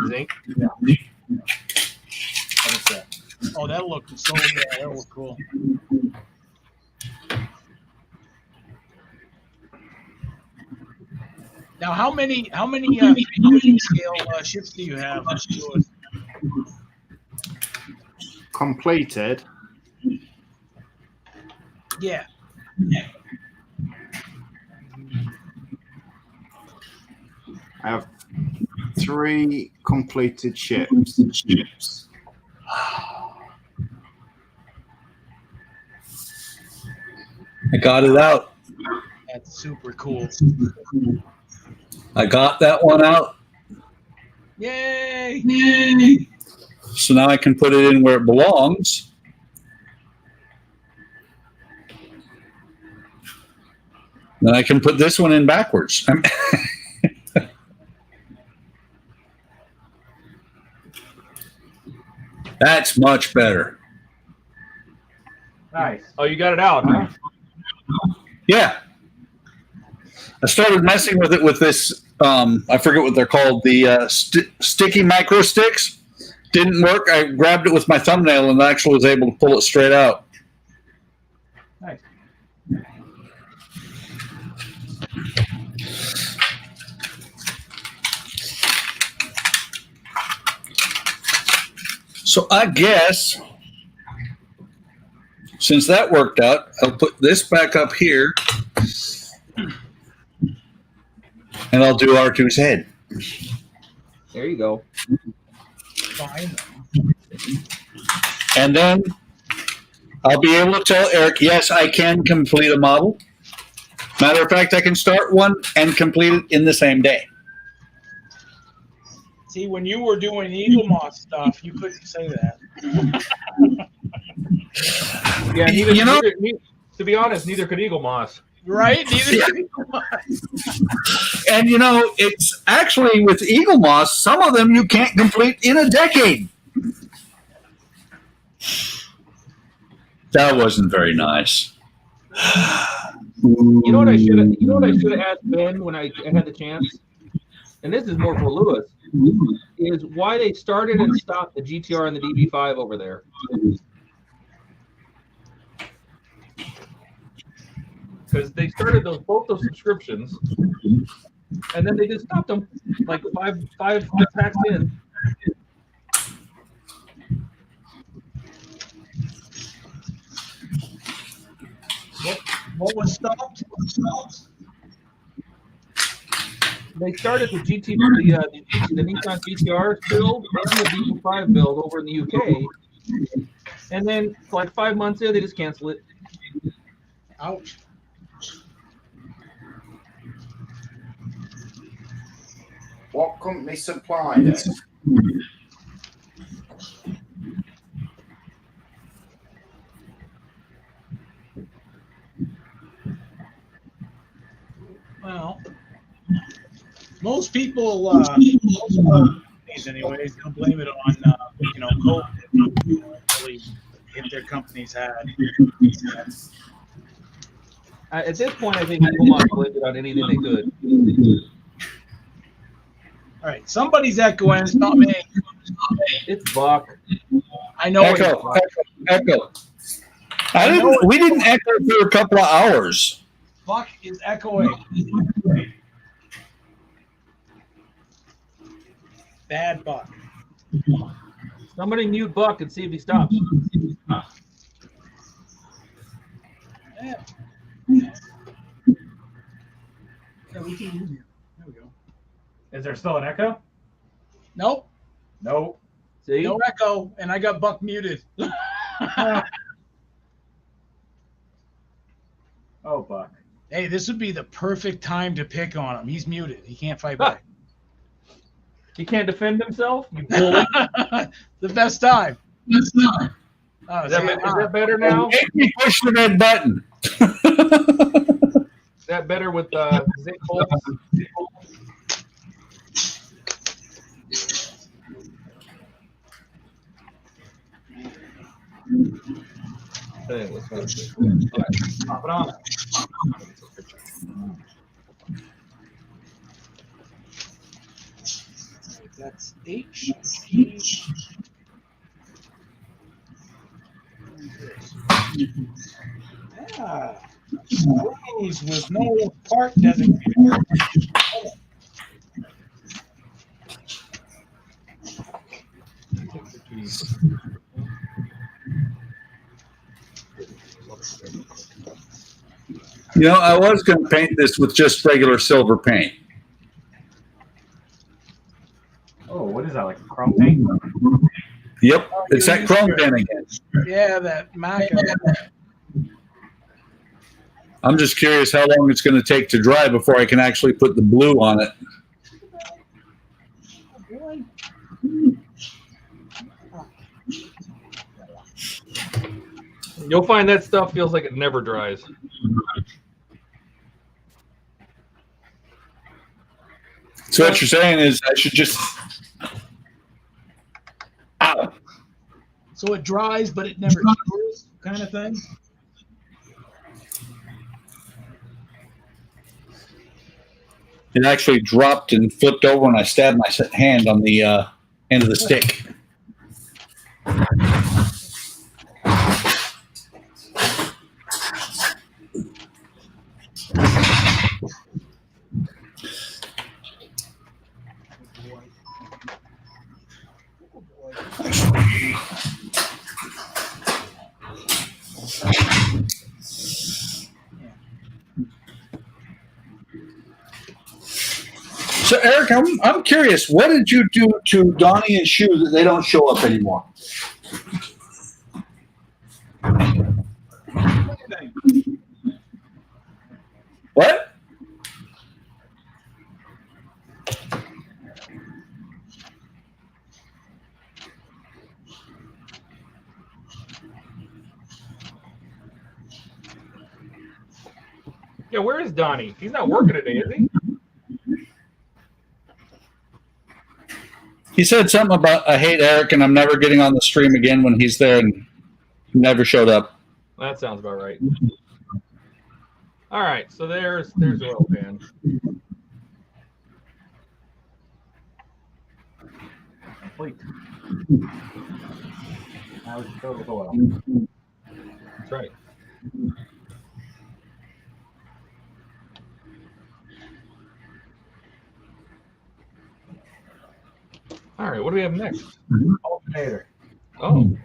Speaker 4: zinc.
Speaker 1: Oh, that'll look so. Yeah, that'll look cool. Now, how many scale ships do you have?
Speaker 5: Completed.
Speaker 1: Yeah.
Speaker 5: I have 3 completed ships.
Speaker 2: I got it out.
Speaker 1: That's super cool.
Speaker 2: I got that one out.
Speaker 1: Yay!
Speaker 2: Yay! So now I can put it in where it belongs. Then I can put this one in backwards. That's much better.
Speaker 10: Nice.
Speaker 4: Oh, you got it out, huh?
Speaker 2: Yeah. I started messing with it with this, I forget what they're called, the sticky micro sticks. Didn't work. I grabbed it with my thumbnail and actually was able to pull it straight out.
Speaker 10: Nice.
Speaker 2: So I guess, since that worked out, I'll put this back up here. And I'll do R2's head.
Speaker 9: There you go.
Speaker 1: Fine.
Speaker 2: And then I'll be able to tell Eric, yes, I can complete a model. Matter of fact, I can start one and complete it in the same day.
Speaker 1: See, when you were doing Eagle Moss stuff, you couldn't say that.
Speaker 4: Yeah, neither, to be honest, neither could Eagle Moss.
Speaker 1: Right? Neither
Speaker 2: Yeah.
Speaker 1: could Eagle Moss.
Speaker 2: And you know, it's actually with Eagle Moss, some of them you can't complete in a decade. That wasn't very nice.
Speaker 4: You know what I should have? You know what I should have asked Ben when I had the chance? And this is more for Lewis. Is why they started and stopped the GTR and the DB5 over there. Because they started both those subscriptions, and then they just stopped them like five packs in.
Speaker 1: What was stopped?
Speaker 4: They started the the Nissan GTR build and the DB5 build over in the UK, and then for like 5 months there, they just cancel it.
Speaker 1: Ouch.
Speaker 5: What company supplied it?
Speaker 1: Well, most people, anyways, they'll blame it on, COVID. Really hit their company's head.
Speaker 4: At this point, I think Eagle Moss blamed it on anything they could.
Speaker 1: All right, somebody's echoing. It's not me.
Speaker 4: It's Buck.
Speaker 1: I know.
Speaker 2: Echo, echo. We didn't echo for a couple of hours.
Speaker 1: Buck is echoing. Bad Buck.
Speaker 4: Somebody mute Buck and see if he stops.
Speaker 1: Yeah. Yeah, we can use you. There we go.
Speaker 10: Is there still an echo?
Speaker 1: Nope.
Speaker 10: No.
Speaker 4: See?
Speaker 1: No echo, and I got Buck muted.
Speaker 10: Oh, Buck.
Speaker 1: Hey, this would be the perfect time to pick on him. He's muted. He can't fight back.
Speaker 4: He can't defend himself? You bully.
Speaker 1: The best time. Oh,
Speaker 4: Is that better now?
Speaker 2: Make me push the red button.
Speaker 4: Is that better with zinc bolts? Hey, let's go. Pop it on.
Speaker 1: That's H. Yeah. Those with no part designated.
Speaker 2: You know, I was going to paint this with just regular silver paint.
Speaker 10: Oh, what is that, like chrome paint?
Speaker 2: Yep, it's that chrome paint again.
Speaker 1: Yeah, that Maca.
Speaker 2: I'm just curious how long it's going to take to dry before I can actually put the blue on it.
Speaker 4: You'll find that stuff feels like it never dries.
Speaker 2: So what you're saying is I should just. Ow.
Speaker 1: So it dries, but it never cures, kind of thing.
Speaker 2: It actually dropped and flipped over, and I stabbed my hand on the end of the stick. So, Eric, I'm curious. What did you do to Donnie and SCHUH that they don't show up anymore? What?
Speaker 4: Yeah, where is Donnie? He's not working today, is he?
Speaker 2: He said something about I hate Eric and I'm never getting on the stream again when he's there, and he never showed up.
Speaker 4: That sounds about right. All right, so there's oil pan.
Speaker 10: Complete. Now we can fill it with oil.
Speaker 4: That's right. All right, what do we have next?
Speaker 10: Alternator.
Speaker 4: Oh,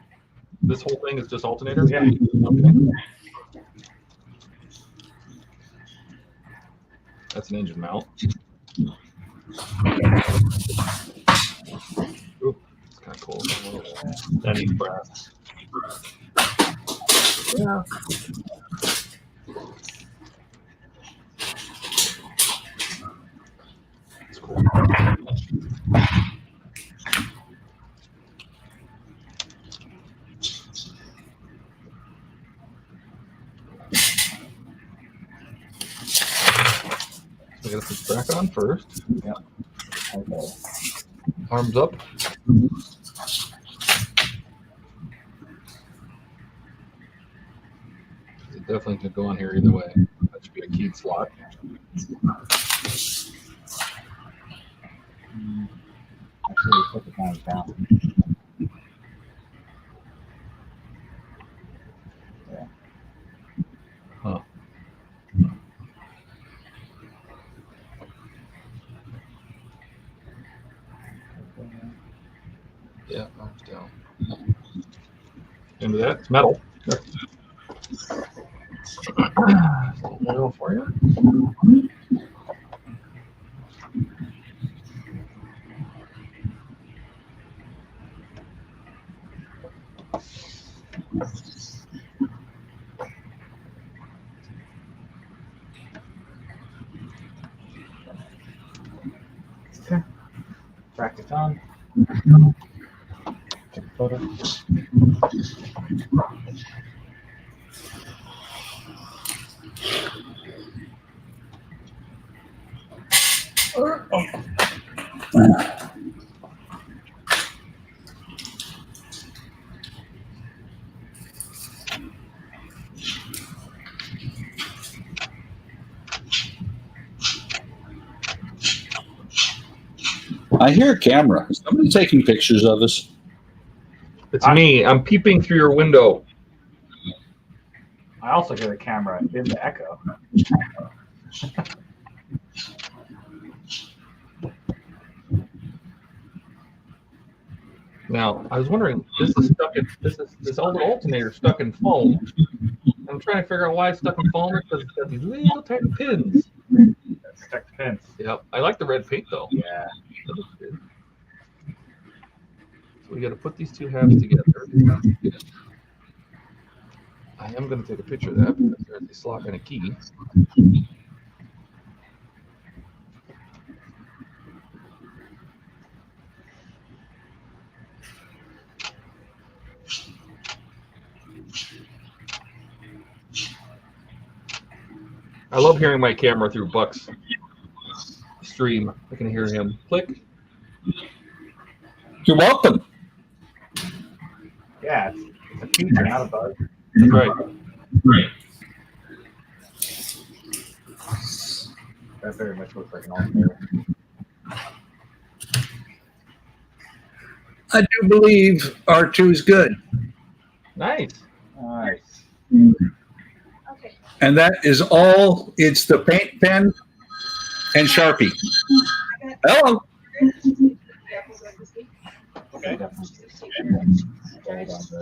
Speaker 4: this whole thing is just alternator?
Speaker 10: Yeah.
Speaker 4: Okay. That's an engine mount. Ooh, it's kind of cool. That needs brass. Yeah. It's cool. I gotta put the back on first.
Speaker 10: Yeah. Okay.
Speaker 4: Arms up. It definitely could go on here either way. That should be a keyed slot.
Speaker 10: Actually, put the knife down. Yeah.
Speaker 4: Huh. Yeah, arms down. Into that, it's metal. Oil for you.
Speaker 10: Okay. Bracket on. Take a photo.
Speaker 2: I hear a camera. Is somebody taking pictures of us?
Speaker 4: It's me. I'm peeping through your window.
Speaker 10: I also hear a camera in the echo.
Speaker 4: Now, I was wondering, this old alternator stuck in foam. I'm trying to figure out why it's stuck in foam because it's got these little tiny pins.
Speaker 10: Protect the pins.
Speaker 4: Yep. I like the red paint though.
Speaker 10: Yeah.
Speaker 4: That looks good. So we got to put these two halves together. I am going to take a picture of that because there's a slot and a key. I love hearing my camera through Buck's stream. I can hear him click.
Speaker 2: You're welcome.
Speaker 10: Yeah, it's a feature, not a bug.
Speaker 4: That's right.
Speaker 10: That very much looks like an alternator.
Speaker 2: I do believe R2 is good.
Speaker 4: Nice.
Speaker 10: Nice.
Speaker 3: Okay.
Speaker 2: And that is all. It's the paint pen and Sharpie. Hello.
Speaker 10: Okay.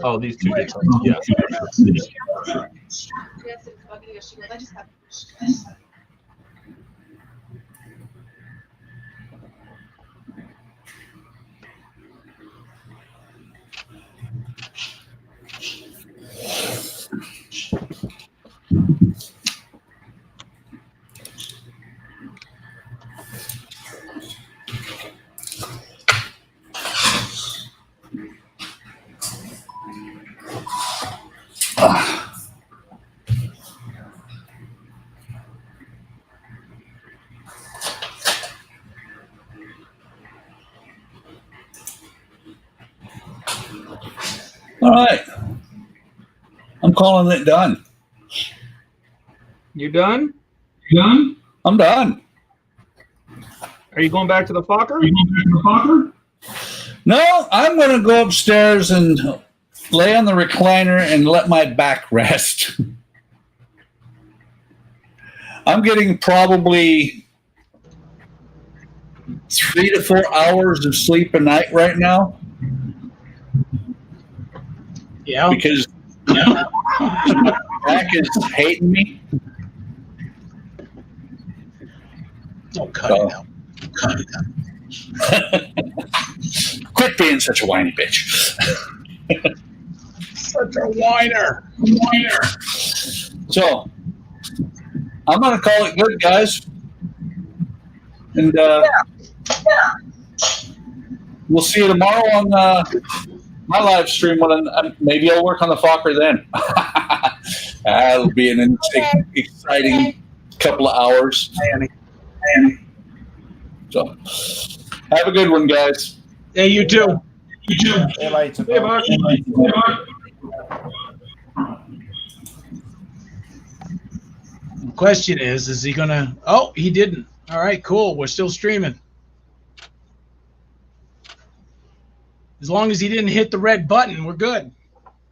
Speaker 4: Oh, these two did. Yeah.
Speaker 7: Yes, it's bugging us. She goes, I just have.
Speaker 2: All right. I'm calling it done.
Speaker 4: You done?
Speaker 2: Done? I'm done.
Speaker 4: Are you going back to the Fokker?
Speaker 2: No, I'm going to go upstairs and lay on the recliner and let my back rest. I'm getting probably 3 to 4 hours of sleep a night right now
Speaker 1: Yeah.
Speaker 2: because my back is hating me.
Speaker 1: Don't cut it out. Cut it out.
Speaker 2: Quit being such a whiny bitch.
Speaker 1: Such a whiner.
Speaker 2: So, I'm going to call it good, guys. And we'll see you tomorrow on my live stream. When maybe I'll work on the Fokker then. That'll be an exciting couple of hours. So, have a good one, guys.
Speaker 1: Hey, you too.
Speaker 5: See you later.
Speaker 4: Hey, Mark.
Speaker 1: The question is he gonna? Oh, he didn't. All right, cool. We're still streaming. As long as he didn't hit the red button, we're good.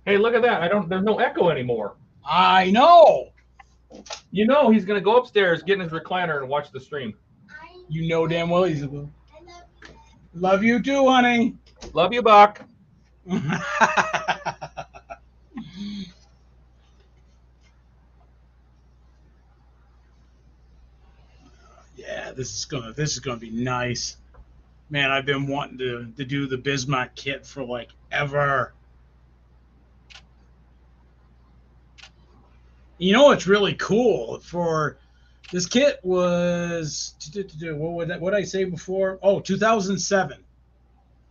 Speaker 4: Hey, look at that. There's no echo anymore.
Speaker 1: I know.
Speaker 4: You know he's gonna go upstairs, get in his recliner, and watch the stream.
Speaker 1: You know damn well he's a. Love you too, honey.
Speaker 4: Love you, Buck.
Speaker 1: Yeah, this is gonna be nice. Man, I've been wanting to do the Bismarck kit for like ever. You know what's really cool for this kit was what did I say before? Oh, 2007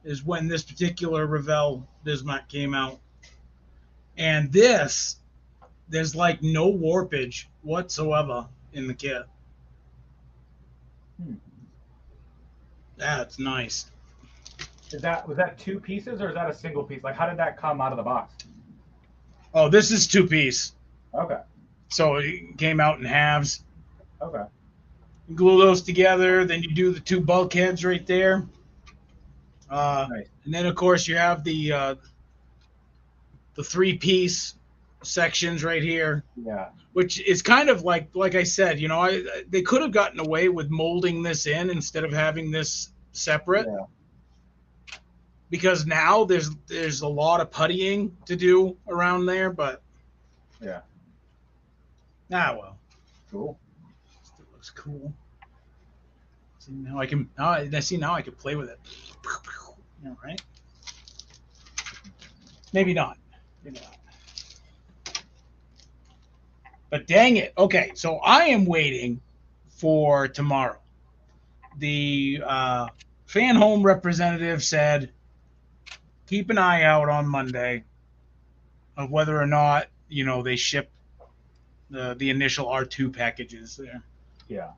Speaker 1: is when this particular Revell Bismarck came out, and there's like no warpage whatsoever in the kit. That's nice.
Speaker 10: Was that 2 pieces or is that a single piece? Like, how did that come out of the box?
Speaker 1: Oh, this is 2-piece.
Speaker 10: Okay.
Speaker 1: So it came out in halves.
Speaker 10: Okay.
Speaker 1: You glue those together, then you do the 2 bulkheads right there.
Speaker 10: Nice.
Speaker 1: And then, of course, you have the 3-piece sections right here.
Speaker 10: Yeah.
Speaker 1: Which is kind of like I said, you know, they could have gotten away with molding this in instead of having this separate.
Speaker 10: Yeah.
Speaker 1: Because now there's a lot of puttying to do around there, but
Speaker 10: Yeah.
Speaker 1: well.
Speaker 10: Cool.
Speaker 1: Still looks cool. See now I can now I can play with it. All right. Maybe not. Maybe not. But dang it. Okay, so I am waiting for tomorrow. The fan home representative said, keep an eye out on Monday of whether or not, you know, they ship the initial R2 packages there.
Speaker 10: Yeah.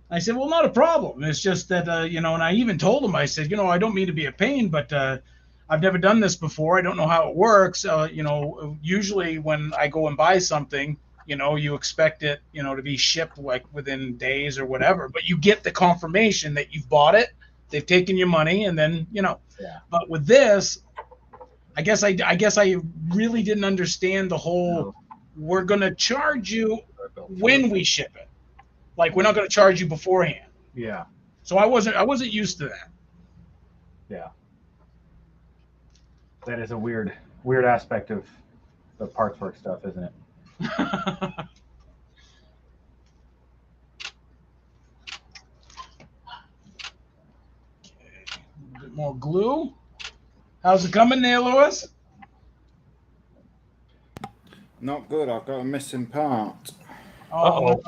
Speaker 1: I said, well, not a problem. It's just that, and I even told him, I said, I don't mean to be a pain, but I've never done this before. I don't know how it works. Usually when I go and buy something, you expect it, to be shipped like within days or whatever, but you get the confirmation that you've bought it. They've taken your money, and then,
Speaker 10: Yeah.
Speaker 1: But with this, I guess I really didn't understand the whole, we're going to charge you when we ship it. Like, we're not going to charge you beforehand.
Speaker 10: Yeah.
Speaker 1: So I wasn't used to that.
Speaker 10: Yeah. That is a weird aspect of the parts work stuff, isn't it?
Speaker 1: Okay. A bit more glue. How's it coming there, Lewis?
Speaker 5: Not good. I've got a missing part.
Speaker 1: Oh.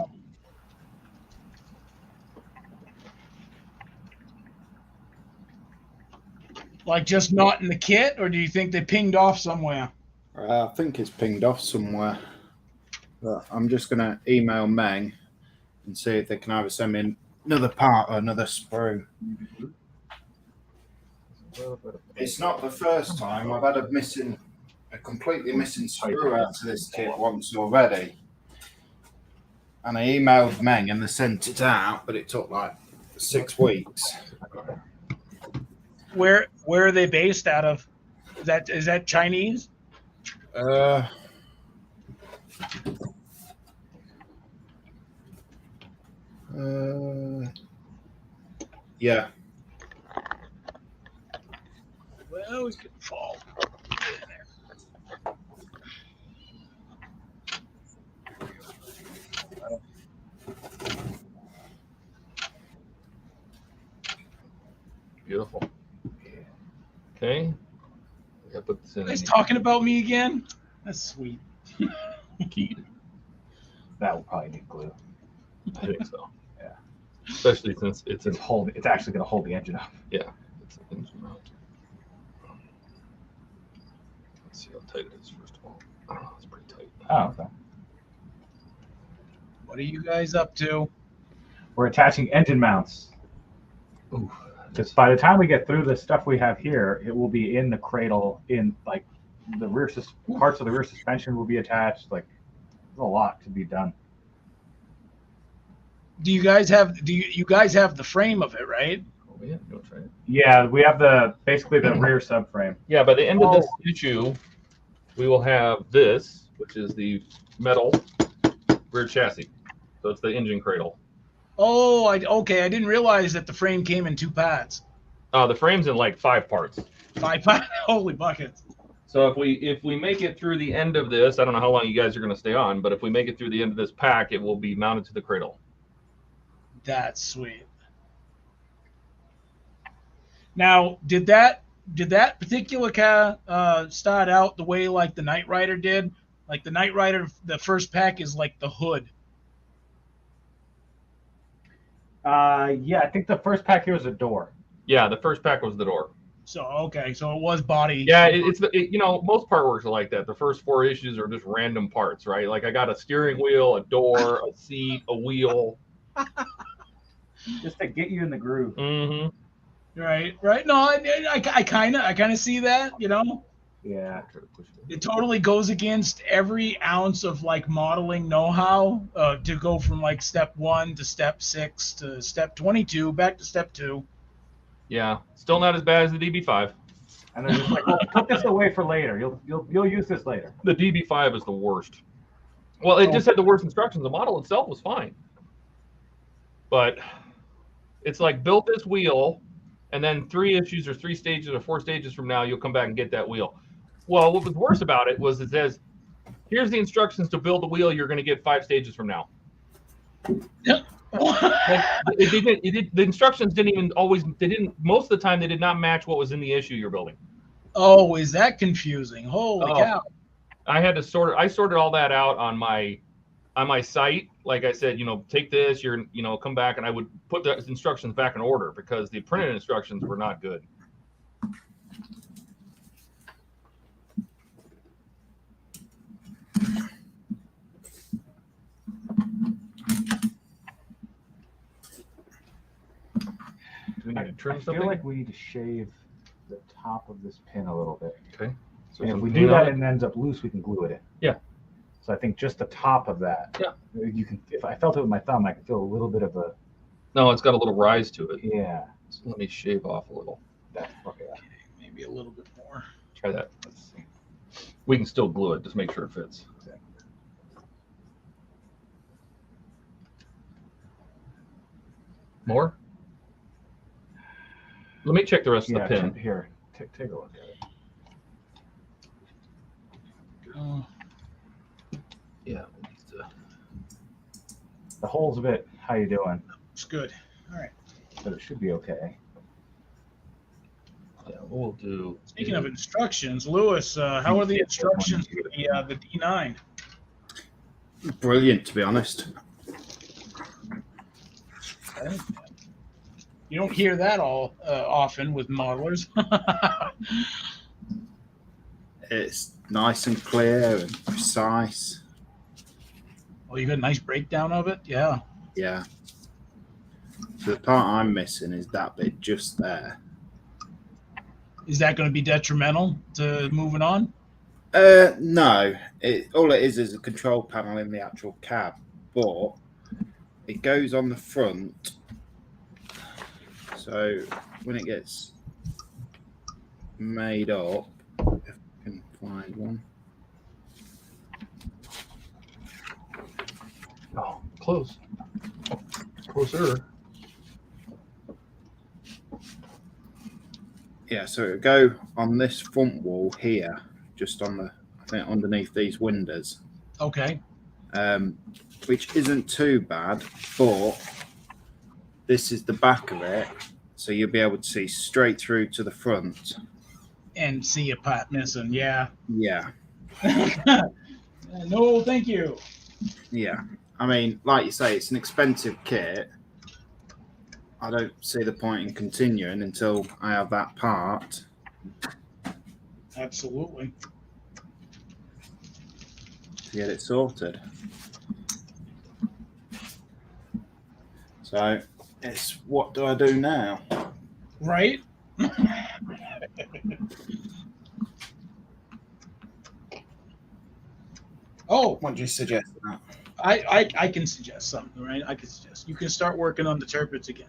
Speaker 1: Like just not in the kit, or do you think they pinged off somewhere?
Speaker 5: I think it's pinged off somewhere. But I'm just going to email Meng and see if they can either send me another part or another sprue. It's not the first time. I've had a completely missing sprue out to this kit once already. And I emailed Meng and they sent it out, but it took like 6 weeks.
Speaker 1: Where are they based out of? Is that Chinese?
Speaker 5: Yeah.
Speaker 1: Well, we could fall.
Speaker 4: Beautiful. Okay. I put this in.
Speaker 1: He's talking about me again? That's sweet.
Speaker 4: Keyed.
Speaker 10: That will probably need glue.
Speaker 4: I think so.
Speaker 10: Yeah.
Speaker 4: Especially since it's
Speaker 10: actually going to hold the engine up.
Speaker 4: Yeah. It's an engine mount. Let's see how tight it is first of all. Oh, it's pretty tight.
Speaker 10: Oh, okay.
Speaker 1: What are you guys up to?
Speaker 10: We're attaching engine mounts.
Speaker 4: Ooh.
Speaker 10: Because by the time we get through the stuff we have here, it will be in the cradle, in like the rear parts of the rear suspension will be attached. Like, there's a lot to be done.
Speaker 1: Do you guys have the frame of it, right?
Speaker 4: Oh, yeah, go try it.
Speaker 10: Yeah, we have basically the rear subframe.
Speaker 4: Yeah, by the end of this issue, we will have this, which is the metal rear chassis. So it's the engine cradle.
Speaker 1: Oh, okay. I didn't realize that the frame came in 2 parts.
Speaker 4: The frame's in like 5 parts.
Speaker 1: 5 parts? Holy buckets.
Speaker 4: So if we make it through the end of this, I don't know how long you guys are going to stay on, but if we make it through the end of this pack, it will be mounted to the cradle.
Speaker 1: That's sweet. Now, did that particular car start out the way like the Knight Rider did? Like the Knight Rider, the first pack is like the hood.
Speaker 10: Yeah, I think the first pack here was a door.
Speaker 4: Yeah, the first pack was the door.
Speaker 1: So okay, so it was body.
Speaker 4: Yeah, most part works are like that. The first 4 issues are just random parts, right? Like I got a steering wheel, a door, a seat, a wheel.
Speaker 10: Just to get you in the groove.
Speaker 4: Mm-hmm.
Speaker 1: Right. No, I kind of see that.
Speaker 10: Yeah.
Speaker 1: It totally goes against every ounce of like modeling know-how to go from like step 1 to step 6 to step 22 back to step 2.
Speaker 4: Yeah, still not as bad as the DB5.
Speaker 10: And then just like, well, put this away for later. You'll use this later.
Speaker 4: The DB5 is the worst. Well, it just had the worst instructions. The model itself was fine, but it's like built this wheel, and then 3 issues or 3 stages or 4 stages from now, you'll come back and get that wheel. Well, what was worse about it was it says, here's the instructions to build the wheel you're going to get 5 stages from now.
Speaker 1: Yep.
Speaker 4: The instructions most of the time, they did not match what was in the issue you're building.
Speaker 1: Oh, is that confusing? Holy cow.
Speaker 4: I had to I sorted all that out on my site. Like I said, take this, come back, and I would put the instructions back in order because the printed instructions were not good. trim
Speaker 10: I
Speaker 4: something?
Speaker 10: feel like we need to shave the top of this pin a little bit.
Speaker 4: Okay. So
Speaker 10: And if
Speaker 4: some
Speaker 10: we
Speaker 4: paint
Speaker 10: do that
Speaker 4: on it?
Speaker 10: and it ends up loose, we can glue it in.
Speaker 4: Yeah.
Speaker 10: So I think just the top of that.
Speaker 4: Yeah.
Speaker 10: You can. If I felt it with my thumb, I could feel a little bit of a.
Speaker 4: No, it's got a little rise to it.
Speaker 10: Yeah.
Speaker 4: So let me shave off a little.
Speaker 10: That's okay.
Speaker 1: Maybe a little bit more.
Speaker 4: Try that. Let's see. We can still glue it. Just make sure it fits. More? Let me check the rest of the pin.
Speaker 10: Here, take a look at it.
Speaker 4: Yeah.
Speaker 10: The holes of it. How you doing?
Speaker 1: It's good. All right.
Speaker 10: But it should be okay.
Speaker 4: Yeah, we'll do.
Speaker 1: Speaking of instructions, Lewis, how are the instructions for the D9?
Speaker 5: Brilliant, to be honest.
Speaker 1: You don't hear that all often with modelers.
Speaker 5: It's nice and clear and precise.
Speaker 1: Oh, you got a nice breakdown of it? Yeah.
Speaker 5: Yeah. So the part I'm missing is that bit just there.
Speaker 1: Is that going to be detrimental to moving on?
Speaker 5: No. All it is a control panel in the actual cab, but it goes on the front. So when it gets made up, if I can find one.
Speaker 4: Oh, close. Closer.
Speaker 5: Yeah, so it'll go on this front wall here, just on the, I think, underneath these windows.
Speaker 1: Okay.
Speaker 5: Which isn't too bad, but this is the back of it, so you'll be able to see straight through to the front.
Speaker 1: And see a part missing, yeah.
Speaker 5: Yeah.
Speaker 1: No, thank you.
Speaker 5: Yeah. I mean, like you say, it's an expensive kit. I don't see the point in continuing until I have that part.
Speaker 1: Absolutely.
Speaker 5: To get it sorted. So it's what do I do now?
Speaker 1: Right? Oh,
Speaker 5: What do you suggest?
Speaker 1: I can suggest something, right? I can suggest you can start working on the turbines again.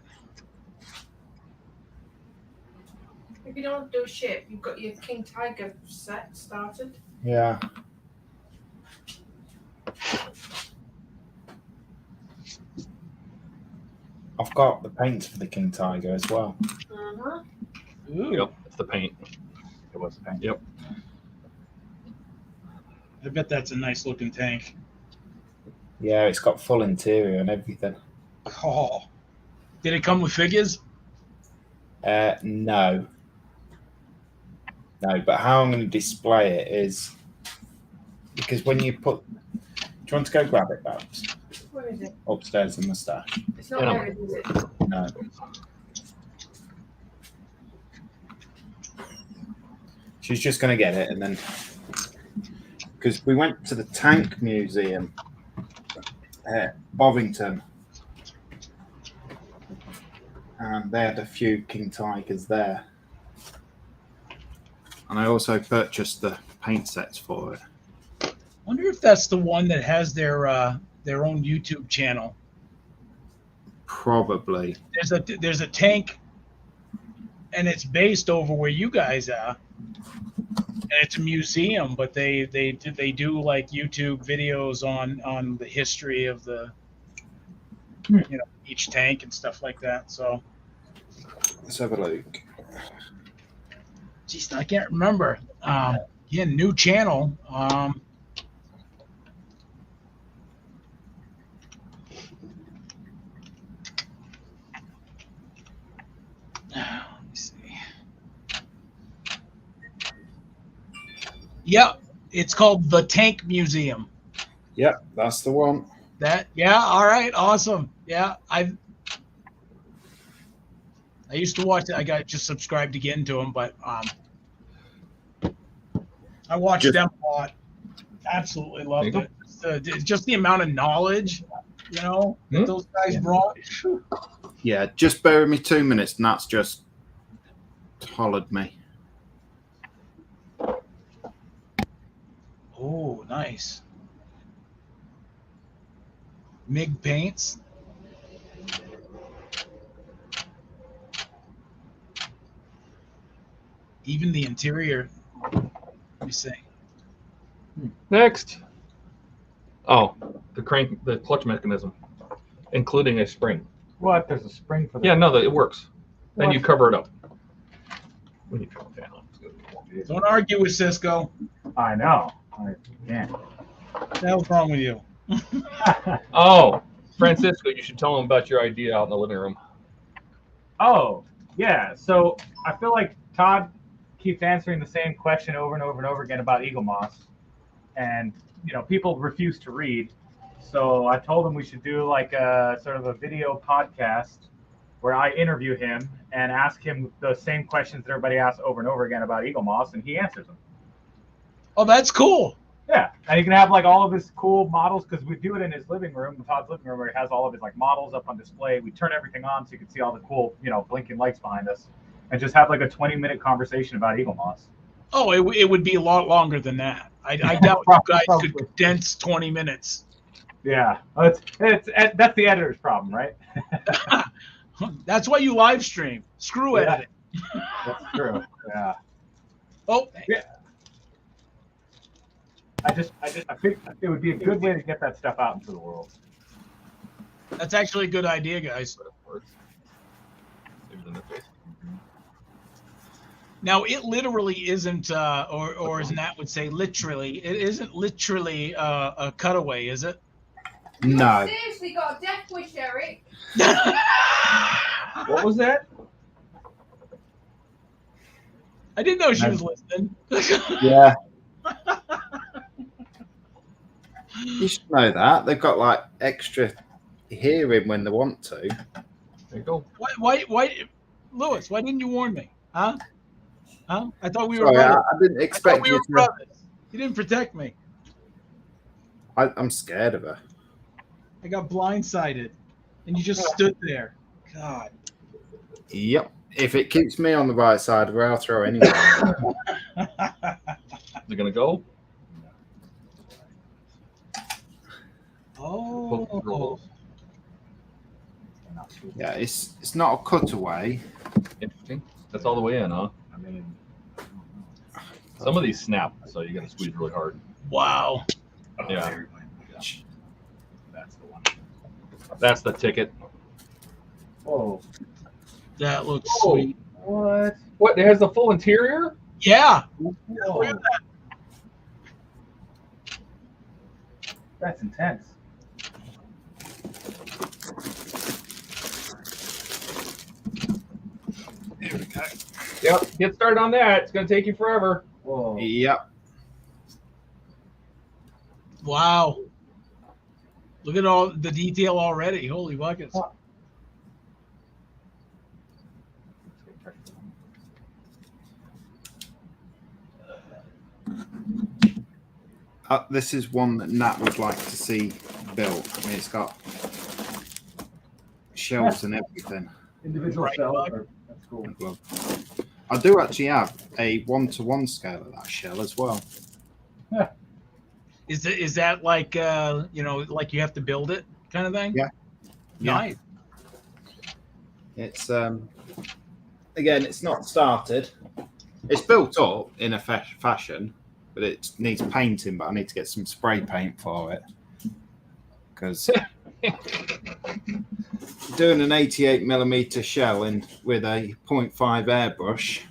Speaker 6: If you don't do ship, you've got your King Tiger set started.
Speaker 5: Yeah. I've got the paints for the King Tiger as well.
Speaker 6: Uh-huh.
Speaker 1: Ooh,
Speaker 4: Yep, it's the paint.
Speaker 10: It was the paint.
Speaker 4: Yep.
Speaker 1: I bet that's a nice looking tank.
Speaker 5: Yeah, it's got full interior and everything.
Speaker 1: Oh, did it come with figures?
Speaker 5: No. No, but how I'm going to display it is because when you put. Do you want to go grab it, Babs?
Speaker 6: Where is it?
Speaker 5: Upstairs in the stash.
Speaker 6: It's not
Speaker 4: Yeah.
Speaker 6: there, is it?
Speaker 5: No. She's just going to get it and then. Because we went to the Tank Museum at Bovington. And they had a few King Tigers there. And I also purchased the paint sets for it.
Speaker 1: Wonder if that's the one that has their own YouTube channel.
Speaker 5: Probably.
Speaker 1: There's a tank, and it's based over where you guys are. And it's a museum, but they do like YouTube videos on the history of the each tank and stuff like that. So
Speaker 5: Let's have a look.
Speaker 1: geez, I can't remember. Yeah, new channel. Let me see. Yeah, it's called the Tank Museum.
Speaker 5: Yep, that's the one.
Speaker 1: All right, awesome. Yeah, I used to watch it. I got just subscribed again to them, but I watched them a lot. Absolutely loved it. Just the amount of knowledge, that those guys brought.
Speaker 5: Yeah, just bear with me 2 minutes, and that's just hollered me.
Speaker 1: Oh, nice. MIG paints. Even the interior. Let me see.
Speaker 4: Next. Oh, the clutch mechanism, including a spring.
Speaker 10: What? There's a spring for that?
Speaker 4: Yeah, no, it works. Then
Speaker 10: What?
Speaker 4: you cover it up. When you turn the fan on.
Speaker 1: Don't argue with Cisco.
Speaker 10: I know. I can't.
Speaker 1: What the hell's wrong with you?
Speaker 4: Oh, Francisco, you should tell him about your idea out in the living room.
Speaker 10: Oh, yeah. So I feel like Todd keeps answering the same question over and over and over again about Eagle Moss. And, you know, people refuse to read. So I told him we should do like a sort of a video podcast where I interview him and ask him the same questions that everybody asks over and over again about Eagle Moss, and he answers them.
Speaker 1: Oh, that's cool.
Speaker 10: Yeah, and he can have like all of his cool models, because we do it in his living room, Todd's living room, where he has all of his like models up on display. We turn everything on so you can see all the cool, you know, blinking lights behind us, and just have like a 20-minute conversation about Eagle Moss.
Speaker 1: Oh, it would be a lot longer than that. I doubt you guys could condense 20 minutes.
Speaker 10: Yeah, that's the editor's problem, right?
Speaker 1: That's why you live stream. Screw editing.
Speaker 10: That's true. Yeah.
Speaker 1: Oh,
Speaker 10: yeah. I think it would be a good way to get that stuff out into the world.
Speaker 1: that's actually a good idea, guys. Now, it literally isn't, or as Nat would say, literally, it isn't literally a cutaway, is it?
Speaker 5: No.
Speaker 6: Seriously, got a death wish, Eric.
Speaker 4: What was that?
Speaker 1: I didn't know she was listening.
Speaker 5: Yeah. You should know that. They've got like extra hearing when they want to.
Speaker 4: There you go.
Speaker 1: Why, Lewis, why didn't you warn me? Huh? I thought we were
Speaker 5: Sorry,
Speaker 1: brothers.
Speaker 5: I didn't expect
Speaker 1: we
Speaker 5: you
Speaker 1: were
Speaker 5: to.
Speaker 1: brothers. You didn't protect me.
Speaker 5: I'm scared of her.
Speaker 1: I got blindsided, and you just stood there. God.
Speaker 5: Yep. If it keeps me on the right side of her, I'll throw anyway.
Speaker 4: Is it gonna go?
Speaker 1: Oh.
Speaker 5: Yeah, it's not a cutaway.
Speaker 4: Interesting. That's all the way in, huh?
Speaker 10: I mean,
Speaker 4: Some of these snap, so you got to squeeze really hard.
Speaker 1: Wow.
Speaker 4: Yeah.
Speaker 10: that's the one.
Speaker 4: That's the ticket.
Speaker 10: Oh,
Speaker 1: That looks
Speaker 4: Oh.
Speaker 1: sweet.
Speaker 10: what?
Speaker 4: What? It has the full interior?
Speaker 1: Yeah.
Speaker 10: Oh,
Speaker 1: Look at that.
Speaker 10: that's intense.
Speaker 1: There we go.
Speaker 4: Yep. Get started on that. It's gonna take you forever.
Speaker 10: Whoa.
Speaker 5: Yep.
Speaker 1: Wow. Look at all the detail already. Holy buckets.
Speaker 5: This is one that Nat would like to see built. I mean, it's got shelves and everything.
Speaker 10: Individual
Speaker 1: Right,
Speaker 10: cells.
Speaker 1: bug.
Speaker 10: That's cool.
Speaker 5: Well, I do actually have a 1-to-1 scale of that shell as well.
Speaker 1: Is that like you know, like you have to build it kind of thing?
Speaker 5: Yeah. Yeah.
Speaker 1: Nice.
Speaker 5: It's again, it's not started. It's built up in a fashion, but it needs painting. But I need to get some spray paint for it because doing an 88mm shell in with a 0.5 airbrush.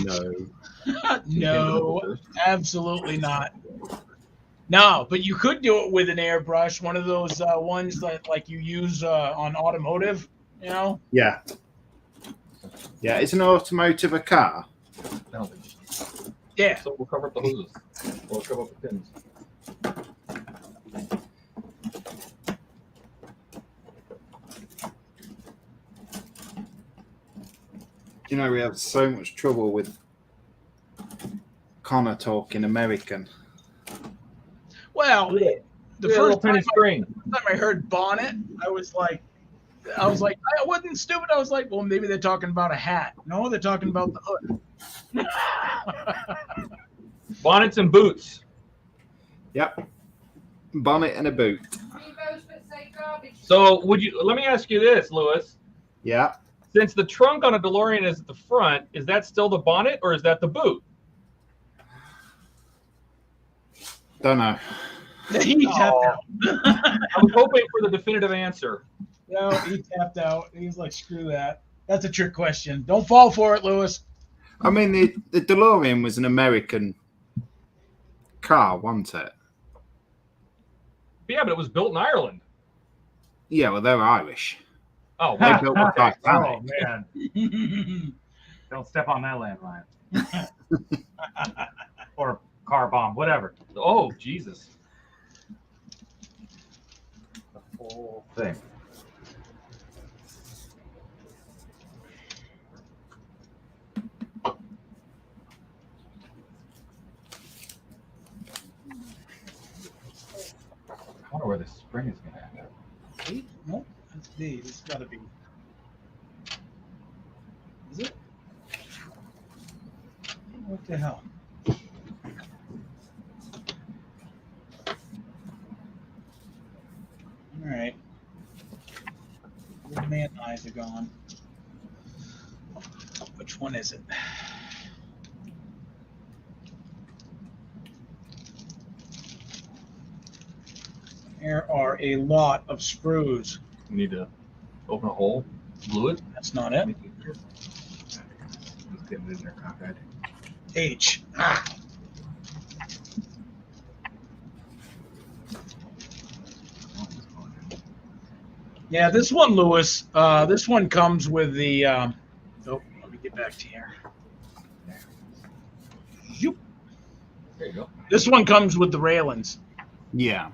Speaker 5: No.
Speaker 1: No, absolutely not. No, but you could do it with an airbrush, one of those ones that like you use on automotive, you know?
Speaker 5: Yeah. Yeah, it's an automotive a car.
Speaker 4: No.
Speaker 1: Yeah.
Speaker 4: So we'll cover up the hoses. We'll cover up the pins.
Speaker 5: You know, we have so much trouble with Connor talking American.
Speaker 1: Well, the
Speaker 4: Yeah, little
Speaker 1: first time
Speaker 4: penny string.
Speaker 1: I heard bonnet, I was like, I was like, I wasn't stupid. I was like, well, maybe they're talking about a hat. No, they're talking about the hood.
Speaker 4: Bonnets and boots.
Speaker 5: Yep. Bonnet and a boot.
Speaker 4: So would you? Let me ask you this, Lewis.
Speaker 5: Yeah.
Speaker 4: Since the trunk on a DeLorean is at the front, is that still the bonnet or is that the boot?
Speaker 5: Don't know.
Speaker 1: He tapped out.
Speaker 4: I was hoping for the definitive answer.
Speaker 1: No, he tapped out. He's like, screw that. That's a trick question. Don't fall for it, Lewis.
Speaker 5: I mean, the DeLorean was an American car, wasn't it?
Speaker 4: Yeah, but it was built in Ireland.
Speaker 5: Yeah, well, they're Irish.
Speaker 4: Oh,
Speaker 5: They built the Titanic.
Speaker 10: Oh man! Don't step on that landline. Or car bomb, whatever.
Speaker 4: oh, Jesus.
Speaker 10: The whole thing. I wonder where the spring is going to end up.
Speaker 1: D? Nope. That's D. This has got to be. Is it? What the hell? All right. Old man eyes are gone. Which one is it? There are a lot of screws.
Speaker 4: You need to open a hole, glue it.
Speaker 1: That's not it.
Speaker 10: Let's get it in there, Conrad.
Speaker 1: H. Ah. Yeah, this one, Lewis. This one comes with the. Oh, let me get back to here. Yoop.
Speaker 4: There you go.
Speaker 1: This one comes with the railings.
Speaker 5: Yeah.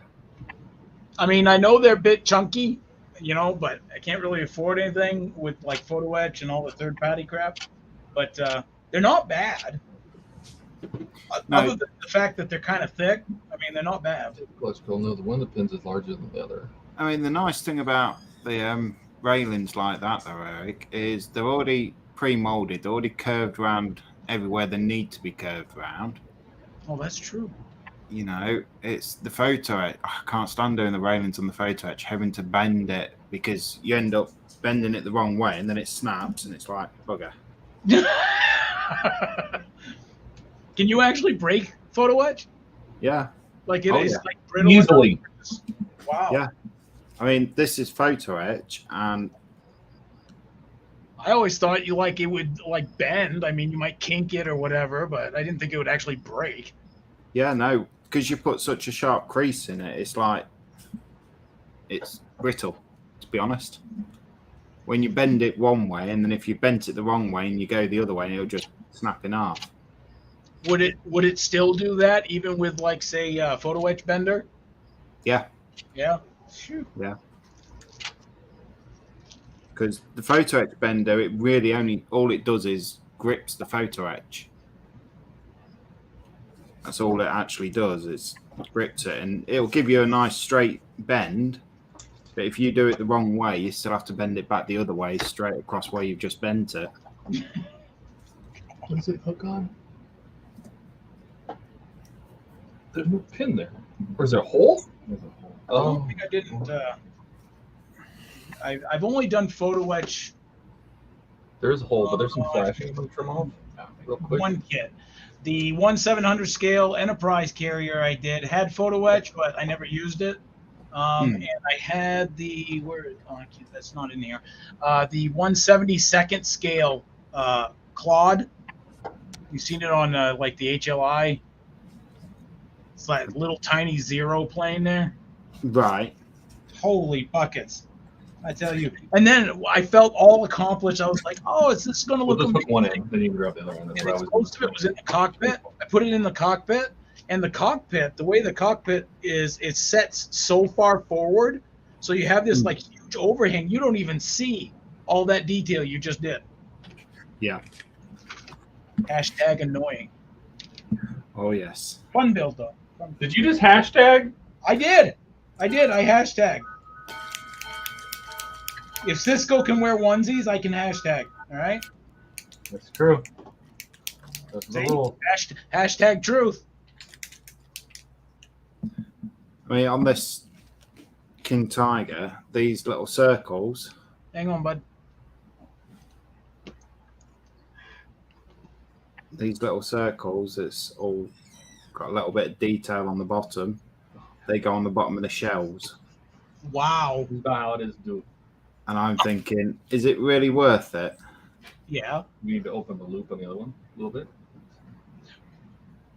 Speaker 1: I mean, I know they're a bit chunky, you know, but I can't really afford anything with like photo etch and all the third-party crap. But they're not bad.
Speaker 5: No.
Speaker 1: Other than the fact that they're kind of thick, I mean, they're not bad.
Speaker 4: Electrical. No, the one of the pins is larger than the other.
Speaker 5: I mean, the nice thing about the railings like that, though, Eric, is they're already pre-molded. They're already curved around everywhere they need to be curved around.
Speaker 1: Oh, that's true.
Speaker 5: You know, it's the photo etch. I can't stand doing the railings on the photo etch, having to bend it because you end up bending it the wrong way and then it snaps and it's like bugger.
Speaker 1: Can you actually break photo etch?
Speaker 5: Yeah.
Speaker 1: Like it
Speaker 5: Oh,
Speaker 1: is
Speaker 5: yeah.
Speaker 1: like brittle
Speaker 4: Easily.
Speaker 1: Wow.
Speaker 5: Yeah. I mean, this is photo etch, and
Speaker 1: I always thought you like it would like bend. I mean, you might kink it or whatever, but I didn't think it would actually break.
Speaker 5: yeah, no, because you put such a sharp crease in it, it's like it's brittle. To be honest, when you bend it one way, and then if you bent it the wrong way and you go the other way, it'll just snap in half.
Speaker 1: Would it still do that even with like say photo etch bender?
Speaker 5: Yeah.
Speaker 1: Yeah. Phew.
Speaker 5: Yeah. Because the photo etch bender, it really all it does is grips the photo etch. That's all it actually does, is grips it, and it'll give you a nice straight bend. But if you do it the wrong way, you still have to bend it back the other way, straight across where you've just bent it.
Speaker 4: What does it hook on? There's no pin there. Or is there a hole?
Speaker 1: I don't think I didn't. I've only done photo etch
Speaker 4: There's a hole, but there's some flashing. Can we trim off real quick?
Speaker 1: one kit. The 1/700 scale Enterprise carrier I did had photo etch, but I never used it. And I had the that's not in here. The 1/72nd scale Claude. You've seen it on like the HLI. It's like a little tiny zero plane there.
Speaker 5: Right.
Speaker 1: Holy buckets. I tell you. And then I felt all accomplished. I was like, oh, is this going to
Speaker 4: We'll
Speaker 1: look
Speaker 4: just hook one
Speaker 1: amazing?
Speaker 4: in, then you can grab the other one. That's
Speaker 1: And
Speaker 4: what I was
Speaker 1: most of it was in the cockpit. I put it in the cockpit, and the cockpit, the way the cockpit is, it sets so far forward, so you have this like huge overhang. You don't even see all that detail you just did.
Speaker 5: Yeah.
Speaker 1: Hashtag annoying.
Speaker 5: Oh, yes.
Speaker 1: Fun build though. Fun.
Speaker 4: Did you just hashtag?
Speaker 1: I did. I hashtag. If Cisco can wear onesies, I can hashtag. All right.
Speaker 10: That's true. That's the
Speaker 1: See?
Speaker 10: rule.
Speaker 1: Hashtag truth.
Speaker 5: I mean, on this King Tiger, these little circles.
Speaker 1: Hang on, bud.
Speaker 5: These little circles, it's all got a little bit of detail on the bottom. They go on the bottom of the shells.
Speaker 1: Wow.
Speaker 4: That's how it is, dude.
Speaker 5: And I'm thinking, is it really worth it?
Speaker 1: Yeah.
Speaker 4: We need to open the loop on the other one a little bit.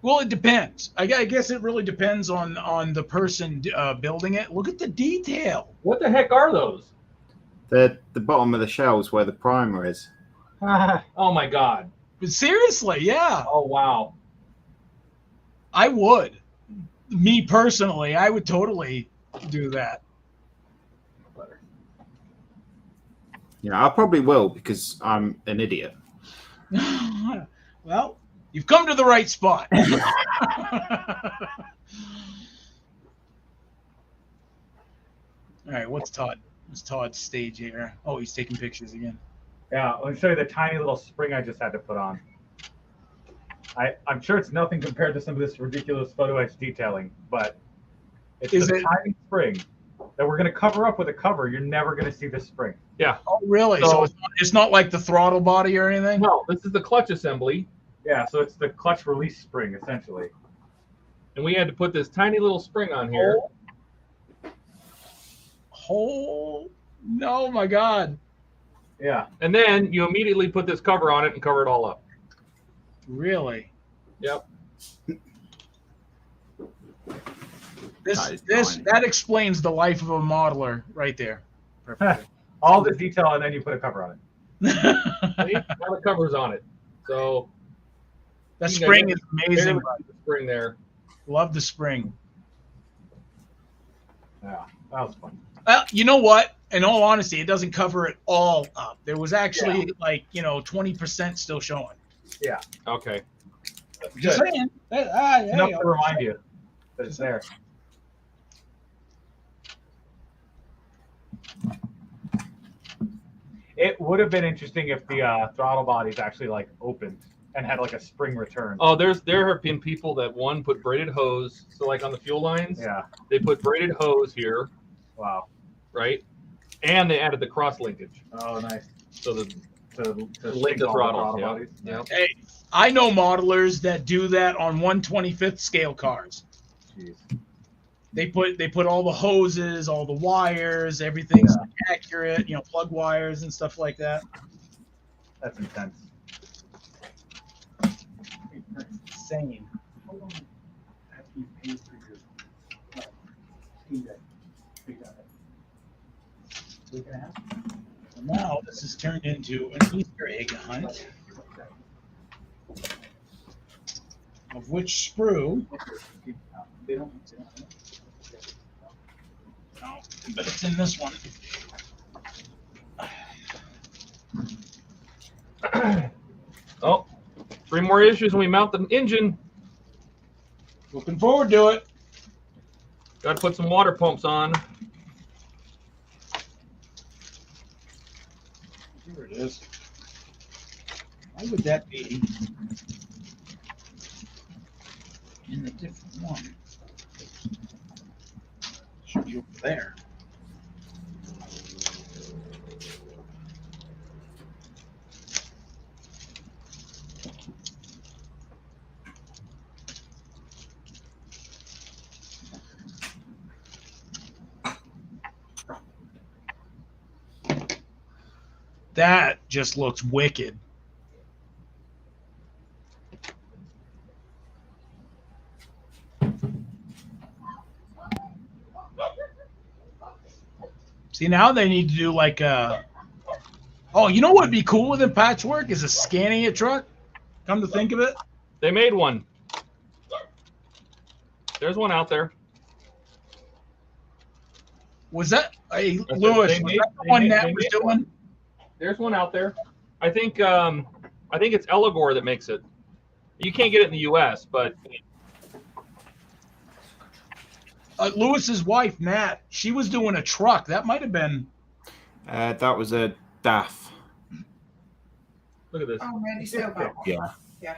Speaker 1: Well, it depends. I guess it really depends on the person building it. Look at the detail.
Speaker 4: What the heck are those?
Speaker 5: They're the bottom of the shells where the primer is.
Speaker 4: Oh my god.
Speaker 1: But seriously, yeah.
Speaker 4: Oh wow.
Speaker 1: I would. Me personally, I would totally do that.
Speaker 5: Yeah, I probably will because I'm an idiot.
Speaker 1: Well, you've come to the right spot. All right, what's Todd's stage here? Oh, he's taking pictures again.
Speaker 10: Yeah, let me show you the tiny little spring I just had to put on. I'm sure it's nothing compared to some of this ridiculous photo etch detailing, but it's a tiny spring that we're going to cover up with a cover. You're never going to see this spring.
Speaker 4: Yeah.
Speaker 1: Oh, really? So it's not like the throttle body or anything?
Speaker 4: No, this is the clutch assembly.
Speaker 10: Yeah, so it's the clutch release spring, essentially.
Speaker 4: And we had to put this tiny little spring on here.
Speaker 1: Oh, no, my God.
Speaker 10: Yeah.
Speaker 4: And then you immediately put this cover on it and cover it all up.
Speaker 1: Really?
Speaker 4: Yep.
Speaker 1: That explains the life of a modeler right there. Perfect.
Speaker 10: All the detail, and then you put a cover on it.
Speaker 4: See? Now the cover's on it. So
Speaker 1: that spring is amazing.
Speaker 4: The spring there.
Speaker 1: Love the spring.
Speaker 10: Yeah, that was fun.
Speaker 1: Well, you know what? In all honesty, it doesn't cover it all up. There was actually 20% still showing.
Speaker 10: Yeah.
Speaker 4: Okay.
Speaker 1: Just saying.
Speaker 10: Enough to remind you that it's there. It would have been interesting if the throttle bodies actually opened and had a spring return.
Speaker 4: Oh, there have been people that put braided hose. So like on the fuel lines,
Speaker 10: yeah,
Speaker 4: they put braided hose here.
Speaker 10: Wow.
Speaker 4: Right. And they added the cross linkage.
Speaker 10: Oh, nice.
Speaker 4: So to
Speaker 10: link
Speaker 4: link the throttle
Speaker 10: bodies.
Speaker 4: Yeah.
Speaker 1: Hey, I know modelers that do that on 1/25th scale cars.
Speaker 10: Jeez.
Speaker 1: They put all the hoses, all the wires, everything's accurate, plug wires and stuff like that.
Speaker 10: That's intense.
Speaker 1: Insane. Now this has turned into an Easter egg hunt, of which sprue. No, but it's in this one.
Speaker 4: Oh, 3 more issues when we mount the engine.
Speaker 1: Looking forward to it.
Speaker 4: Got to put some water pumps on.
Speaker 1: Here it is. Why would that be in a different one? Should be over there. That just looks wicked. See, now they need to do like a... Oh, you know what would be cool with a patchwork is a scanning it truck? Come to think of it.
Speaker 4: They made one. There's one out there.
Speaker 1: Was that... Hey,
Speaker 4: That's
Speaker 1: Lewis,
Speaker 4: it.
Speaker 1: was that the one that was doing?
Speaker 4: There's one out there. I think it's Eligor that makes it. You can't get it in the U.S., but
Speaker 1: Lewis's wife, Nat, she was doing a truck. That might have been.
Speaker 5: That was a DAF.
Speaker 4: Look at this.
Speaker 6: Oh, really? So bad.
Speaker 5: Yeah.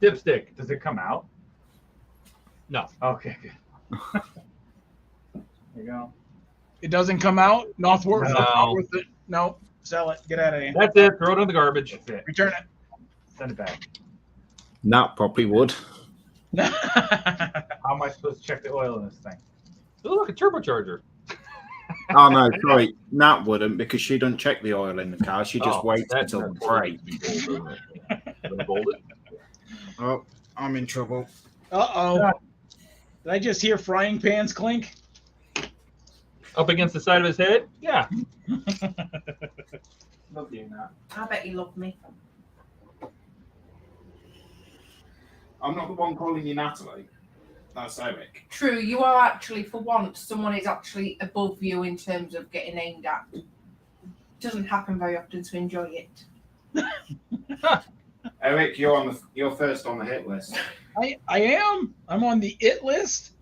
Speaker 4: Dipstick.
Speaker 10: Does it come out?
Speaker 4: No.
Speaker 10: Okay, good. There you go.
Speaker 1: It doesn't come out. Not worth,
Speaker 4: No.
Speaker 1: not worth it. No, sell it. Get out of here.
Speaker 4: That's it. Throw it in the garbage.
Speaker 10: That's it.
Speaker 1: Return it.
Speaker 10: Send it back.
Speaker 5: Nat probably would.
Speaker 10: How am I supposed to check the oil in this thing?
Speaker 4: Oh, look, a turbocharger.
Speaker 5: Oh no, sorry. Nat wouldn't because she doesn't check the oil in the car. She just
Speaker 4: Oh,
Speaker 5: waits
Speaker 4: that's
Speaker 5: until
Speaker 4: not
Speaker 5: the break.
Speaker 4: Gonna bolt it.
Speaker 5: Oh, I'm in trouble.
Speaker 1: Uh-oh. Did I just hear frying pans clink?
Speaker 4: Up against the side of his head? Yeah.
Speaker 10: Love you, Nat.
Speaker 6: I bet you love me.
Speaker 5: I'm not the one calling you Natalie. That's Eric.
Speaker 6: True, you are actually, for once, someone is actually above you in terms of getting aimed at. Doesn't happen very often, so enjoy it.
Speaker 5: Eric, you're first on the hit list.
Speaker 1: I am. I'm on the it list.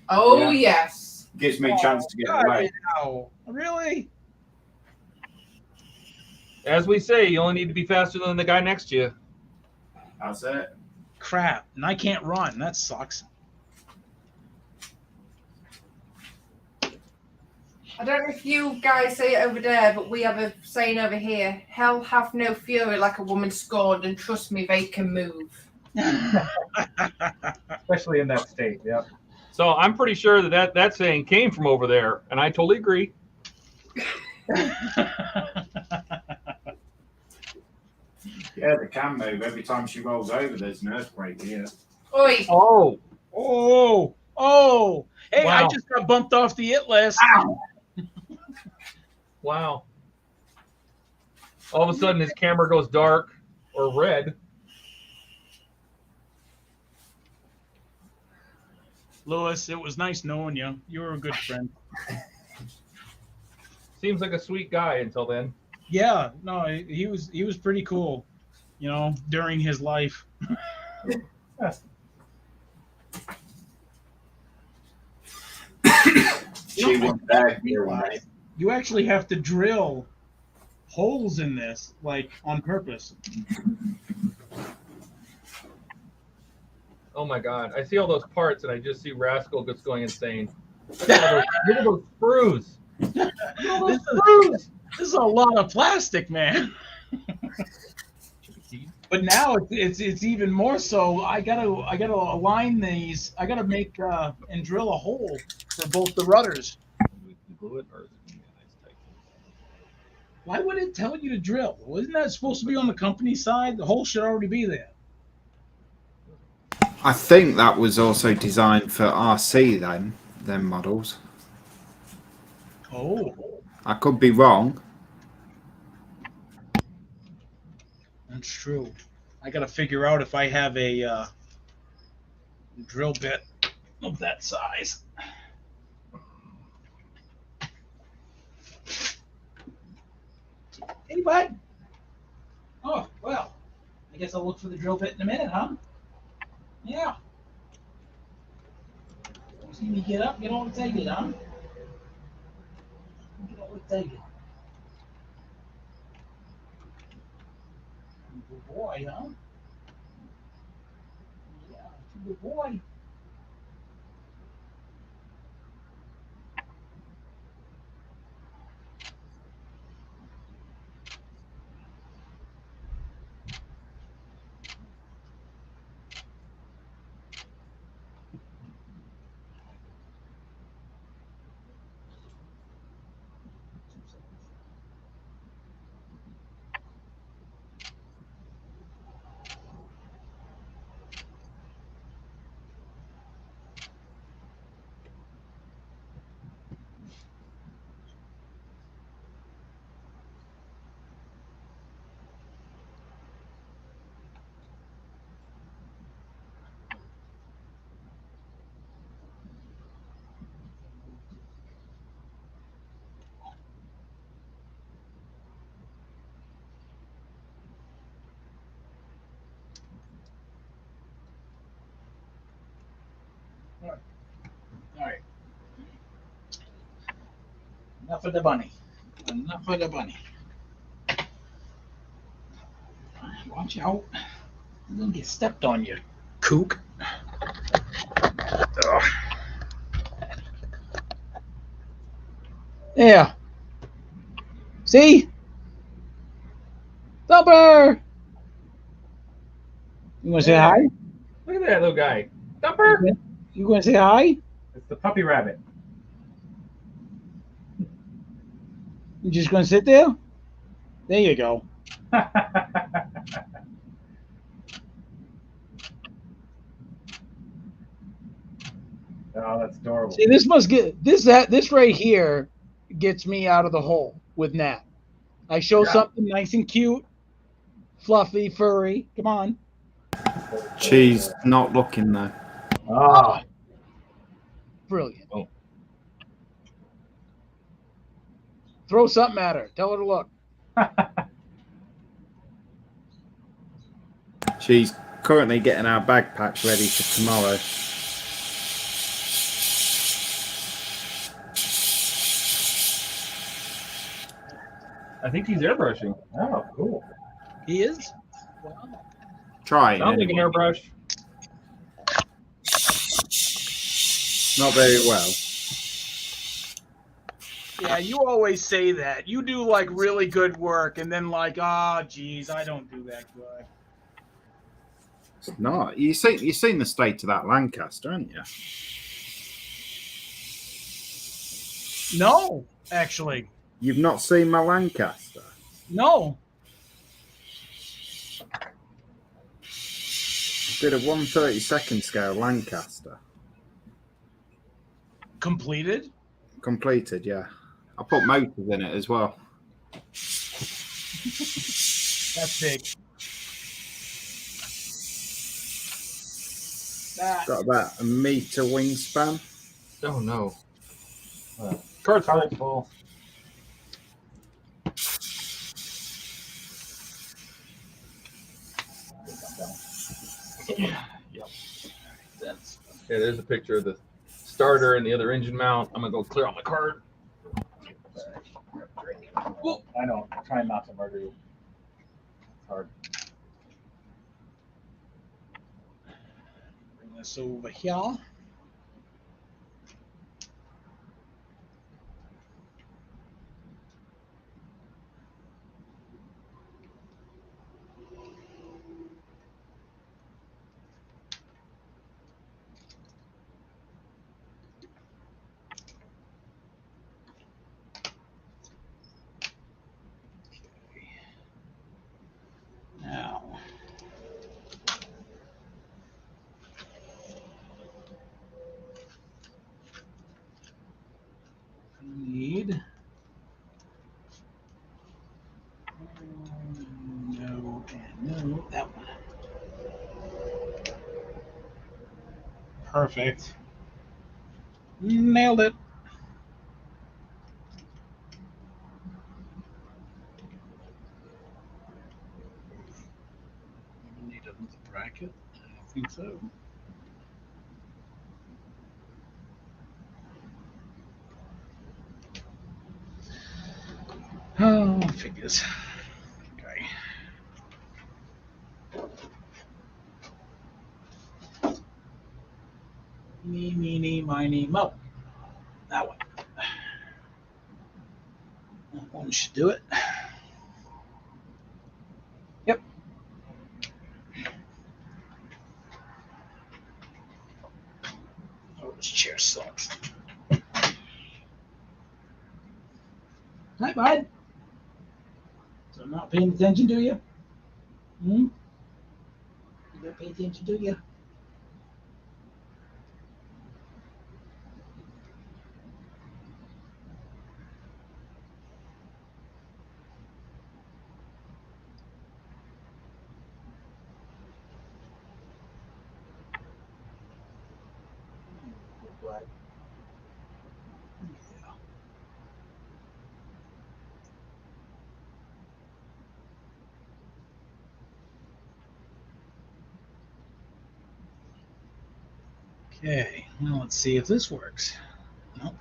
Speaker 6: Oh,
Speaker 5: Yeah.
Speaker 6: yes.
Speaker 5: Gives me a chance to get
Speaker 1: God,
Speaker 5: away.
Speaker 1: now. Really?
Speaker 4: As we say, you only need to be faster than the guy next to you.
Speaker 5: That's it.
Speaker 1: Crap. And I can't run. That sucks.
Speaker 6: I don't know if you guys say it over there, but we have a saying over here: "Hell hath no fury like a woman scorned, and trust me, they can move."
Speaker 10: Especially in that state. Yep.
Speaker 4: So I'm pretty sure that saying came from over there, and I totally agree.
Speaker 5: Yeah, they can move. Every time she rolls over, there's an earthquake here.
Speaker 6: Oi!
Speaker 4: Oh,
Speaker 1: Oh, oh. Hey, I
Speaker 4: Wow.
Speaker 1: just got bumped off the it list.
Speaker 4: wow. All of a sudden, his camera goes dark or red.
Speaker 1: Lewis, it was nice knowing you. You were a good friend.
Speaker 4: Seems like a sweet guy until then.
Speaker 1: Yeah, no, he was pretty cool, you know, during his life.
Speaker 5: She went back here, right?
Speaker 1: You actually have to drill holes in this, like on purpose.
Speaker 4: Oh my God. I see all those parts and I just see Rascal just going insane. Look at those screws. Look at all those screws.
Speaker 1: This is a lot of plastic, man. But now it's even more so. I gotta align these. I gotta make and drill a hole for both the rudders.
Speaker 4: Glue it, or is it gonna be a nice tight?
Speaker 1: Why would it tell you to drill? Wasn't that supposed to be on the company side? The hole should already be there.
Speaker 5: I think that was also designed for RC them models.
Speaker 1: Oh,
Speaker 5: I could be wrong.
Speaker 1: that's true. I gotta figure out if I have a drill bit of that size. Hey, bud. Oh, well. I guess I'll look for the drill bit in a minute, huh? Yeah. See me get up, get on and take it, huh? Get on and take it. Good boy, huh? Yeah, good boy. All right. Enough of the bunny. Not for the bunny. Watch out. You're going to get stepped on, you kook. Ugh. Yeah. See? Thumper! You want to say hi?
Speaker 4: Look at that little guy. Thumper!
Speaker 1: You want to say hi?
Speaker 10: It's the puppy rabbit.
Speaker 1: You just going to sit there? There you go.
Speaker 10: Oh, that's adorable.
Speaker 1: See, this must get this right here gets me out of the hole with Nat. I show something nice and cute, fluffy, furry. Come on.
Speaker 5: She's not looking though.
Speaker 10: Oh,
Speaker 1: Brilliant.
Speaker 4: Oh.
Speaker 1: Throw something at her. Tell her to look.
Speaker 5: She's currently getting our backpacks ready for tomorrow.
Speaker 4: I think he's airbrushing.
Speaker 10: oh, cool.
Speaker 1: He is. Wow.
Speaker 5: Trying.
Speaker 4: Sounds like an
Speaker 5: Anyway.
Speaker 4: airbrush.
Speaker 5: Not very well.
Speaker 1: Yeah, you always say that. You do like really good work, and then like, ah, geez, I don't do that good.
Speaker 5: It's not. You've seen the state of that Lancaster, haven't you?
Speaker 1: No, actually,
Speaker 5: You've not seen my Lancaster.
Speaker 1: no.
Speaker 5: I did a 1/32 scale Lancaster.
Speaker 1: Completed.
Speaker 5: Completed, yeah. I put motors in it as well.
Speaker 1: That's big. That.
Speaker 5: Got about a meter wingspan.
Speaker 4: Oh no.
Speaker 10: Cart's full.
Speaker 4: Yep. That's, yeah, there's a picture of the starter and the other engine mount. I'm gonna go clear out my card.
Speaker 10: I know. I'm trying not to murder you. It's hard.
Speaker 1: Bring this over here. Now, need no and no, that one. Perfect. Nailed it. Need another bracket? I don't think so. Oh, figures. Okay. Meeny, miny, mo. That one. That one should do it. Yep. Oh, this chair sucks. Hi, bud. So I'm not paying attention to you? Hmm? You don't pay attention to you? Black. Yeah. Okay, now let's see if this works. Nope.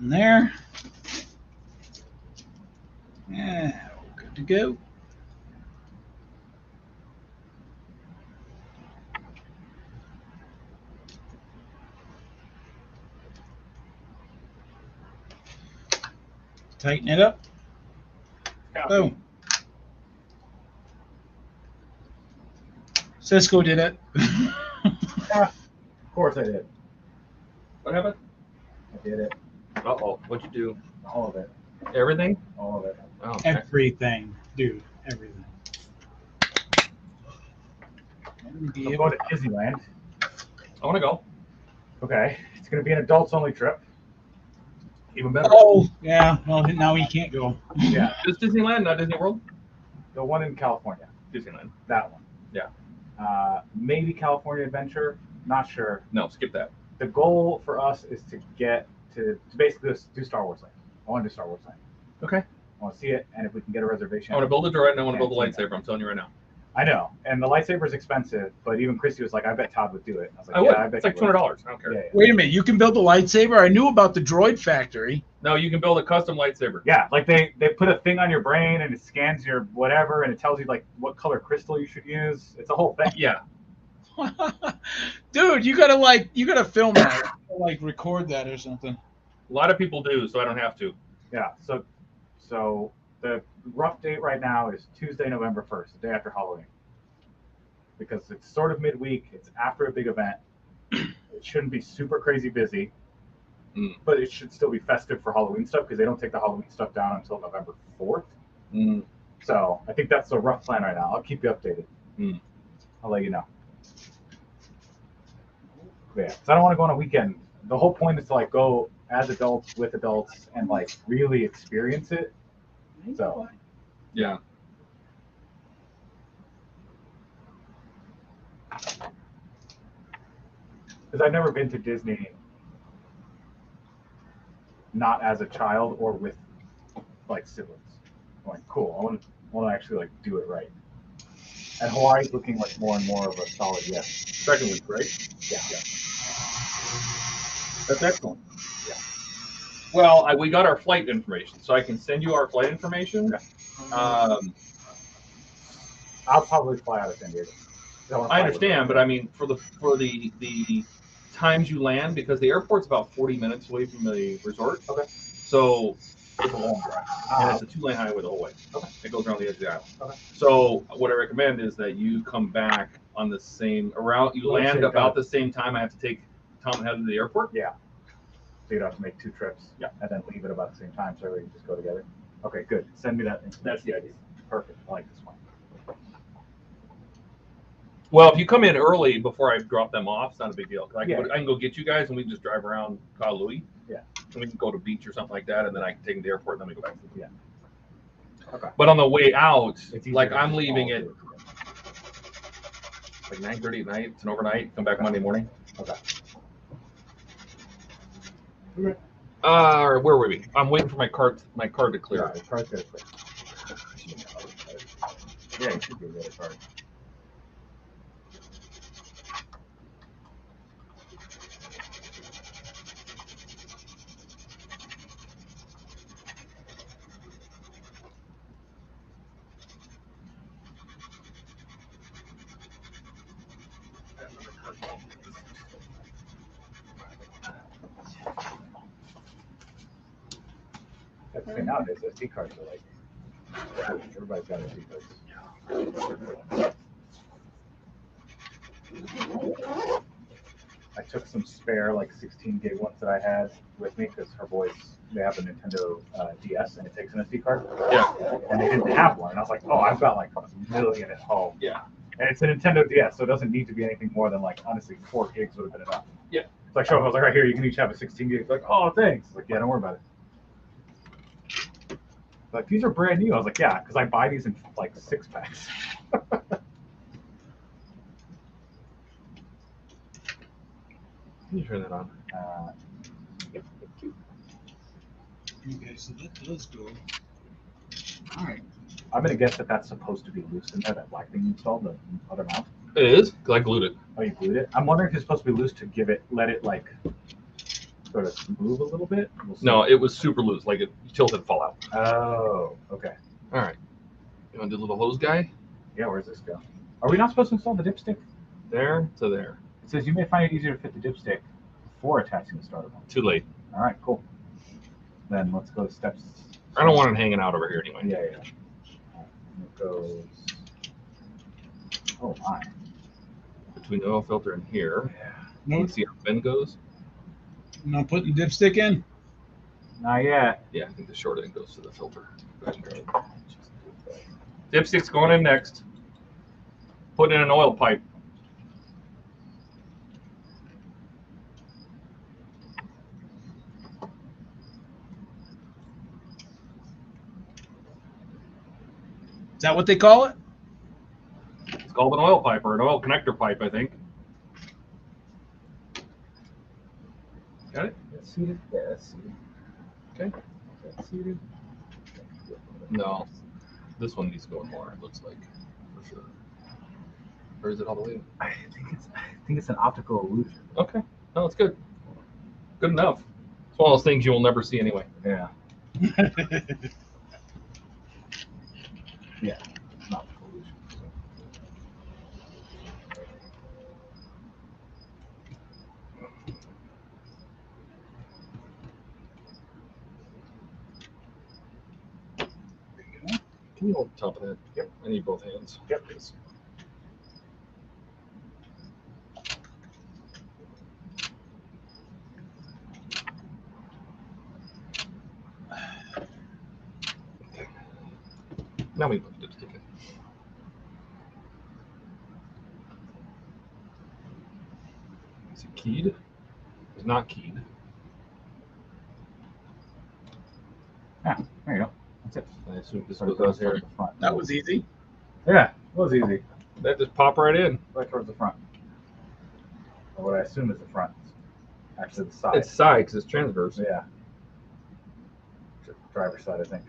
Speaker 1: in there. Yeah, good to go. Tighten it up. Boom. Cisco did it.
Speaker 10: Of course I did.
Speaker 4: What happened?
Speaker 10: I did it.
Speaker 4: Uh-oh. What'd you do?
Speaker 10: All of it.
Speaker 4: Everything?
Speaker 10: All of it.
Speaker 4: Oh, okay.
Speaker 1: Everything, dude. Everything.
Speaker 10: I'm going to Disneyland.
Speaker 4: I want to go.
Speaker 10: Okay. It's going to be an adults only trip. Even better.
Speaker 1: Oh, yeah. Well, now he can't go.
Speaker 10: Yeah.
Speaker 4: Just Disneyland, not Disney World?
Speaker 10: The one in California.
Speaker 4: Disneyland.
Speaker 10: That one.
Speaker 4: Yeah.
Speaker 10: Maybe California Adventure. Not sure.
Speaker 4: No, skip that.
Speaker 10: The goal for us is to get to basically do Star Wars Land. I want to do Star Wars Land.
Speaker 4: Okay.
Speaker 10: I want to see it, and if we can get a reservation.
Speaker 4: I want to build a droid and I want to build a lightsaber. I'm telling you right now.
Speaker 10: I know, and the lightsaber is expensive, but even Christy was like, "I bet Todd would do it." I was like,
Speaker 4: I would.
Speaker 10: "Yeah, I bet
Speaker 4: It's like
Speaker 10: he would."
Speaker 4: $200. I don't care.
Speaker 10: Yeah, yeah.
Speaker 1: Wait a minute. You can build a lightsaber? I knew about the droid factory.
Speaker 4: No, you can build a custom lightsaber.
Speaker 10: Yeah, like they put a thing on your brain and it scans your whatever, and it tells you like what color crystal you should use. It's a whole thing.
Speaker 4: Yeah.
Speaker 1: Dude, you gotta film that. Like record that or something.
Speaker 4: A lot of people do, so I don't have to.
Speaker 10: Yeah. So the rough date right now is Tuesday, November 1st, the day after Halloween. Because it's sort of midweek, it's after a big event. It shouldn't be super crazy busy, but it should still be festive for Halloween stuff because they don't take the Halloween stuff down until November 4th. So I think that's the rough plan right now. I'll keep you updated. I'll let you know. Yeah, because I don't want to go on a weekend. The whole point is to like go as adults with adults and like really experience it. So
Speaker 4: yeah.
Speaker 10: Because I've never been to Disney not as a child or with like siblings. I'm like, cool. I want to actually like do it right. And Hawaii's looking like more and more of a solid yes.
Speaker 4: Second week, right?
Speaker 10: Yeah.
Speaker 4: That's excellent. Yeah. Well, we got our flight information, so I can send you our flight information.
Speaker 10: I'll probably fly out of San Diego.
Speaker 4: I understand, but I mean, for the times you land, because the airport's about 40 minutes away from the resort. Okay. So it's a long drive, and it's a 2-lane highway the whole way. Okay. It goes around the edge of the island. Okay. So what I recommend is that you come back on the same land about the same time. I have to take Tom and Heather to the airport.
Speaker 10: Yeah. So you'd have to make 2 trips. Yeah. And then leave at about the same time, so everybody can just go together. Okay, good. Send me that.
Speaker 4: That's the idea.
Speaker 10: Perfect. I like this one.
Speaker 4: Well, if you come in early before I drop them off, it's not a big deal. I can go get you guys, and we can just drive around Kailui.
Speaker 10: Yeah. And
Speaker 4: we can go to the beach or something like that, and then I can take them to the airport, and then we go back.
Speaker 10: Yeah. Okay.
Speaker 4: But on the way out, like I'm leaving at like 9:30 at night. It's an overnight. Come back Monday morning.
Speaker 10: Okay.
Speaker 4: Where were we? I'm waiting for my card to clear.
Speaker 10: Yeah, the card's got to clear. Yeah, it should be a good card. That's the thing nowadays, SD cards are like, everybody's got SD cards. I took some spare like 16 gig ones that I had with me because her boys, they have a Nintendo DS and it takes an SD card.
Speaker 4: Yeah.
Speaker 10: And they didn't have one. And I was like, oh, I've got like a million at home.
Speaker 4: Yeah.
Speaker 10: And it's a Nintendo DS, so it doesn't need to be anything more than like, honestly, 4 gigs would have been enough.
Speaker 4: Yeah.
Speaker 10: So I showed them, I was like, right here, you can each have a 16 gig. Like, oh, thanks. Like, yeah, don't worry about it. Like, these are brand new. I was like, yeah, because I buy these in like 6-packs.
Speaker 4: Can you turn that on?
Speaker 10: Yep.
Speaker 1: Okay, so that does go. All right.
Speaker 10: I'm going to guess that that's supposed to be loose in there, that black thing you installed, the other mount.
Speaker 4: It is, because I glued it.
Speaker 10: Oh, you glued it? I'm wondering if it's supposed to be loose to give it, let it like sort of move a little bit? We'll see.
Speaker 4: No, it was super loose, like it tilted and fall out.
Speaker 10: Oh, okay.
Speaker 4: All right. You want to do a little hose guy?
Speaker 10: Yeah, where's this go? Are we not supposed to install the dipstick?
Speaker 4: There to there.
Speaker 10: It says you may find it easier to fit the dipstick before attaching the starter motor.
Speaker 4: Too late.
Speaker 10: All right, cool. Then let's go to steps.
Speaker 4: I don't want it hanging out over here anyway.
Speaker 10: Yeah, yeah. And it goes. Oh my.
Speaker 4: Between the oil filter and here.
Speaker 10: Yeah.
Speaker 4: You can see how the bend goes.
Speaker 1: Not putting the dipstick in.
Speaker 10: Not yet.
Speaker 4: Yeah, I think the short end goes to the filter. Go ahead and grab it. Dipstick's going in next. Put in an oil pipe.
Speaker 1: Is that what they call it?
Speaker 4: It's called an oil pipe or an oil connector pipe, I think. Got it?
Speaker 10: That's seated. Yeah, that's seated.
Speaker 4: Okay.
Speaker 10: That's seated.
Speaker 4: No. This one needs to go in more, it looks like. For sure. Or is it all the way?
Speaker 10: I think it's an optical illusion.
Speaker 4: Okay. No, it's good. Good enough. It's one of those things you will never see anyway.
Speaker 10: Yeah. Yeah. It's an optical illusion.
Speaker 4: Can you hold the top of that? Yep. I need both hands.
Speaker 10: Yep. Please.
Speaker 4: Now we put the dipstick in. Is it keyed? It's not keyed.
Speaker 10: Yeah, there you go. That's it.
Speaker 4: I assume this
Speaker 10: Sort of
Speaker 4: goes
Speaker 10: goes
Speaker 4: here.
Speaker 10: towards the front.
Speaker 1: That was easy.
Speaker 10: Yeah, it was easy.
Speaker 4: That just pop right in.
Speaker 10: Right towards the front. Or what I assume is the front. Actually, the side.
Speaker 4: It's side because it's transverse.
Speaker 10: Yeah. Driver's side, I think.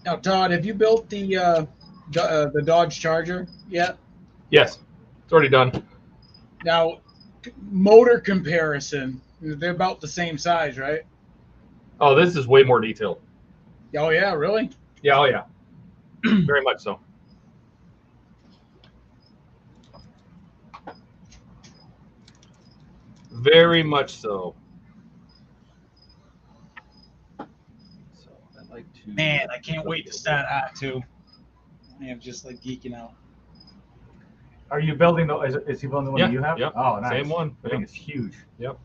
Speaker 1: Now, Todd, have you built the Dodge Charger yet?
Speaker 4: Yes, it's already done.
Speaker 1: Now, motor comparison, they're about the same size, right?
Speaker 4: Oh, this is way more detailed.
Speaker 1: Oh, yeah, really?
Speaker 4: Yeah, oh yeah. Very much so. Very much so. So I'd like to.
Speaker 1: Man, I can't wait to start R2. I am just like geeking out.
Speaker 10: Are you building the? Is he building the one
Speaker 4: Yeah,
Speaker 10: that you have?
Speaker 4: yep.
Speaker 10: Oh, nice.
Speaker 4: Same one.
Speaker 10: I think it's huge.
Speaker 4: Yep.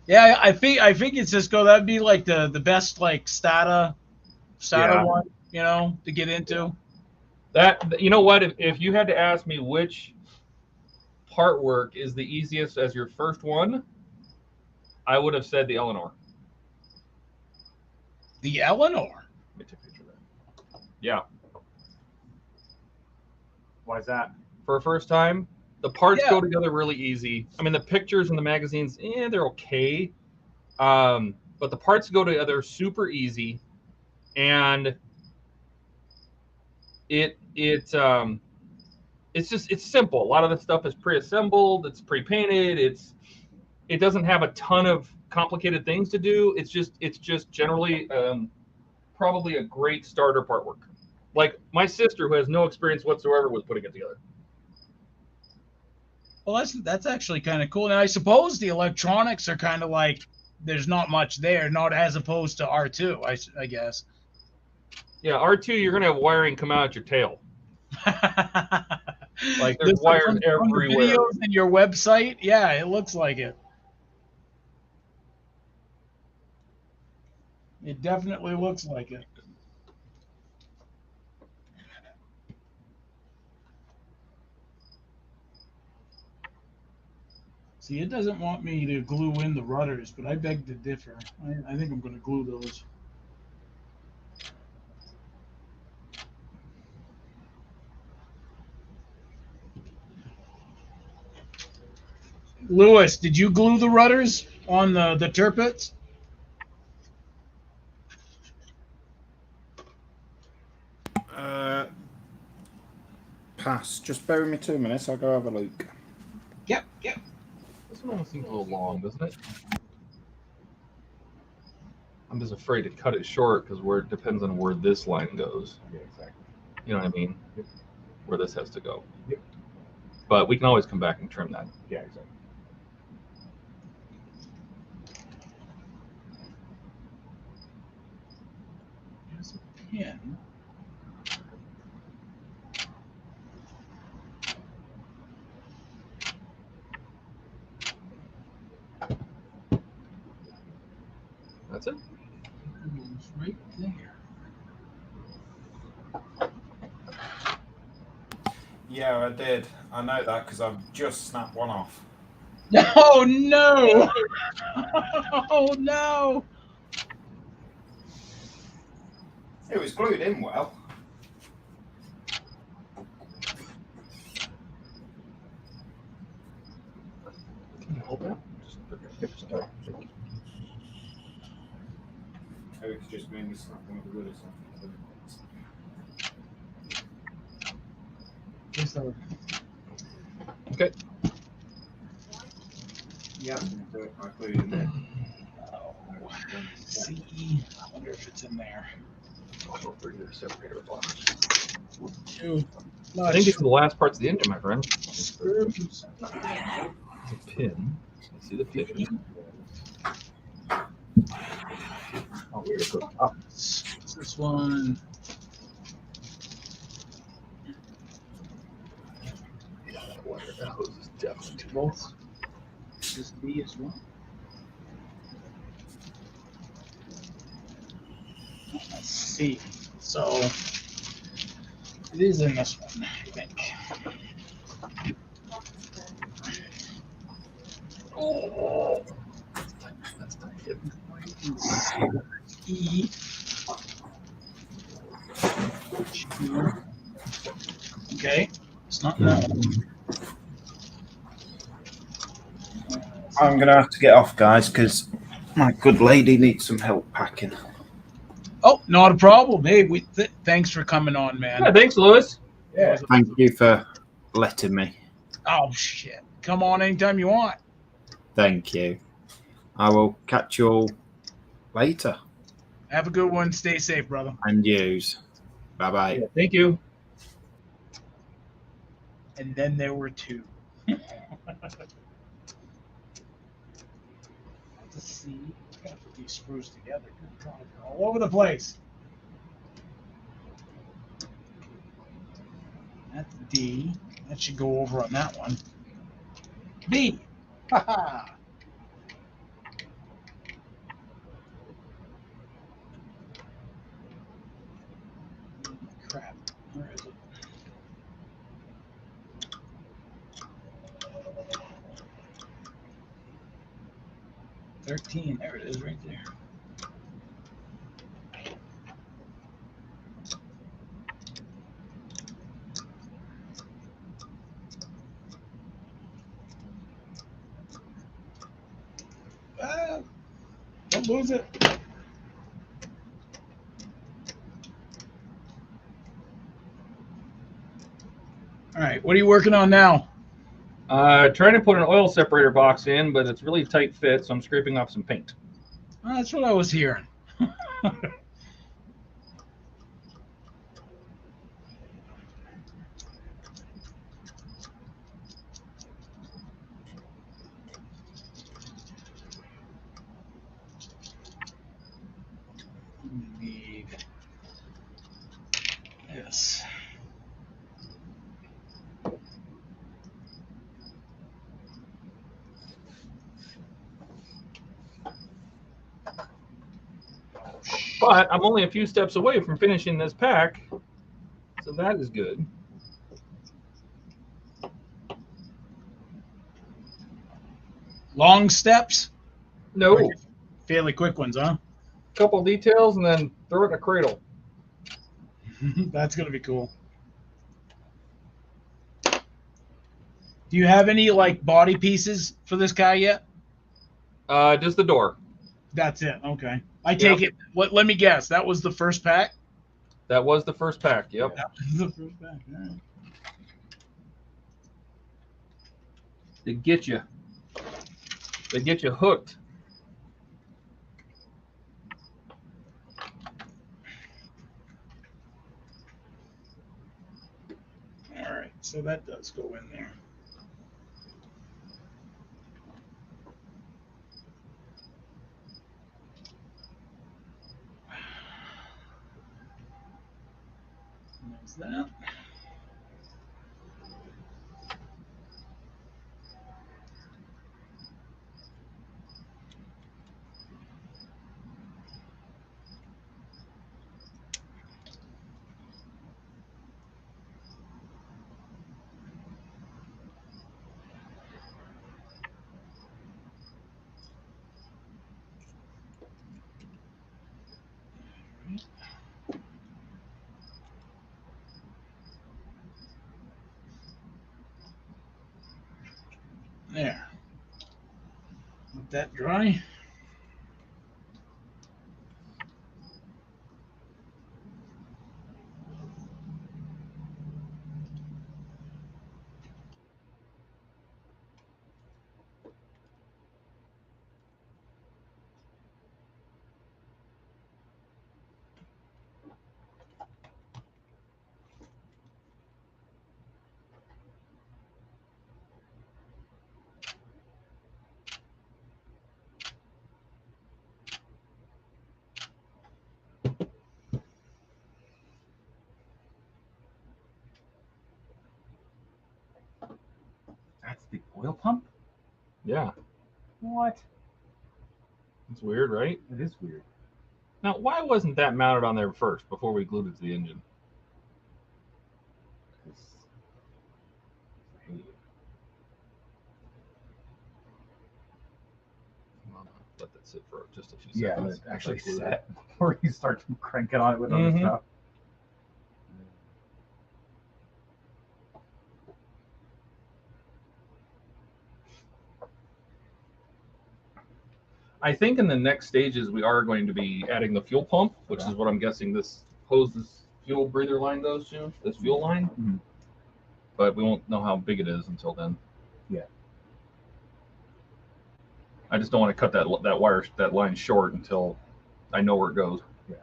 Speaker 1: Yeah, I think it's Cisco. That'd be like the best like starter
Speaker 10: Yeah.
Speaker 1: one, you know, to get into.
Speaker 4: That, you know what? If you had to ask me which part work is the easiest as your first one, I would have said the Eleanor.
Speaker 1: The Eleanor.
Speaker 4: Let me take a picture of that. Yeah.
Speaker 10: Why is that?
Speaker 4: For a first time, the parts
Speaker 1: Yeah.
Speaker 4: go together really easy. I mean, the pictures and the magazines, they're okay. But the parts go together super easy. And it's simple. A lot of the stuff is pre-assembled, it's pre-painted, it doesn't have a ton of complicated things to do. It's just generally probably a great starter part work. Like my sister, who has no experience whatsoever with putting it together.
Speaker 1: Well, that's actually kind of cool. Now, I suppose the electronics are kind of like there's not much there, not as opposed to R2, I guess.
Speaker 4: Yeah, R2, you're gonna have wiring come out at your tail. Like there's
Speaker 1: This
Speaker 4: wires
Speaker 1: from the
Speaker 4: everywhere.
Speaker 1: videos in your website, yeah, it looks like it. It definitely looks like it. See, it doesn't want me to glue in the rudders, but I beg to differ. I think I'm going to glue those. Lewis, did you glue the rudders on the turpets?
Speaker 5: Pass. Just bear with me 2 minutes. I'll go have a look.
Speaker 1: Yep.
Speaker 4: This one almost seems a little long, doesn't it? I'm just afraid to cut it short because where it depends on where this line goes.
Speaker 10: Yeah, exactly.
Speaker 4: You know what I mean? Where this has to go.
Speaker 10: Yep.
Speaker 4: But we can always come back and trim that.
Speaker 10: Yeah, exactly.
Speaker 1: There's a pin.
Speaker 4: That's it.
Speaker 1: It's right there.
Speaker 5: Yeah, I did. I know that because I've just snapped one off.
Speaker 1: Oh no! Oh no!
Speaker 5: It was glued in well.
Speaker 4: Can you hold that?
Speaker 5: Eric's just made me snap one of the wood or something.
Speaker 4: Okay.
Speaker 5: Yeah, I glued it in.
Speaker 1: Oh, see, I wonder if it's in there.
Speaker 4: Oh, for your separator box.
Speaker 1: Too
Speaker 4: I think these are the last parts of the engine, my friend.
Speaker 1: screws.
Speaker 4: It's a pin. I see the pin. Oh, here it goes up.
Speaker 1: What's this one?
Speaker 4: Yeah, that wire, that hose is definitely too
Speaker 1: Both. This B as well. Let's see. So it is in this one, I think. Oh,
Speaker 4: That's tight.
Speaker 1: E. Okay, it's not that one.
Speaker 5: I'm going to have to get off, guys, because my good lady needs some help packing.
Speaker 1: Oh, not a problem. Hey, thanks for coming on, man.
Speaker 4: Yeah, thanks, Lewis.
Speaker 10: Yeah.
Speaker 5: Thank you for letting me.
Speaker 1: Oh shit! Come on anytime you want.
Speaker 5: Thank you. I will catch you all later.
Speaker 1: Have a good one. Stay safe, brother.
Speaker 5: And yous. Bye-bye.
Speaker 4: Yeah, thank you.
Speaker 1: And then there were two. Let's see. Gotta put these screws together. Good God, they're all over the place. That's D. That should go over on that one. B. Haha. Crap. Where is it? $13. There it is, right there. Don't lose it. All right, what are you working on now?
Speaker 4: Trying to put an oil separator box in, but it's really tight fit, so I'm scraping off some paint.
Speaker 1: Oh, that's what I was hearing. Need this.
Speaker 4: But I'm only a few steps away from finishing this pack, so that is good.
Speaker 1: Long steps?
Speaker 4: No,
Speaker 1: Fairly quick ones, huh?
Speaker 4: couple details and then throw it in a cradle.
Speaker 1: That's going to be cool. Do you have any like body pieces for this guy yet?
Speaker 4: Just the door.
Speaker 1: That's it. Okay. I take it. Let me guess. That was the first pack?
Speaker 4: That was the first pack. Yep.
Speaker 1: That was the first pack. All right.
Speaker 4: They get you. They get you hooked.
Speaker 1: All right. So that does go in there. There's that. There. Let that dry.
Speaker 10: That's the oil pump?
Speaker 4: Yeah.
Speaker 10: What?
Speaker 4: It's weird, right?
Speaker 10: It is weird.
Speaker 4: Now, why wasn't that mounted on there first before we glued it to the engine? Let that sit for just a few
Speaker 10: Yeah,
Speaker 4: seconds.
Speaker 10: it's actually set before you start cranking on it with other stuff.
Speaker 4: I think in the next stages we are going to be adding the fuel pump, which is what I'm guessing this hoses fuel breather line goes to, this fuel line.
Speaker 10: Mm-hmm.
Speaker 4: But we won't know how big it is until then.
Speaker 10: Yeah.
Speaker 4: I just don't want to cut that line short until I know where it goes.
Speaker 10: Yeah.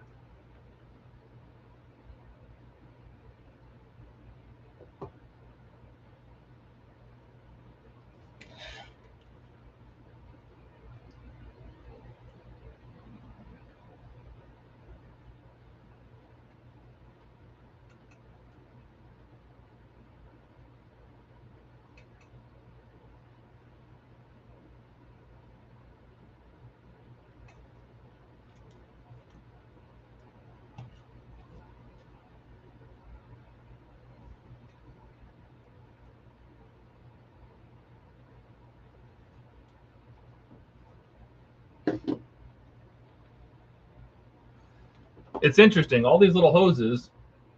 Speaker 4: It's interesting. All these little hoses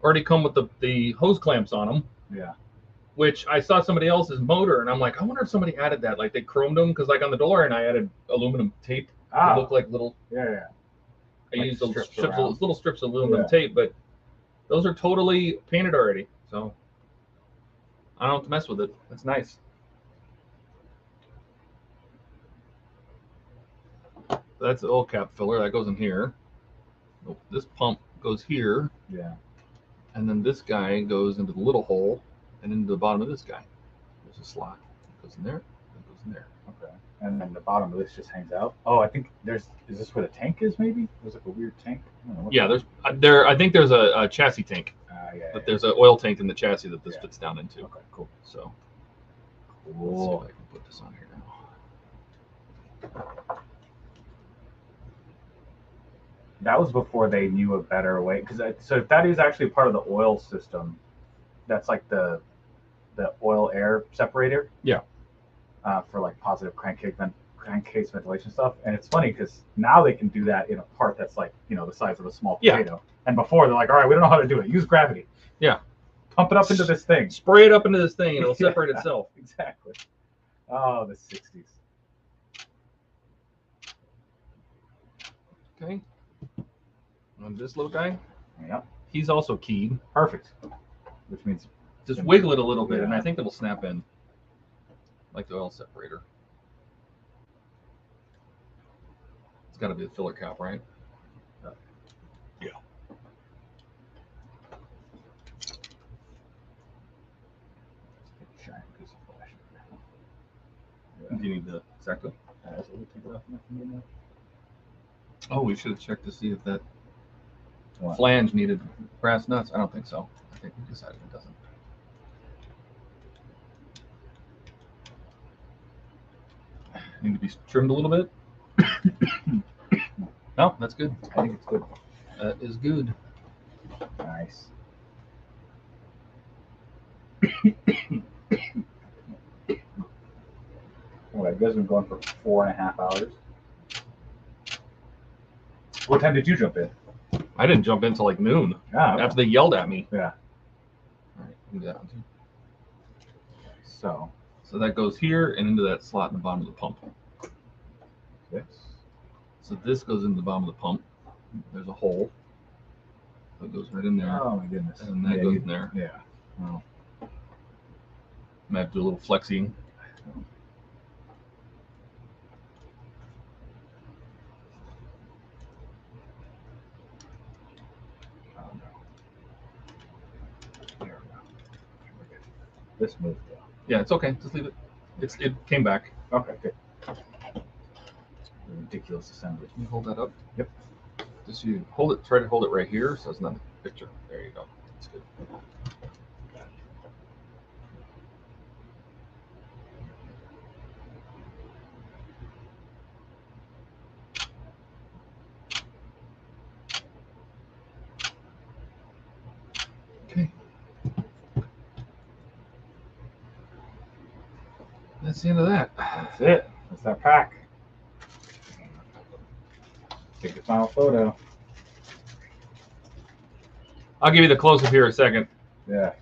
Speaker 4: already come with the hose clamps on them.
Speaker 10: Yeah.
Speaker 4: Which I saw somebody else's motor, and I'm like, I wonder if somebody added that. Like they chromed them, because like on the door, and I added aluminum tape to look like little.
Speaker 10: Yeah.
Speaker 4: I
Speaker 10: Like
Speaker 4: used those
Speaker 10: strips
Speaker 4: little strips of aluminum tape, but those are totally painted already. So I don't have to mess with it. That's nice. That's the oil cap filler that goes in here. This pump goes here.
Speaker 10: Yeah.
Speaker 4: And then this guy goes into the little hole and into the bottom of this guy. There's a slot. It goes in there. It goes in there.
Speaker 10: Okay. And then the bottom of this just hangs out. Oh, I think is this where the tank is? Maybe there's like a weird tank.
Speaker 4: Yeah, I think there's a chassis tank. But there's an oil tank in the chassis that this fits down into.
Speaker 10: Okay, cool.
Speaker 4: So
Speaker 10: cool.
Speaker 4: Let's see if I can put this on here now.
Speaker 10: That was before they knew a better way. So if that is actually part of the oil system, that's like the oil air separator.
Speaker 4: Yeah.
Speaker 10: for like positive crankcase ventilation stuff. And it's funny because now they can do that in a part that's like, you know, the size of a small potato. And before they're like, all right, we don't know how to do it. Use gravity.
Speaker 4: Yeah.
Speaker 10: Pump it up into this thing.
Speaker 4: Spray it up into this thing and it'll separate itself.
Speaker 10: Exactly. Oh, the 60s.
Speaker 4: Okay. And this little guy,
Speaker 10: Yep.
Speaker 4: he's also keyed.
Speaker 10: Perfect. Which means
Speaker 4: Just wiggle it a little bit, and I think it'll snap in, like the oil separator. It's got to be the filler cap, right?
Speaker 1: Yeah.
Speaker 10: shine piece of flash.
Speaker 4: Do you need the exacto?
Speaker 10: Yeah.
Speaker 4: Oh, we should have checked to see if that
Speaker 10: What?
Speaker 4: flange needed brass nuts. I don't think so. I think we decided it doesn't. Need to be trimmed a little bit. No, that's good.
Speaker 10: I think it's good.
Speaker 4: That is good.
Speaker 10: Nice. All right, you guys have been going for 4.5 hours. What time did you jump in?
Speaker 4: I didn't jump in till like noon
Speaker 10: Ah,
Speaker 4: after they yelled at me.
Speaker 10: yeah.
Speaker 4: All right, do that one too.
Speaker 10: So,
Speaker 4: So that goes here and into that slot in the bottom of the pump.
Speaker 10: yes.
Speaker 4: So this goes into the bottom of the pump. There's a hole. So it goes right in there.
Speaker 10: Oh my goodness.
Speaker 4: And that goes in there.
Speaker 10: Yeah. Well,
Speaker 4: I have to do a little flexing.
Speaker 10: oh no. There we go. This moved though.
Speaker 4: Yeah, it's okay. Just leave it. It came back.
Speaker 10: Okay, good. Ridiculous assembly.
Speaker 4: Can you hold that up?
Speaker 10: Yep.
Speaker 4: Just you hold it. Try to hold it right here, so it's not in the picture. There you go. That's good. Okay. That's the end of that.
Speaker 10: That's it. That's that pack. Take the final photo.
Speaker 4: I'll give you the close up here in a second.
Speaker 10: Yeah.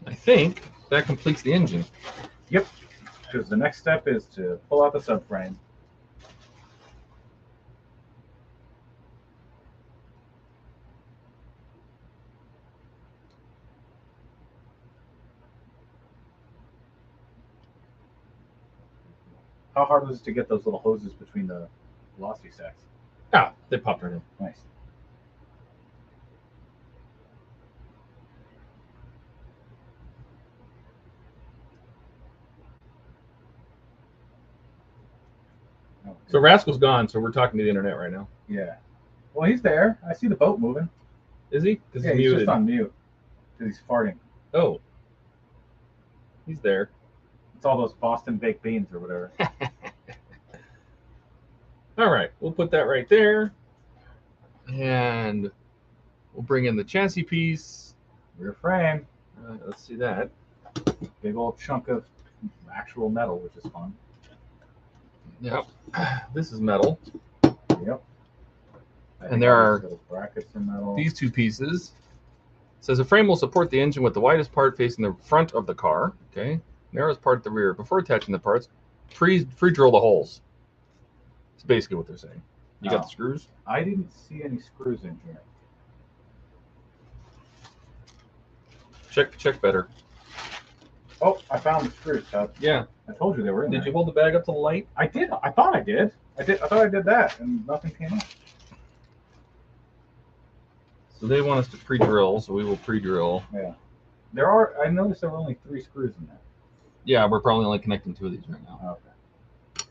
Speaker 4: I think that completes the engine.
Speaker 10: Yep. Because the next step is to pull out the subframe. How hard was it to get those little hoses between the velocity sacks?
Speaker 4: Ah, they popped right in.
Speaker 10: Nice. Oh,
Speaker 4: So Rascal's gone, so we're talking to the internet right now.
Speaker 10: yeah. Well, he's there. I see the boat moving.
Speaker 4: Is he? Because
Speaker 10: Yeah,
Speaker 4: he's
Speaker 10: he's
Speaker 4: muted.
Speaker 10: just on mute. Because he's farting.
Speaker 4: Oh. He's there.
Speaker 10: It's all those Boston baked beans or whatever.
Speaker 4: All right, we'll put that right there. And we'll bring in the chassis piece.
Speaker 10: Rear frame.
Speaker 4: Let's see that.
Speaker 10: Big old chunk of actual metal, which is fun.
Speaker 4: Yep. This is metal.
Speaker 10: Yep. I
Speaker 4: And
Speaker 10: think
Speaker 4: there
Speaker 10: all
Speaker 4: are
Speaker 10: these little brackets are metal.
Speaker 4: These two pieces. It says the frame will support the engine with the widest part facing the front of the car. Okay. Narrowest part at the rear. Before attaching the parts, pre-drill the holes. That's basically what they're saying. You got
Speaker 10: Oh.
Speaker 4: the screws?
Speaker 10: I didn't see any screws in here.
Speaker 4: Check better.
Speaker 10: Oh, I found the screws, Todd.
Speaker 4: Yeah.
Speaker 10: I told you they were in
Speaker 4: Did
Speaker 10: there.
Speaker 4: you hold the bag up to the light?
Speaker 10: I did. I thought I did. I thought I did that, and nothing came up.
Speaker 4: So they want us to pre-drill, so we will pre-drill.
Speaker 10: Yeah. There are. I noticed there were only 3 screws in there.
Speaker 4: Yeah, we're probably only connecting 2 of these right now.
Speaker 10: Okay.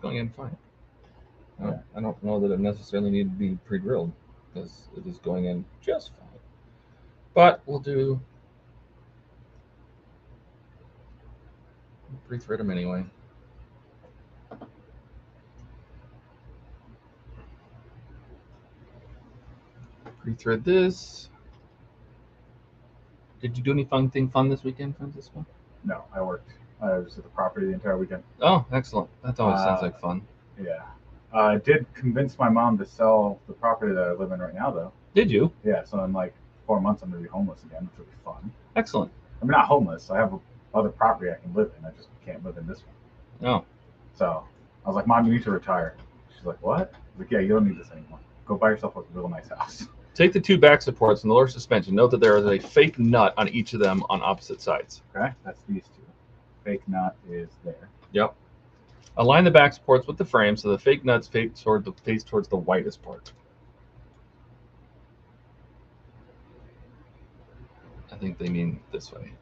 Speaker 4: going in fine. I don't know that it necessarily needed to be pre-drilled because it is going in just fine. But we'll pre-thread them anyway. Pre-thread this. Did you do anything fun this weekend, Francisco?
Speaker 10: No, I worked. I was at the property the entire weekend.
Speaker 4: Oh, excellent. That always sounds like fun.
Speaker 10: Yeah. I did convince my mom to sell the property that I live in right now, though.
Speaker 4: Did you?
Speaker 10: Yeah, so in like 4 months, I'm going to be homeless again, which will be fun.
Speaker 4: Excellent.
Speaker 10: I'm not homeless. I have other property I can live in. I just can't live in this one.
Speaker 4: Oh.
Speaker 10: So I was like, Mom, you need to retire. She's like, what? I was like, yeah, you don't need this anymore. Go buy yourself a real nice house.
Speaker 4: Take the 2 back supports and the lower suspension. Note that there is a fake nut on each of them on opposite sides.
Speaker 10: Okay, that's these 2. Fake nut is there.
Speaker 4: Yep. Align the back supports with the frame so the fake nuts face towards the whitest part. I think they mean this way.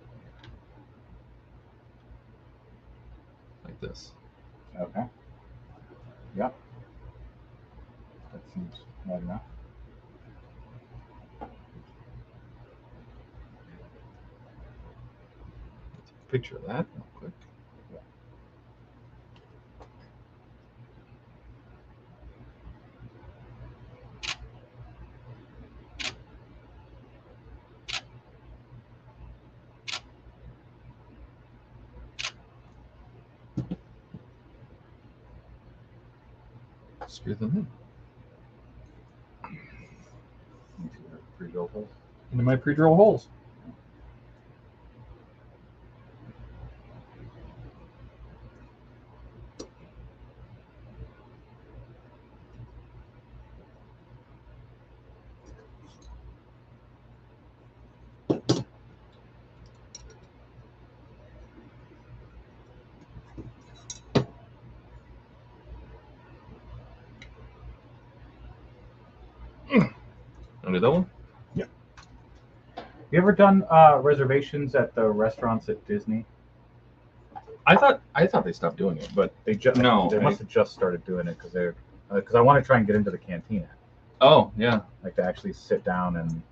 Speaker 4: Like this.
Speaker 10: Okay. Yep. That seems right enough.
Speaker 4: Picture of that real quick. Screw them
Speaker 10: Into your pre-drill holes.
Speaker 4: into my pre-drill holes. Do that one?
Speaker 10: Yeah. You ever done reservations at the restaurants at Disney?
Speaker 4: I thought they stopped doing it, but
Speaker 10: They just
Speaker 4: No,
Speaker 10: must have just started doing it because I want to try and get into the cantina,
Speaker 4: oh yeah.
Speaker 10: like to actually sit down and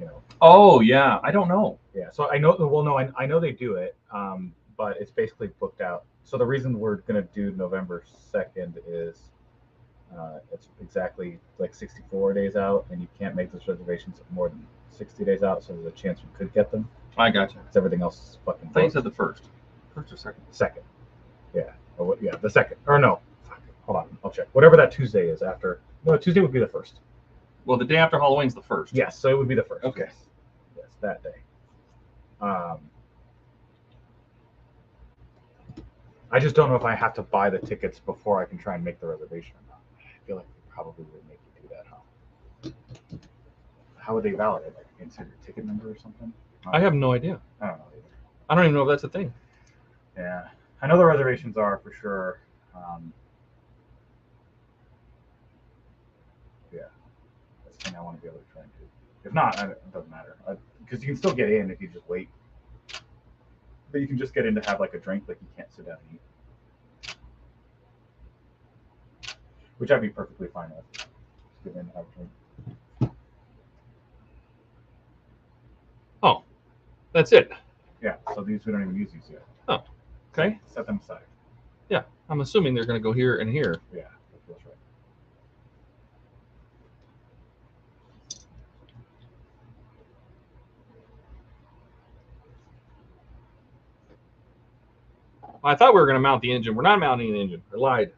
Speaker 10: you know.
Speaker 4: Oh yeah. I don't know.
Speaker 10: Yeah. So I know. Well, no, I know they do it, but it's basically booked out. So the reason we're gonna do November 2nd is it's exactly like 64 days out, and you can't make those reservations more than 60 days out. So there's a chance we could get them.
Speaker 4: I got you.
Speaker 10: Because everything else is fucking.
Speaker 4: I thought you
Speaker 10: booked.
Speaker 4: said the first or second.
Speaker 10: Second. Yeah. Or what, yeah, the second. Or no. Fuck. Hold on. I'll check. Whatever that Tuesday is after. No, Tuesday would be the first.
Speaker 4: Well, the day after Halloween's the first.
Speaker 10: Yes. So it would be the first.
Speaker 4: Okay.
Speaker 10: Yes, that day. I just don't know if I have to buy the tickets before I can try and make the reservation or not. I feel like we probably would make you do that, huh? How would they validate? Like insert your ticket number or something?
Speaker 4: I have no idea.
Speaker 10: I don't know either.
Speaker 4: I don't even know if that's a thing.
Speaker 10: Yeah, I know the reservations are for sure. Yeah, that's the thing I want to be able to try and do. If not, it doesn't matter because you can still get in if you just wait. But you can just get in to have like a drink, like you can't sit down and eat, which I'd be perfectly fine with. Just get in and have a drink.
Speaker 4: Oh, that's it.
Speaker 10: Yeah, so these we don't even use these yet.
Speaker 4: Oh, okay.
Speaker 10: Set them aside.
Speaker 4: Yeah, I'm assuming they're going to go here and here.
Speaker 10: Yeah, that feels right.
Speaker 4: I thought we were going to mount the engine. We're not mounting the engine. I lied.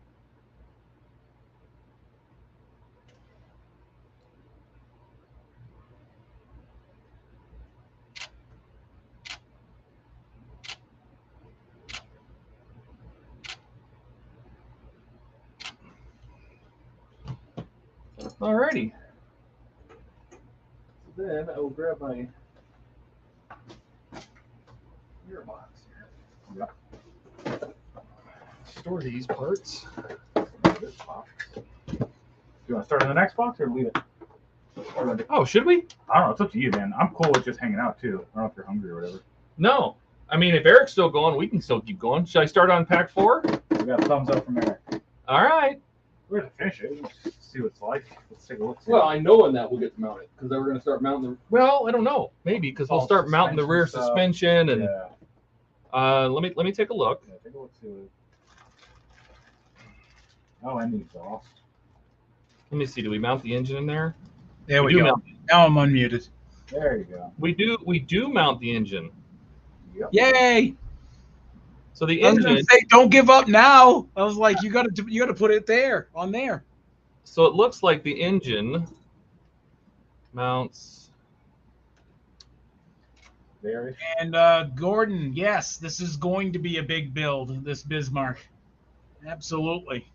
Speaker 4: Alrighty. Then I will grab my gearbox here.
Speaker 10: Yeah.
Speaker 4: Store these parts.
Speaker 10: This box. Do you want to start in the next box or leave it?
Speaker 4: Oh, should we?
Speaker 10: I don't know. It's up to you, man. I'm cool with just hanging out too. I don't know if you're hungry or whatever.
Speaker 4: No. I mean, if Eric's still going, we can still keep going. Should I start on pack 4?
Speaker 10: We got a thumbs up from Eric.
Speaker 4: All right.
Speaker 10: We're going to finish it. Let's see what it's like. Let's take a look.
Speaker 11: Well, I know when that we'll get to mount it because they were going to start mounting the.
Speaker 4: Well, I don't know. Maybe because we'll start mounting the rear
Speaker 10: Suspension stuff.
Speaker 4: suspension and
Speaker 10: Yeah.
Speaker 4: let me take a look.
Speaker 10: Yeah, take a look. See what oh, and the exhaust.
Speaker 4: Let me see. Do we mount the engine in there?
Speaker 1: There we
Speaker 4: do
Speaker 1: go.
Speaker 4: mount-
Speaker 1: Now I'm unmuted.
Speaker 10: There you go.
Speaker 4: We do mount the engine.
Speaker 10: Yep.
Speaker 1: Yay!
Speaker 4: So the
Speaker 1: I was gonna
Speaker 4: engine.
Speaker 1: say, don't give up now. I was like, you got to put it there on there.
Speaker 4: So it looks like the engine mounts.
Speaker 10: There.
Speaker 1: And Gordon, yes, this is going to be a big build. This Bismarck, absolutely.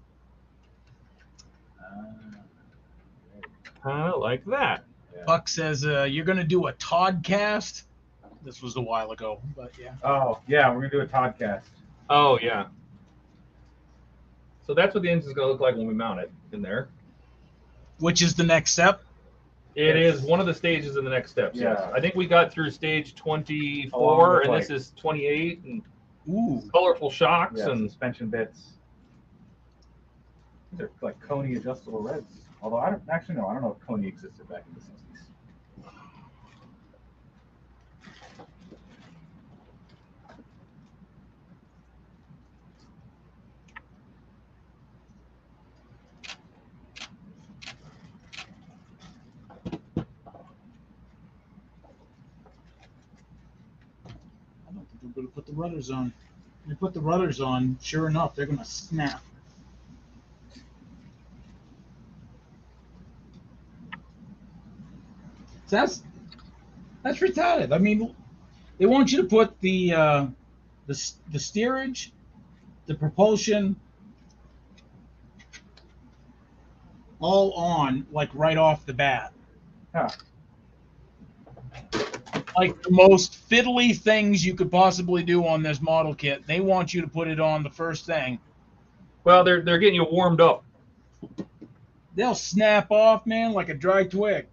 Speaker 4: Kind of like that.
Speaker 1: Buck says you're going to do a Todd cast. This was a while ago, but yeah.
Speaker 10: Oh, yeah, we're going to do a Toddcast.
Speaker 4: Oh yeah. So that's what the engine's gonna look like when we mount it in there.
Speaker 1: Which is the next step?
Speaker 4: It is one of the stages in the next steps. Yes.
Speaker 10: Yeah.
Speaker 4: I think we got through stage 24,
Speaker 10: Along with,
Speaker 4: and
Speaker 10: like-
Speaker 4: this is 28, and
Speaker 1: Ooh.
Speaker 4: colorful shocks
Speaker 10: Yeah,
Speaker 4: and
Speaker 10: suspension bits. These are like Coney adjustable reds. Although I don't actually know. I don't know if Coney existed back in the 60s.
Speaker 1: I don't think I'm going to put the rudders on. When you put the rudders on, sure enough, they're going to snap. So that's retarded. I mean, they want you to put the steerage, the propulsion, all on like right off the bat.
Speaker 10: Huh.
Speaker 1: Like the most fiddly things you could possibly do on this model kit, they want you to put it on the first thing.
Speaker 4: well, they're getting you warmed up.
Speaker 1: They'll snap off, man, like a dry twig.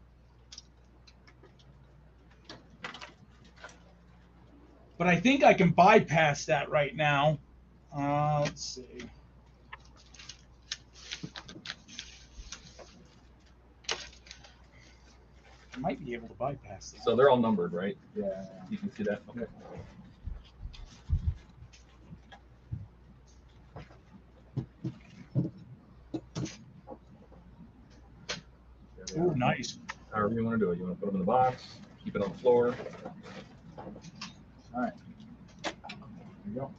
Speaker 1: But I think I can bypass that right now. Let's see. I might be able to bypass that.
Speaker 4: So they're all numbered, right?
Speaker 10: Yeah.
Speaker 4: You can see that. Okay.
Speaker 1: Ooh, nice.
Speaker 4: However you want to do it. You want to put them in the box, keep it on the floor.
Speaker 10: All right. There you go.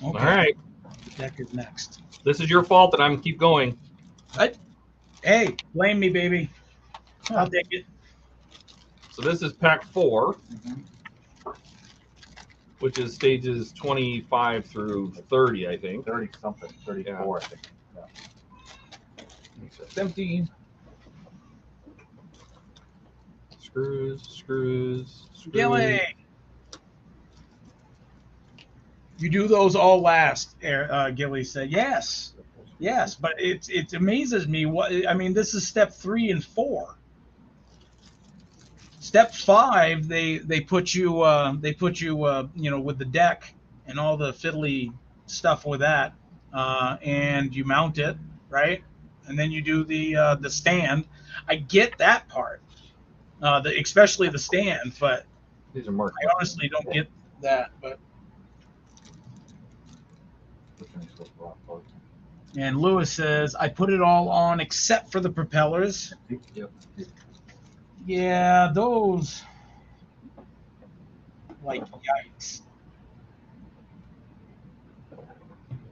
Speaker 1: Okay.
Speaker 4: All right.
Speaker 1: The deck is next.
Speaker 4: This is your fault that I'm keep going.
Speaker 1: Hey, blame me, baby. I'll take it.
Speaker 4: So this is pack 4,
Speaker 10: Mm-hmm.
Speaker 4: which is stages 25 through 30, I think.
Speaker 10: 30 something, 34, I think. Yeah.
Speaker 4: So it's empty. Screws.
Speaker 1: Gilly. You do those all last, Gilly said. Yes. Yes, but it amazes me what I mean, this is step 3 and 4. Step 5, they put you you know, with the deck and all the fiddly stuff with that, and you mount it, right? And then you do the stand. I get that part, especially the stand, but
Speaker 4: These are marked.
Speaker 1: I honestly don't get that. But and Lewis says I put it all on except for the propellers.
Speaker 4: Yep.
Speaker 1: Yeah, those. Like, yikes.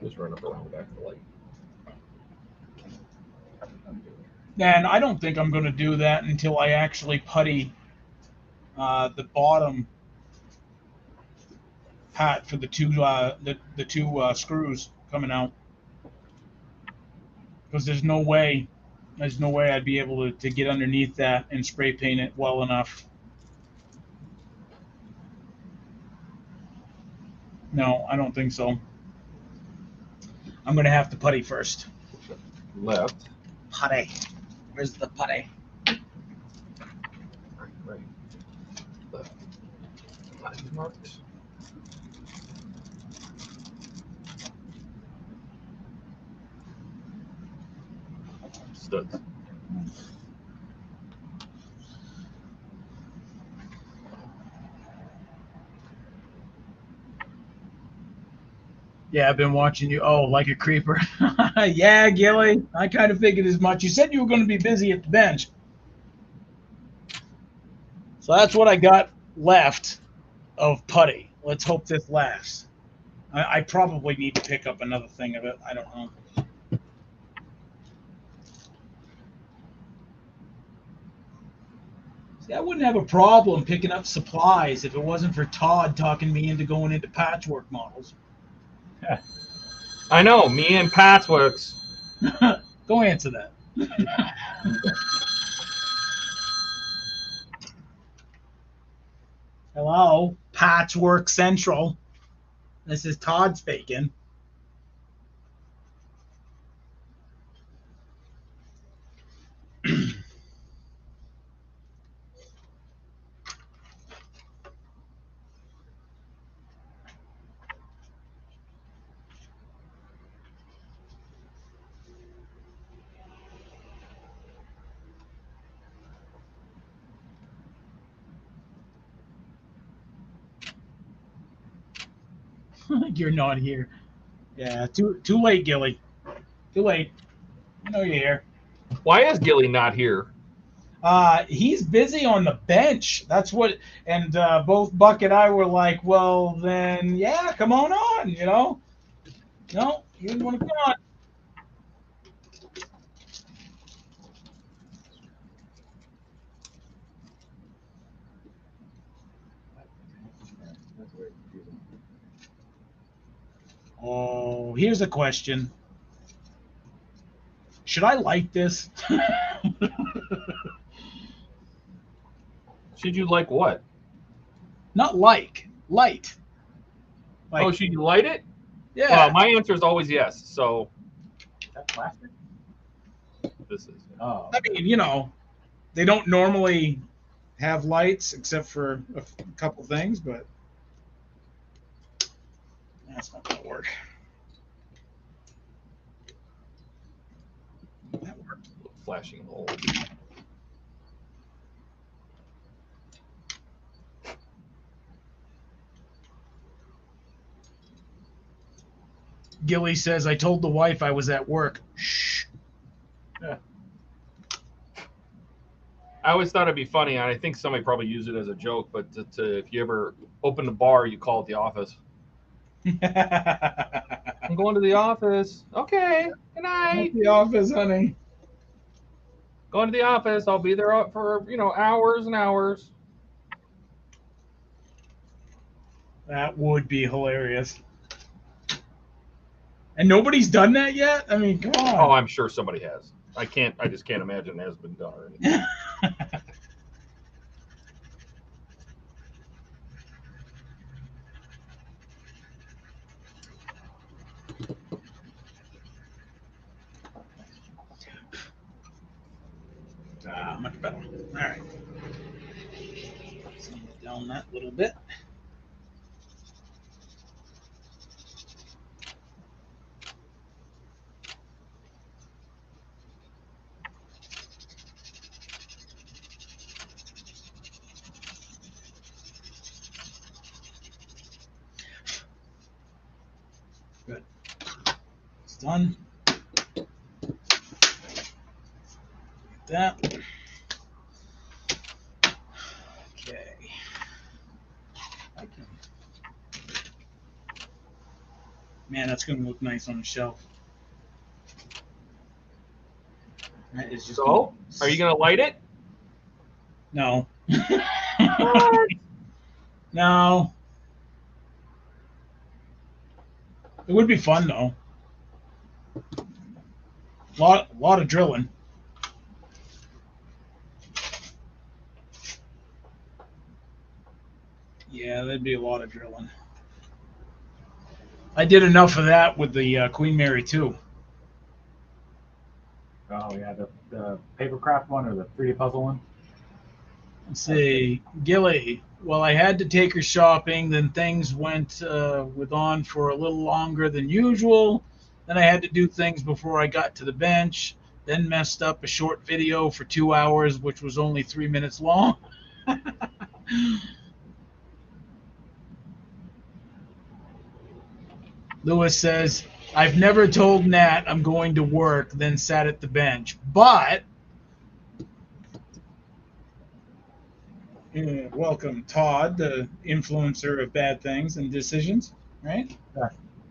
Speaker 4: Just run up around the back of the light.
Speaker 1: And I don't think I'm going to do that until I actually putty the bottom hat for the two screws coming out. Because there's no way I'd be able to get underneath that and spray paint it well enough. No, I don't think so. I'm going to have to putty first.
Speaker 4: Left.
Speaker 1: Putty. Where's the putty?
Speaker 4: Right. Left. Putty's marked. studs.
Speaker 1: Yeah, I've been watching you. Oh, like a creeper. Yeah, Gilly. I kind of figured as much. You said you were going to be busy at the bench. So that's what I got left of putty. Let's hope this lasts. I probably need to pick up another thing of it. I don't know. See, I wouldn't have a problem picking up supplies if it wasn't for Todd talking me into going into patchwork models.
Speaker 4: I know, me and Patchworks.
Speaker 1: Go answer that. Hello, Patchwork Central. This is Todd speaking. You're not here. Yeah, too late, Gilly. Too late. I know you're here.
Speaker 4: Why is Gilly not here?
Speaker 1: He's busy on the bench. That's what. And both Buck and I were like, well, then, yeah, come on, you know. No, you didn't want to come on. Oh, here's a question. Should I light this?
Speaker 4: Should you like what?
Speaker 1: Not like, light. Like,
Speaker 4: Oh, should you light it?
Speaker 1: yeah.
Speaker 4: Well, my answer is always yes. So
Speaker 10: Is that plastic?
Speaker 4: this is.
Speaker 10: Oh.
Speaker 1: I mean, you know, they don't normally have lights except for a couple things, but that's not going to work. That worked.
Speaker 4: Flashing hole.
Speaker 1: Gilly says, I told the wife I was at work. Shh.
Speaker 4: Yeah. I always thought it'd be funny, and I think somebody probably used it as a joke, but if you ever open the bar, you call it the office. I'm going to the office. Okay, good night.
Speaker 1: The office, honey.
Speaker 4: Going to the office. I'll be there for, hours and hours.
Speaker 1: That would be hilarious. And nobody's done that yet? I mean, come on.
Speaker 4: Oh, I'm sure somebody has. I just can't imagine it has been done already.
Speaker 1: Much better. All right. Sand it down that little bit. Good. It's done. Like that. Okay. Man, that's going to look nice on the shelf. That is just
Speaker 4: So, are you going to light it?
Speaker 1: No. No. It would be fun though. Lot of drilling. Yeah, that'd be a lot of drilling. I did enough of that with the Queen Mary too.
Speaker 10: Oh yeah, the papercraft one or the 3D puzzle one.
Speaker 1: Let's see, Gilly. Well, I had to take her shopping. Then things went on for a little longer than usual. Then I had to do things before I got to the bench. then messed up a short video for 2 hours, which was only 3 minutes long. Lewis says, I've never told Nat I'm going to work, then sat at the bench. But, welcome, Todd, the influencer of bad things and decisions, right?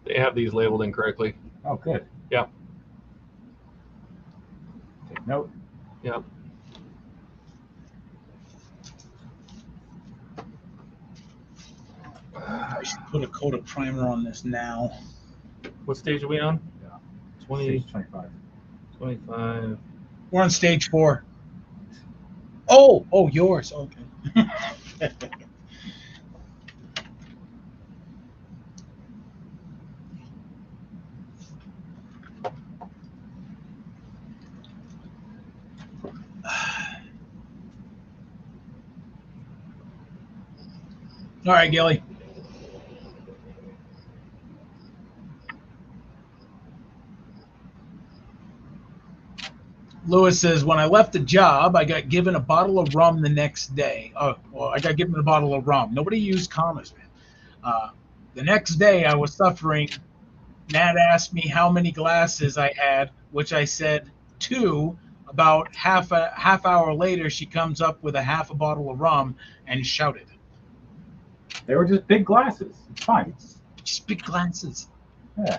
Speaker 4: They have these labeled incorrectly.
Speaker 10: Oh, good.
Speaker 4: Yeah.
Speaker 10: Take note.
Speaker 4: Yeah.
Speaker 1: I should put a coat of primer on this now.
Speaker 4: What stage are we on?
Speaker 10: Yeah.
Speaker 4: 20,
Speaker 10: Stage 25.
Speaker 4: 25.
Speaker 1: We're on stage 4. Oh, yours. Okay. All right, Gilly. Lewis says, when I left the job, I got given a bottle of rum the next day. Oh, well, I got given a bottle of rum. Nobody used commas, man. The next day, I was suffering. Nat asked me how many glasses I had, which I said 2. About half hour later, she comes up with a half a bottle of rum and shouted.
Speaker 10: They were just big glasses. It's fine.
Speaker 1: Just big glasses.
Speaker 10: Yeah.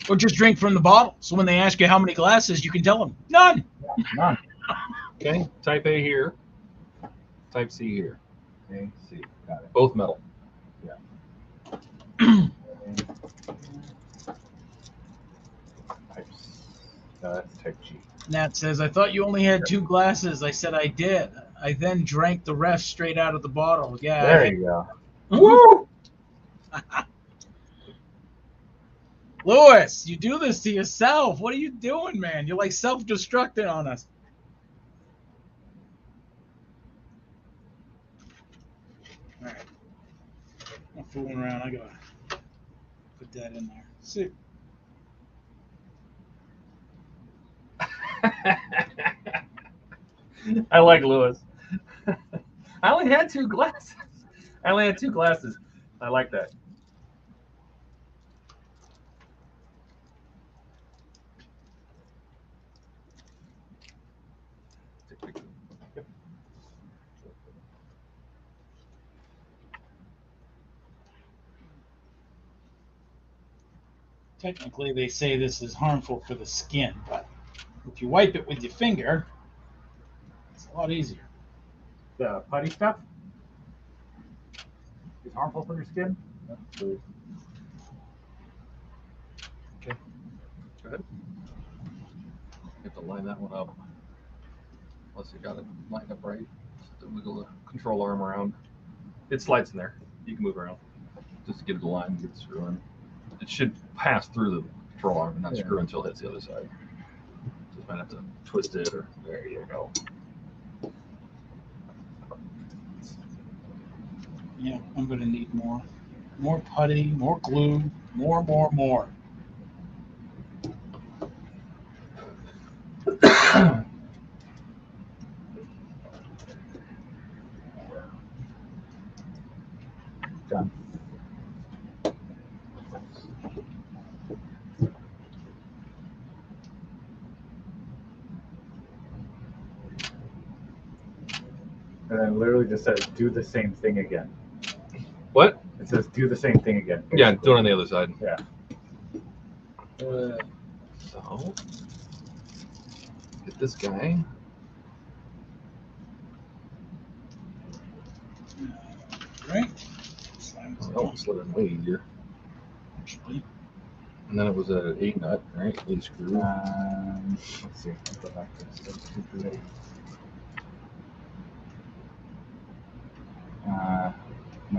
Speaker 1: Or just drink from the bottle. So when they ask you how many glasses, you can tell them, none.
Speaker 10: Yeah, none.
Speaker 4: Okay, type A here. Type C here.
Speaker 10: A, C. Got it.
Speaker 4: Both metal.
Speaker 10: Yeah. That's type G.
Speaker 1: Nat says, I thought you only had 2 glasses. I said I did. I then drank the rest straight out of the bottle. Yeah.
Speaker 10: There you go.
Speaker 1: Woo! Lewis, you do this to yourself. What are you doing, man? You're like self-destructing on us. All right. I'm not fooling around. I gotta put that in there. See.
Speaker 4: I like Lewis. I only had 2 glasses. I like that.
Speaker 1: Technically, they say this is harmful for the skin, but if you wipe it with your finger, it's a lot easier.
Speaker 10: The putty stuff is harmful for your skin. Absolutely.
Speaker 4: Okay. Go ahead. You have to line that one up. Unless you got it lined up right. Just to wiggle the control arm around. It slides in there. You can move around. Just to get it aligned, get the screw in. It should pass through the control arm and not screw until it hits the other side. Just might have to twist it, or there you go.
Speaker 1: Yeah, I'm gonna need more putty, more glue, more.
Speaker 10: Done. And then literally just says, do the same thing again.
Speaker 4: What?
Speaker 10: It says, do the same thing again.
Speaker 4: Yeah, do it on the other side.
Speaker 10: Yeah.
Speaker 4: So, get this guy.
Speaker 1: Right?
Speaker 4: Oh, slid in way easier.
Speaker 1: Actually.
Speaker 4: And then it was a 8 nut, right? 8 screw.
Speaker 10: Let's see. Let's go back to this. 2 through 8.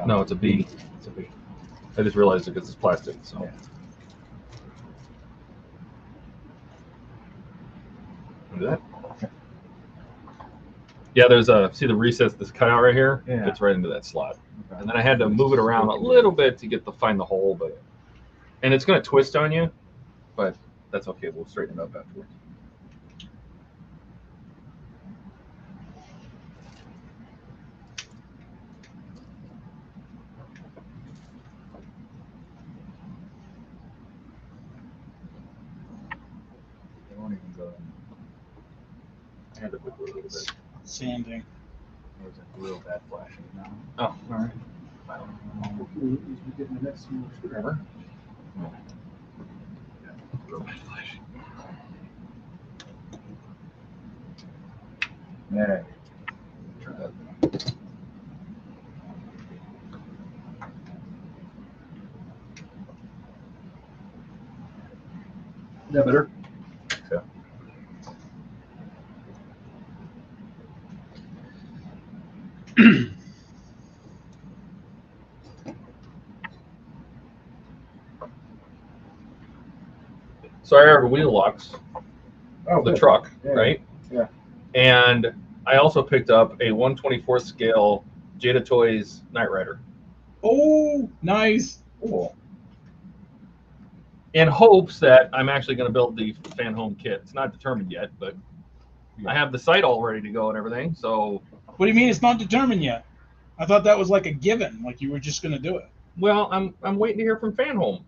Speaker 4: No, it's a B.
Speaker 10: It's a B.
Speaker 4: I just realized it because it's plastic. So.
Speaker 10: Yeah.
Speaker 4: Do that. Yeah, there's a, see the recess, this cutout right here?
Speaker 10: Yeah.
Speaker 4: Fits right into that slot.
Speaker 10: Okay.
Speaker 4: And then I had to move it around a little bit to find the hole, but, and it's going to twist on you, but that's okay. We'll straighten it up afterwards. I had to put a little bit.
Speaker 1: Sanding.
Speaker 10: There's a real bad flashing now.
Speaker 4: Oh, all right.
Speaker 11: Hopefully, at least we get the next small screwdriver.
Speaker 4: Real bad flashing.
Speaker 10: There.
Speaker 4: Try that.
Speaker 11: Is that better?
Speaker 4: So. So I have wheel locks
Speaker 10: Oh,
Speaker 4: the
Speaker 10: good.
Speaker 4: truck,
Speaker 10: Yeah.
Speaker 4: right?
Speaker 10: Yeah.
Speaker 4: And I also picked up a 1/24 scale Jada Toys Knight Rider
Speaker 1: Oh, nice.
Speaker 10: Cool.
Speaker 4: in hopes that I'm actually going to build the fan home kit. It's not determined yet, but I have the site all ready to go and everything. So,
Speaker 1: What do you mean it's not determined yet? I thought that was like a given, like you were just going to do it.
Speaker 4: well, I'm waiting to hear from Fan Home.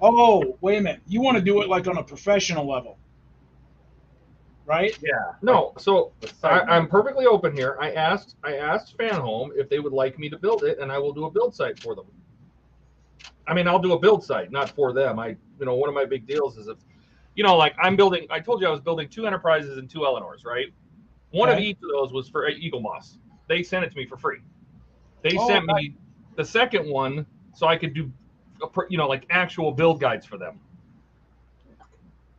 Speaker 1: Oh, wait a minute. You want to do it like on a professional level, right?
Speaker 10: Yeah.
Speaker 4: No, so
Speaker 10: The site
Speaker 4: I'm perfectly open here. I asked Fan Home if they would like me to build it, and I will do a build site for them. I mean, I'll do a build site, not for them. One of my big deals is if, like I'm building. I told you I was building 2 Enterprises and 2 Eleanors, right? One of
Speaker 1: Okay.
Speaker 4: each of those was for Eagle Moss. They sent it to me for free. They
Speaker 1: Oh,
Speaker 4: sent me the second one so I could do, like actual build guides for them.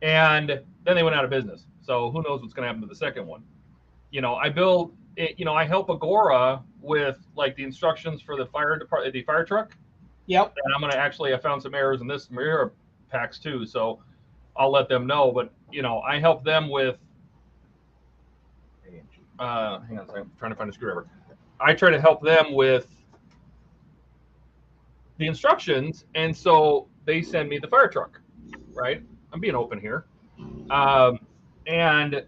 Speaker 4: And then they went out of business. So who knows what's going to happen to the second one? I build it. I help Agora with like the instructions for the fire truck.
Speaker 1: Yep.
Speaker 4: And I'm going to I found some errors in this mirror packs too. So I'll let them know. But, I help them with, hang on a second, I'm trying to find a screwdriver. I try to help them with the instructions. And so they send me the fire truck, right? I'm being open here. And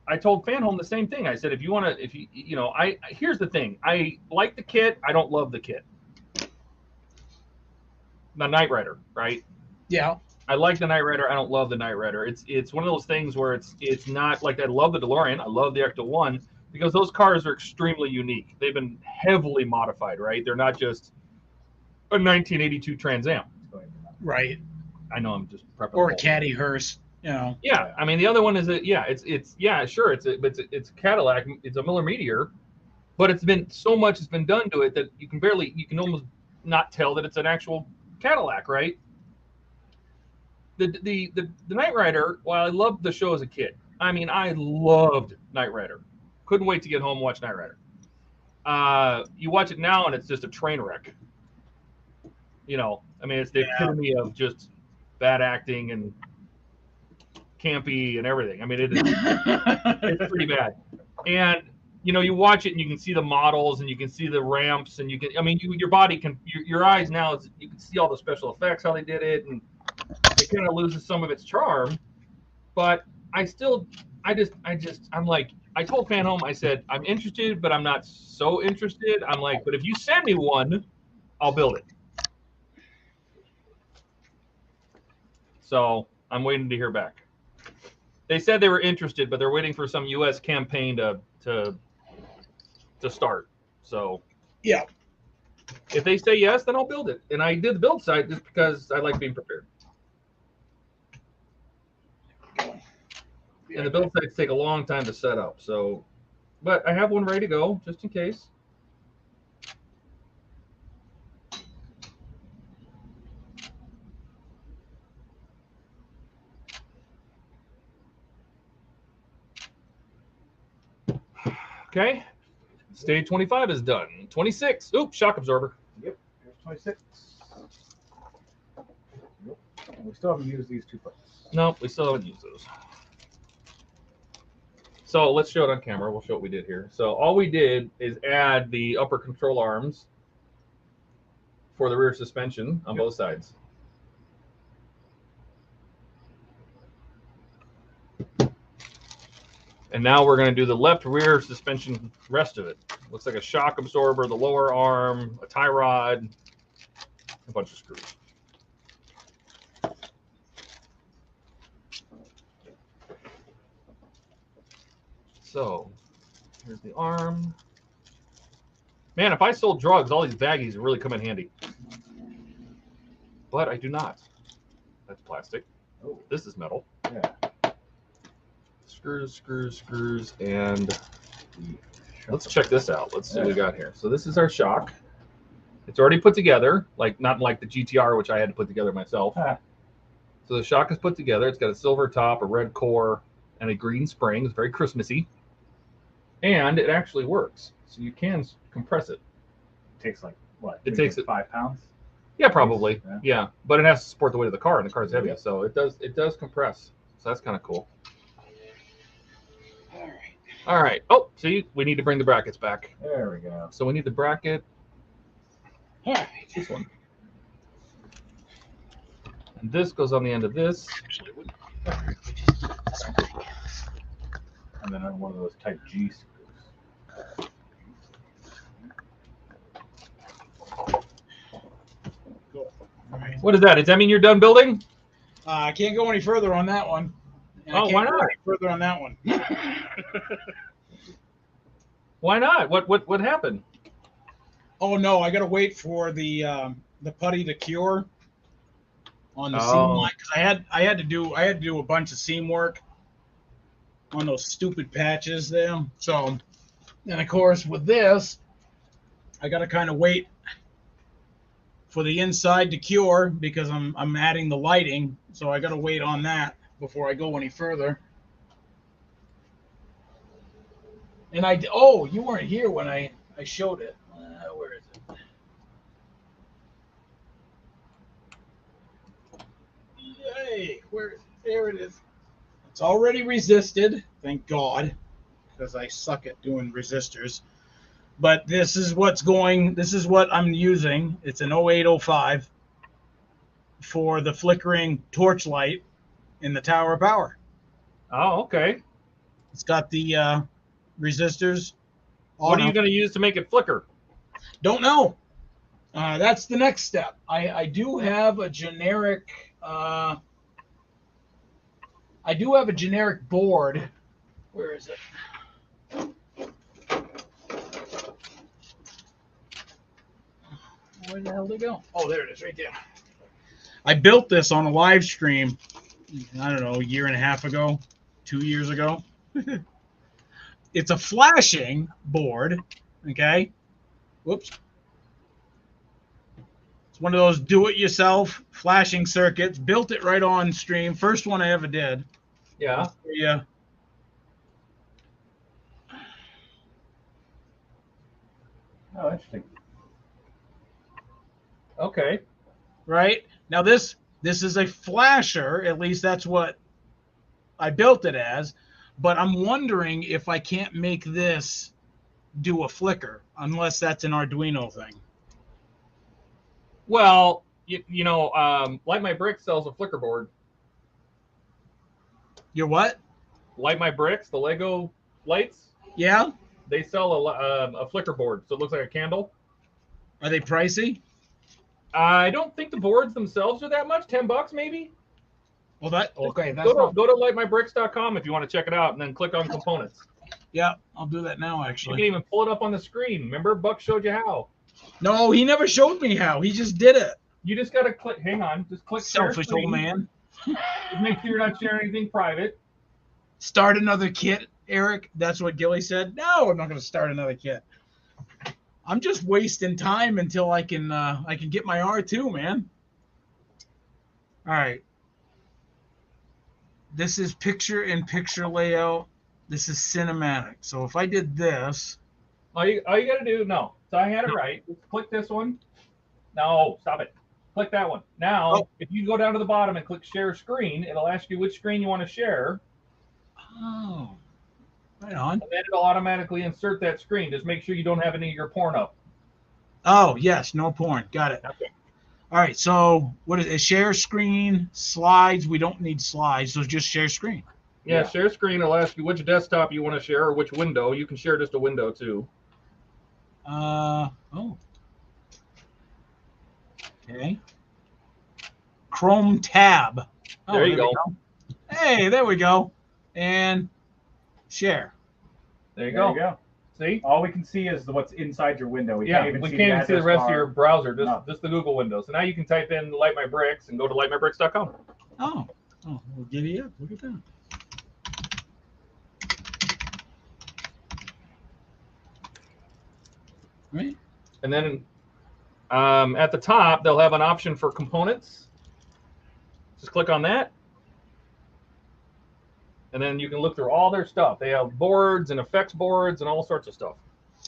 Speaker 4: I told Fan Home the same thing. I said, if you want to, here's the thing. I like the kit. I don't love the kit. The Knight Rider, right?
Speaker 1: Yeah.
Speaker 4: I like the Knight Rider. I don't love the Knight Rider. It's one of those things where it's not like I love the DeLorean. I love the Ecto 1 because those cars are extremely unique. They've been heavily modified, right? They're not just a 1982 Trans Am.
Speaker 1: Right.
Speaker 4: I know I'm just prepping.
Speaker 1: Or a caddy hearse,
Speaker 4: Yeah, I mean the other one is it's Cadillac. It's a Miller Meteor, but it's been so much has been done to it that you can almost not tell that it's an actual Cadillac, right? The Knight Rider, while I loved the show as a kid, I mean I loved Knight Rider. Couldn't wait to get home and watch Knight Rider. You watch it now and it's just a train wreck. I mean it's the epitome of just bad acting and campy and everything. I mean it's pretty bad. And you watch it and you can see the models and you can see the ramps and your body can your eyes now you can see all the special effects, how they did it, and it kind of loses some of its charm. But I'm like, I told Fan Home, I said, I'm interested, but I'm not so interested. I'm like, but if you send me one, I'll build it. So I'm waiting to hear back. They said they were interested, but they're waiting for some U.S. campaign to start. So
Speaker 1: yeah,
Speaker 4: if they say yes, then I'll build it. And I did the build site just because I like being prepared. And the build sites take a long time to set up. So, but I have one ready to go just in case. Okay. Stage 25 is done. 26. Oops, shock absorber.
Speaker 10: Yep. Here's 26. Nope. And we still haven't used these 2 parts.
Speaker 4: No, we still haven't used those. So let's show it on camera. We'll show what we did here. So all we did is add the upper control arms for the rear suspension on both sides. And now we're going to do the left rear suspension, rest of it. Looks like a shock absorber, the lower arm, a tie rod, a bunch of screws. So here's the arm. Man, if I sold drugs, all these baggies would really come in handy. But I do not. That's plastic. Oh, this is metal.
Speaker 10: Yeah.
Speaker 4: Screws, screws, screws, and let's check this out. Let's see what we got here. So this is our shock. It's already put together, like not like the GTR, which I had to put together myself. So the shock is put together. It's got a silver top, a red core, and a green spring. It's very Christmassy. And it actually works. So you can compress it.
Speaker 10: It takes like what?
Speaker 4: It takes it
Speaker 10: 5 pounds.
Speaker 4: Yeah, probably.
Speaker 10: Yeah.
Speaker 4: Yeah, but it has to support the weight of the car, and the car's heavy, so it does compress. So that's kind of cool. All right. Oh, see, we need to bring the brackets back.
Speaker 10: There we go.
Speaker 4: So we need the bracket.
Speaker 1: All right.
Speaker 4: This one. And this goes on the end of this.
Speaker 10: And then on one of those Type G screws.
Speaker 4: What is that? Does that mean you're done building?
Speaker 1: I can't go any further on that one. And I
Speaker 4: Oh,
Speaker 1: can't
Speaker 4: why
Speaker 1: go
Speaker 4: not?
Speaker 1: any further on that one.
Speaker 4: Why not? What happened?
Speaker 1: Oh no, I gotta wait for the putty to cure on the seam line, because I had to do a bunch of seam work on those stupid patches there. So, and of course with this, I gotta kind of wait for the inside to cure because I'm adding the lighting, so I gotta wait on that before I go any further. And you weren't here when I showed it. Where is it? Yay! There it is. It's already resisted, thank God, because I suck at doing resistors. But this is what I'm using. It's an 0805 for the flickering torch light in the Tower of Power.
Speaker 4: Oh, okay.
Speaker 1: It's got the resistors.
Speaker 4: What are you going to use to make it flicker?
Speaker 1: Don't know. That's the next step. I do have a generic. I do have a generic board. Where is it? Where the hell did it go? Oh, there it is, right there. I built this on a live stream. I don't know, a year and a half ago, 2 years ago. It's a flashing board. Okay. Whoops. It's one of those do-it-yourself flashing circuits. Built it right on stream. First one I ever did.
Speaker 4: Yeah.
Speaker 1: Yeah.
Speaker 10: Oh, interesting.
Speaker 4: Okay.
Speaker 1: Right? Now this is a flasher. At least that's what I built it as. But I'm wondering if I can't make this do a flicker, unless that's an Arduino thing.
Speaker 4: Well, you know, Light My Bricks sells a flicker board.
Speaker 1: Your what?
Speaker 4: Light My Bricks, the Lego lights.
Speaker 1: Yeah.
Speaker 4: They sell a flicker board, so it looks like a candle.
Speaker 1: Are they pricey?
Speaker 4: I don't think the boards themselves are that much. $10 maybe.
Speaker 1: Well, okay. That's
Speaker 4: Go to lightmybricks.com if you want to check it out, and then click on components.
Speaker 1: Yeah, I'll do that now.
Speaker 4: You
Speaker 1: Actually,
Speaker 4: can even pull it up on the screen. Remember, Buck showed you how.
Speaker 1: no, he never showed me how. He just did it.
Speaker 4: You just got to click. Hang on, just click. Share
Speaker 1: Selfish
Speaker 4: screen.
Speaker 1: old man.
Speaker 4: Just make sure you're not sharing anything private.
Speaker 1: Start another kit, Eric. That's what Gilly said. No, I'm not going to start another kit. I'm just wasting time until I can get my R2, man. All right. This is picture-in-picture layout. This is cinematic. So if I did this,
Speaker 4: All you got to do, no. So I had it right. Just click this one. No, stop it. Click that one. Now, if you go down to the bottom and click share screen, it'll ask you which screen you want to share.
Speaker 1: oh, right on.
Speaker 4: And then it'll automatically insert that screen. Just make sure you don't have any of your porn up.
Speaker 1: Oh, yes, no porn. Got it.
Speaker 4: Okay.
Speaker 1: All right, so what is it? Share screen, slides. We don't need slides, so just share screen.
Speaker 4: Yeah, share screen. It'll ask you which desktop you want to share or which window. You can share just a window too.
Speaker 1: Oh. Okay. Chrome tab. Oh,
Speaker 4: There you go.
Speaker 1: Hey, there we go. And share.
Speaker 4: There you
Speaker 10: There you
Speaker 4: go.
Speaker 10: go.
Speaker 4: See?
Speaker 10: All we can see is what's inside your window. We can't even
Speaker 4: we
Speaker 10: see
Speaker 4: can't even see the
Speaker 10: address
Speaker 4: rest of
Speaker 10: bar.
Speaker 4: your browser,
Speaker 10: No.
Speaker 4: just the Google window. So now you can type in Light My Bricks and go to lightmybricks.com.
Speaker 1: Oh, we'll giddy up. Look at that. Right.
Speaker 4: And then at the top, they'll have an option for components. Just click on that. And then you can look through all their stuff. They have boards and effects boards and all sorts of stuff.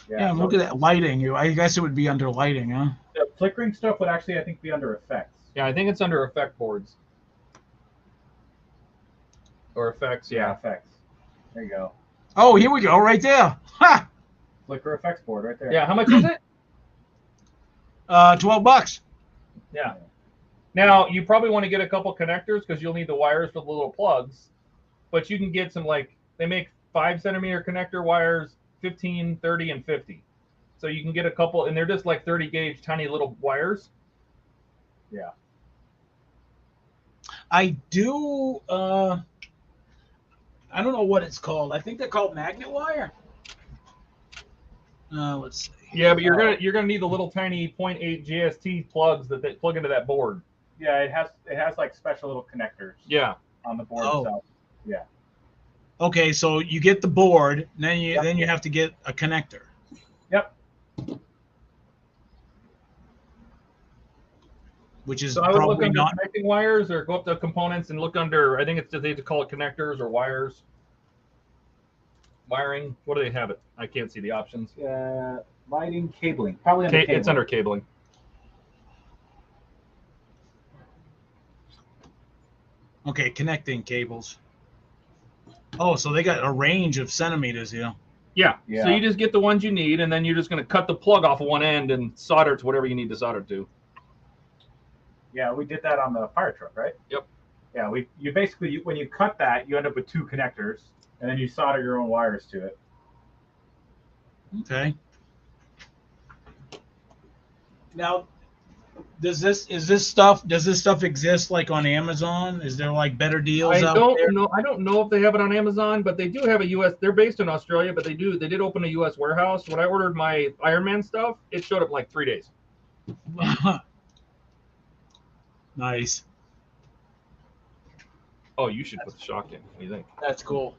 Speaker 1: Yeah, look at that lighting. I guess it would be under lighting, huh?
Speaker 10: The flickering stuff would actually, I think, be under effects.
Speaker 4: Yeah, I think it's under effect boards. Or effects,
Speaker 10: Yeah, effects. There you go.
Speaker 1: Oh, here we go, right there. Ha!
Speaker 10: Flicker effects board right there.
Speaker 4: Yeah, how much is it?
Speaker 1: $12.
Speaker 4: Yeah. Now, you probably want to get a couple connectors because you'll need the wires for the little plugs. But you can get some, like, they make 5-centimeter connector wires, 15, 30, and 50. So you can get a couple, and they're just like 30 gauge tiny little wires.
Speaker 10: Yeah.
Speaker 1: I do, I don't know what it's called. I think they're called magnet wire. Let's see.
Speaker 4: Yeah, but you're gonna need the little tiny 0.8 GST plugs that they plug into that board.
Speaker 10: Yeah, it has like special little connectors.
Speaker 4: Yeah.
Speaker 10: On the board
Speaker 1: Oh.
Speaker 10: itself. Yeah.
Speaker 1: Okay, so you get the board, and then you have to get a connector.
Speaker 10: Yep.
Speaker 1: Which is
Speaker 4: So I would look
Speaker 1: probably
Speaker 4: under
Speaker 1: not.
Speaker 4: connecting wires or go up to components and look under, I think it's they call it connectors or wires. Wiring. What do they have it? I can't see the options.
Speaker 10: Lighting, cabling. Probably under cabling.
Speaker 4: It's under cabling.
Speaker 1: Okay, connecting cables. Oh, so they got a range of centimeters here.
Speaker 4: Yeah.
Speaker 10: Yeah.
Speaker 4: So you just get the ones you need, and then you're just going to cut the plug off of one end and solder it to whatever you need to solder to.
Speaker 10: Yeah, we did that on the fire truck, right?
Speaker 4: Yep.
Speaker 10: Yeah, you basically, when you cut that, you end up with 2 connectors, and then you solder your own wires to it.
Speaker 1: Okay. Now, does this stuff exist like on Amazon? Is there like better deals out there?
Speaker 4: I don't know if they have it on Amazon, but they do have a US. They're based in Australia, but they did open a US warehouse. When I ordered my Iron Man stuff, it showed up in like 3 days.
Speaker 1: Nice.
Speaker 4: Oh, you should put the shock in. What do you think?
Speaker 1: That's cool.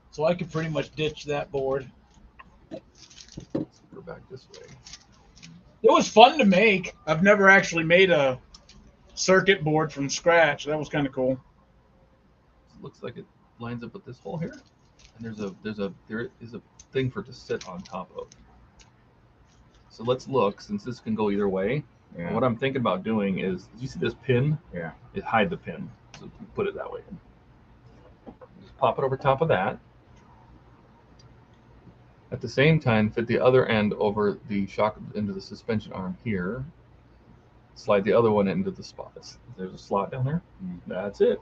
Speaker 1: So I could pretty much ditch that board.
Speaker 4: Let's go back this way.
Speaker 1: It was fun to make. I've never actually made a circuit board from scratch. That was kind of cool.
Speaker 4: It looks like it lines up with this hole here, and there is a thing for it to sit on top of. So let's look, since this can go either way.
Speaker 10: Yeah.
Speaker 4: What I'm thinking about doing is, do you see this pin?
Speaker 10: Yeah.
Speaker 4: Hide the pin. So put it that way. Just pop it over top of that. At the same time, fit the other end over the shock into the suspension arm here. Slide the other one into the spot. There's a slot down there. That's it.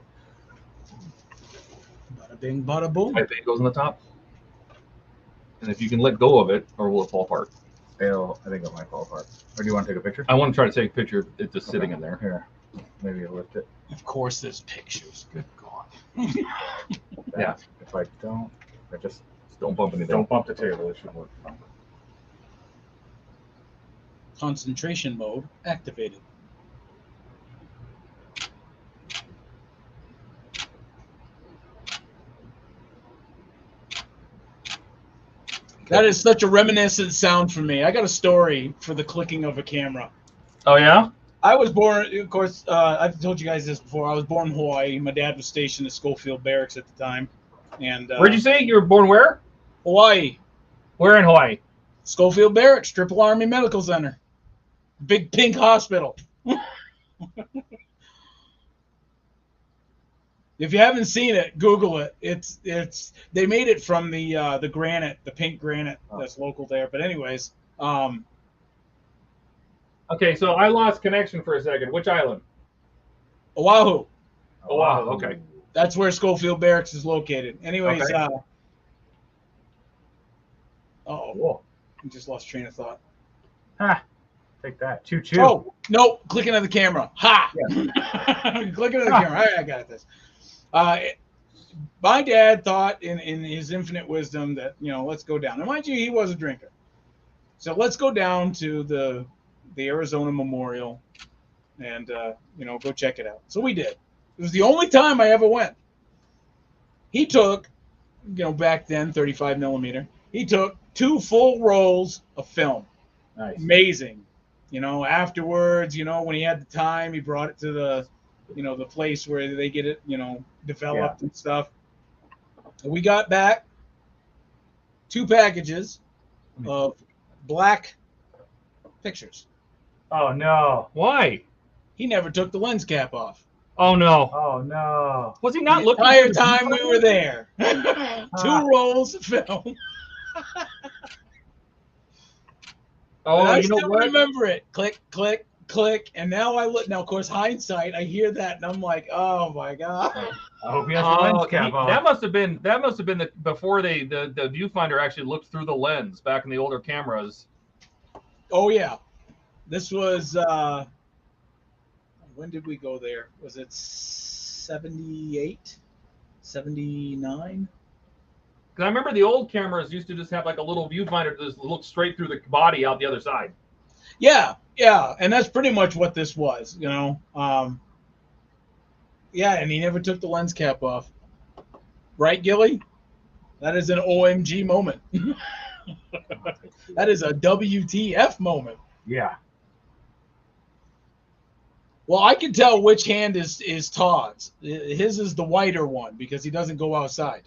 Speaker 1: Bada bing, bada boom.
Speaker 4: Type A goes on the top. And if you can let go of it, or will it fall apart?
Speaker 10: I think it might fall apart. Or do you want to take a picture?
Speaker 4: I want to try to take a picture of it just sitting in there.
Speaker 10: Here. Maybe you'll lift it.
Speaker 1: Of course, there's pictures. Good God.
Speaker 4: Yeah.
Speaker 10: If I don't, just
Speaker 4: don't bump anything.
Speaker 10: don't bump the table. It should work fine.
Speaker 1: Concentration mode activated. That is such a reminiscent sound for me. I got a story for the clicking of a camera.
Speaker 4: Oh, yeah?
Speaker 1: I was born, of course, I've told you guys this before. I was born in Hawaii. My dad was stationed at Schofield Barracks at the time. And
Speaker 4: Where'd you say you were born? Where?
Speaker 1: Hawaii.
Speaker 4: Where in Hawaii?
Speaker 1: Schofield Barracks, Triple Army Medical Center. Big pink hospital. If you haven't seen it, Google it. It's they made it from the granite, the pink granite that's local there. But anyways,
Speaker 4: Okay, so I lost connection for a second. Which island?
Speaker 1: Oahu.
Speaker 4: Oahu. Okay.
Speaker 1: That's where Schofield Barracks is located. Anyways,
Speaker 10: Okay.
Speaker 1: oh, I just lost train of thought.
Speaker 10: Ha! Take that. Choo choo.
Speaker 1: Oh, no, clicking on the camera. Ha!
Speaker 10: Yeah.
Speaker 1: Clicking on the camera. All right, I got this. My dad thought in his infinite wisdom that, let's go down. Now, mind you, he was a drinker. So let's go down to the Arizona Memorial and, go check it out. So we did. It was the only time I ever went. He took, back then, 35 millimeter. He took 2 full rolls of film.
Speaker 10: Nice.
Speaker 1: Amazing. Afterwards, when he had the time, he brought it to the, the place where they get it, developed and stuff. And we got back 2 packages of black pictures.
Speaker 10: Oh, no.
Speaker 4: Why?
Speaker 1: He never took the lens cap off.
Speaker 4: Oh no.
Speaker 10: Oh, no.
Speaker 4: Was he not
Speaker 1: The
Speaker 4: looking
Speaker 1: entire
Speaker 4: for the
Speaker 1: time we
Speaker 4: viewfinder?
Speaker 1: were there. 2 rolls of film.
Speaker 4: Oh,
Speaker 1: And I
Speaker 4: you know
Speaker 1: still
Speaker 4: what?
Speaker 1: remember it. Click, click, click. And now I look. Now, of course, hindsight, I hear that and I'm like, oh my God.
Speaker 10: I hope he has the lens cap on.
Speaker 4: That must have been before the viewfinder actually looked through the lens back in the older cameras.
Speaker 1: Oh yeah. This was when did we go there? Was it 78? 79?
Speaker 4: Because I remember the old cameras used to just have like a little viewfinder that just looked straight through the body out the other side.
Speaker 1: Yeah, and that's pretty much what this was, Yeah, and he never took the lens cap off. Right, Gilly? That is an OMG moment. That is a WTF moment.
Speaker 10: Yeah.
Speaker 1: Well, I can tell which hand is Todd's. His is the whiter one because he doesn't go outside.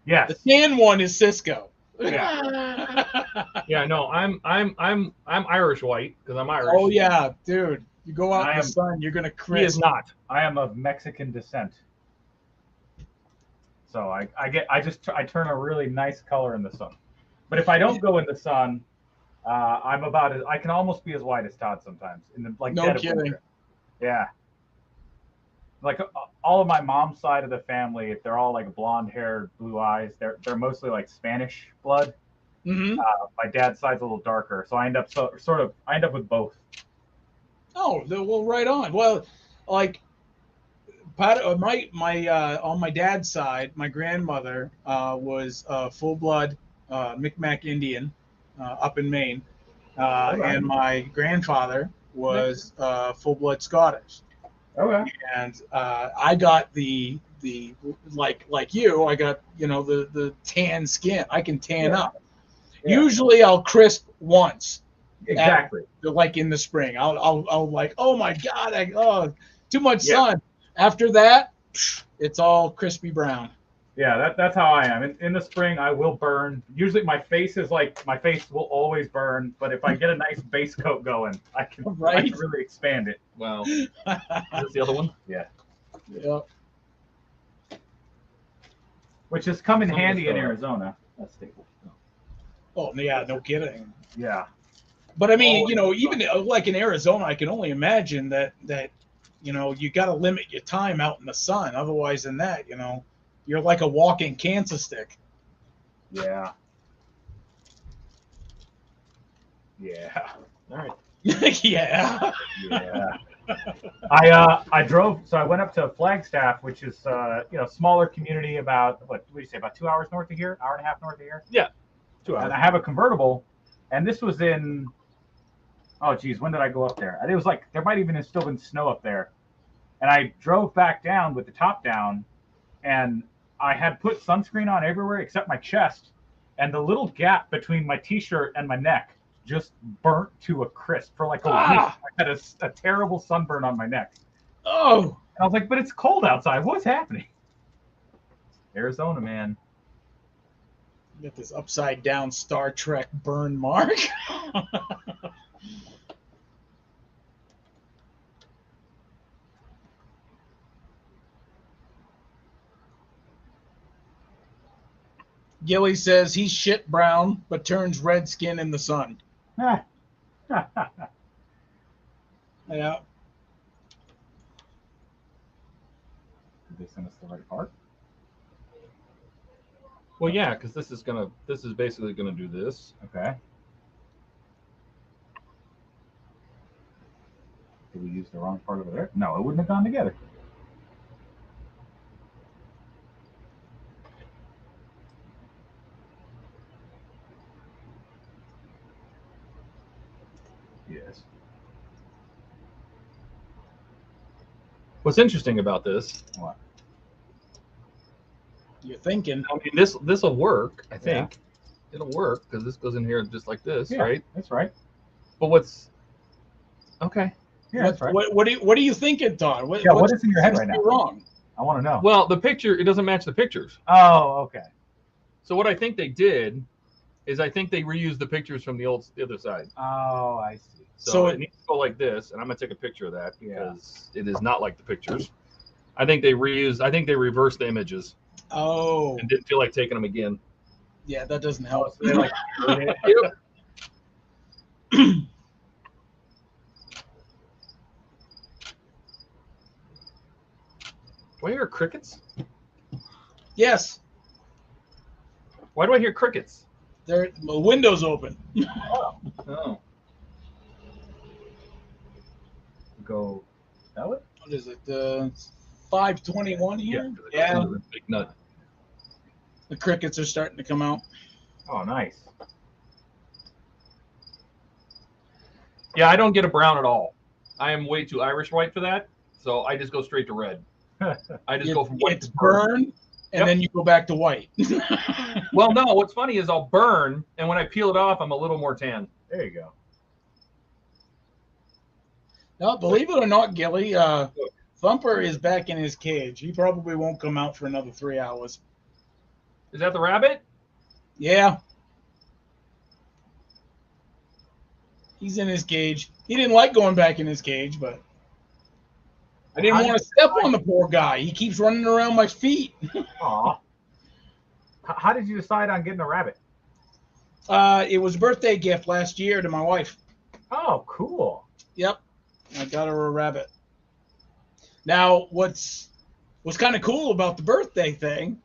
Speaker 10: Yes.
Speaker 1: The tan one is Cisco.
Speaker 10: Yeah.
Speaker 4: Yeah, no, I'm Irish white because I'm Irish.
Speaker 1: Oh yeah, dude. You go out
Speaker 10: I
Speaker 1: in the
Speaker 10: am-
Speaker 1: sun, you're gonna
Speaker 4: He
Speaker 1: crisp.
Speaker 4: is not.
Speaker 10: I am of Mexican descent. So I turn a really nice color in the sun. But if I don't go in the sun, I can almost be as white as Todd sometimes. In the
Speaker 1: No
Speaker 10: dead of
Speaker 1: kidding.
Speaker 10: winter. Yeah. Like all of my mom's side of the family, they're all like blonde hair, blue eyes. They're mostly like Spanish blood.
Speaker 1: Mm-hmm.
Speaker 10: My dad's side's a little darker, so I end up with both.
Speaker 1: Oh, well, right on. Well, like part of my on my dad's side, my grandmother was full blood Micmac Indian up in Maine, and my grandfather was full blood Scottish.
Speaker 10: Okay.
Speaker 1: And I got the like you, I got the tan skin. I can tan up.
Speaker 10: Yeah.
Speaker 1: Usually I'll crisp once.
Speaker 10: Exactly.
Speaker 1: Like in the spring, I'll like, oh my God, too much sun. After that, it's all crispy brown.
Speaker 10: Yeah, that's how I am. In the spring, I will burn. Usually, my face will always burn. But if I get a nice base coat going, I can really expand it.
Speaker 4: Wow. That's the other one.
Speaker 10: Yeah.
Speaker 1: Yeah.
Speaker 10: Which has come in handy in Arizona. That's stable.
Speaker 1: Oh yeah, no kidding.
Speaker 10: Yeah.
Speaker 1: But I mean, even like in Arizona, I can only imagine that you got to limit your time out in the sun. Otherwise, than that, you're like a walking cancer stick.
Speaker 10: Yeah. Yeah.
Speaker 4: All right.
Speaker 1: Yeah.
Speaker 10: Yeah. I drove, so I went up to Flagstaff, which is smaller community about what do you say, about 2 hours north of here, hour and a half north of here.
Speaker 4: Yeah. 2 hours.
Speaker 10: And I have a convertible, and this was in, oh geez, when did I go up there? It was like there might even have still been snow up there, and I drove back down with the top down, and I had put sunscreen on everywhere except my chest, and the little gap between my t-shirt and my neck just burnt to a crisp for like a week. I had a terrible sunburn on my neck.
Speaker 1: Oh.
Speaker 10: And I was like, but it's cold outside. What's happening? Arizona, man.
Speaker 1: You got this upside down Star Trek burn mark. Gilly says he's shit brown, but turns red skin in the sun. Yeah.
Speaker 10: they send us the right part?
Speaker 4: Well, yeah, because this is basically gonna do this.
Speaker 10: Okay. Did we use the wrong part over there? No, it wouldn't have gone together. Yes.
Speaker 4: What's interesting about this?
Speaker 10: What?
Speaker 1: You're thinking.
Speaker 4: I mean, this will work. I think it'll work because this goes in here just like this,
Speaker 10: Yeah,
Speaker 4: right?
Speaker 10: That's right.
Speaker 4: But what's okay?
Speaker 10: Yeah, that's right.
Speaker 1: What are you thinking, Todd? What
Speaker 10: is in your head right now?
Speaker 1: Wrong.
Speaker 10: I want to know.
Speaker 4: Well, the picture, it doesn't match the pictures.
Speaker 10: Oh, okay.
Speaker 4: So what I think they did is I think they reused the pictures from the other side.
Speaker 10: Oh, I see.
Speaker 4: So it needs to go like this, and I'm gonna take a picture of that because it is not like the pictures. I think they reversed the images.
Speaker 1: Oh.
Speaker 4: And didn't feel like taking them again.
Speaker 1: Yeah, that doesn't help.
Speaker 4: Yep. Do I hear crickets?
Speaker 1: Yes.
Speaker 4: Why do I hear crickets?
Speaker 1: The window's open.
Speaker 4: Oh.
Speaker 10: Go that way?
Speaker 1: What is it? 5:21 here?
Speaker 4: Yeah. Big nut.
Speaker 1: The crickets are starting to come out.
Speaker 10: Oh, nice.
Speaker 4: Yeah, I don't get a brown at all. I am way too Irish white for that, so I just go straight to red. I just go from white to
Speaker 1: burn, and then you go back to white.
Speaker 4: Well, no, what's funny is I'll burn, and when I peel it off, I'm a little more tan.
Speaker 10: There you go.
Speaker 1: No, believe it or not, Gilly, Thumper is back in his cage. He probably won't come out for another 3 hours.
Speaker 4: Is that the rabbit?
Speaker 1: Yeah. He's in his cage. He didn't like going back in his cage, but I didn't want to step on the poor guy. He keeps running around my feet.
Speaker 10: Aw. How did you decide on getting a rabbit?
Speaker 1: It was a birthday gift last year to my wife.
Speaker 10: Oh, cool.
Speaker 1: Yep. I got her a rabbit. Now, what's kind of cool about the birthday thing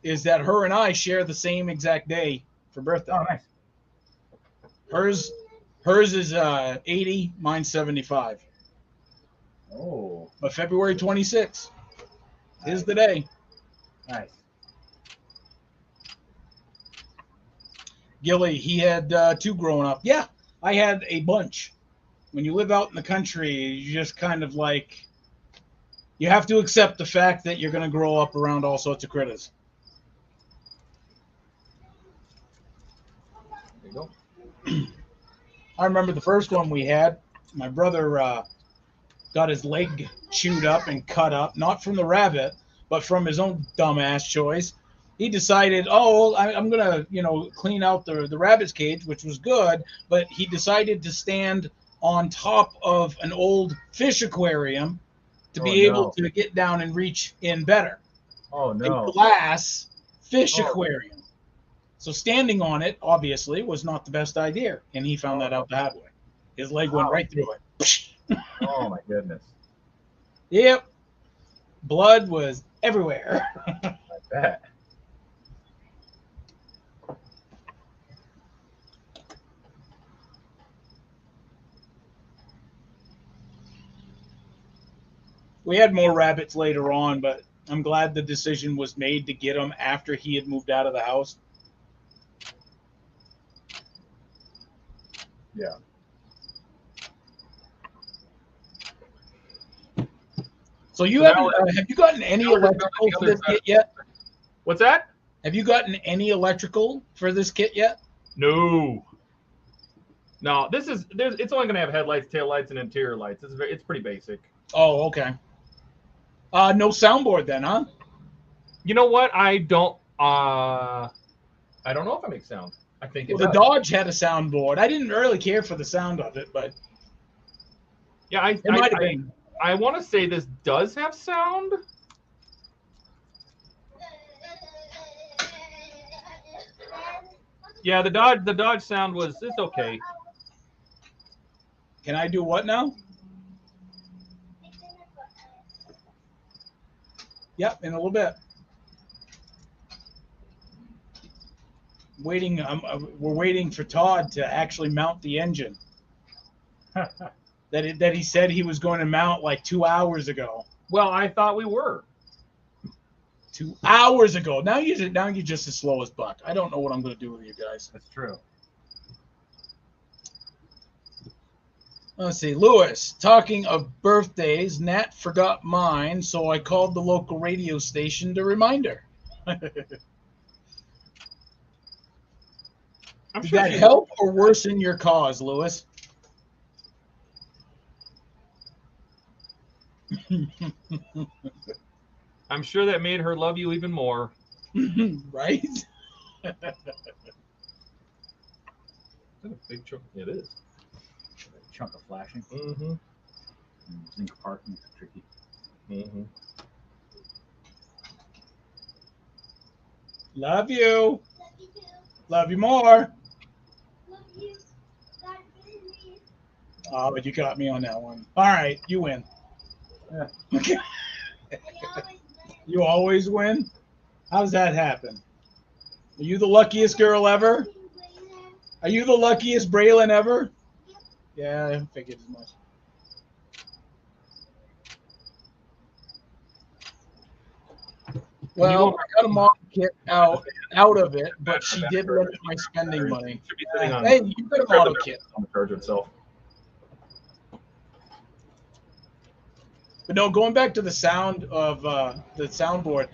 Speaker 1: is that her and I share the same exact day for birthday.
Speaker 10: Oh, nice.
Speaker 1: Hers is 80, mine's 75.
Speaker 10: Oh.
Speaker 1: But February 26th is the day.
Speaker 10: Nice.
Speaker 1: Gilly, he had 2 growing up. Yeah, I had a bunch. When you live out in the country, you just kind of like, you have to accept the fact that you're going to grow up around all sorts of critters.
Speaker 4: There you go.
Speaker 1: I remember the first one we had, my brother got his leg chewed up and cut up, not from the rabbit, but from his own dumbass choice. He decided, I'm going to, clean out the rabbit's cage, which was good, but he decided to stand on top of an old fish aquarium to be able to get down and reach in better.
Speaker 10: Oh, no.
Speaker 1: A glass fish aquarium. So standing on it, obviously, was not the best idea, and he found that out the hard way. His leg went right through it.
Speaker 10: Oh, my goodness.
Speaker 1: Yep. Blood was everywhere.
Speaker 10: I bet.
Speaker 1: We had more rabbits later on, but I'm glad the decision was made to get them after he had moved out of the house.
Speaker 10: Yeah.
Speaker 1: So you haven't have you gotten any electrical for this kit yet?
Speaker 4: What's that?
Speaker 1: Have you gotten any electrical for this kit yet?
Speaker 4: No. No, it's only going to have headlights, taillights, and interior lights. It's pretty basic.
Speaker 1: Oh, okay. No soundboard then, huh?
Speaker 4: You know what? I don't know if I make sound. I think
Speaker 1: the Dodge had a soundboard. I didn't really care for the sound of it, but
Speaker 4: yeah,
Speaker 1: it might have been.
Speaker 4: I want to say this does have sound. Yeah, the Dodge sound it's okay.
Speaker 1: Can I do what now? Yep, in a little bit. Waiting. We're waiting for Todd to actually mount the engine. that he said he was going to mount like 2 hours ago.
Speaker 4: Well, I thought we were.
Speaker 1: 2 hours ago. Now you're just as slow as Buck. I don't know what I'm going to do with you guys.
Speaker 10: That's true.
Speaker 1: Let's see. Lewis, talking of birthdays, Nat forgot mine, so I called the local radio station to remind her. Did that help or worsen your cause, Lewis?
Speaker 4: I'm sure that made her love you even more.
Speaker 1: Right?
Speaker 4: Is that a big chunk? It is.
Speaker 10: A chunk of flashing.
Speaker 4: Mm-hmm.
Speaker 10: Zinc part makes it tricky.
Speaker 4: Mm-hmm.
Speaker 1: Love you. Love you more. Oh, but you got me on that one. All right, you win. Yeah. You always win? How does that happen? Are you the luckiest girl ever? Are you the luckiest Braylon ever? Yeah, I figured as much. Well, I got a model kit out of it, but she did limit my spending money. Hey, you got a model kit.
Speaker 4: On the charger itself.
Speaker 1: But no, going back to the sound of the soundboard,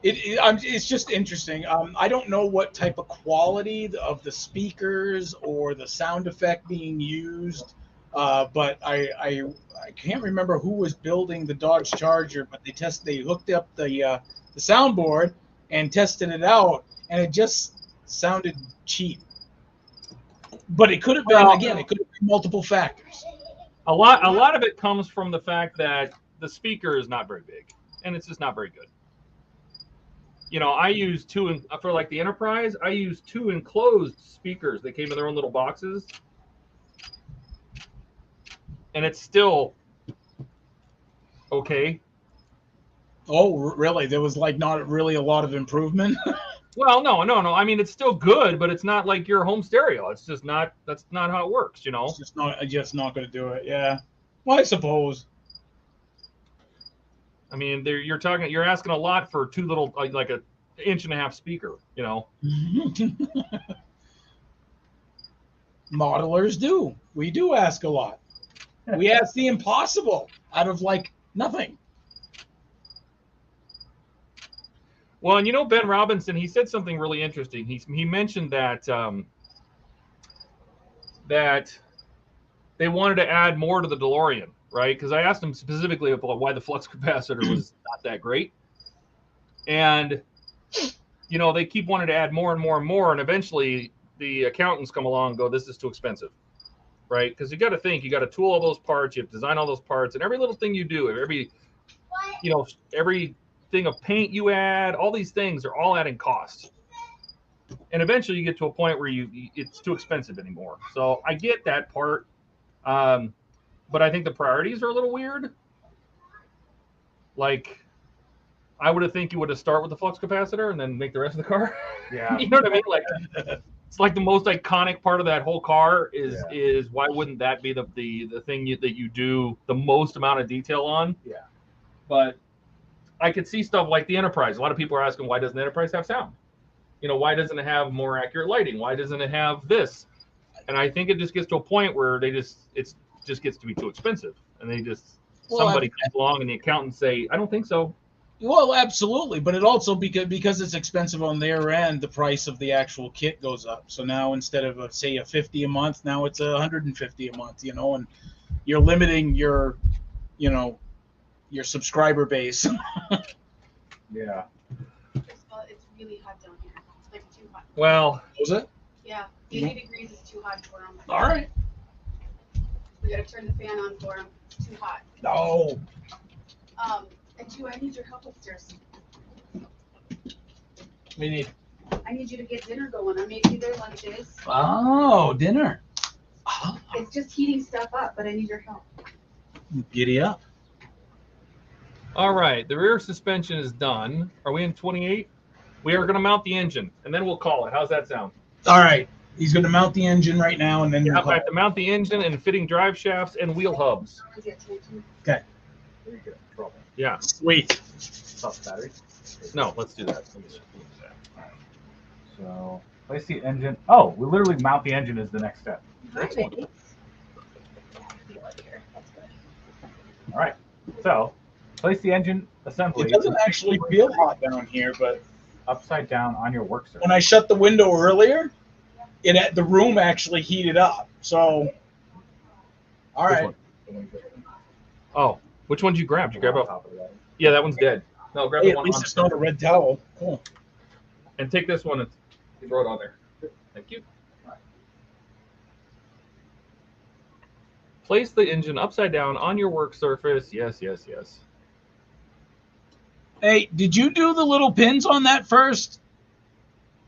Speaker 1: it's just interesting. I don't know what type of quality of the speakers or the sound effect being used, but I can't remember who was building the Dodge Charger, but they hooked up the soundboard and tested it out, and it just sounded cheap. But it could have been, again, it could have been multiple factors.
Speaker 4: A lot of it comes from the fact that the speaker is not very big, and it's just not very good. You know, I use for like the Enterprise, I use 2 enclosed speakers. They came in their own little boxes, and it's still okay.
Speaker 1: Oh, really? There was like not really a lot of improvement.
Speaker 4: Well, no. I mean, it's still good, but it's not like your home stereo. It's just not. That's not how it works, you know.
Speaker 1: It's just not going to do it. Yeah. Well, I suppose.
Speaker 4: I mean, you're asking a lot for 2 little, like a 1.5 inch speaker, you know.
Speaker 1: Modelers do. We do ask a lot. We ask the impossible out of like nothing.
Speaker 4: Well, and you know, Ben Robinson, he said something really interesting. He mentioned that that they wanted to add more to the DeLorean, right? Because I asked him specifically about why the flux capacitor was not that great. And, you know, they keep wanting to add more and more and more. And eventually the accountants come along and go, this is too expensive, right? Because you got to think, you got to tool all those parts, you have to design all those parts, and every little thing you do, every thing of paint you add, all these things are all adding cost. And eventually you get to a point where it's too expensive anymore. So I get that part. But I think the priorities are a little weird. Like, I would have think you would have start with the flux capacitor and then make the rest of the car.
Speaker 10: Yeah.
Speaker 4: You know what I mean? Like, it's like the most iconic part of that whole car is why wouldn't that be the thing that you do the most amount of detail on?
Speaker 10: Yeah.
Speaker 4: But I could see stuff like the Enterprise. A lot of people are asking, why doesn't the Enterprise have sound? You know, why doesn't it have more accurate lighting? Why doesn't it have this? And I think it just gets to a point where it just gets to be too expensive, and somebody comes along and the accountants say, I don't think so.
Speaker 1: Well, absolutely, but it also because it's expensive on their end, the price of the actual kit goes up. So now instead of say a $50 a month, now it's $150 a month. You know, and you're limiting your subscriber base.
Speaker 10: Yeah.
Speaker 7: It's really hot down here. It's like too hot.
Speaker 4: Well,
Speaker 1: was it?
Speaker 7: Yeah, 80 degrees is too hot for them.
Speaker 1: All right.
Speaker 7: We gotta turn the fan on for them. It's too hot.
Speaker 1: No.
Speaker 7: And 2, I need your help upstairs.
Speaker 1: We need.
Speaker 7: I need you to get dinner going. I made you their lunches.
Speaker 1: Oh, dinner.
Speaker 7: It's just heating stuff up, but I need your help.
Speaker 1: Giddy up.
Speaker 4: All right, the rear suspension is done. Are we in 28? We are going to mount the engine, and then we'll call it. How's that sound?
Speaker 1: All right. He's going to mount the engine right now, and then
Speaker 4: Yeah,
Speaker 1: we'll
Speaker 4: I
Speaker 1: call
Speaker 4: have to mount the engine and fitting drive shafts and wheel hubs.
Speaker 1: Okay.
Speaker 10: There you go. Trouble.
Speaker 4: Yeah.
Speaker 1: Sweet.
Speaker 10: Stop the battery.
Speaker 4: No, let's do that. Let me just do that.
Speaker 10: So place the engine. Oh, we literally mount the engine is the next step.
Speaker 4: That's one.
Speaker 10: All right. So place the engine assembly.
Speaker 1: It doesn't actually feel hot down here, but
Speaker 10: upside down on your work surface.
Speaker 1: when I shut the window earlier, the room actually heated up. So, all
Speaker 4: Which
Speaker 1: right.
Speaker 4: one? Oh, which one did you grab? Did you grab a? Yeah, that one's dead. No, grab
Speaker 1: Hey,
Speaker 4: the
Speaker 1: at
Speaker 4: one
Speaker 1: least
Speaker 4: on
Speaker 1: it's not a red towel. Cool.
Speaker 4: and take this one and throw it on there. Thank you. Place the engine upside down on your work surface. Yes, yes, yes.
Speaker 1: Hey, did you do the little pins on that first?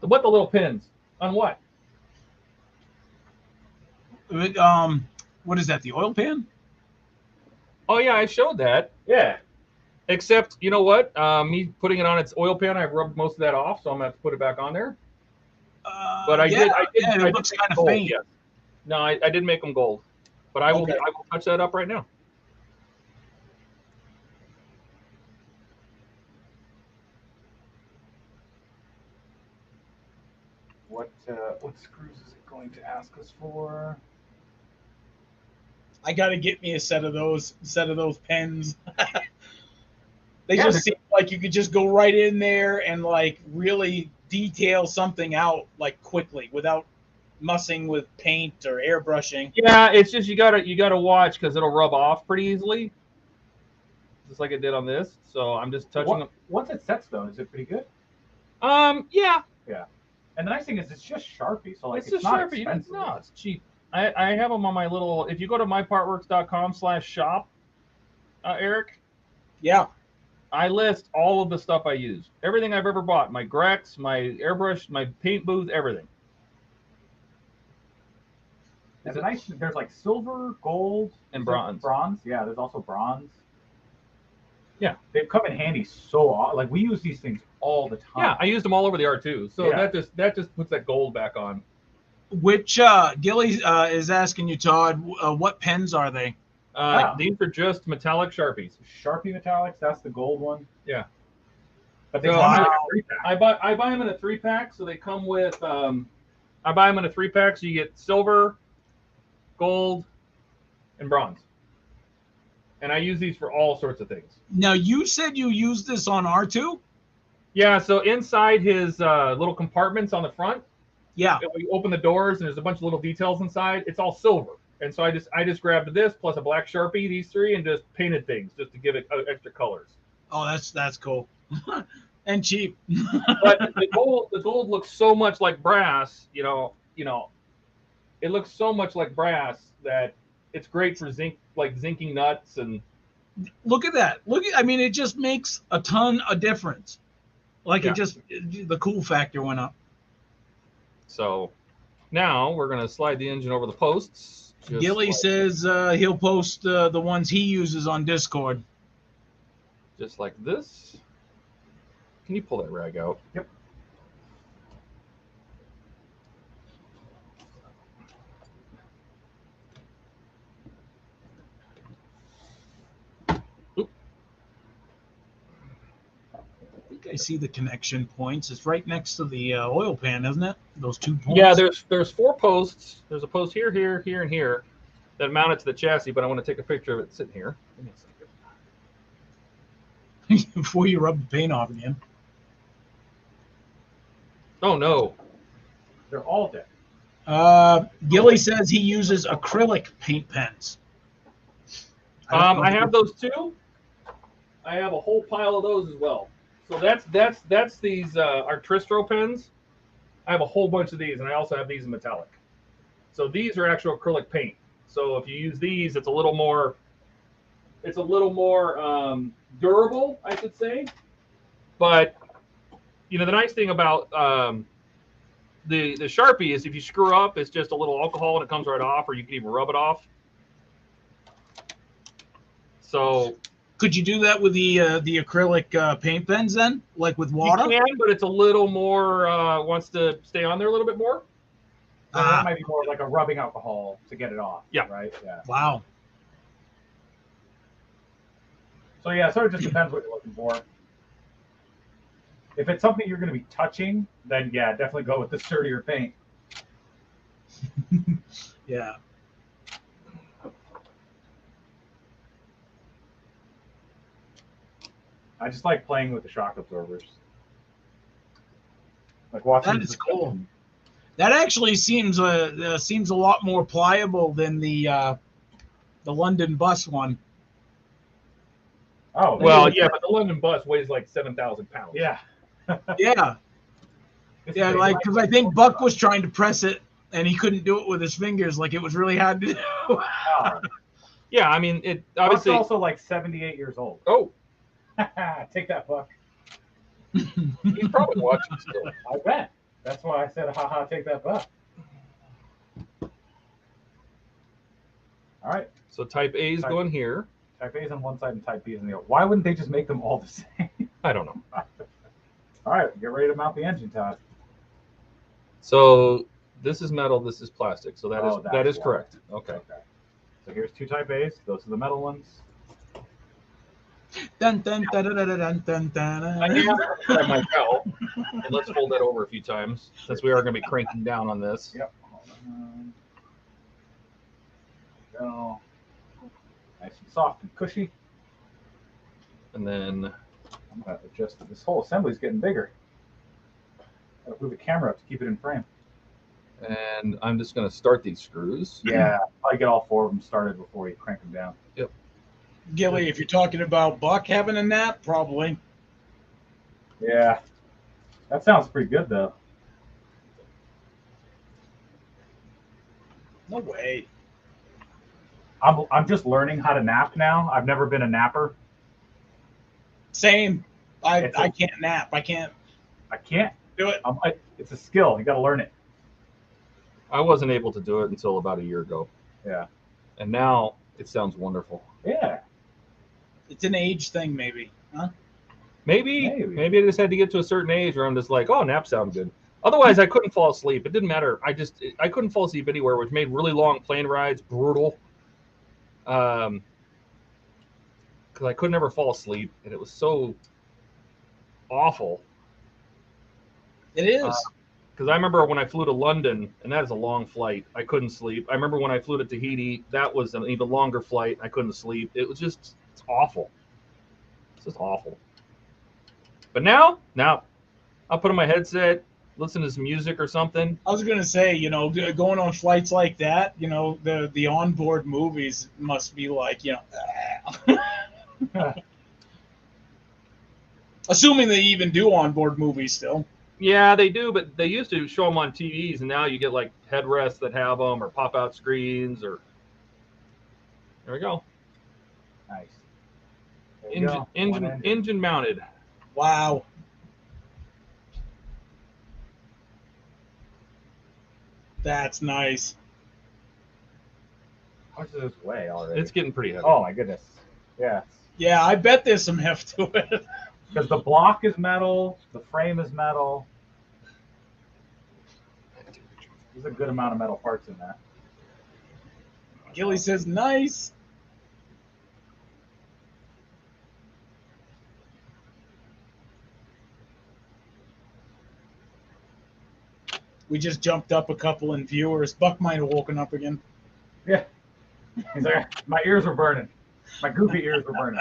Speaker 4: What, the little pins? On what?
Speaker 1: What is that? The oil pan?
Speaker 4: Oh yeah, I showed that.
Speaker 10: Yeah.
Speaker 4: Except, you know what? Me putting it on its oil pan, I've rubbed most of that off, so I'm gonna have to put it back on there. But I did.
Speaker 1: It looks kind of faint.
Speaker 4: Yes. No, I did make them gold, but I will.
Speaker 1: Okay.
Speaker 4: I will touch that up right now.
Speaker 10: What screws is it going to ask us for?
Speaker 1: I got to get me a set of those pens. They
Speaker 10: Yeah,
Speaker 1: just seem like you could just go right in there and like really detail something out like quickly without mussing with paint or airbrushing.
Speaker 4: Yeah, it's just you gotta watch because it'll rub off pretty easily, just like it did on this. So I'm just touching them.
Speaker 10: Once it sets though, is it pretty good?
Speaker 4: Yeah.
Speaker 10: Yeah. And the nice thing is it's just Sharpie, so like
Speaker 4: It's
Speaker 10: it's
Speaker 4: just
Speaker 10: not
Speaker 4: Sharpie.
Speaker 10: expensive.
Speaker 4: No, it's cheap. I have them on my little. If you go to mypartworks.com/shop, Eric,
Speaker 1: Yeah.
Speaker 4: I list all of the stuff I use. Everything I've ever bought. My Grex, my airbrush, my paint booth, everything.
Speaker 10: And the nice, there's like silver, gold,
Speaker 4: And bronze.
Speaker 10: Bronze, yeah. There's also bronze.
Speaker 4: Yeah,
Speaker 10: they've come in handy like we use these things all the time.
Speaker 4: Yeah, I used them all over the R2. So
Speaker 10: Yeah.
Speaker 4: that just puts that gold back on.
Speaker 1: Which Gilly is asking you, Todd, what pens are they?
Speaker 4: These are just metallic Sharpies.
Speaker 10: Sharpie metallics, that's the gold one.
Speaker 4: Yeah.
Speaker 10: But they
Speaker 4: So
Speaker 10: come in like a 3-pack.
Speaker 4: I buy them in a 3-pack, so they come with. I buy them in a 3-pack, so you get silver, gold, and bronze. And I use these for all sorts of things.
Speaker 1: Now, you said you used this on R2?
Speaker 4: Yeah, so inside his little compartments on the front,
Speaker 1: Yeah.
Speaker 4: you open the doors and there's a bunch of little details inside. It's all silver, and so I just grabbed this plus a black Sharpie, these three, and just painted things just to give it extra colors.
Speaker 1: Oh, that's cool. And cheap.
Speaker 4: But the gold looks so much like brass, you know, it looks so much like brass that it's great for zinking nuts and.
Speaker 1: Look at that. I mean, it just makes a ton of difference. Like
Speaker 4: Yeah.
Speaker 1: The cool factor went up.
Speaker 4: So now we're going to slide the engine over the posts.
Speaker 1: Gilly says he'll post the ones he uses on Discord.
Speaker 4: Just like this. Can you pull that rag out?
Speaker 10: Yep.
Speaker 1: I see the connection points. It's right next to the oil pan, isn't it? Those 2 points.
Speaker 4: Yeah, there's 4 posts. There's a post here, here, here, and here that mount it to the chassis, but I want to take a picture of it sitting here. Give me a second.
Speaker 1: Before you rub the paint off again.
Speaker 4: Oh no.
Speaker 10: They're all dead.
Speaker 1: Gilly says he uses acrylic paint pens.
Speaker 4: I have those too. I have a whole pile of those as well. So that's these Artristro pens. I have a whole bunch of these, and I also have these in metallic. So these are actual acrylic paint. So if you use these, it's a little more durable, I should say. But the nice thing about the Sharpie is if you screw up, it's just a little alcohol and it comes right off, or you can even rub it off. So
Speaker 1: Could you do that with the acrylic paint pens then, like with water?
Speaker 4: You can, but it's a little more wants to stay on there a little bit more.
Speaker 10: That might be more like a rubbing alcohol to get it off.
Speaker 4: Yeah.
Speaker 10: Right. Yeah.
Speaker 1: Wow.
Speaker 10: So yeah, it sort of just depends what you're looking for. If it's something you're going to be touching, then yeah, definitely go with the sturdier paint.
Speaker 1: Yeah.
Speaker 10: I just like playing with the shock absorbers. Like watching.
Speaker 1: That is cool. That actually seems a lot more pliable than the London bus one.
Speaker 10: Oh
Speaker 4: well, yeah, but the London bus weighs like 7,000 pounds.
Speaker 10: Yeah.
Speaker 1: Yeah. Yeah, like because I think Buck was trying to press it and he couldn't do it with his fingers. Like it was really hard to do.
Speaker 4: Yeah, I mean it
Speaker 10: Buck's
Speaker 4: obviously
Speaker 10: also like 78 years old.
Speaker 4: Oh,
Speaker 10: take that, Buck.
Speaker 4: he's probably watching still.
Speaker 10: I bet. That's why I said, haha, take that, Buck. All right.
Speaker 4: So type A is going here.
Speaker 10: Type A is on one side and type B is on the other. Why wouldn't they just make them all the same?
Speaker 4: I don't know.
Speaker 10: All right, get ready to mount the engine, Todd.
Speaker 4: So this is metal, this is plastic. So that
Speaker 10: Oh,
Speaker 4: that is
Speaker 10: why.
Speaker 4: correct. Okay.
Speaker 10: So here's two type A's. Those are the metal ones.
Speaker 1: Dun, dun, dun, dun, dun, dun, dun, dun.
Speaker 4: I have at my belt. And let's fold that over a few times since we are going to be cranking down on this.
Speaker 10: Yep. Go. Nice and soft and cushy.
Speaker 4: And then
Speaker 10: I'm going to adjust it. This whole assembly's getting bigger. Gotta move the camera up to keep it in frame.
Speaker 4: and I'm just going to start these screws.
Speaker 10: Yeah, probably get all four of them started before you crank them down.
Speaker 4: Yep.
Speaker 1: Gilly, if you're talking about Buck having a nap, probably.
Speaker 10: Yeah. That sounds pretty good, though.
Speaker 1: No way.
Speaker 10: I'm just learning how to nap now. I've never been a napper.
Speaker 1: Same. I can't nap. I can't
Speaker 10: do
Speaker 1: it.
Speaker 10: It's a skill. You got to learn it.
Speaker 4: I wasn't able to do it until about a year ago.
Speaker 10: Yeah.
Speaker 4: And now it sounds wonderful.
Speaker 10: Yeah.
Speaker 1: It's an age thing, maybe. Huh?
Speaker 4: Maybe I just had to get to a certain age where I'm just like, oh, naps sound good. Otherwise, I couldn't fall asleep. It didn't matter. I couldn't fall asleep anywhere, which made really long plane rides brutal. Because I could never fall asleep, and it was so awful.
Speaker 1: It is.
Speaker 4: Because I remember when I flew to London, and that is a long flight. I couldn't sleep. I remember when I flew to Tahiti, that was an even longer flight. I couldn't sleep. It was just, it's awful. It's just awful. But now I'll put on my headset, listen to some music or something.
Speaker 1: I was gonna say, going on flights like that, the onboard movies must be like, assuming they even do onboard movies still.
Speaker 4: Yeah, they do, but they used to show them on TVs, and now you get like headrests that have them or pop-out screens or. There we go.
Speaker 10: Nice.
Speaker 4: Engine mounted.
Speaker 1: Wow. That's nice.
Speaker 10: How much does this weigh already?
Speaker 4: It's getting pretty heavy.
Speaker 10: Oh my goodness. Yeah.
Speaker 1: Yeah, I bet there's some heft to it.
Speaker 10: Because the block is metal, the frame is metal. There's a good amount of metal parts in that.
Speaker 1: Gilly says nice. We just jumped up a couple in viewers. Buck might have woken up again.
Speaker 10: Yeah. He's like, my ears were burning. My goofy ears were burning.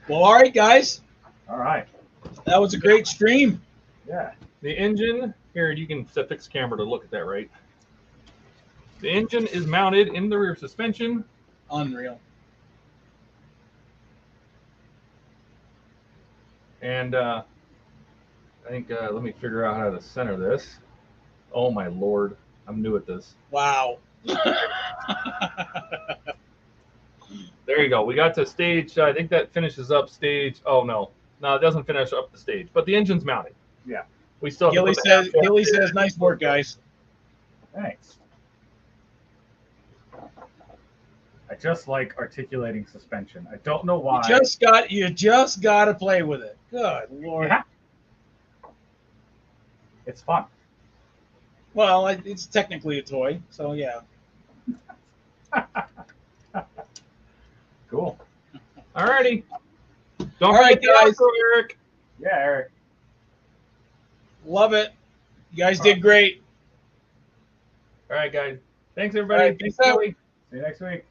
Speaker 1: Well, all right, guys.
Speaker 10: All right.
Speaker 1: That was a great stream.
Speaker 10: Yeah.
Speaker 4: The engine, here, you can fix camera to look at that, right? The engine is mounted in the rear suspension.
Speaker 1: Unreal.
Speaker 4: And I think, let me figure out how to center this. Oh, my Lord. I'm new at this.
Speaker 1: Wow.
Speaker 4: There you go. We got to stage. I think that finishes up stage. Oh, no. No, it doesn't finish up the stage. But the engine's mounted.
Speaker 10: Yeah.
Speaker 4: We still
Speaker 1: Gilly says, nice work, guys.
Speaker 10: Thanks. I just like articulating suspension. I don't know why.
Speaker 1: You just got to play with it. Good Lord.
Speaker 10: Yeah. It's fun.
Speaker 1: Well, it's technically a toy, so yeah.
Speaker 10: Cool.
Speaker 4: Alrighty. Don't
Speaker 1: All right,
Speaker 4: forget the
Speaker 1: guys.
Speaker 4: outro, Eric.
Speaker 10: Yeah, Eric.
Speaker 1: Love it. You guys did great.
Speaker 4: All right, guys. Thanks,
Speaker 1: All
Speaker 4: everybody.
Speaker 1: right,
Speaker 4: Thanks,
Speaker 1: peace out.
Speaker 4: Gilly.
Speaker 10: See you next week.